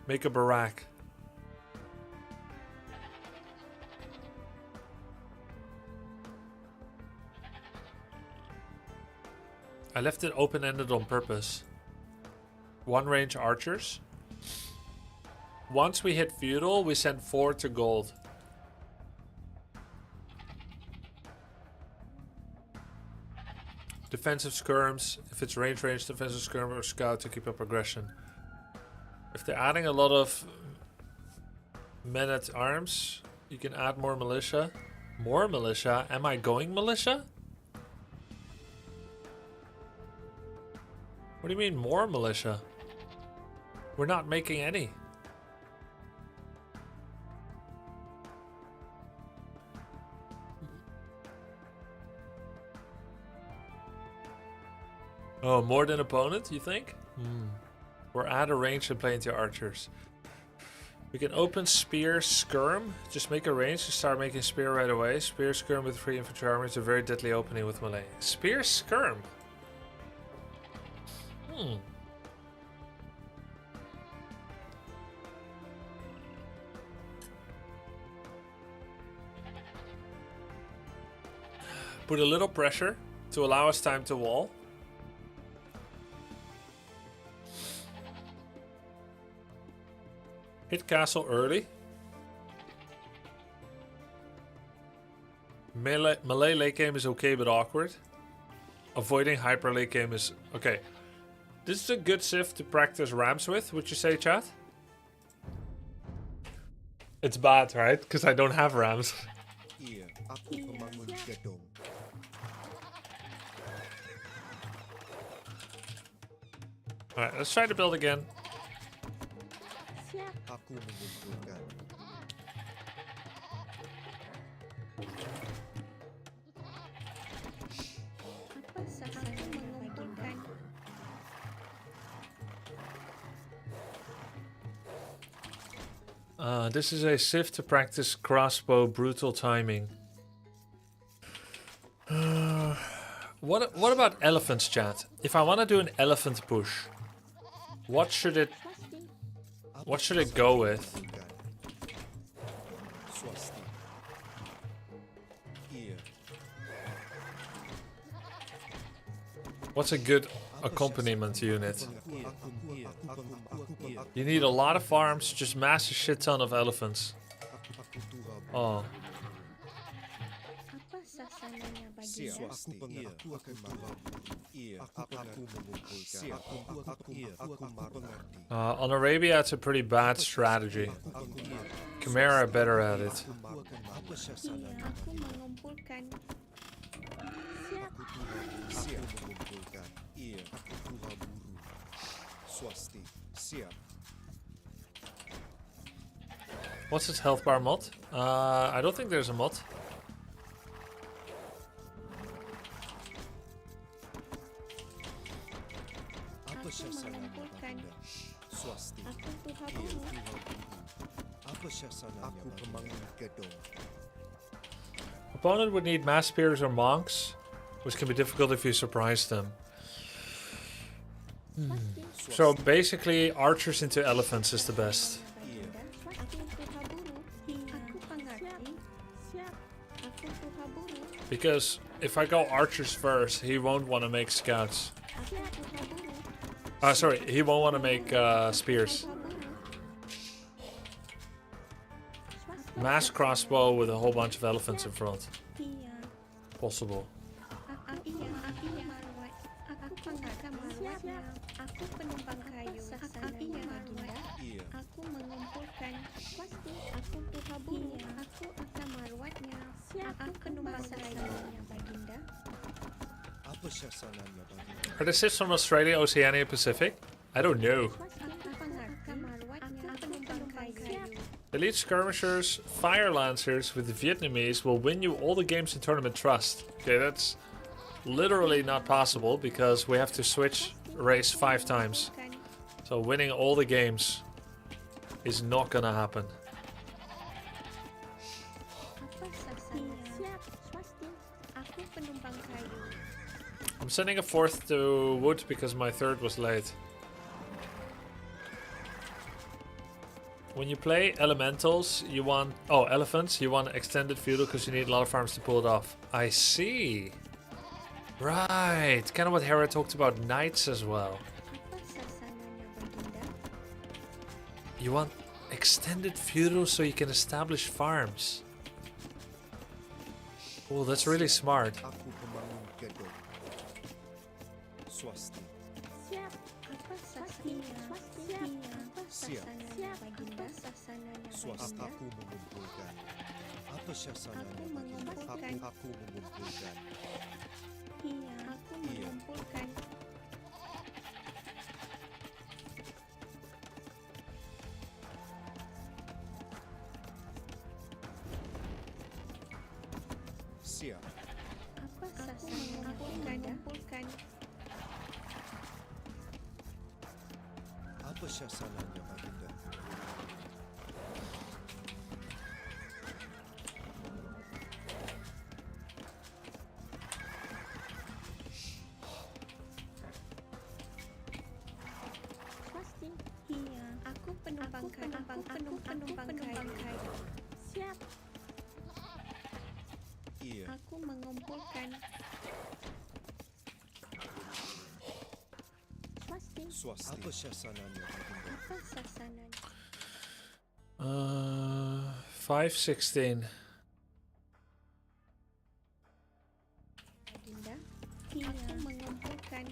S1: Make a barack. I left it open-ended on purpose. One range archers. Once we hit feudal, we send 4 to gold. Defensive skirms. If it's range, defensive skirm or scout to keep up aggression. If they're adding a lot of men at arms, you can add more militia. More militia? Am I going militia? What do you mean more militia? We're not making any. Oh, more than opponent, you think? Or add a range and play into archers. We can open spear skirm. Just make a range to start making spear right away. Spear skirm with free infantry armor is a very deadly opening with melee. Spear skirm. Put a little pressure to allow us time to wall. Hit castle early. Melee late game is okay but awkward. Avoiding hyper late game is okay. This is a good civ to practice rams with, would you say, chat? It's bad, right? Because I don't have rams.
S8: Iya, aku pemangun gedung.
S1: Alright, let's try to build again.
S8: Aku mengumpulkan.
S10: Apa sasaran mengumpulkan?
S1: This is a civ to practice crossbow brutal timing. What about elephants, chat? If I want to do an elephant push, what should it go with?
S8: Swasti. Iya.
S1: What's a good accompaniment unit? You need a lot of farms, just mass a shit ton of elephants. Oh.
S10: Apa sasarannya
S8: Siap,
S10: baginda?
S8: aku akan malam. Iya, aku mengumpulkan. Siap, aku mengerti.
S1: On Arabia, it's a pretty bad strategy. Chimera are better at it.
S8: Apa
S10: Iya,
S8: sasarannya?
S10: aku mengumpulkan. Siap.
S8: Siap mengumpulkan. Iya, aku buru. Swasti. Siap.
S1: What's its health bar mod? I don't think there's a mod.
S8: Apa
S10: Aku
S8: sasarannya,
S10: mengumpulkan.
S8: Baginda? Swasti.
S10: Aku tuha
S8: Iya,
S10: buru.
S8: Tuhan buru. Apa Apa siya sananya? Aku pemangun gedung.
S1: Opponent would need mass spears or monks, which can be difficult if you surprise them. So basically, archers into elephants is the best. Because if I go archers first, he won't want to make scouts. Sorry, he won't want to make spears. Mass crossbow with a whole bunch of elephants in front. Possible. Are the ships from Australia, Oceania, Pacific? I don't know. Elite skirmishers, fire lancers with the Vietnamese will win you all the games in tournament trust. Okay, that's literally not possible because we have to switch race 5 times. So winning all the games is not gonna happen. I'm sending a 4th to wood because my 3rd was late. When you play elementals, you want... Oh, elephants, you want extended feudal because you need a lot of farms to pull it off. I see. Right. Kind of what Hera talked about knights as well. You want extended feudal so you can establish farms. Oh, that's really smart.
S8: Aku mengumpulkan. Apa siya sananya? Aku mengumpulkan.
S10: Iya, aku mengumpulkan.
S8: Siap.
S10: Apa sasaran mengumpulkan?
S8: Apa siya sananya, Baginda?
S10: Iya, aku penumpang kayu. Siap.
S8: Iya.
S10: Aku mengumpulkan.
S8: Swasti. Apa siya sananya, Baginda?
S10: Apa sasaran?
S1: 516.
S10: Baginda. Iya, aku mengumpulkan.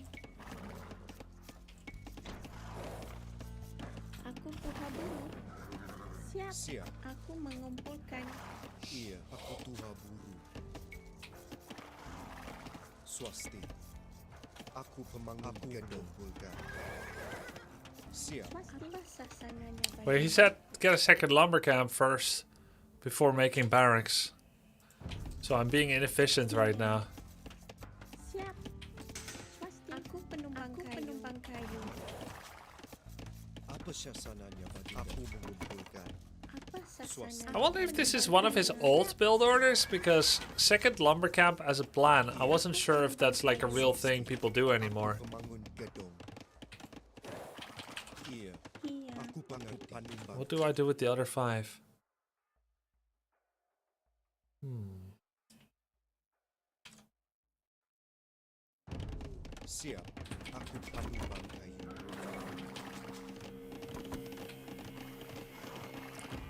S10: Aku tuha buru. Siap.
S8: Siap.
S10: Aku mengumpulkan.
S8: Iya, aku tuha buru. Swasti. Aku pemangun gedung. Siap.
S10: Apa sasananya, Baginda?
S1: Wait, he said get a second lumber camp first before making barracks. So I'm being inefficient right now.
S10: Siap. Aku penumpang kayu.
S8: Apa siya sananya, Baginda? Aku mengumpulkan.
S10: Apa sasaran?
S1: I wonder if this is one of his old build orders, because second lumber camp as a plan, I wasn't sure if that's like a real thing people do anymore.
S8: Pemangun gedung. Iya.
S10: Iya.
S8: Aku panimbang.
S1: What do I do with the other 5?
S8: Siap. Aku panimbang kayu.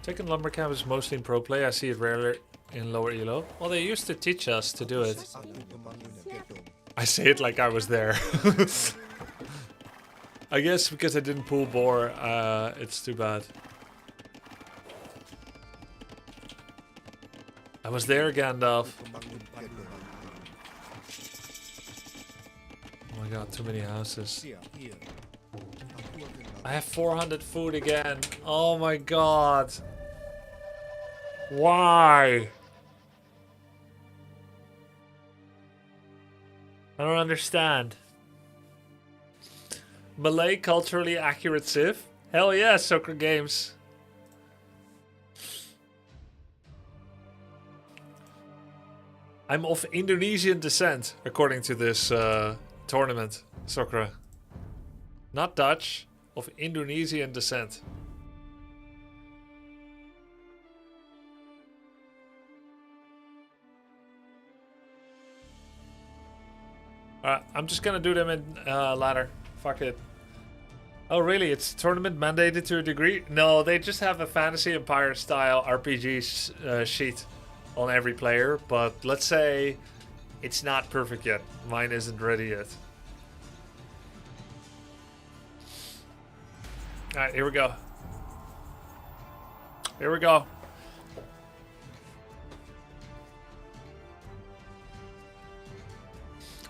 S1: Second lumber camp is mostly in pro play. I see it rarely in lower elo. Well, they used to teach us to do it.
S8: Aku pemangun gedung.
S1: I say it like I was there. I guess because I didn't pull bore, it's too bad. I was there, Gandalf.
S8: Pemangun gedung.
S1: Oh my god, too many houses.
S8: Siap. Iya. Aku akan
S1: I have 400 food again. Oh my god. Why? I don't understand. Malay culturally accurate Civ? Hell yeah, Soccer Games. I'm of Indonesian descent, according to this tournament, Sokra. Not Dutch, of Indonesian descent. Alright, I'm just gonna do them in ladder. Fuck it. Oh really? It's tournament mandated to a degree? No, they just have a Fantasy Empire style RPG sheet on every player, but let's say it's not perfect yet. Mine isn't ready yet. Alright, here we go. Here we go.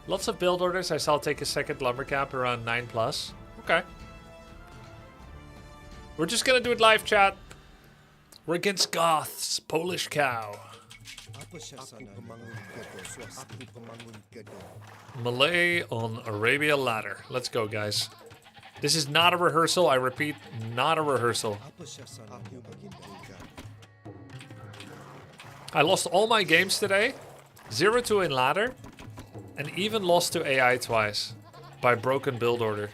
S1: Lots of build orders. I saw take a second lumber cap around 9+. Okay. We're just gonna do it live, chat. We're against Goths, Polish cow. Malay on Arabia ladder. Let's go, guys. This is not a rehearsal. I repeat, not a rehearsal. I lost all my games today. 0-2 in ladder. And even lost to AI twice. By broken build order.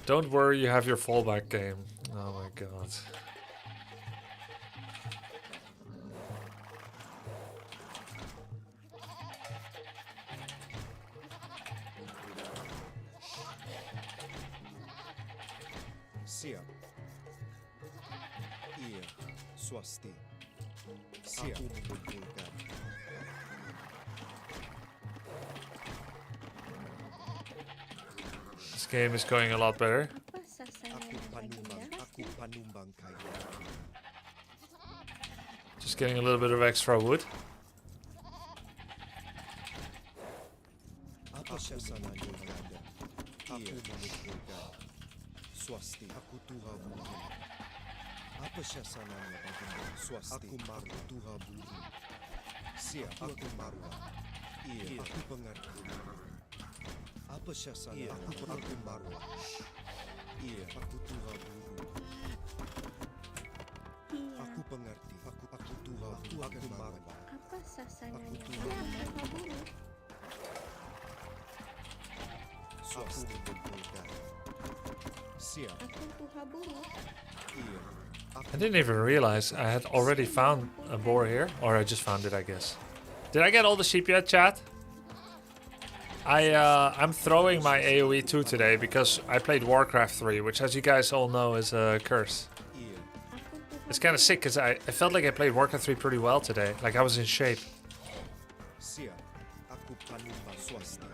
S1: Don't worry, you have your fallback game. Oh my god.
S8: Siap. Iya, swasti. Siap. Aku mengumpulkan.
S1: This game is going a lot better. Just getting a little bit of extra wood.
S8: Apa sasananya Uganda? Aku mengumpulkan. Swasti. Aku tuha buru. Apa sasananya Uganda? Swasti. Aku maru tuha buru. Siap. Aku marwa. Iya. Aku pengerti. Apa sasananya? Aku marwa. Iya. Aku tuha buru. Aku pengerti. Aku tuha buru. Aku marwa.
S10: Apa sasananya? Aku buru.
S8: Swasti mengumpulkan. Siap.
S10: Aku tuha buru.
S8: Iya.
S1: I didn't even realize I had already found a boar here. Or I just found it, I guess. Did I get all the sheep yet, chat? I'm throwing my AoE2 today because I played Warcraft 3, which as you guys all know is a curse. It's kind of sick because I felt like I played Warcraft 3 pretty well today. Like I was in shape.
S8: Siap. Aku panumba swasti.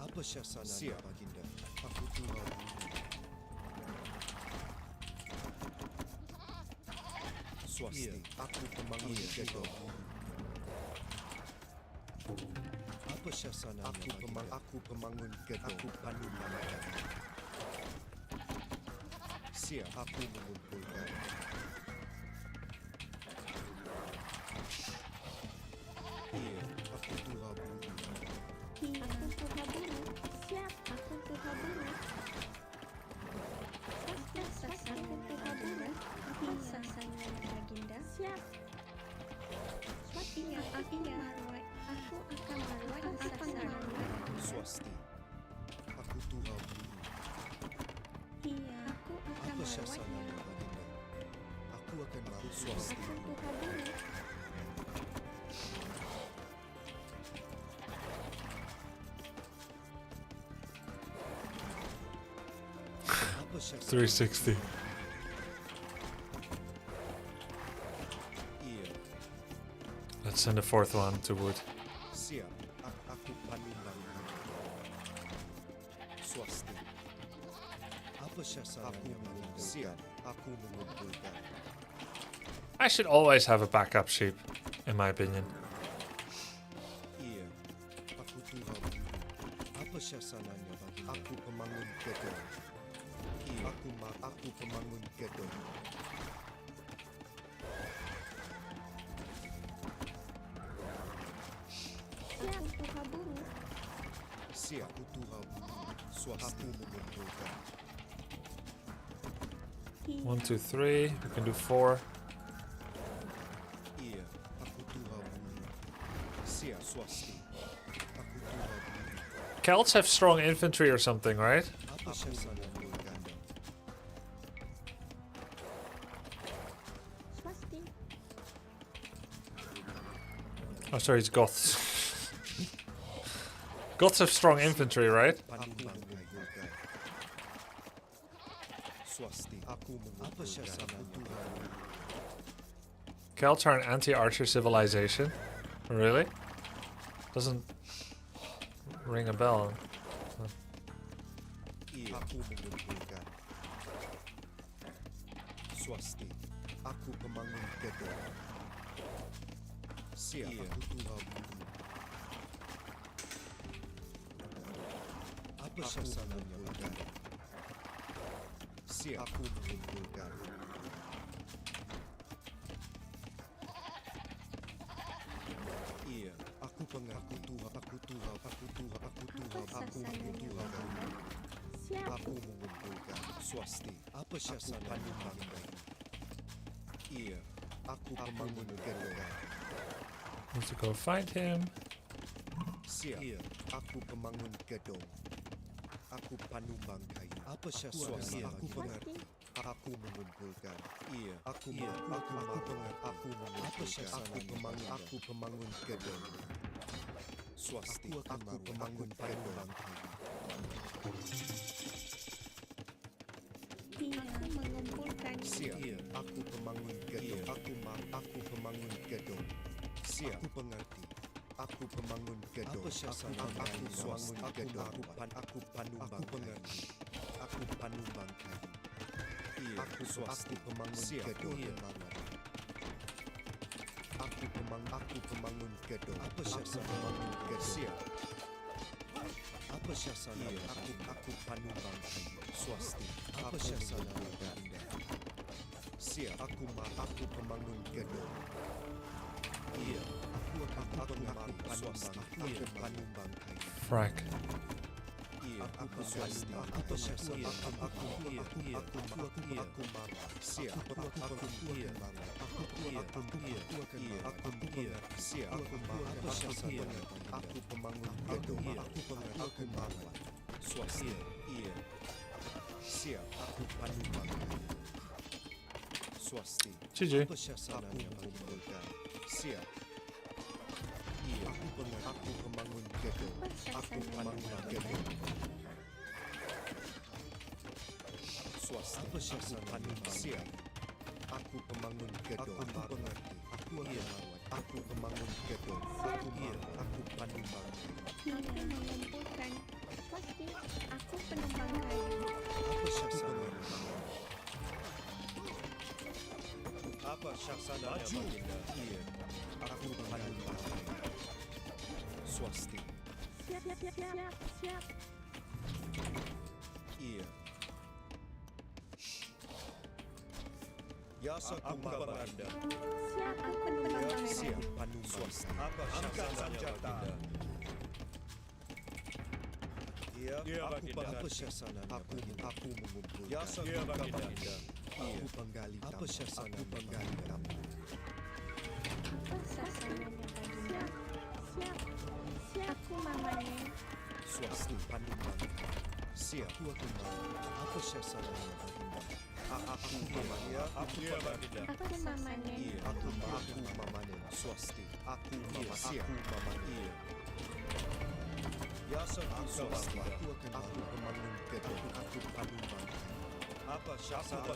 S8: Apa sasananya baginda? Aku tuha buru. Swasti. Aku pemanggil gedong. Apa sasananya? Aku pemangun gedong. Aku panumba. Siap. Aku mengumpulkan. Iya. Aku tuha buru.
S10: Aku tuha buru. Siap. Aku tuha buru. Aku tuha buru. Apa sasananya baginda? Siap. Iya. Aku marwah. Aku akan marwah. Sasananya.
S8: Swasti. Aku tuha buru.
S10: Iya. Aku akan
S8: Apa
S10: marwah.
S8: sasananya baginda? Aku akan marwah. Swasti.
S10: Aku tuha buru.
S8: Apa sasananya?
S1: 360.
S8: Iya.
S1: Let's send the fourth one to wood.
S8: Siap. Aku panumba. Swasti. Apa sasananya? Siap. Aku mengumpulkan.
S1: I should always have a backup sheep, in my opinion.
S8: Iya. Aku tuha buru. Apa sasananya baginda? Aku pemangun gedong. Iya. Aku pemangun gedong.
S10: Siap. Tuha buru.
S8: Siap. Aku Tuhan bumi. Swasti. Aku mengumpulkan.
S1: 1, 2, 3. We can do 4.
S8: Iya. Aku Tuhan bumi. Siap. Swasti. Aku Tuhan bumi.
S1: Celts have strong infantry or something, right?
S8: Apa syasa mengumpulkan?
S1: Oh, sorry, it's Goths. Goths have strong infantry, right?
S8: Aku mengumpulkan. Swasti. Aku mengumpulkan. Apa syasa mengumpulkan?
S1: Celts are an anti-archer civilization. Really? Doesn't ring a bell.
S8: Iya. Aku mengumpulkan. Swasti. Aku pembangun gedung. Siap. Iya. Aku Tuhan bumi. Apa syasa mengumpulkan? Siap. Aku mengumpulkan. Iya. Aku pengaku Tuhan. Aku Tuhan. Aku Tuhan. Aku Tuhan. Aku mengumpulkan. Aku mengumpulkan. Swasti. Apa syasa mengumpulkan? Iya. Aku pembangun gedung.
S1: Need to go find him.
S8: Siap. Iya. Aku pembangun gedung. Aku panumbang kayu. Apa syasa? Aku mengerti. Aku mengumpulkan. Iya. Aku mengerti. Aku mengumpulkan. Apa syasa? Aku pembangun gedung. Swasti. Aku pembangun panumbang kayu.
S10: Aku mengumpulkan.
S8: Siap. Iya. Aku pembangun gedung. Aku pembangun gedung. Siap. Aku pengerti. Aku pembangun gedung. Apa syasa? Aku swasti gedung. Aku panumbang. Aku pengerti. Aku panumbang kayu. Iya. Aku swasti pembangun gedung. Aku pembangun gedung. Apa syasa pembangun gedung? Siap. Apa syasa? Iya. Aku panumbang kayu. Swasti. Apa syasa? Siap. Aku pembangun gedung. Iya. Aku swasti. Aku panumbang kayu.
S1: Frack.
S8: Iya. Aku swasti. Apa syasa? Aku marah. Siap. Siap. Apa syasa? Aku pembangun gedung. Aku marah. Swasti. Iya. Siap. Aku panumbang kayu. Swasti.
S1: GG.
S8: Apa syasa? Aku mengumpulkan. Siap. Iya. Aku pembangun gedung. Aku panumbang gedung. Swasti. Apa syasa? Siap. Aku pembangun gedung. Aku pengerti. Aku iya. Aku pembangun gedung. Aku panumbang.
S10: Aku mengumpulkan. Pasti aku penumpang kayu.
S8: Apa syasa? Apa syasa? Maju. Iya. Aku panumbang. Swasti.
S10: Siap.
S8: Iya. Yasa kumbang Anda.
S10: Siap, aku penumpang kayu.
S8: Siap panumbang. Swasti. Apa syasa? Senjata. Iya. Apa syasa? Aku mengumpulkan. Yasa kumbang Anda. Aku penggali. Apa syasa? Aku penggali kamu.
S10: Apa sasanya baginda? Siap. Aku mamanya.
S8: Swasti panumbang. Siap. Aku apa syasa? Aku mamanya. Aku baginda.
S10: Aku mamanya.
S8: Iya. Aku mamanya. Swasti. Aku mamanya. Siap. Mamanya. Yasa swasti. Aku pembangun gedung. Aku panumbang. Apa syasa? Aku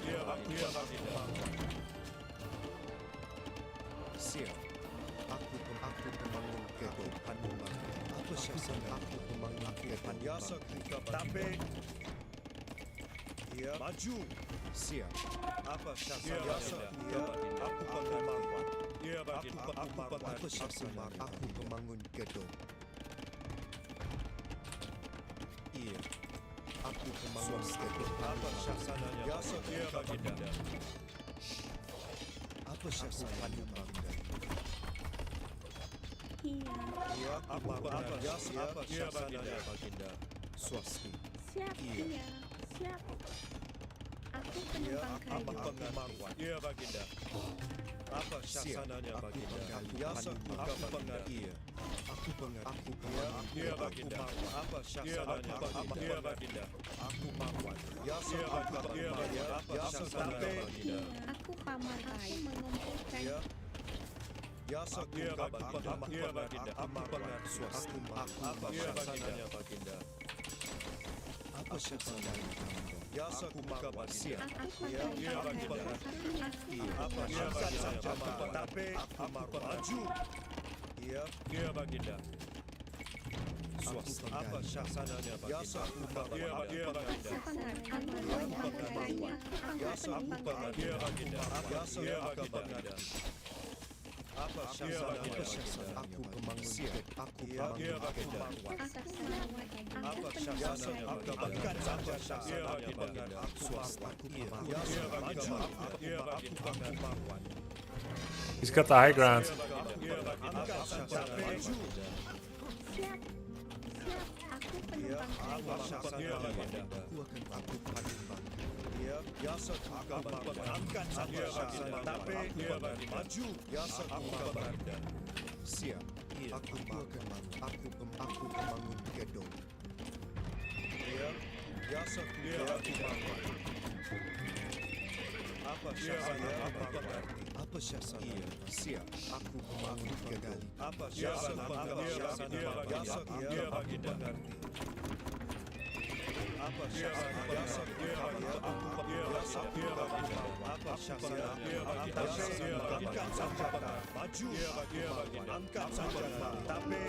S8: siap. Aku pembangun gedung panumbang. Apa syasa? Aku pembangun gedung. Yasa tapi. Iya. Maju. Siap. Apa syasa? Yasa. Aku pembangun. Iya. Apa syasa? Aku pembangun gedung. Iya. Aku pembangun gedung. Apa syasananya? Yasa. Iya, baginda. Apa syasa? Panumbang. Iya, apa syasananya Baginda? Swasti.
S10: Siap, iya. Siap. Aku penumpang kayu.
S8: Marwan. Iya, Baginda. Apa syasananya Baginda? Aku pengar. Iya. Aku pengar. Iya, Baginda. Apa syasananya Baginda? Iya, Baginda. Aku Marwan. Iya, Baginda. Apa syasananya Baginda?
S10: Aku pamar kayu mengumpulkan.
S8: Yasa kuka Baginda. Aku pengar. Swasti. Apa syasananya Baginda? Apa syasananya Baginda? Yasa kuka Baginda. Iya, Baginda. Apa syasananya Baginda? Tapi aku maju. Iya, Baginda. Swasti. Apa syasananya Baginda? Yasa kuka Baginda. Yasa kuka Baginda. Yasa kuka Baginda. Apa syasananya Baginda? Aku pemangun siap. Aku pemangun Baginda. Apa syasananya Baginda? Angkat saja syasananya Baginda. Swasti. Aku maju. Aku Marwan.
S1: He's got the high ground.
S8: Angkat saja maju.
S10: Siap. Siap. Aku penumpang kayu.
S8: Apa syasananya Baginda? Aku panimbang. Yasa kuka Baginda. Angkat saja syasananya. Tapi maju. Yasa kuka Baginda. Siap. Aku pemangun. Aku pemangun gedung. Yasa kuka Marwan. Apa syasananya Baginda? Apa syasananya? Siap. Aku pemangun gedung. Apa syasananya Baginda? Yasa kuka Baginda. Apa syasananya Baginda? Apa syasananya Baginda? Angkat senjata. Maju. Angkat senjata. Tapi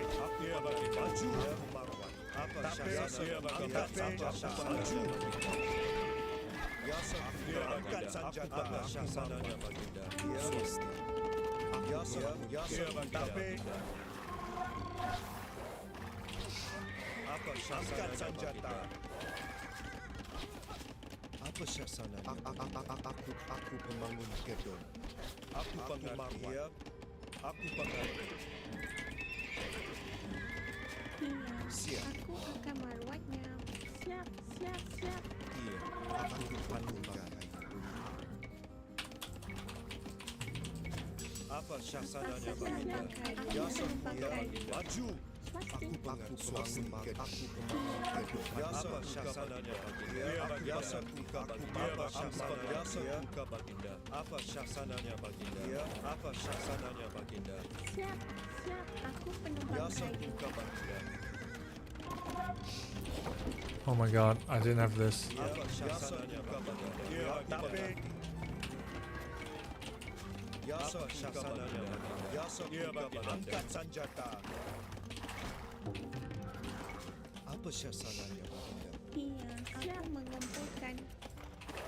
S8: maju. Apa syasananya Baginda? Angkat senjata. Maju. Angkat senjata. Apa syasananya Baginda? Tapi apa syasananya senjata? Apa syasananya? Aku pemangun gedung. Aku pengerti. Aku pengerti.
S10: Iya. Aku akan merawatnya. Siap. Siap.
S8: Iya. Aku pemanggungkan. Apa syasananya Baginda? Yasa kuka Baginda. Maju. Aku pengerti. Aku pemangun gedung. Apa syasananya Baginda? Yasa kuka Baginda. Yasa kuka Baginda. Apa syasananya Baginda? Apa syasananya Baginda?
S10: Siap. Aku penumpang
S8: Yasa
S10: kayu.
S8: kuka Baginda.
S1: Oh my god, I didn't have this.
S8: Apa syasananya Baginda? Tapi Yasa syasananya Baginda. Yasa kuka Baginda. Angkat senjata. Apa syasananya Baginda?
S10: Iya. Siap mengumpulkan.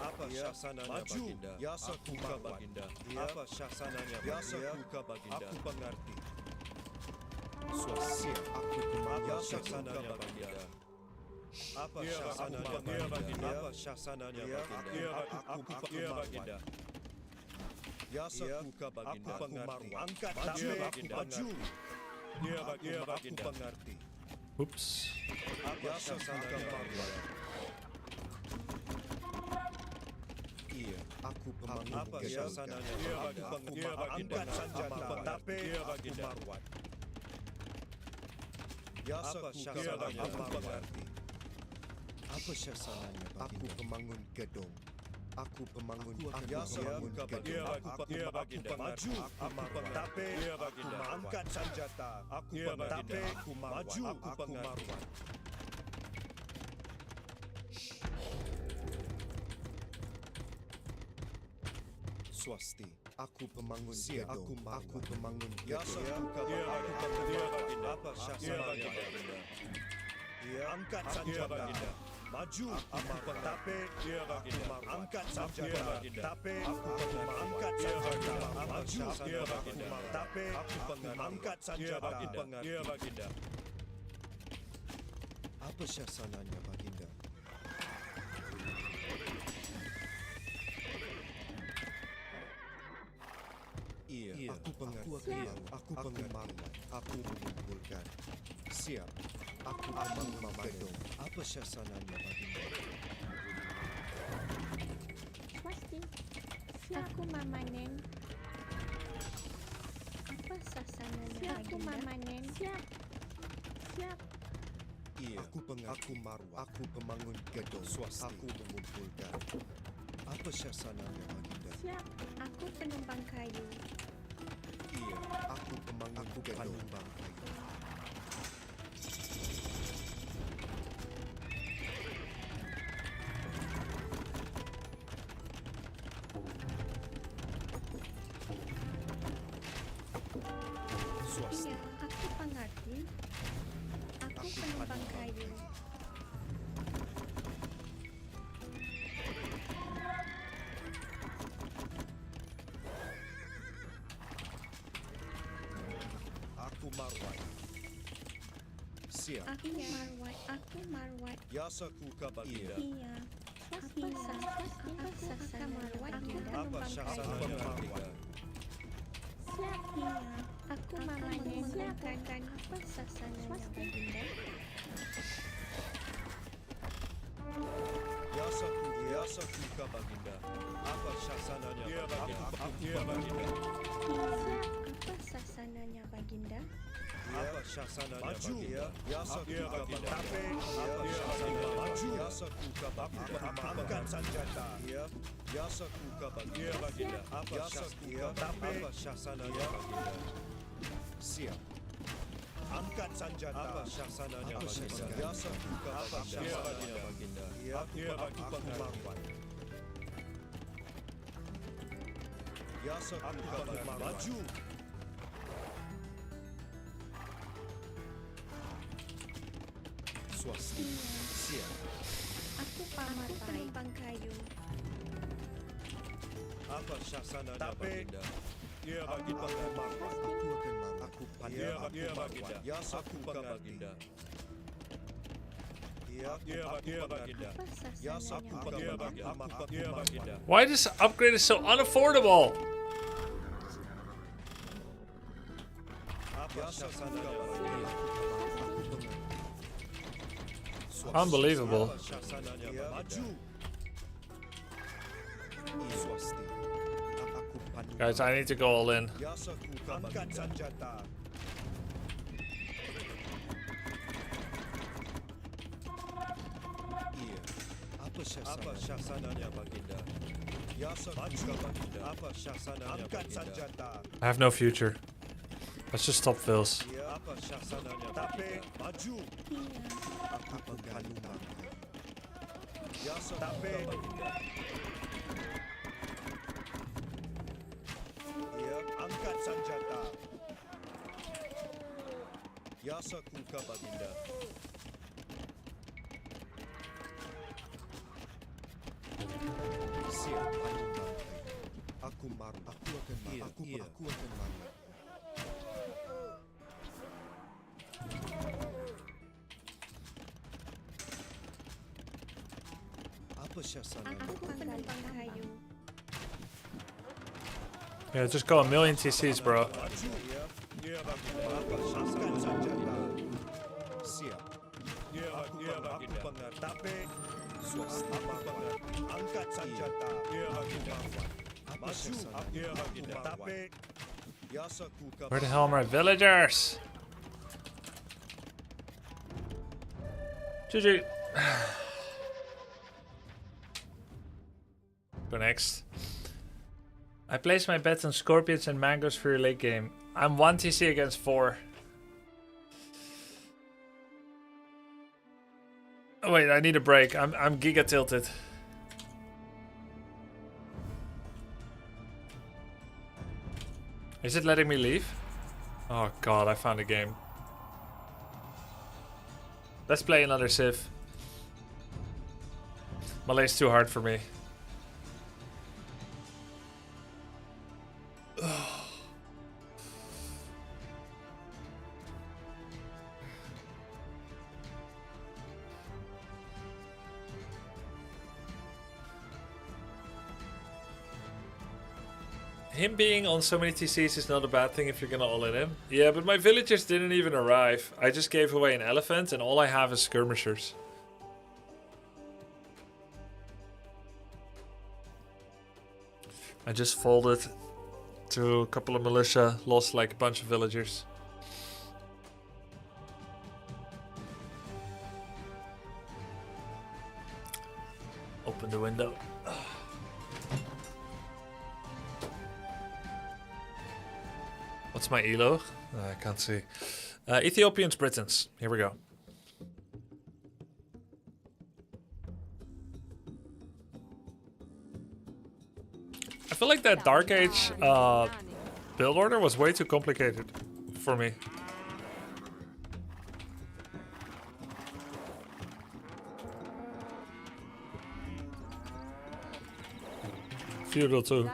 S8: Apa syasananya Baginda? Yasa kuka Baginda. Apa syasananya Baginda? Yasa kuka Baginda. Aku pengerti. Swasti. Aku pemanggungkan. Syasananya Baginda. Apa syasananya Baginda? Apa syasananya Baginda? Aku Baginda. Yasa kuka Baginda. Aku pengerti. Angkat Baginda. Maju. Aku pengerti.
S1: Oops.
S8: Apa syasananya Baginda? Iya, aku pemanggungkan. Apa syasananya Baginda? Angkat senjata. Tapi aku Marwan. Yasa kuka Baginda. Apa syasananya Baginda? Aku pemangun gedung. Aku pemangun gedung. Aku Baginda. Maju. Tapi aku mengangkat senjata. Aku tapi aku maju. Aku Marwan. Swasti. Aku pemangun gedung. Aku pemangun gedung. Apa syasananya Baginda? Angkat senjata. Maju. Tapi angkat senjata. Tapi angkat senjata. Maju. Tapi angkat senjata. Apa syasananya Baginda? Iya, aku pengakuan, aku pengakuan, aku mengumpulkan. Siap, aku memang gedung. Apa sasananya baginda?
S10: Pasti. Aku mamanen. Apa sasananya baginda? Aku mamanen. Siap. Siap.
S8: Iya, aku marwah, aku pemangun gedung. Swasti, aku mengumpulkan. Apa sasananya baginda?
S10: Siap. Aku penumpang kayu.
S8: Iya, aku pemangun gedung. Kayu. Swasti.
S10: Iya, aku pengerti. Aku penumpang kayu.
S8: Aku marwah. Siap.
S10: Aku marwat. Aku marwat.
S8: Yasaku kabaginda.
S10: Iya. Apa sasananya marwat? Aku
S8: Apa
S10: penumpang
S8: sasananya
S10: kayu.
S8: baginda?
S10: Siap. Iya. Aku mamanen. Siapkan. Apa sasananya baginda?
S8: Yasaku kabaginda. Apa sasananya baginda? Aku baginda.
S10: Iya. Apa sasananya baginda?
S8: Apa sasananya baginda? Yasaku kabaginda. Apa sasananya baginda? Yasaku kabaginda. Angkat senjata. Yasaku kabaginda. Apa sasananya baginda? Siap. Angkat senjata. Apa sasananya baginda? Yasaku kabaginda. Baginda. Aku pengakuan. Yasaku kabaginda. Maju. Swasti. Siap.
S10: Aku penumpang kayu.
S8: Apa sasananya baginda? Aku pengakuan. Aku akan marah. Aku pandai. Aku baginda. Yasaku baginda. Baginda.
S10: Apa sasananya baginda?
S1: Why this upgrade is so unaffordable? Unbelievable. Guys, I need to go all in.
S8: Apa sasananya baginda? Apa sasananya baginda?
S1: I have no future. Let's just stop Vils.
S8: Apa sasananya baginda? Maju. Aku pengaluman. Baginda. Angkat senjata. Yasaku baginda. Siap. Aku marah. Aku akan marah. Aku akan marah. Apa sasananya?
S10: Aku penumpang kayu.
S1: Yeah, just go a million TCs, bro.
S8: Siap. Aku pengerti. Swasti. Angkat senjata. Maju.
S1: Where the hell are my villagers? GG. Go next. I place my bets on scorpions and mangoes for your late game. I'm 1 TC against 4. Oh, wait, I need a break. I'm giga tilted. Is it letting me leave? Oh god, I found a game. Let's play another Civ. Malay's too hard for me. Him being on so many TCs is not a bad thing if you're gonna all in him. Yeah, but my villagers didn't even arrive. I just gave away an elephant and all I have is skirmishers. I just folded to a couple of militia, lost like a bunch of villagers. Open the window. What's my elo? I can't see. Ethiopians, Britons. Here we go. I feel like that Dark Age build order was way too complicated for me. Feudal too.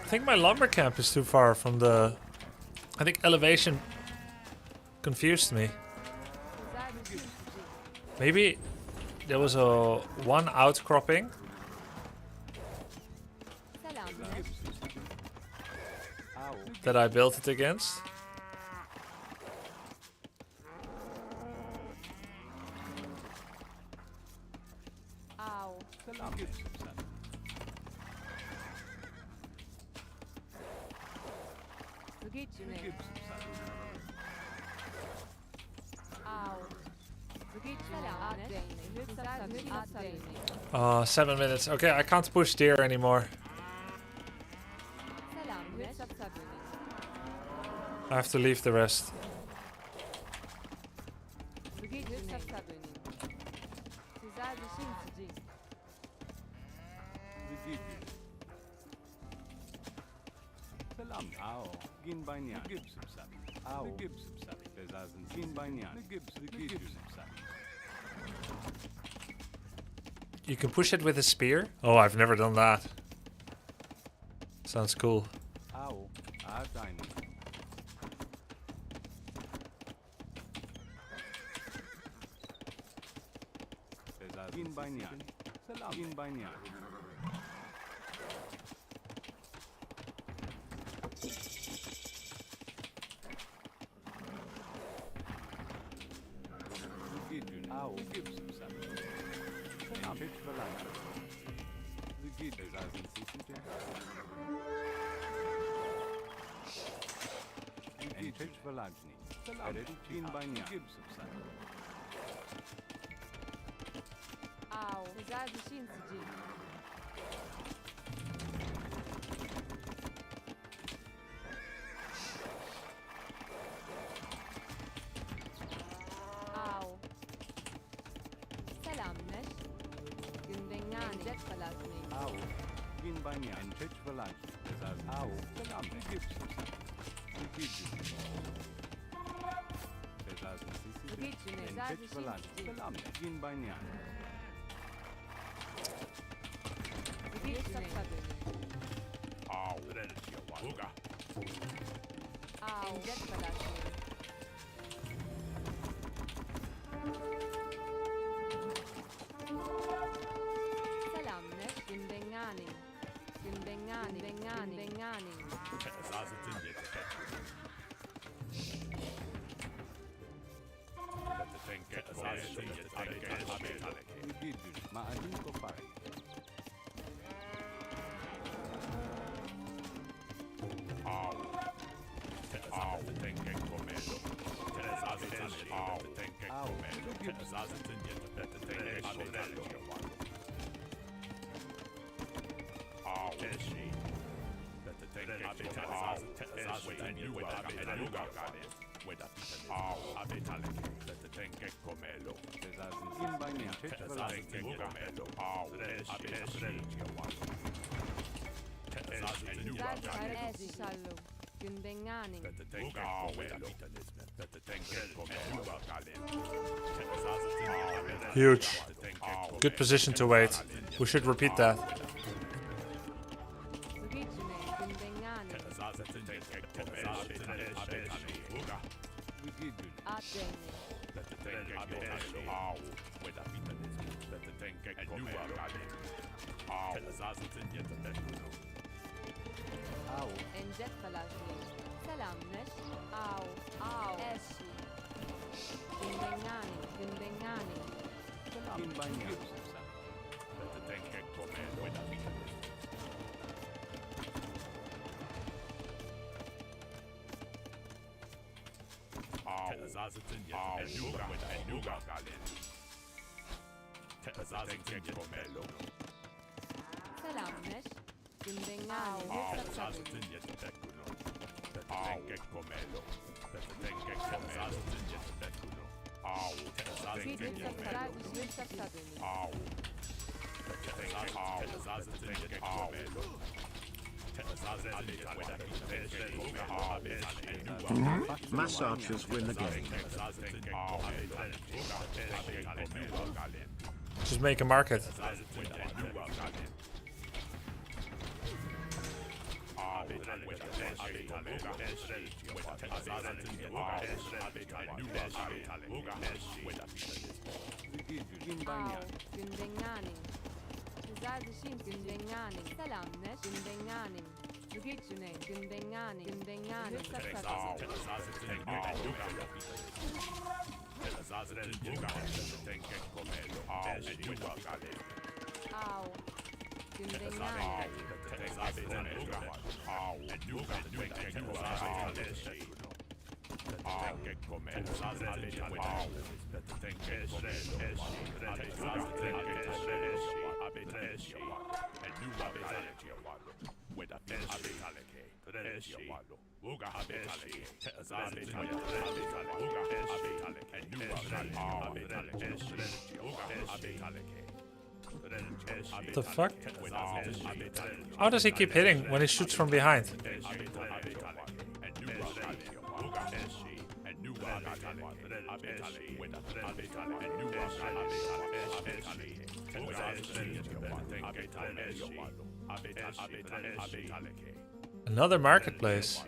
S1: I think my lumber camp is too far from the... I think elevation confused me. Maybe there was a one outcropping. That I built it against. Oh, 7 minutes. Okay, I can't push deer anymore. I have to leave the rest. You can push it with a spear? Oh, I've never done that. Sounds cool. Huge. Good position to wait. We should repeat that.
S3: Massagers win the game.
S1: Just make a market. What the fuck? How does he keep hitting when he shoots from behind? Another marketplace.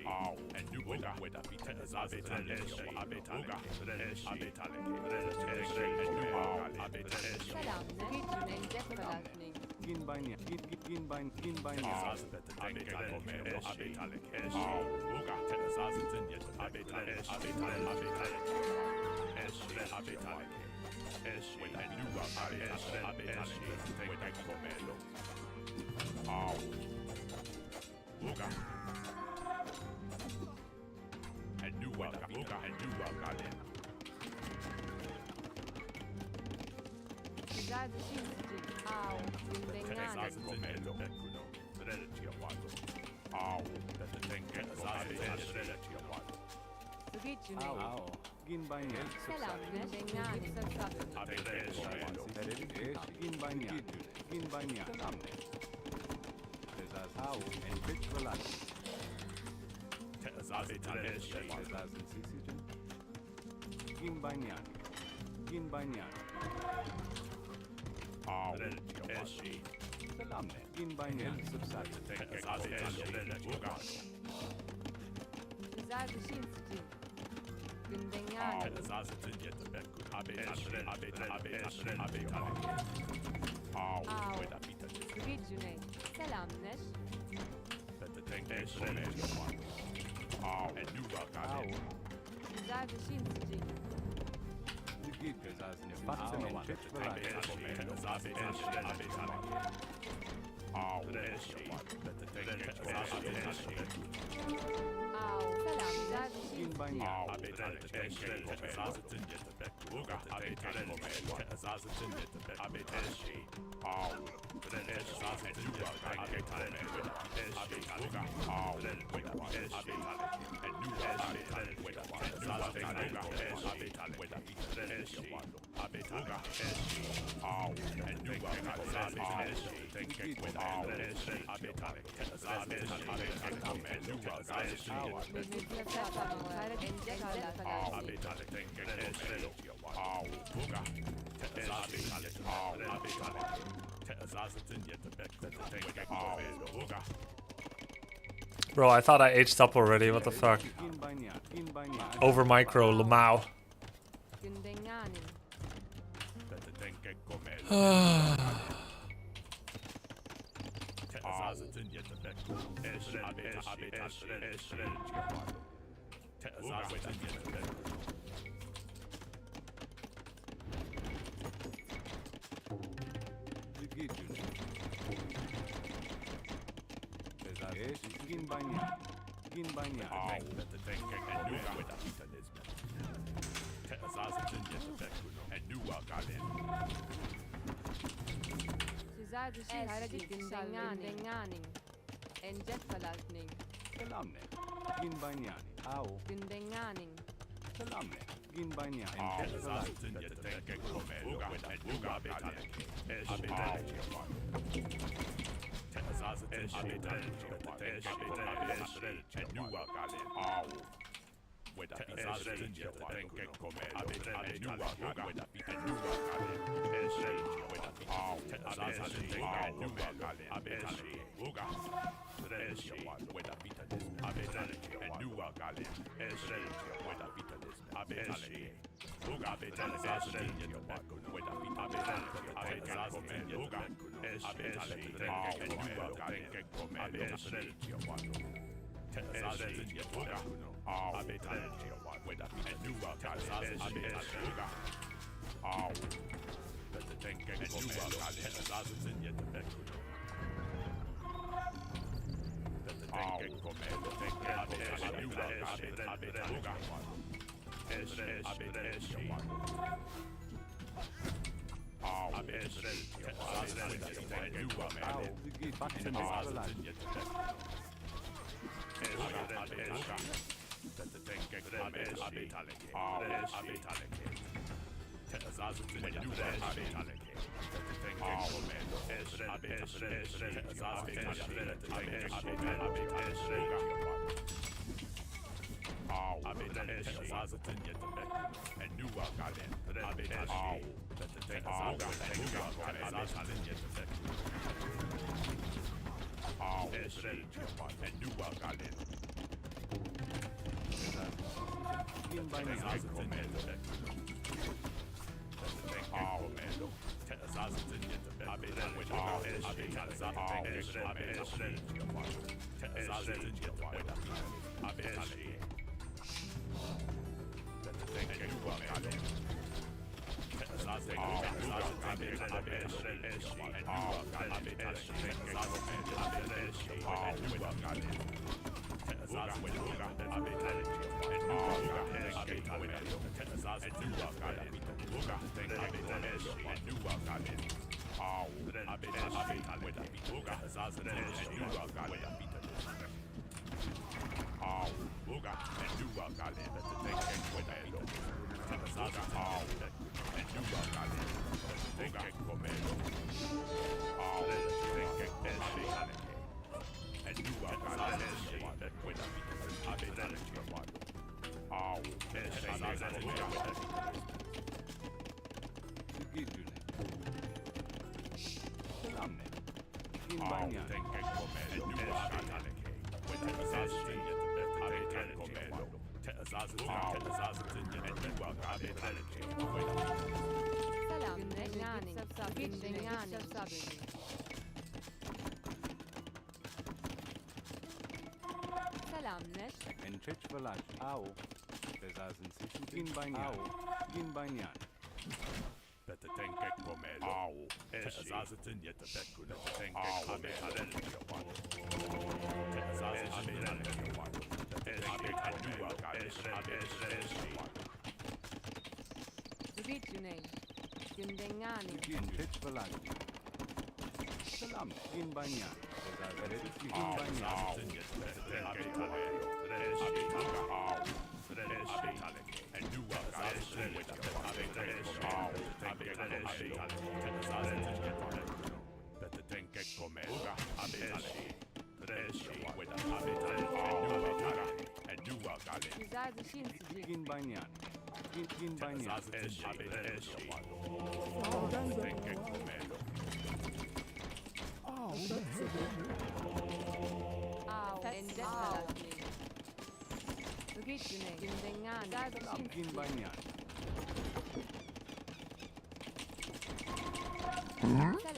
S1: Bro, I thought I aged up already. What the fuck? Over micro, Lamau.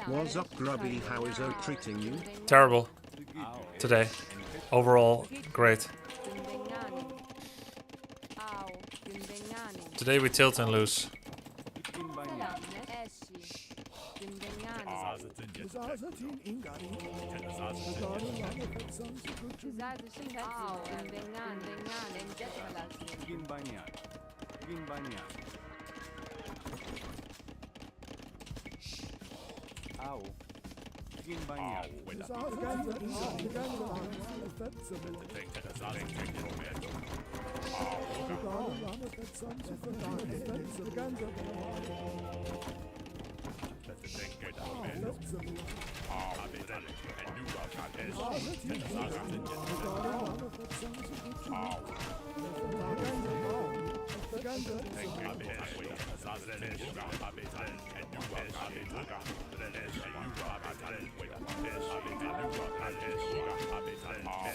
S3: What's up, Grubby? How is O treating you?
S1: Terrible. Today. Overall, great. Today we tilt and lose.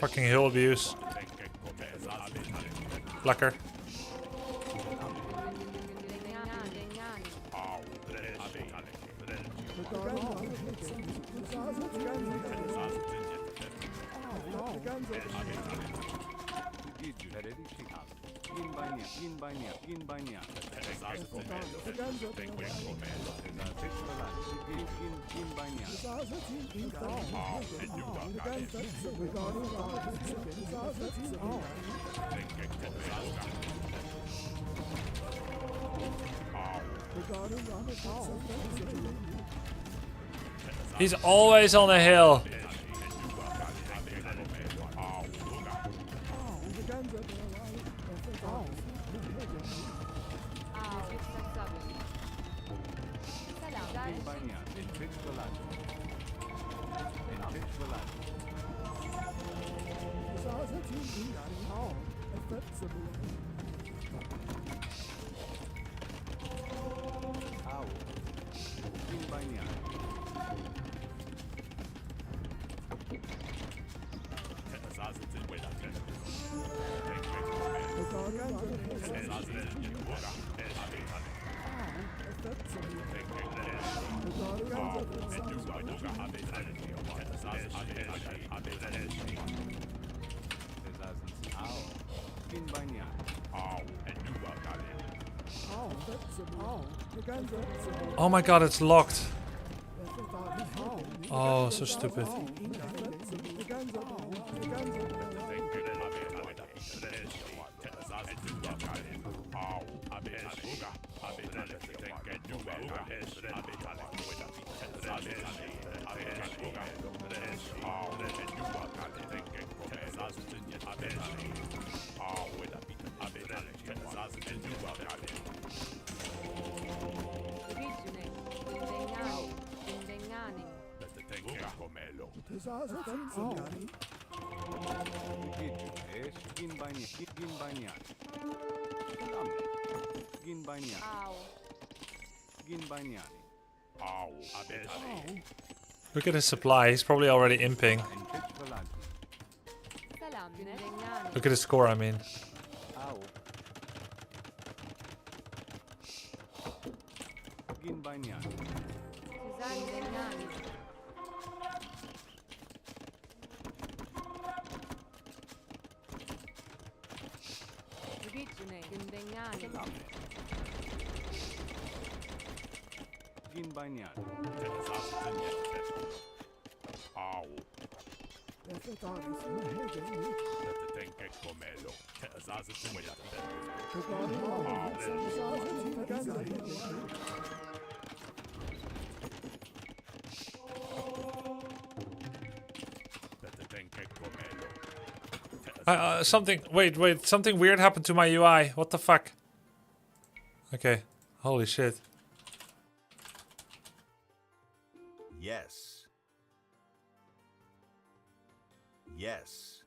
S1: Fucking hill abuse. Lekker. He's always on a hill. Oh my god, it's locked. Oh, so stupid. Look at his supply, he's probably already imping. Look at his score, I mean. Wait, something weird happened to my UI. What the fuck? Okay, holy shit.
S4: Yes. Yes.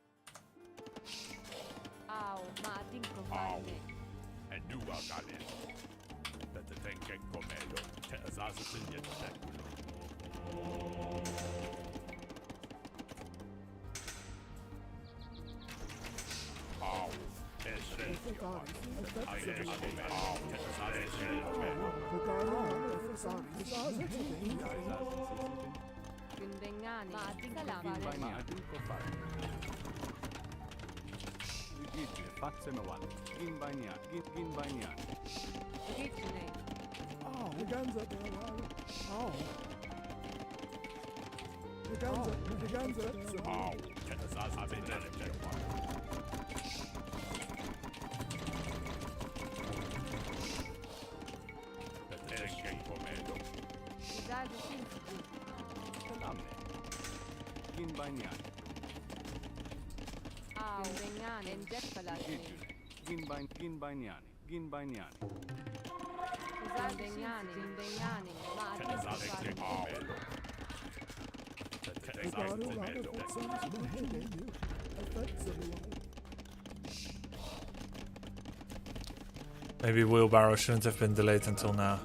S1: Maybe wheelbarrow shouldn't have been delayed until now.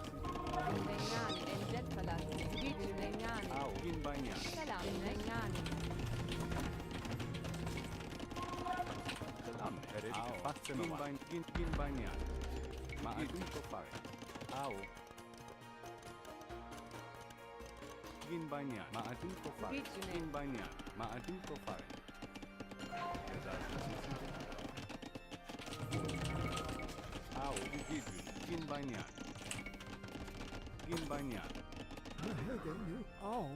S2: Oh.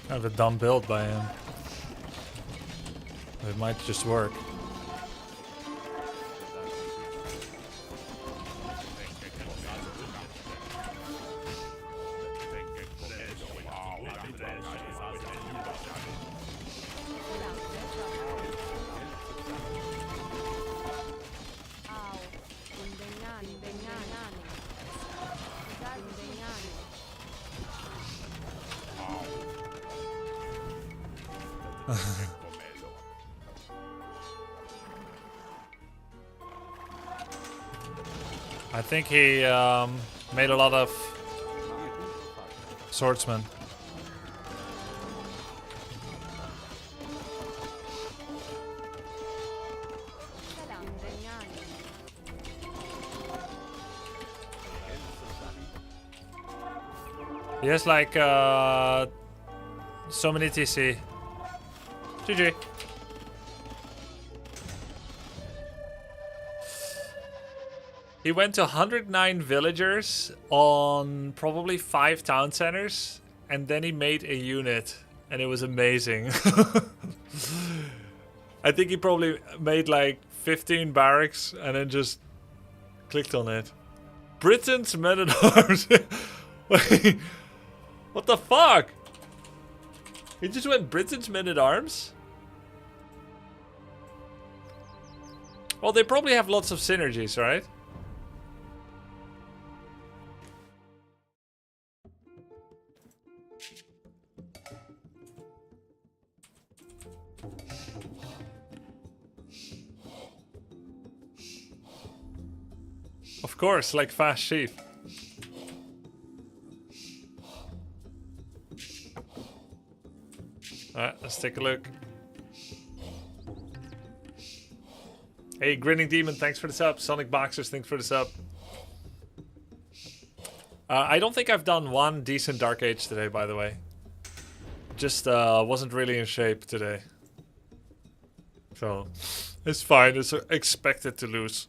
S1: Kind of a dumb build by him. It might just work. I think he made a lot of swordsmen. He has like so many TC. GG. He went to 109 villagers on probably 5 town centers, and then he made a unit, and it was amazing. I think he probably made like 15 barracks and then just clicked on it. Britain's men-at-arms. Wait, what the fuck? He just went Britain's men-at-arms? Well, they probably have lots of synergies, right? Of course, like fast sheep. Alright, let's take a look. Hey, Grinning Demon, thanks for the sub. Sonic Boxers, thanks for the sub. I don't think I've done one decent Dark Age today, by the way. Just wasn't really in shape today. So, it's fine. It's expected to lose.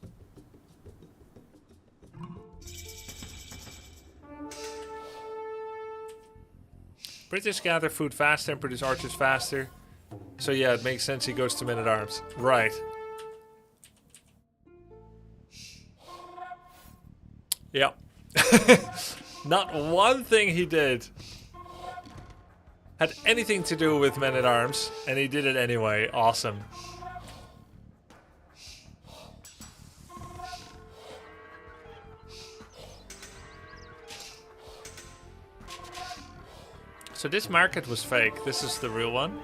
S1: British gather food faster and produce archers faster. So yeah, it makes sense he goes to men-at-arms. Right. Yeah. Not one thing he did had anything to do with men-at-arms, and he did it anyway. Awesome. So this market was fake. This is the real one.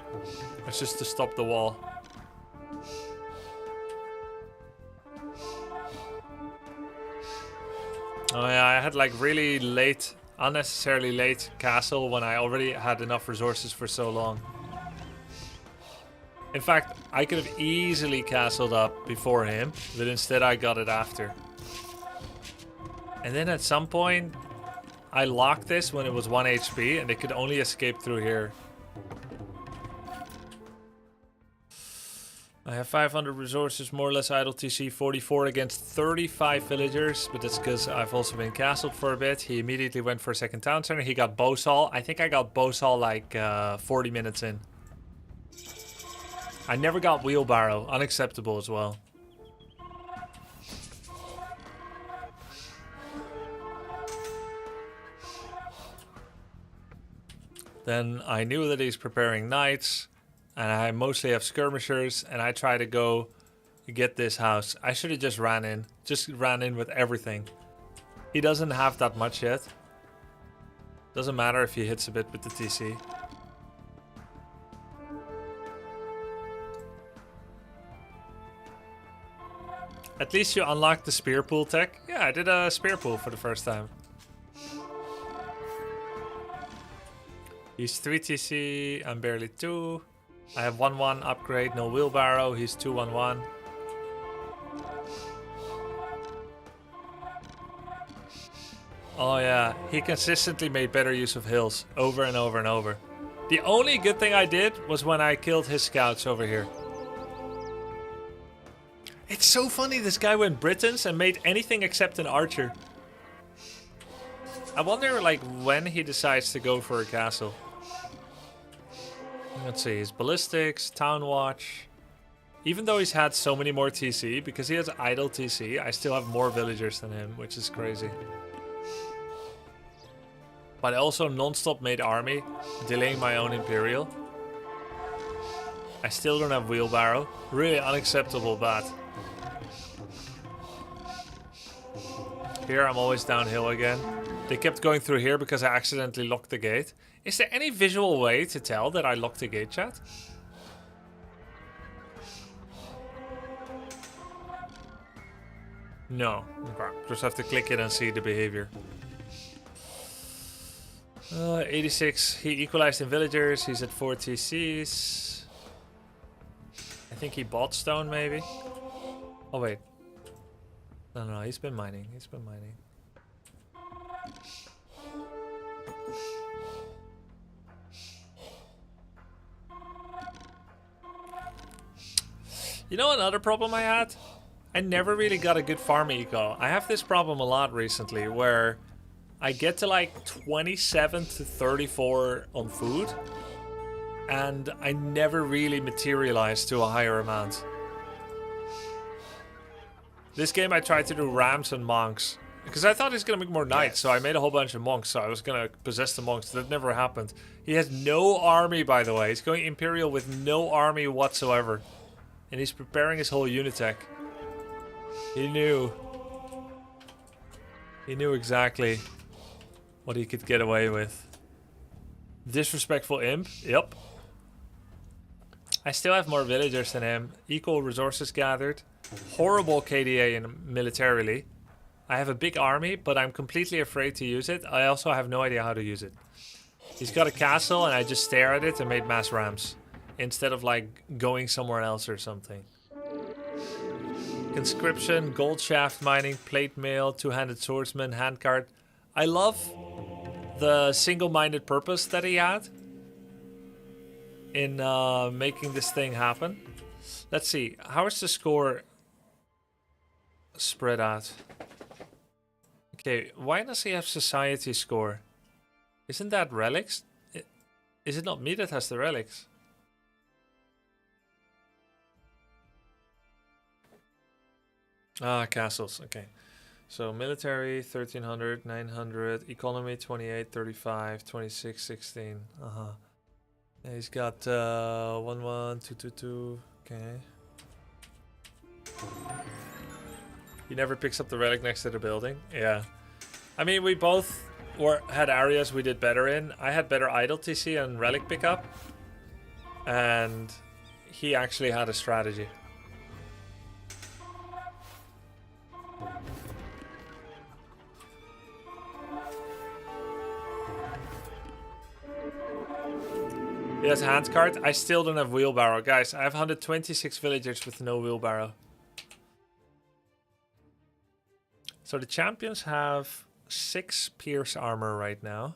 S1: It's just to stop the wall. Oh yeah, I had like really late, unnecessarily late castle when I already had enough resources for so long. In fact, I could have easily castled up before him, but instead I got it after. And then at some point, I locked this when it was 1 HP, and they could only escape through here. I have 500 resources, more or less idle TC, 44 against 35 villagers, but that's because I've also been castled for a bit. He immediately went for a second town center. He got Bowsall. I think I got Bowsall like 40 minutes in. I never got Wheelbarrow. Unacceptable as well. Then I knew that he's preparing knights. And I mostly have skirmishers. And I try to go get this house. I should have just ran in. Just ran in with everything. He doesn't have that much yet. Doesn't matter if he hits a bit with the TC. At least you unlocked the spear pool tech. Yeah, I did a spear pool for the first time. He's 3 TC, I'm barely 2. I have 1-1 upgrade, no wheelbarrow. He's 2-1-1. Oh yeah, he consistently made better use of hills over and over and over. The only good thing I did was when I killed his scouts over here. It's so funny, this guy went Britons and made anything except an archer. I wonder like when he decides to go for a castle. Let's see, his ballistics, town watch. Even though he's had so many more TC, because he has idle TC, I still have more villagers than him, which is crazy. But I also non-stop made army, delaying my own Imperial. I still don't have wheelbarrow. Really unacceptable bad. Here I'm always downhill again. They kept going through here because I accidentally locked the gate. Is there any visual way to tell that I locked the gate, chat? No. Okay. Just have to click it and see the behavior. 86. He equalized in villagers. He's at 4 TCs. I think he bought stone, maybe. Oh, wait. No, he's been mining. He's been mining. You know another problem I had? I never really got a good farm eco. I have this problem a lot recently where I get to like 27 to 34 on food and I never really materialize to a higher amount. This game I tried to do rams and monks because I thought he was going to make more knights, so I made a whole bunch of monks, so I was going to possess the monks. That never happened. He has no army, by the way. He's going Imperial with no army whatsoever. And he's preparing his whole Unitech. He knew. He knew exactly what he could get away with. Disrespectful imp? Yep. I still have more villagers than him. Equal resources gathered. Horrible KDA in militarily. I have a big army, but I'm completely afraid to use it. I also have no idea how to use it. He's got a castle and I just stare at it and made mass rams. Instead of like going somewhere else or something. Conscription, gold shaft mining, plate mail, two-handed swordsman, handcart. I love the single-minded purpose that he had in making this thing happen. Let's see, how is the score spread out? Okay, why does he have society score? Isn't that relics? Is it not me that has the relics? Ah, castles, okay. So military, 1300, 900, economy, 28, 35, 26, 16. Yeah, he's got 1, 1, 2, 2, 2, okay. He never picks up the relic next to the building. Yeah. I mean, we both had areas we did better in. I had better idle TC and relic pickup. And he actually had a strategy. He has hand cart. I still don't have wheelbarrow. Guys, I have 126 villagers with no wheelbarrow. So the champions have 6 pierce armor right now.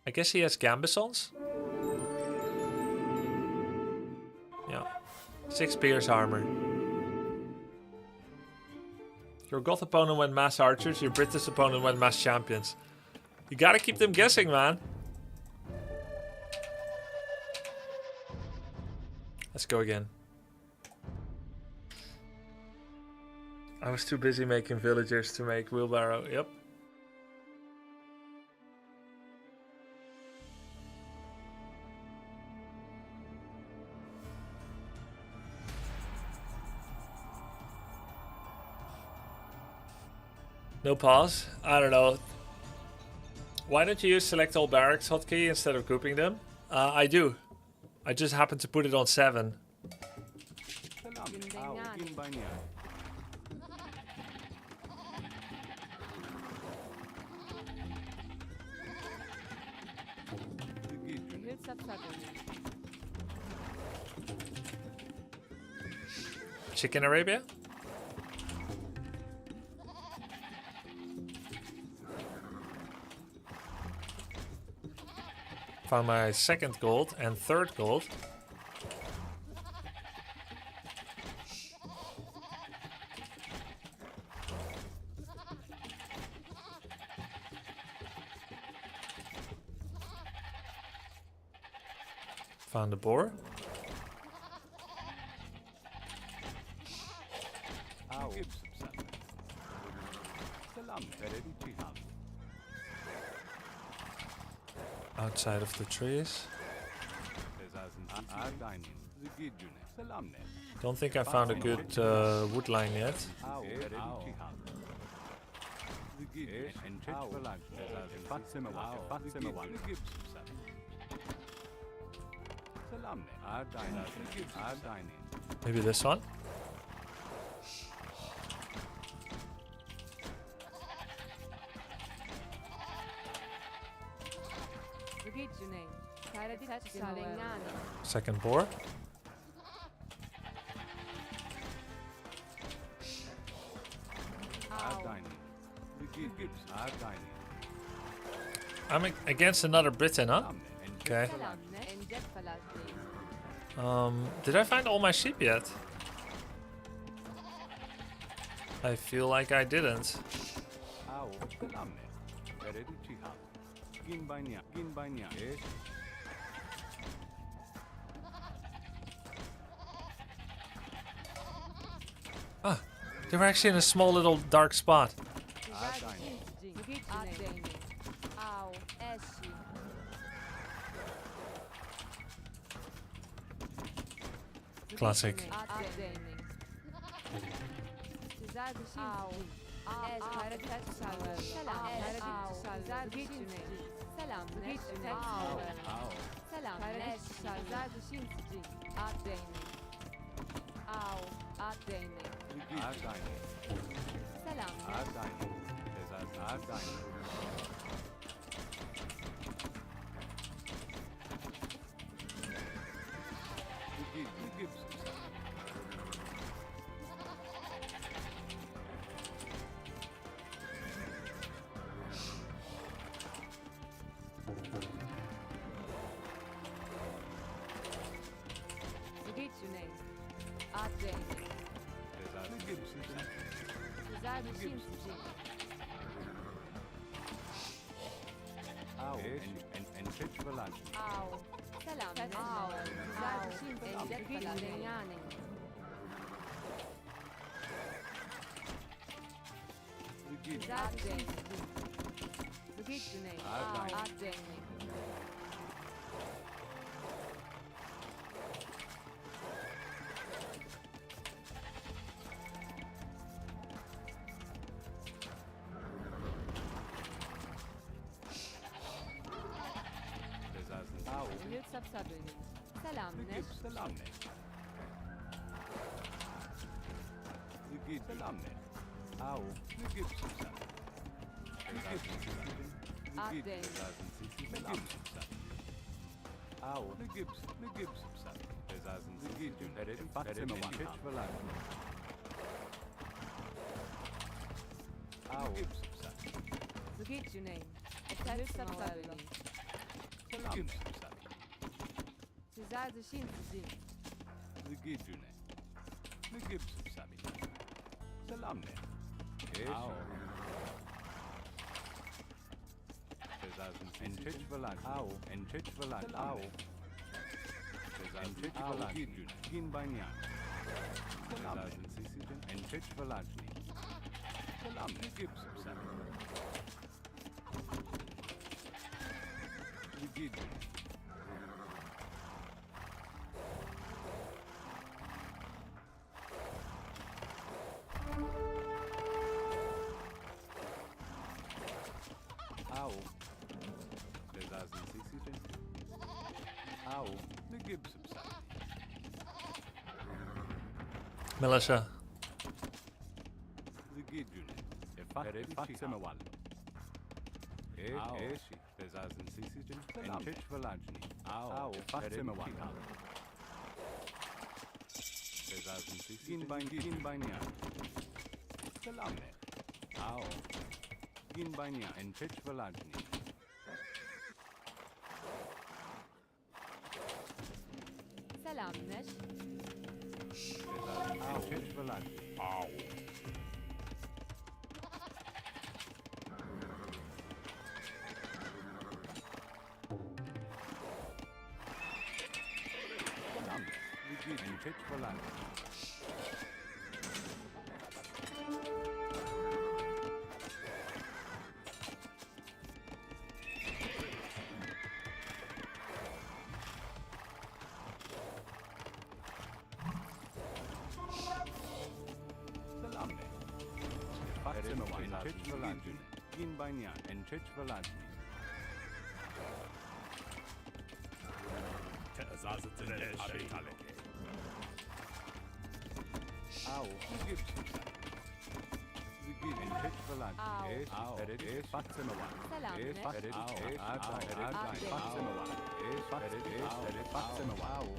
S1: I guess he has gambesons. Yeah. 6 pierce armor. Your goth opponent went mass archers, your British opponent went mass champions. You gotta keep them guessing, man. Let's go again. I was too busy making villagers to make wheelbarrow. Yep. No pause? I don't know. Why don't you use select all barracks hotkey instead of grouping them? I do. I just happen to put it on 7. Chicken Arabia? Found my 2nd gold and 3rd gold. Found a boar. Outside of the trees. Don't think I found a good wood line yet. Maybe this one? Second boar. I'm against another Britain, huh? Okay. Did I find all my sheep yet? I feel like I didn't. Ah, they were actually in a small little dark spot. Classic.
S4: Au. Ne Gips Sap. Besaßen Sie Gips. Fatzimmer Pitch verlangen. Au. Gips Sap.
S13: The Gips name. Gips Sap.
S4: Gips Sap.
S13: Sizler dışın sizin.
S4: The Gips Ne Gips Sap. Selam ne? Au. En Pitch verlangen. Au. En Pitch verlangen. Au. En Pitch verlangen. Gin Banyan. Besaßen Sie Sizin. En Pitch verlangen. Selam ne Gips Sap. The Gips Au. Besaßen Sie Sizin. Au. Ne Gips Sap.
S1: Melissa.
S4: The Gips Fatzimmer Wall. Eshi. Besaßen Sie Sizin. En Pitch verlangen. Au. Fatzimmer Wall. Besaßen Sie Sizin. Gin Banyan. Selam ne? Au. Gin Banyan. En Pitch verlangen.
S13: Selamlar.
S4: Besaßen En Pitch verlangen. Au. Selam ne? En Pitch verlangen. Selam ne? Fatzimmer Wall. En Pitch verlangen. Gin Banyan. En Pitch verlangen. Au. Gips. The Gips. En Pitch verlangen. Au. Fatzimmer Wall.
S13: Selamlar.
S4: Fatzimmer Wall. Fatzimmer Wall.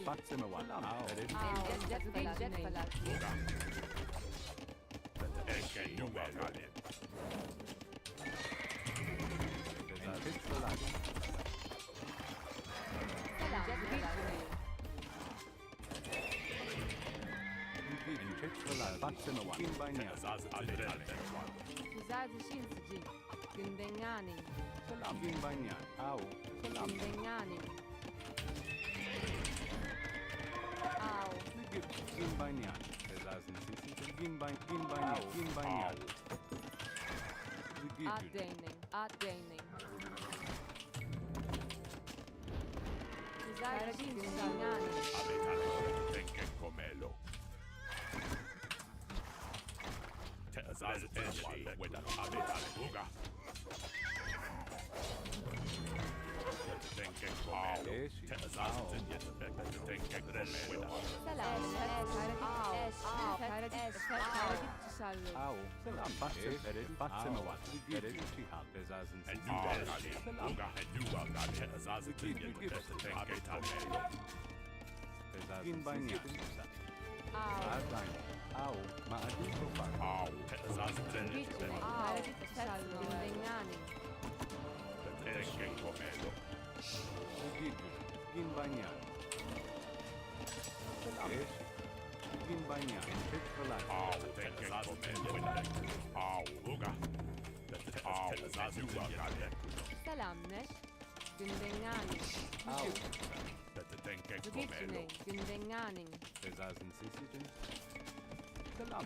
S4: Fatzimmer Wall. Fatzimmer Wall. Gin Banyan.
S13: Sizler dışın sizin. Gündengani.
S4: Selam. Gin Banyan. Au. Selam.
S13: Gündengani. Au.
S4: Ne Gips. Gin Banyan. Besaßen Sie Sizin. Gin Banyan. Gin Banyan. The Gips.
S13: Addening. Sizler dışın gündengani.
S4: Au. Selam. Fatzimmer Wall. The Gips. Besaßen Sie Selam. Gin Banyan. Au. Maadin Sofan. Au.
S13: Gündengani.
S4: Gin Banyan. Selam. Gin Banyan. Pitch verlangen.
S13: Selamlar. Gündengani.
S4: Au.
S13: Gündengani.
S4: Besaßen Sie Sizin. Selam.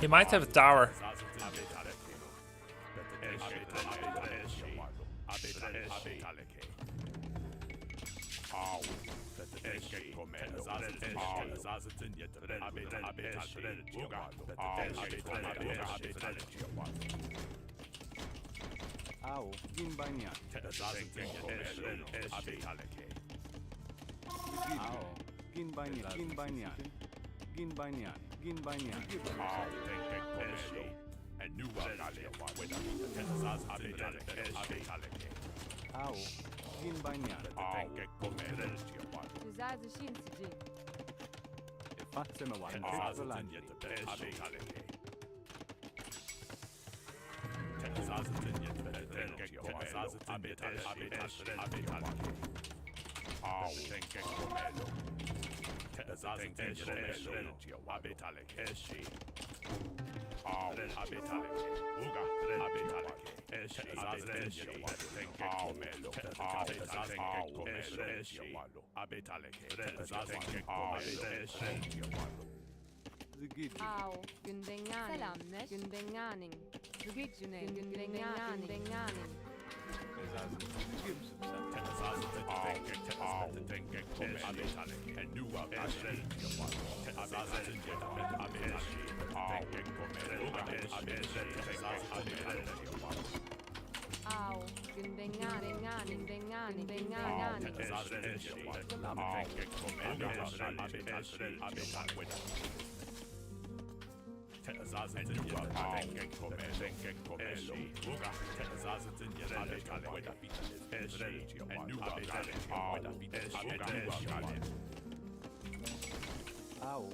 S1: He might have a tower.
S4: Au. Gin Banyan. Au. Gin Banyan. Gin Banyan.
S13: Au, Gündenganing. Selamneş. Gündenganing. Zugitjunen. Gündenganing. Au,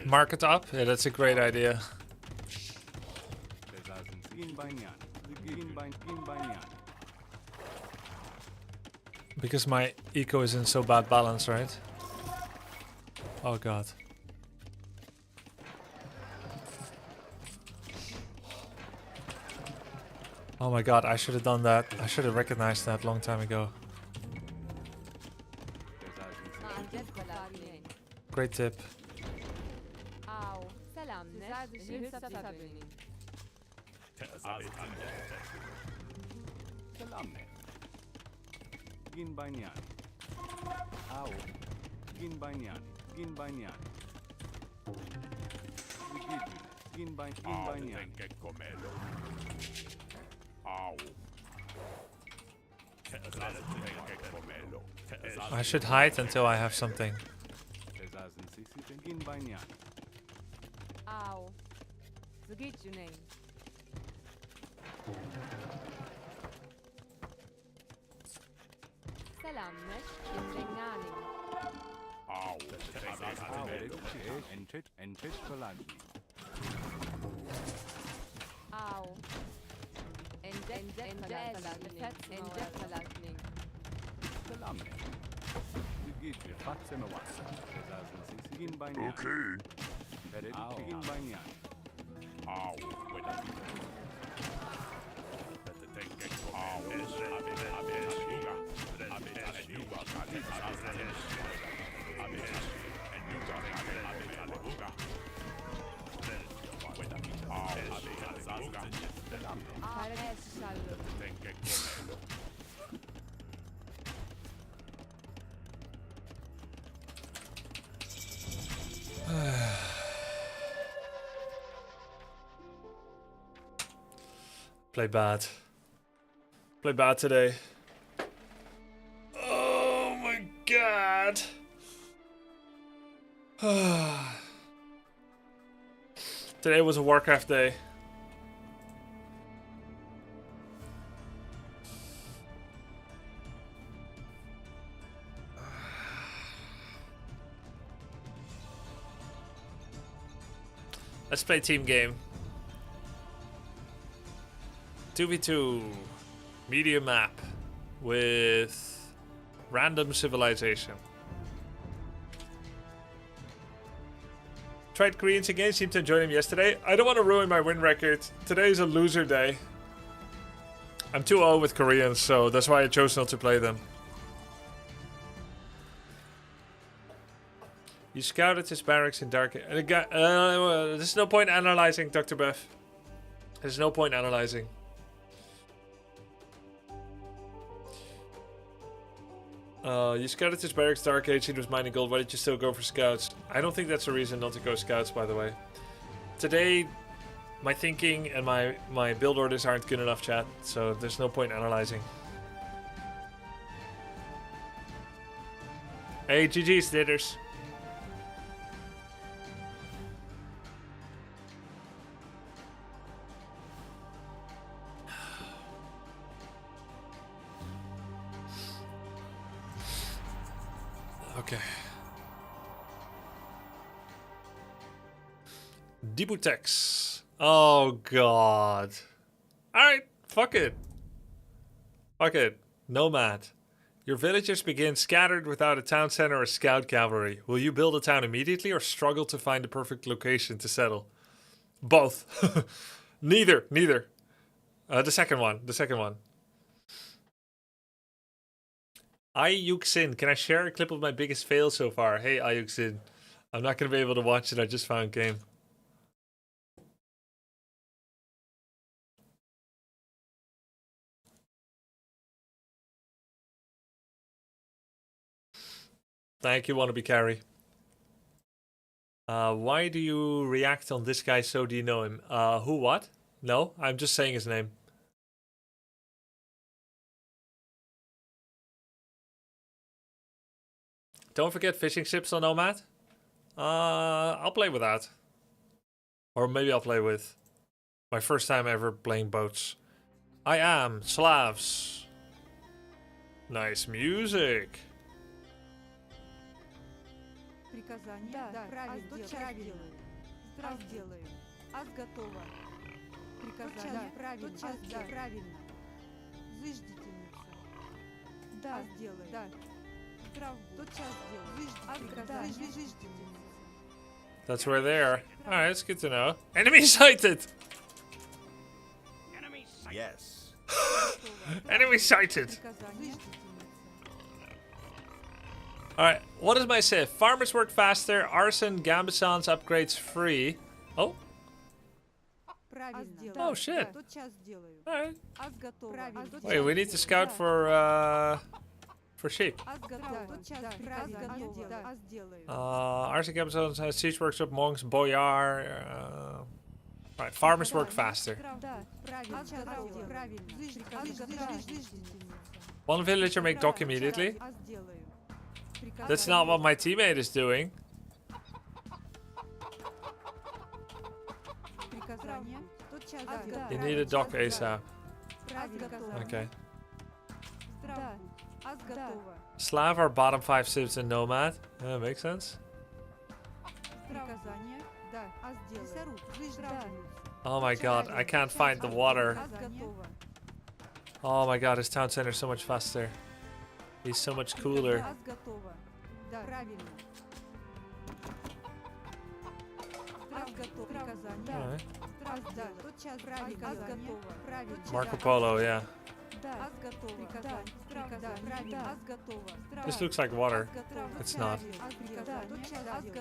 S1: Mark it up? Yeah, that's a great idea. Because my eco is in so bad balance, right? Oh god. Oh my god, I should have done that. I should have recognized that long time ago. Great tip. I should hide until I have something. Play bad. Play bad today. Oh my god. Today was a Warcraft day. Let's play team game. 2v2 medium map with random civilization. Tried Koreans again, seemed to enjoy them yesterday. I don't want to ruin my win record. Today's a loser day. I'm 2-0 with Koreans, so that's why I chose not to play them. You scouted his barracks in dark... there's no point analyzing, Dr. Buff. There's no point analyzing. You scouted his barracks Dark Age, he was mining gold. Why did you still go for scouts? I don't think that's a reason not to go scouts, by the way. Today, my thinking and my build orders aren't good enough, chat. So there's no point analyzing. Hey, GG's, ditters. Okay. Dibutex. Oh god. Alright, fuck it. Fuck it. Nomad. Your villagers begin scattered without a town center or scout cavalry. Will you build a town immediately or struggle to find the perfect location to settle? Both. Neither. The second one. Ayuxin, can I share a clip of my biggest fail so far? Hey Ayuxin, I'm not going to be able to watch it, I just found game. Thank you, Wannabe Carry. Why do you react on this guy so do you know him? Who, what? No, I'm just saying his name. Don't forget fishing ships on Nomad. I'll play with that. Or maybe I'll play with my first time ever playing boats. I am Slavs. Nice music.
S13: Приказание? Да, правильно. Здравствуй. Сделаю. Аз готова. Приказание? Правильно. Правильно. Заждительница. Да, сделаю. Да.
S1: That's where they are. Alright, that's good to know. Enemy sighted!
S2: Yes.
S1: Enemy sighted! Alright, what is my sif? Farmers work faster, arson, Gambeson's upgrades free. Oh? Oh shit. Alright. Wait, we need to scout for sheep. Arson, Gambeson's siege workshop, monks, boyar. Right, farmers work faster. One villager make dock immediately. That's not what my teammate is doing. You need a dock ASAP. Okay. Slav are bottom 5 civs in Nomad. Makes sense. Oh my god, I can't find the water. Oh my god, his town center is so much faster. He's so much cooler.
S13: Да, правильно. Аз готов. Приказание. Да. Да, тотчас правильно. Аз готова. Правильно.
S1: Marco Polo, yeah.
S13: Да, аз готова. Приказание. Правильно. Аз готова.
S1: This looks like water. It's not.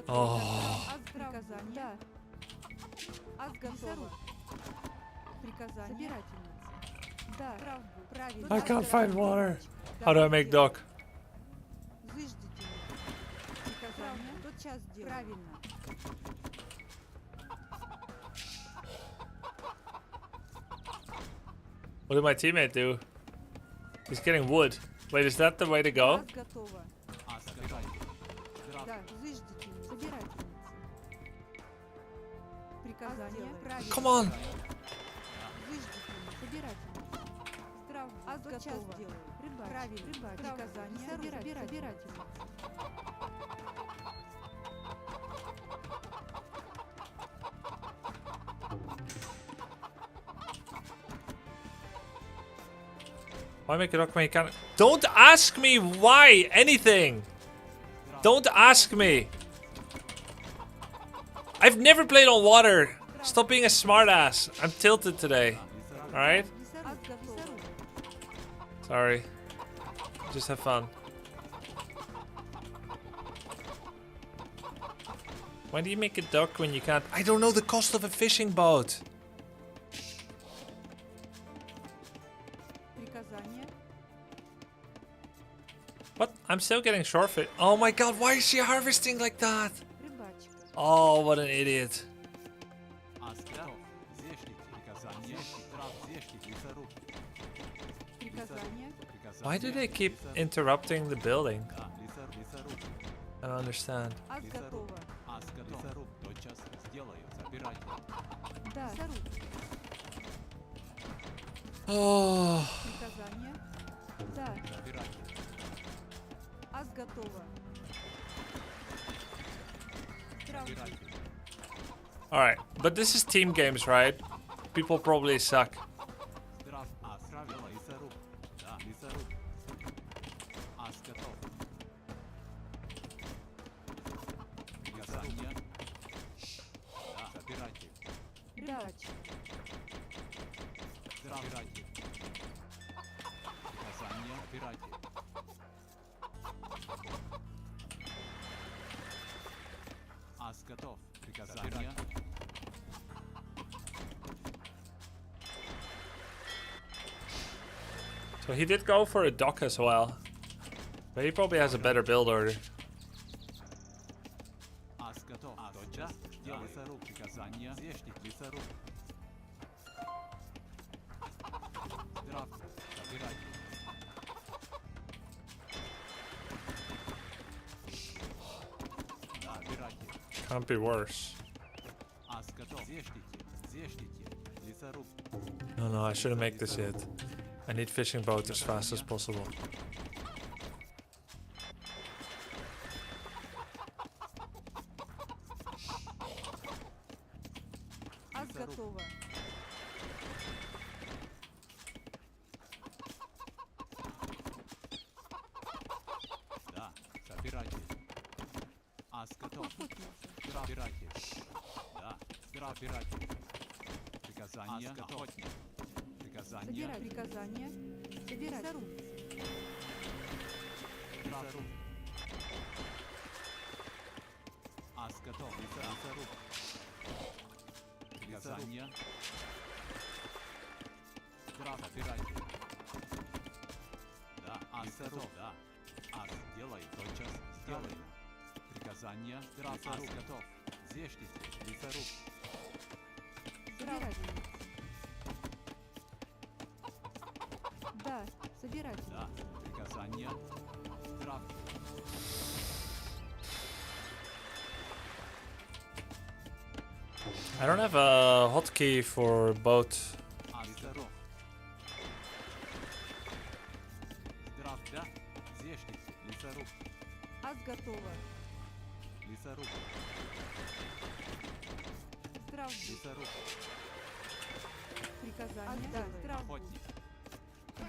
S1: Oh.
S13: Аз приказание. Да. Аз готова. Приказание. Собирательница. Да, правильно.
S1: I can't find water. How do I make dock?
S13: Зыждительница. Приказание. Тотчас делай. Правильно.
S1: What did my teammate do? He's getting wood. Wait, is that the way to go?
S13: Аз готова. Да, зыждительница. Собирательница. Приказание. Правильно.
S1: Come on.
S13: Зыждительница. Собирательница. Аз готова. Рыбач. Правильно. Рыбач. Приказание. Собирательница.
S1: Why make it up when you can't? Don't ask me why anything. Don't ask me. I've never played on water. Stop being a smartass. I'm tilted today. Alright? Sorry. Just have fun. Why do you make a dock when you can't? I don't know the cost of a fishing boat. What? I'm still getting short fit. Oh my god, why is she harvesting like that? Oh, what an idiot. Why do they keep interrupting the building? I don't understand. Oh. Alright, but this is team games, right? People probably suck. So he did go for a dock as well. But he probably has a better build order. Can't be worse. No, I shouldn't make this yet. I need fishing boat as fast as possible.
S13: Приказание. Собирать.
S4: Приказание. Да, готов, да. Сделай, тотчас сделай. Приказание. Готов. Зешните, лесоруб.
S13: Собирательница. Да, собирательница.
S4: Да, приказание. Травки.
S1: I don't have a hotkey for boat.
S13: Аз готова.
S4: Лесоруб.
S13: Здравствуй.
S4: Лесоруб.
S13: Приказание. Да, здравствуй.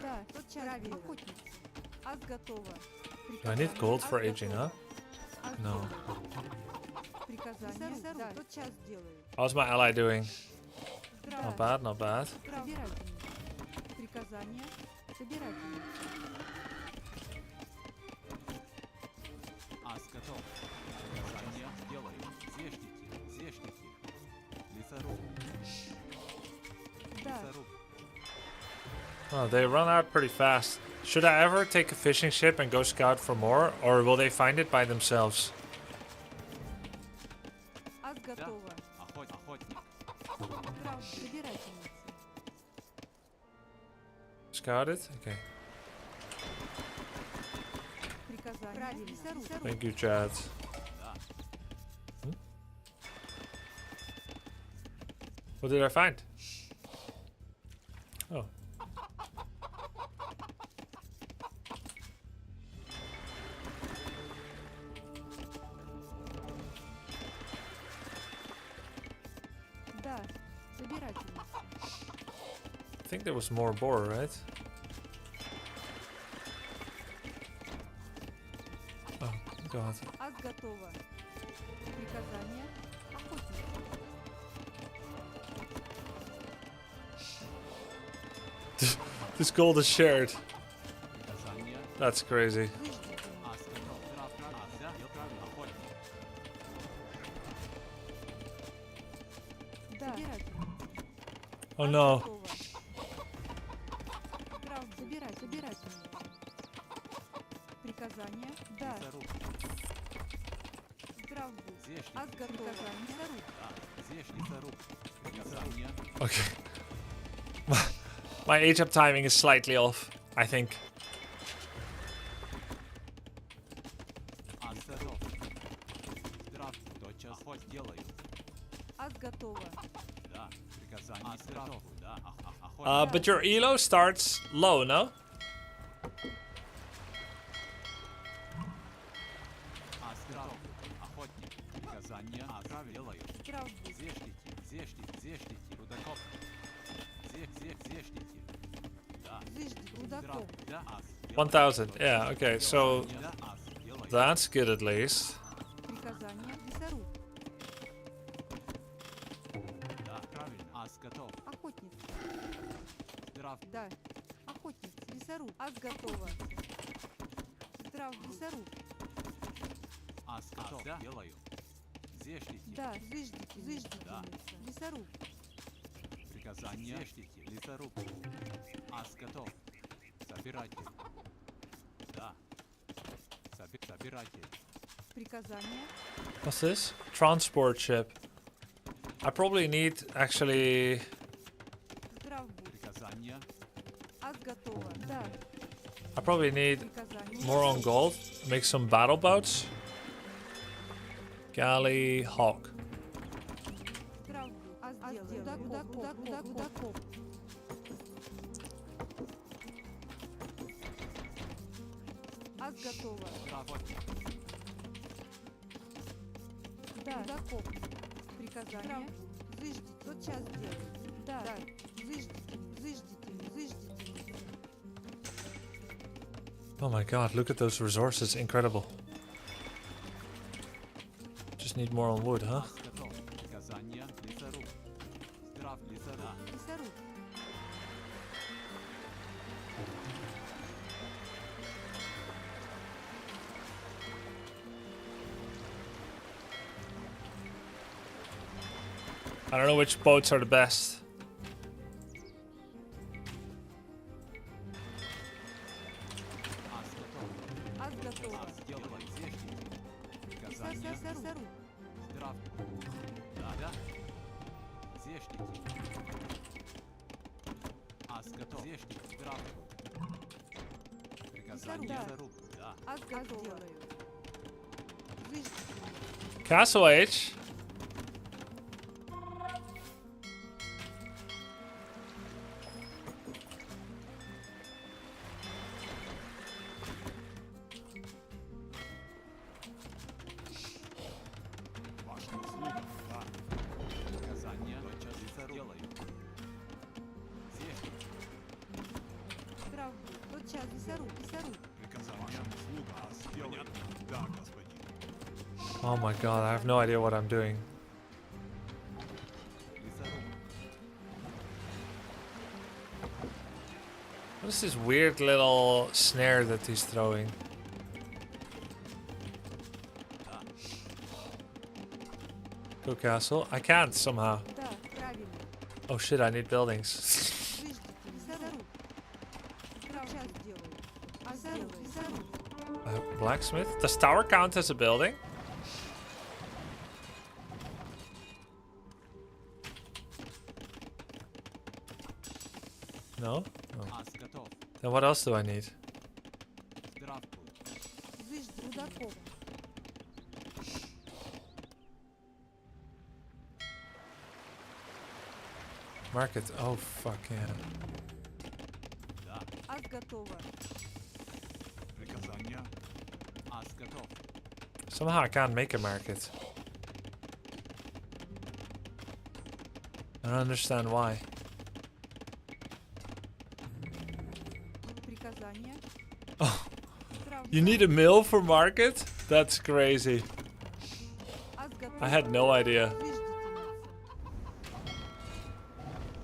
S13: Да, тотчас. Охотница. Аз готова.
S1: Do I need gold for aging, huh? No.
S13: Приказание. Да, тотчас делаю.
S1: How's my ally doing?
S13: Да.
S1: Not bad, not bad.
S13: Собирательница. Приказание. Собирательница.
S5: Ас готов. Приказание делаю. Зешники. Лесоруб.
S13: Да.
S5: Лесоруб.
S1: Oh, they run out pretty fast. Should I ever take a fishing ship and go scout for more, or will they find it by themselves?
S13: Ас готово.
S5: Охотник.
S13: Правда. Собирательница.
S1: Scout it? Okay.
S13: Приказание. Правильно. Лесоруб.
S1: Thank you, Chad.
S5: Да.
S1: What did I find? Oh.
S13: Да. Собирательница.
S1: I think there was more boar, right? Oh, God.
S13: Ас готово. Приказание. Охотник.
S1: This gold is shared.
S5: Приказание.
S1: That's crazy.
S5: Ас готов. Да, охотник.
S13: Да. Собирательница.
S1: Oh no.
S13: Готово. Правда. Собирательница. Приказание. Да.
S5: Лесоруб.
S13: Правда.
S5: Зешник.
S13: Ас готово. Приказание. Лесоруб.
S5: Да. Лесоруб. Приказание.
S1: Okay. My age up timing is slightly off, I think.
S5: Ас готов. Здравствуй. Тотчас делаю.
S13: Ас готово.
S5: Да. Приказание. Ас готов. Да.
S1: But your elo starts low, no?
S5: Ас готов. Охотник. Приказание. Ас делаю.
S13: Правда.
S5: Зешники. Рудокоп. Зешники. Да.
S13: Зыждик. Рудокоп.
S5: Да. Ас.
S1: 1000. Yeah, okay, so
S5: Да. Ас. Делаю.
S1: that's good at least.
S13: Приказание. Лесоруб.
S5: Да. Правильно. Ас готов.
S13: Охотница.
S5: Здравствуй.
S13: Да. Охотница. Лесоруб. Ас готово. Здравствуй. Лесоруб.
S5: Ас готов. Да. Делаю. Зешники.
S13: Да. Зыждики.
S5: Да.
S13: Лесоруб.
S5: Приказание. Зешники. Лесоруб. Ас готов. Собиратель. Да. Собиратель.
S13: Приказание.
S1: What's this? Transport ship. I probably need actually.
S13: Здравствуй.
S5: Приказание.
S13: Ас готово. Да.
S1: I probably need
S13: Приказание.
S1: more on gold. Make some battle boats. Galley, hawk.
S13: Здравствуй. Ас делаю. Рудокоп. Ас готово.
S5: Охотник.
S13: Да. Рудокоп. Приказание. Зыждите. Тотчас делаю. Да. Зыждите.
S1: Oh my god, look at those resources. Incredible. Just need more on wood, huh?
S5: Готов. Приказание. Лесоруб. Здравствуй. Лесоруб.
S13: Лесоруб.
S1: I don't know which boats are the best.
S5: Ас готов.
S13: Ас готово.
S5: Ас делай. Зешники. Приказание.
S13: Лесоруб.
S5: Здравствуй. Да. Зешники. Ас готов. Зешники. Здравствуй. Приказание.
S13: Да.
S5: Лесоруб. Да.
S13: Ас готово. Зыждите.
S1: Castle Age.
S4: Ваша услуга. Да.
S5: Приказание. Тотчас делаю. Зешники.
S13: Здравствуй. Тотчас. Лесоруб.
S4: Приказание. Ваша услуга. Сделаю. Да, господин.
S1: Oh my god, I have no idea what I'm doing. What is this weird little snare that he's throwing? Go castle. I can't somehow. Oh shit, I need buildings. Blacksmith? Does tower count as a building? No? Oh. Then what else do I need? Market. Oh fuck yeah. Somehow I can't make a market. I don't understand why. Oh, you need a mill for market? That's crazy. I had no idea.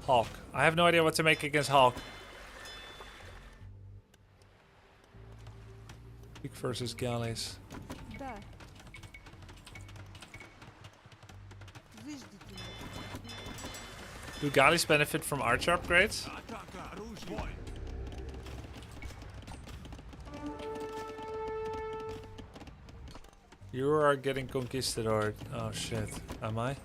S1: Hawk. I have no idea what to make against Hawk. Weak versus galleys. Do galleys benefit from archer upgrades? You are getting conquistador. Oh shit. Am I?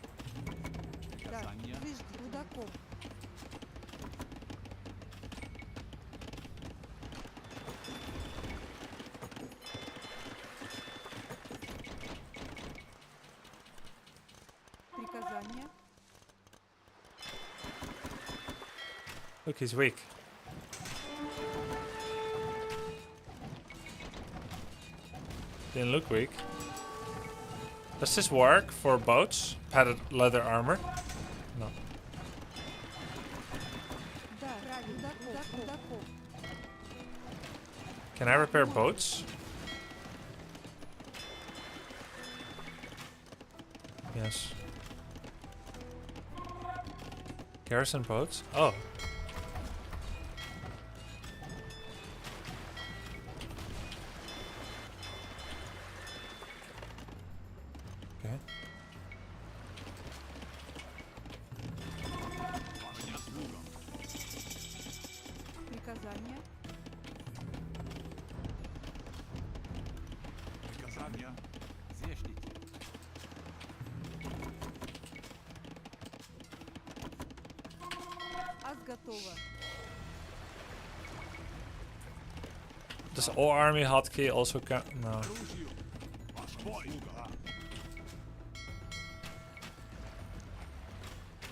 S1: Look, he's weak. Didn't look weak. Does this work for boats? Padded leather armor? No. Can I repair boats? Yes. Garrison boats? Oh. Okay. Does all army hotkey also count? No.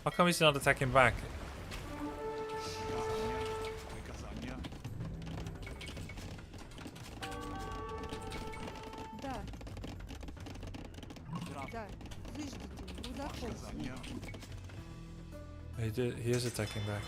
S1: How come he's not attacking back? He is attacking back.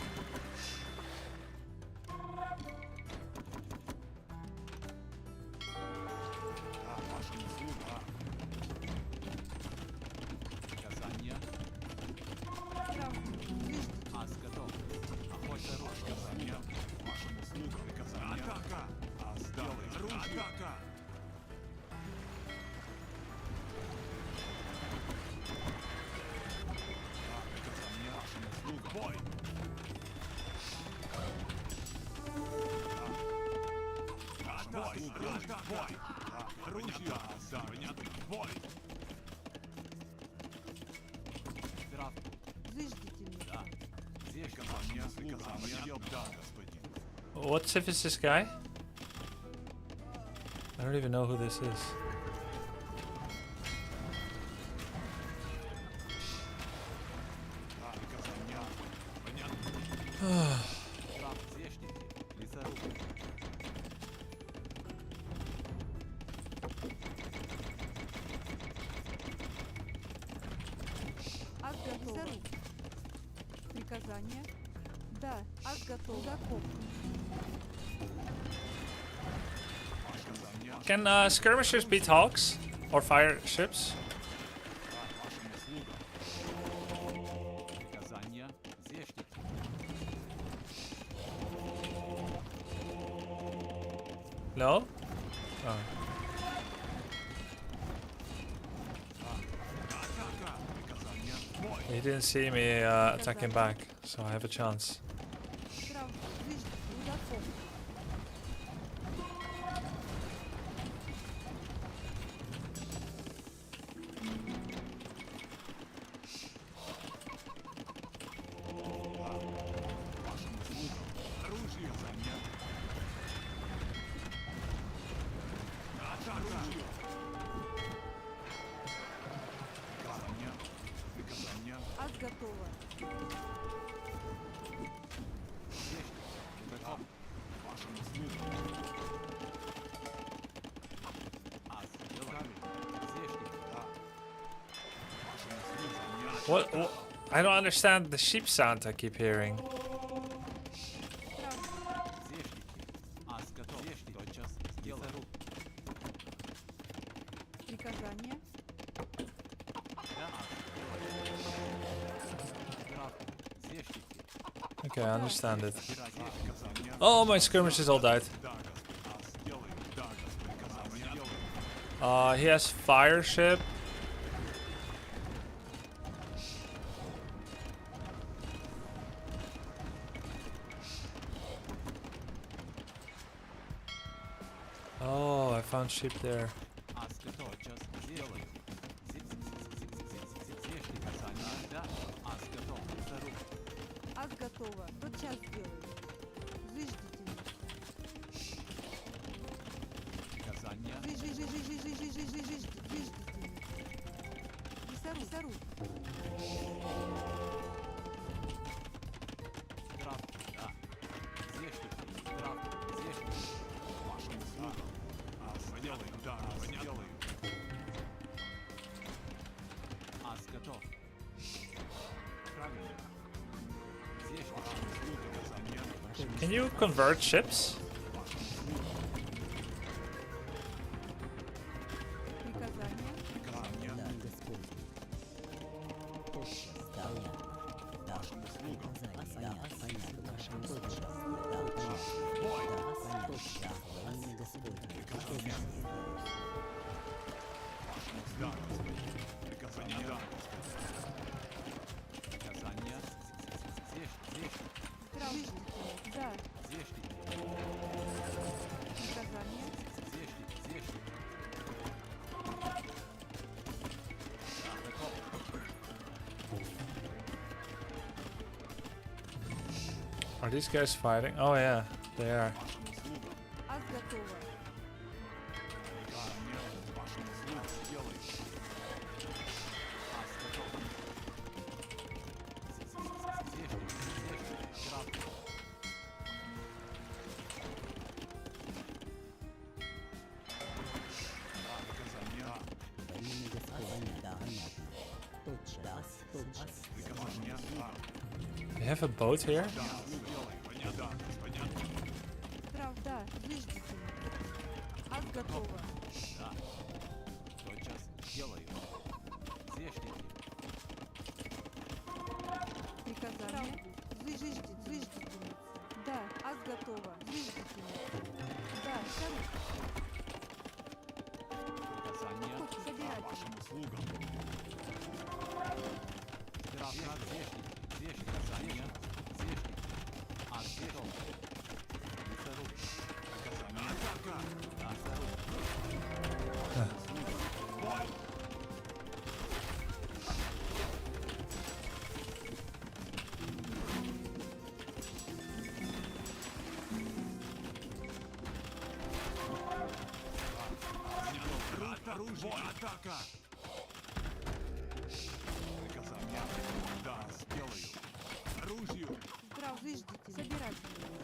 S1: What civ is this guy? I don't even know who this is. Can skirmishers beat hawks or fire ships? No? Oh. He didn't see me attacking back, so I have a chance. What? I don't understand the sheep sound I keep hearing. Okay, I understand it. Oh, my skirmishes all died. He has fire ship. Oh, I found sheep there. Can you convert ships? Are these guys fighting? Oh yeah, they are. They have a boat here?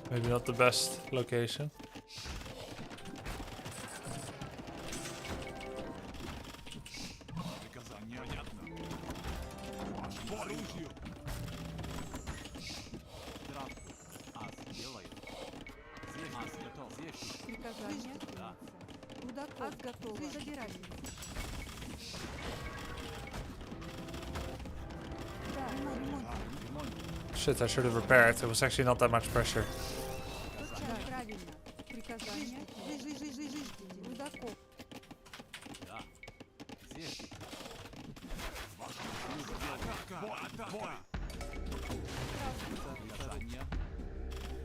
S1: Maybe not the best location. Shit, I should have repaired. It was actually not that much pressure.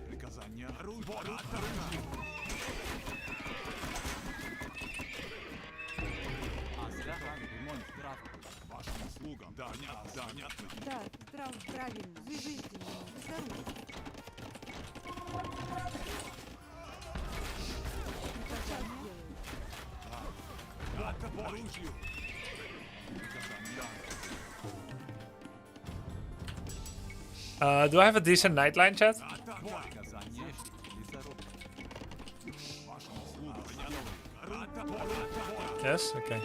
S4: Приказание. Вашим услугам. Да, понятно.
S13: Да, правильно. Заждите меня. Осторожно. Сейчас сделаю.
S4: По оружию.
S1: Do I have a decent nightline, chat? Yes? Okay.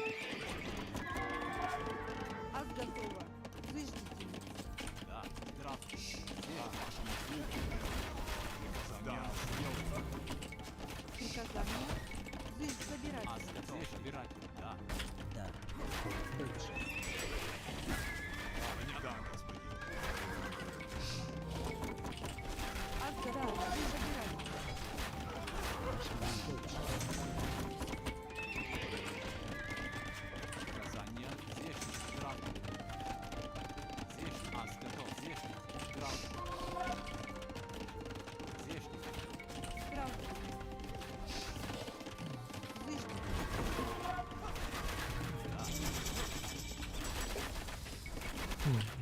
S13: Ас готово. Заждите меня. Приказание. Собирать. Ас готово. Собирать.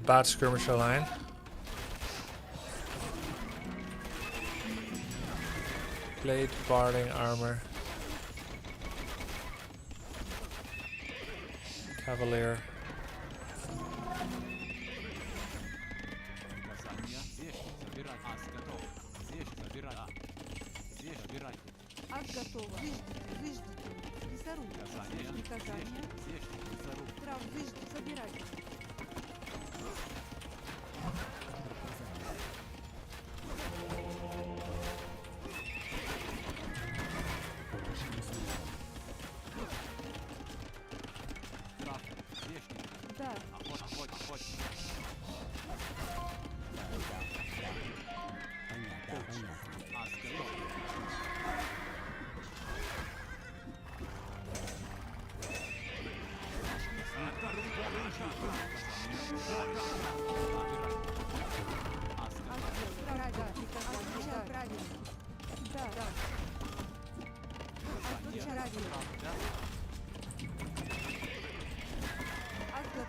S1: Bad skirmisher line. Blade, barding, armor. Cavalier.
S13: Ас готово. Заждите. Лесоруб. Приказание. Трав, заждите. Собирать. Да. Правильно. Да.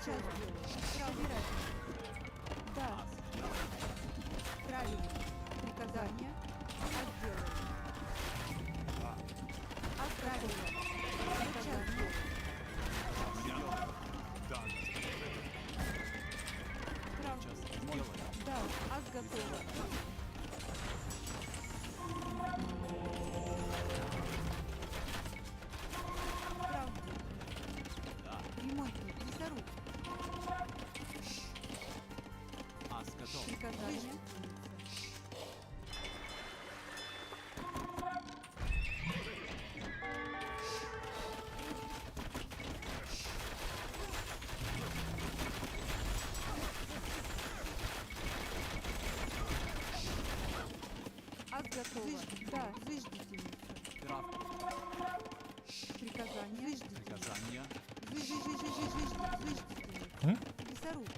S13: Сейчас сделаю. Да. Правильно. Приказание. Отделаю. Правильно. Сейчас сделаю. Да. Ас готово. Ремонтник, лесоруб. Приказание. Ас готово. Да, заждите меня. Приказание. Заждите.
S1: Hmm?
S13: Лесоруб.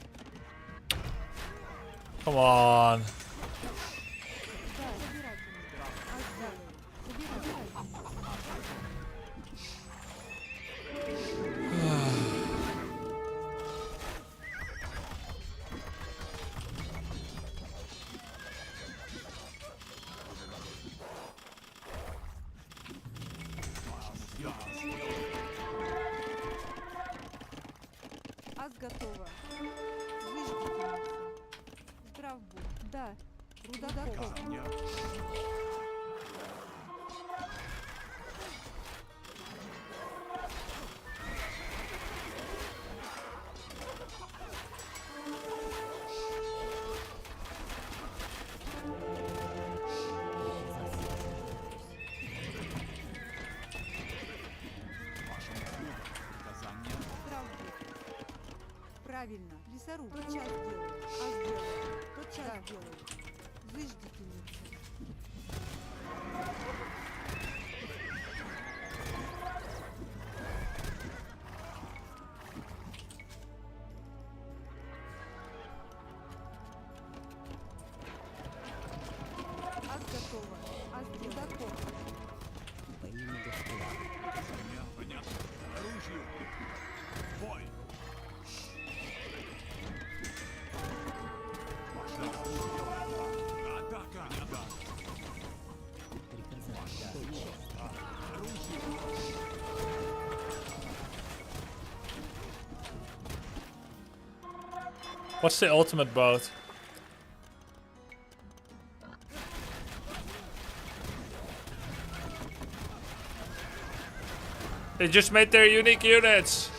S1: Come on.
S13: Да, собирайте меня. Ас сделаю. Собирайте. Ас готово. Заждите меня. Здрав будь. Да. Рудаков. Правильно. Лесоруб. Тотчас делаю. Ас делаю. Тотчас делаю. Заждите меня.
S1: What's the ultimate boat? They just made their unique units.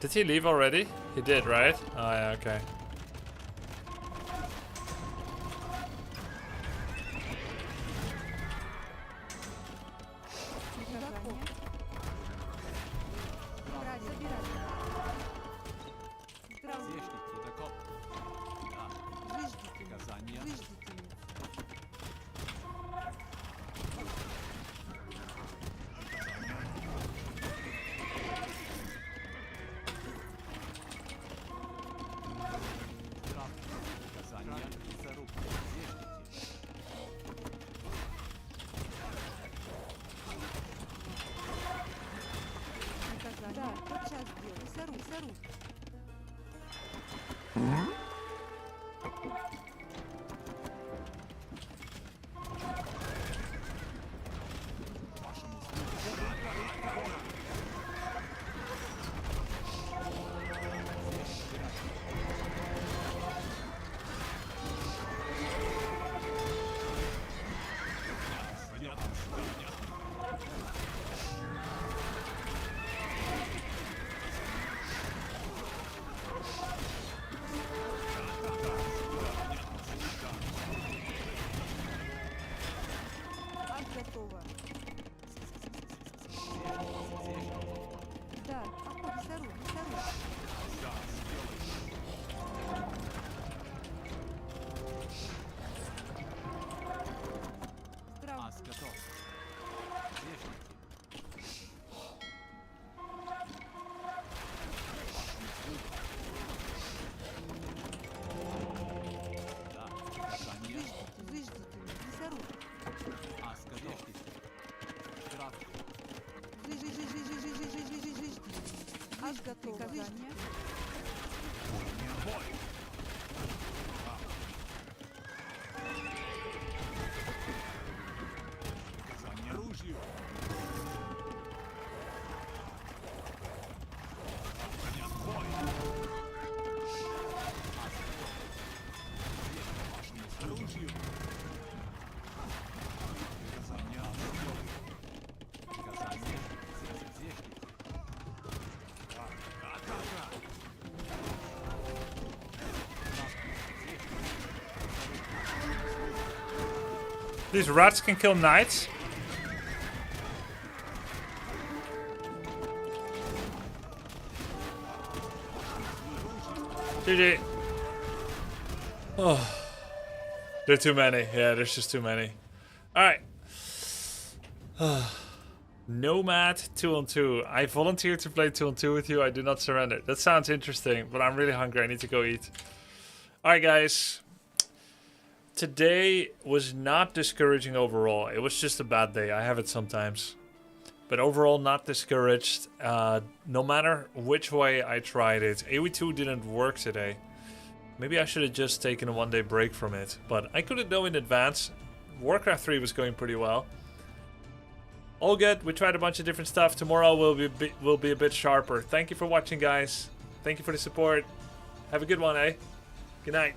S1: Did he leave already? He did, right? Oh yeah, okay. These rats can kill knights. GG. Oh. There are too many. Yeah, there's just too many. Alright. Nomad 2-on-2. I volunteered to play 2-on-2 with you. I do not surrender. That sounds interesting, but I'm really hungry. I need to go eat. Alright, guys. Today was not discouraging overall. It was just a bad day. I have it sometimes. But overall, not discouraged. No matter which way I tried it. AoE2 didn't work today. Maybe I should have just taken a one-day break from it. But I couldn't know in advance. Warcraft 3 was going pretty well. All good. We tried a bunch of different stuff. Tomorrow will be a bit sharper. Thank you for watching, guys. Thank you for the support. Have a good one, eh? Good night.